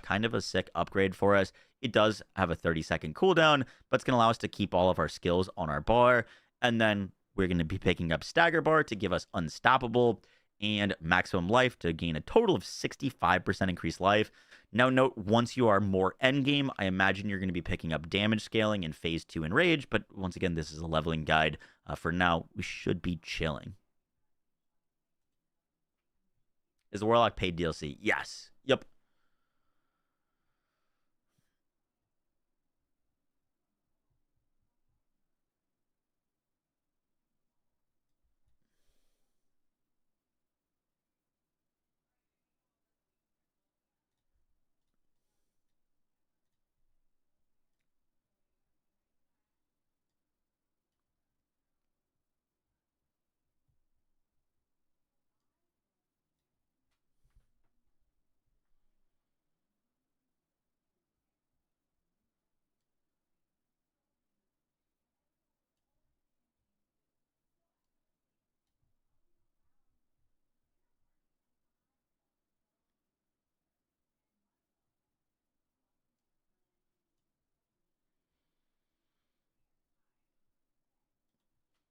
Kind of a sick upgrade for us. It does have a 30-second cooldown, but it's going to allow us to keep all of our skills on our bar. And then we're going to be picking up Stagger Bar to give us Unstoppable and Maximum Life to gain a total of 65% increased life. Now note, once you are more endgame, I imagine you're going to be picking up damage scaling in Phase 2 and Rage, but once again, this is a leveling guide. For now, we should be chilling. Is the Warlock paid DLC? Yes. Yep.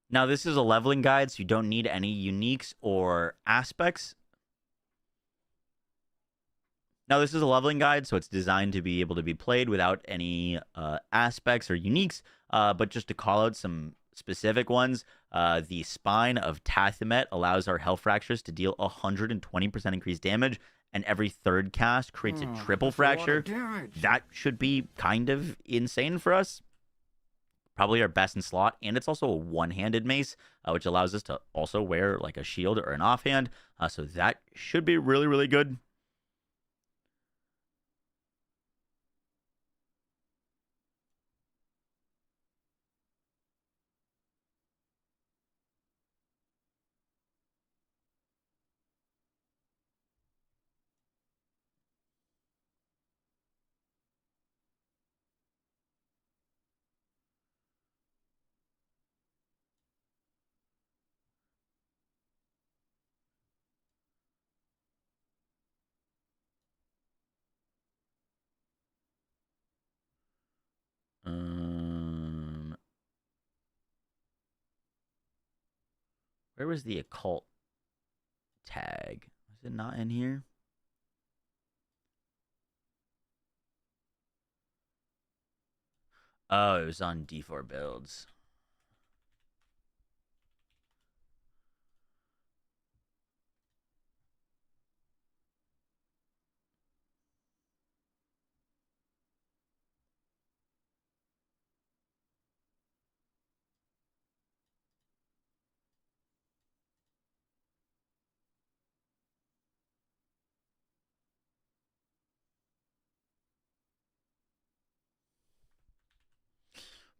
Now, this is a leveling guide, so you don't need any uniques or aspects. Now, this is a leveling guide, so it's designed to be able to be played without any aspects or uniques, but just to call out some specific ones, the Spine of Tathamet allows our Hell Fractures to deal 120% increased damage, and every third cast creates a triple fracture. That should be kind of insane for us. Probably our best in slot, and it's also a one-handed mace, which allows us to also wear like a shield or an offhand. So that should be really, really good. Where was the occult tag? Was it not in here? Oh, it was on D4 builds.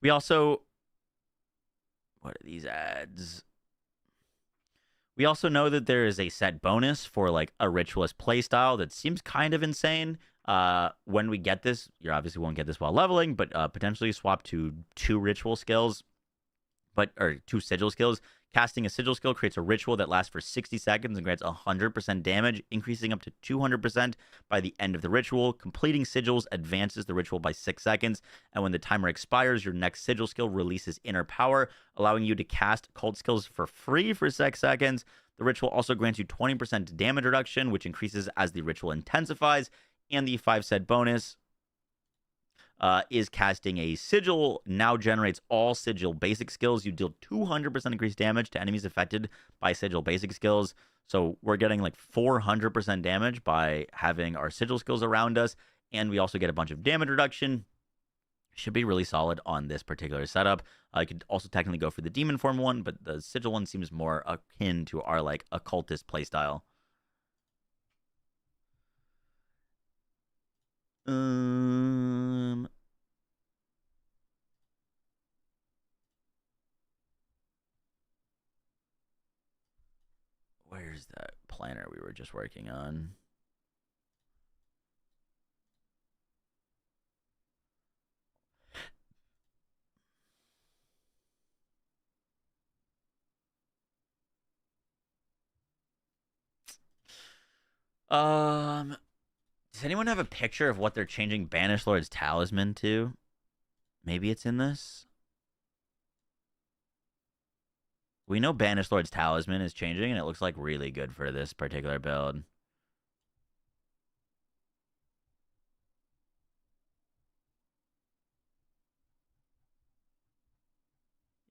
We also, what are these ads? We also know that there is a set bonus for like a ritualist playstyle that seems kind of insane. When we get this, you obviously won't get this while leveling, but potentially swap to 2 ritual skills, or 2 sigil skills. Casting a sigil skill creates a ritual that lasts for 60 seconds and grants 100% damage, increasing up to 200% by the end of the ritual. Completing sigils advances the ritual by 6 seconds, and when the timer expires, your next sigil skill releases inner power, allowing you to cast cult skills for free for 6 seconds. The ritual also grants you 20% damage reduction, which increases as the ritual intensifies, and the 5 set bonus is casting a sigil now generates all sigil basic skills. You deal 200% increased damage to enemies affected by sigil basic skills. So we're getting like 400% damage by having our sigil skills around us, and we also get a bunch of damage reduction. Should be really solid on this particular setup. I could also technically go for the demon form one, but the sigil one seems more akin to our like occultist playstyle. Where's that planner we were just working on? Does anyone have a picture of what they're changing Banished Lord's Talisman to? Maybe it's in this? We know Banished Lord's Talisman is changing, and it looks like really good for this particular build.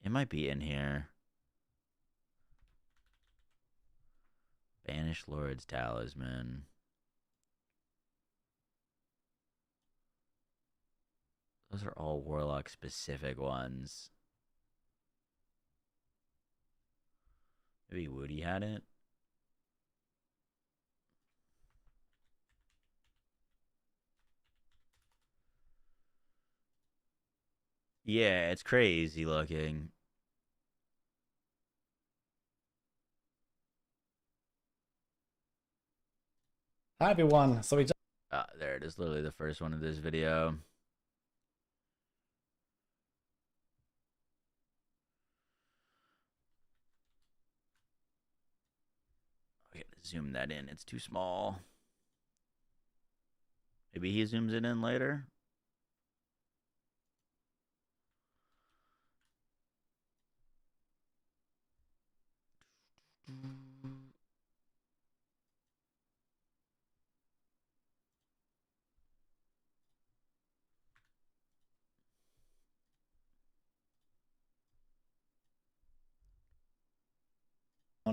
It might be in here. Banished Lord's Talisman. Those are all Warlock specific ones. Maybe Woody had it. Yeah, it's crazy looking. Hi everyone. So we just there it is, literally the first one of this video. I gotta zoom that in. It's too small. Maybe he zooms it in later.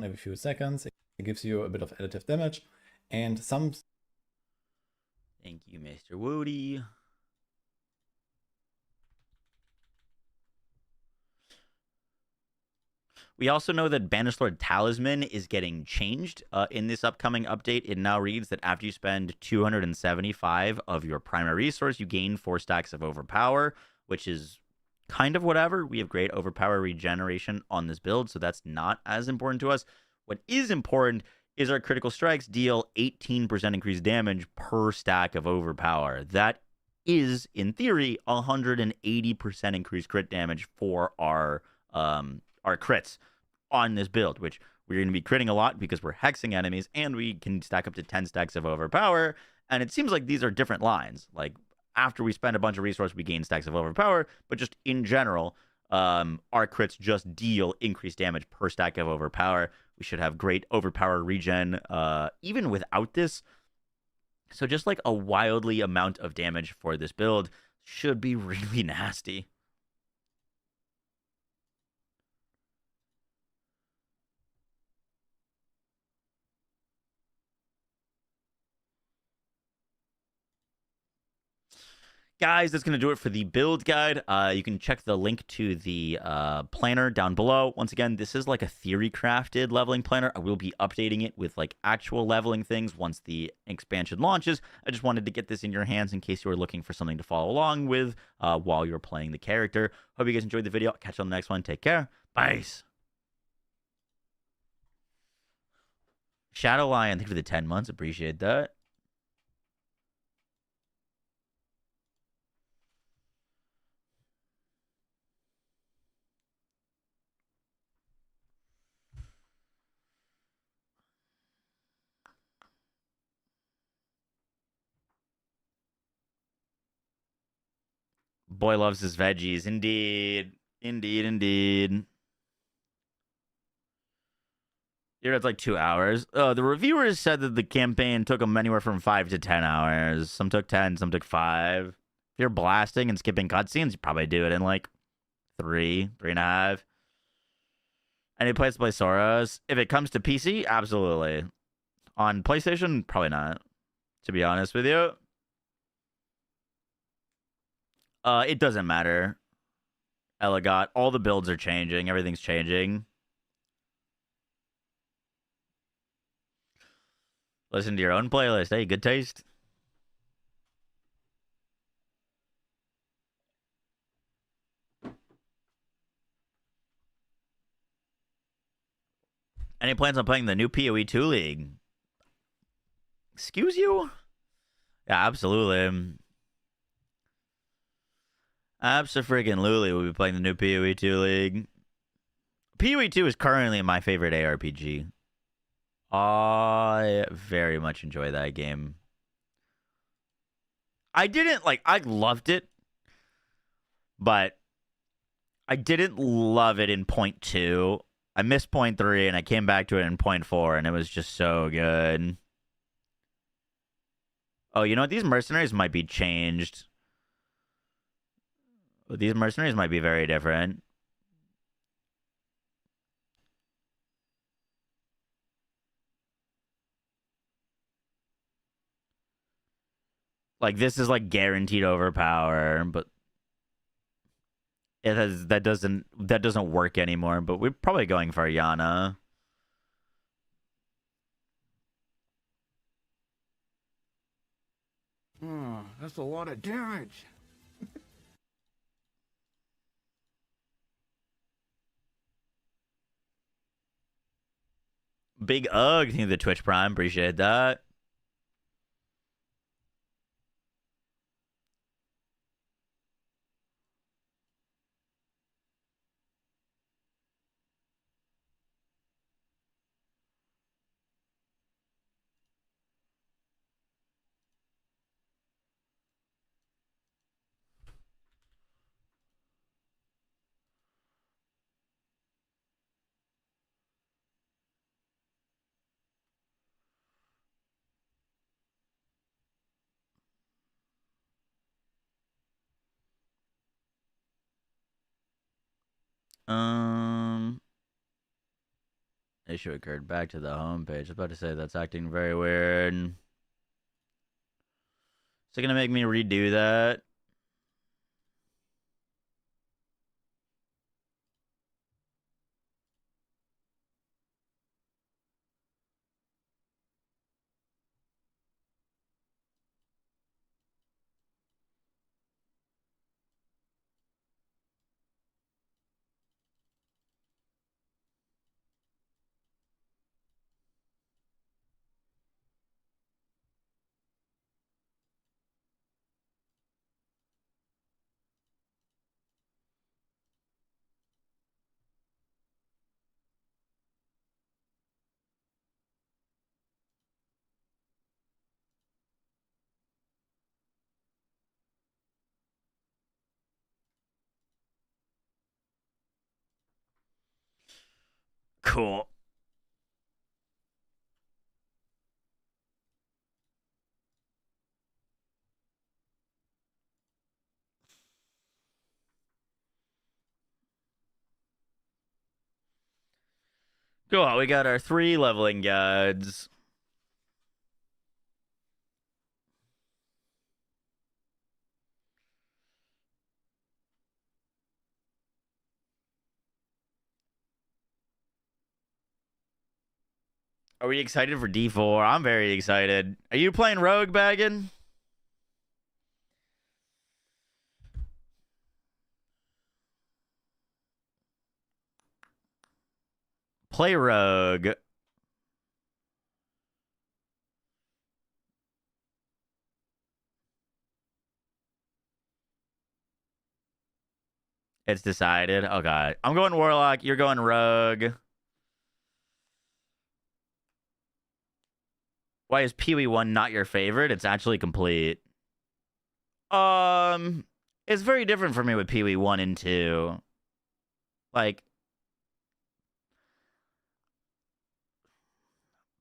every few seconds. It gives you a bit of additive damage and some. Thank you, Mr. Woody. We also know that Banished Lord Talisman is getting changed in this upcoming update. It now reads that after you spend 275 of your primary resource, you gain 4 stacks of Overpower, which is kind of whatever. We have great Overpower regeneration on this build, so that's not as important to us. What is important is our critical strikes deal 18% increased damage per stack of Overpower. That is, in theory, 180% increased crit damage for our crits on this build, which we're going to be critting a lot because we're hexing enemies, and we can stack up to 10 stacks of Overpower. And it seems like these are different lines. Like, after we spend a bunch of resources, we gain stacks of Overpower, but just in general, our crits just deal increased damage per stack of Overpower. We should have great Overpower regen even without this. So just like a wildly amount of damage for this build. Should be really nasty. Guys, that's going to do it for the build guide. You can check the link to the planner down below. Once again, this is like a theory crafted leveling planner. I will be updating it with like actual leveling things once the expansion launches. I just wanted to get this in your hands in case you were looking for something to follow along with while you're playing the character. Hope you guys enjoyed the video. I'll catch you on the next one. Take care. Bye. Shadow Lion, thank you for the 10 months. Appreciate that. Boy loves his veggies. Indeed. Indeed, indeed. Yeah, it's like 2 hours. The reviewers said that the campaign took them anywhere from 5 to 10 hours. Some took 10, some took 5. If you're blasting and skipping cutscenes, you probably do it in like 3.5. Any place to play Soros? If it comes to PC, absolutely. On PlayStation, probably not, to be honest with you. It doesn't matter. Elegot, all the builds are changing. Everything's changing. Listen to your own playlist. Hey, good taste. Any plans on playing the new PoE 2 League? Excuse you? Yeah, absolutely. Abso-freaking-lutely will be playing the new PoE 2 League. PoE 2 is currently my favorite ARPG. I very much enjoy that game. I loved it, but I didn't love it in point 2. I missed point 3, and I came back to it in point 4, and it was just so good. Oh, you know what? These mercenaries might be changed. These mercenaries might be very different. Like, this is like guaranteed overpower, but that doesn't work anymore. But we're probably going for Yana. Oh, that's a lot of damage. Big Ugg, thank you for the Twitch Prime. Appreciate that. Issue occurred. Back to the homepage. I was about to say that's acting very weird. Is it gonna make me redo that? Cool. Cool. We got our 3 leveling guides. Are we excited for D4? I'm very excited. Are you playing Rogue, Baggin? Play Rogue. It's decided. Okay. I'm going Warlock. You're going Rogue. Why is Pee-wee 1 not your favorite? It's actually complete. It's very different for me with Pee-wee 1 and 2. Like,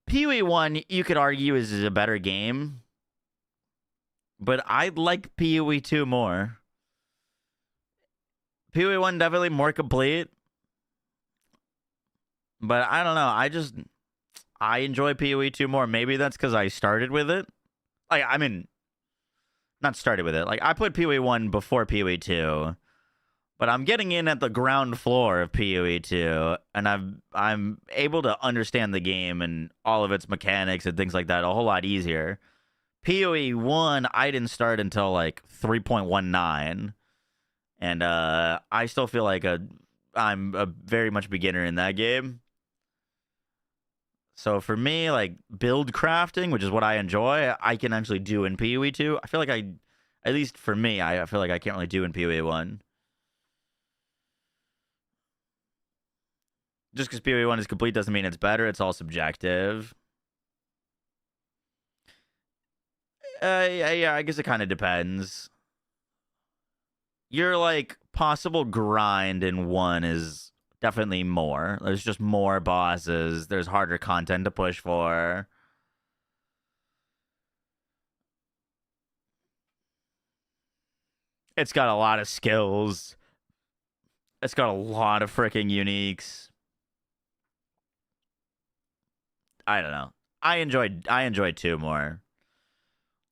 Pee-wee 1, you could argue, is a better game. But I like Pee-wee 2 more. Pee-wee 1 definitely more complete. But I don't know. I enjoy Pee-wee 2 more. Maybe that's because I started with it. Like, I mean, not started with it. Like, I put Pee-wee 1 before Pee-wee 2. But I'm getting in at the ground floor of Pee-wee 2. And I'm able to understand the game and all of its mechanics and things like that a whole lot easier. Pee-wee 1, I didn't start until, like, 3.19. And I still feel like I'm a very much beginner in that game. So for me, like, build crafting, which is what I enjoy, I can actually do in Pee-wee 2. I feel like at least for me, I feel like I can't really do in Pee-wee 1. Just because Pee-wee 1 is complete doesn't mean it's better. It's all subjective. Yeah, I guess it kind of depends. Your, like, possible grind in 1 is definitely more. There's just more bosses. There's harder content to push for. It's got a lot of skills. It's got a lot of freaking uniques. I don't know. I enjoyed 2 more.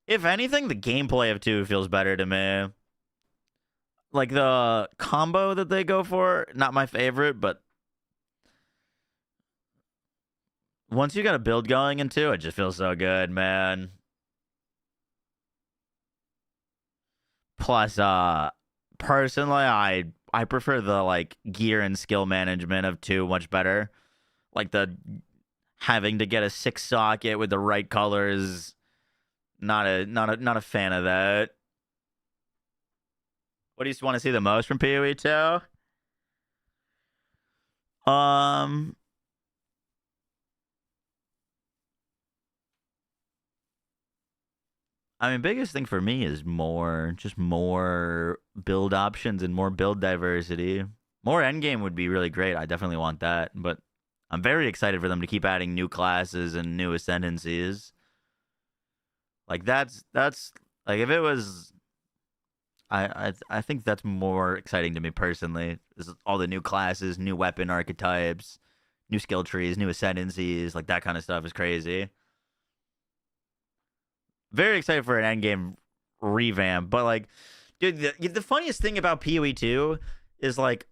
If anything, the gameplay of 2 feels better to me. Like, the combo that they go for, not my favorite, but once you got a build going in 2, it just feels so good, man. Plus, personally, I prefer the, like, gear and skill management of 2 much better. Like, the having to get a 6 socket with the right colors, not a fan of that. What do you want to see the most from PoE 2? I mean, biggest thing for me is more build options and more build diversity. More endgame would be really great. I definitely want that, but I'm very excited for them to keep adding new classes and new ascendancies. Like that's like if it was, I think that's more exciting to me personally. Is all the new classes, new weapon archetypes, new skill trees, new ascendancies, like that kind of stuff is crazy. Very excited for an endgame revamp, but like, dude, the funniest thing about PoE 2 is like,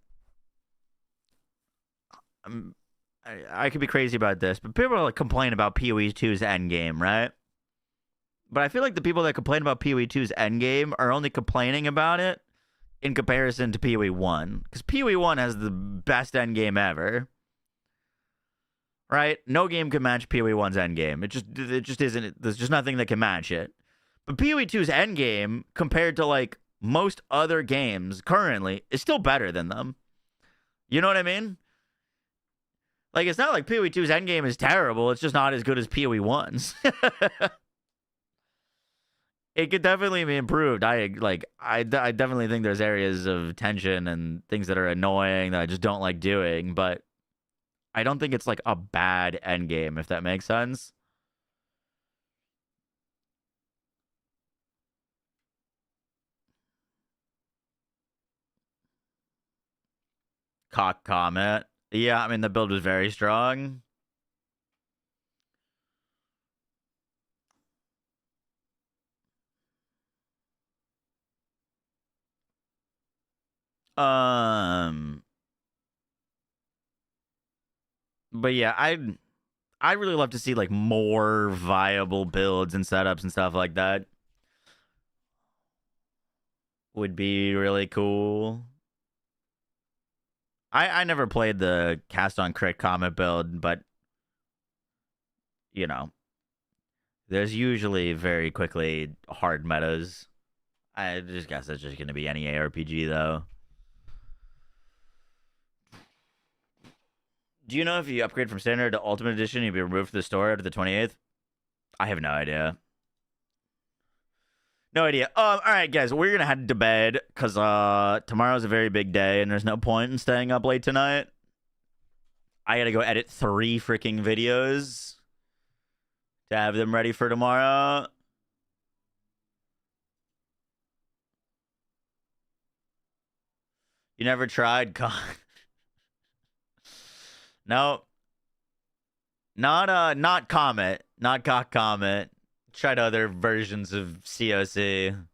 I could be crazy about this, but people like complain about PoE 2's endgame, right? But I feel like the people that complain about PoE 2's endgame are only complaining about it in comparison to PoE 1, because PoE 1 has the best endgame ever. Right? No game can match PoE 1's endgame. It just isn't. There's just nothing that can match it. But PoE 2's endgame, compared to like most other games currently, is still better than them. You know what I mean? Like, it's not like PoE 2's endgame is terrible. It's just not as good as PoE 1's. It could definitely be improved. I definitely think there's areas of tension and things that are annoying that I just don't like doing, but I don't think it's like a bad endgame, if that makes sense. Cock comment. Yeah, I mean, the build was very strong. But yeah, I'd really love to see like more viable builds and setups and stuff like that. Would be really cool. I never played the cast on crit comet build, but you know, there's usually very quickly hard metas. I just guess it's just going to be any ARPG though. Do you know if you upgrade from standard to ultimate edition, you'll be removed from the store after the 28th? I have no idea. No idea. All right, guys, we're gonna head to bed because tomorrow's a very big day, and there's no point in staying up late tonight. I gotta go edit 3 freaking videos to have them ready for tomorrow. You never tried? No. Not Comet. Not Cock Comet. Tried other versions of COC.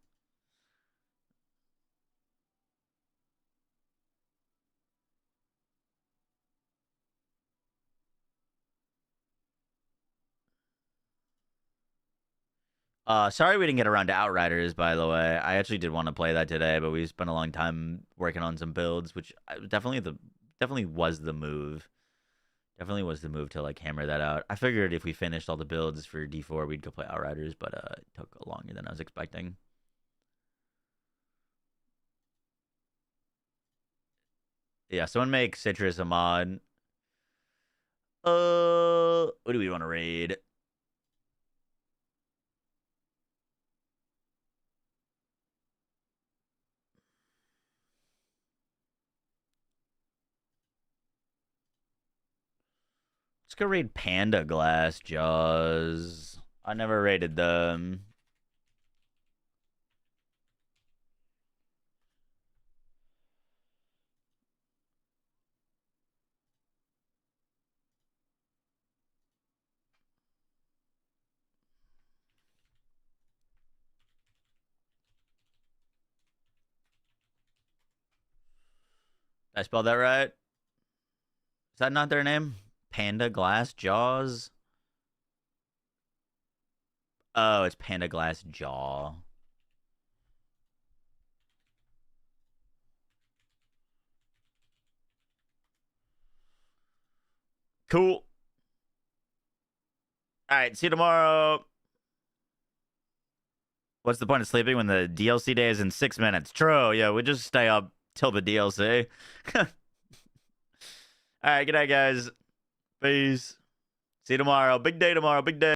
Sorry we didn't get around to Outriders, by the way. I actually did want to play that today, but we spent a long time working on some builds, which definitely was the move. Definitely was the move to like hammer that out. I figured if we finished all the builds for D4, we'd go play Outriders, but it took longer than I was expecting. Yeah, someone make Citrus a mod. What do we want to raid? Let's go raid Panda Glass Jaws. I never raided them. Did I spelled that right? Is that not their name? Panda Glass Jaws? Oh, it's Panda Glass Jaw. Cool. All right, see you tomorrow. What's the point of sleeping when the DLC day is in 6 minutes? True, yeah, we just stay up till the DLC. All right, good night, guys. Peace. See you tomorrow. Big day tomorrow. Big day.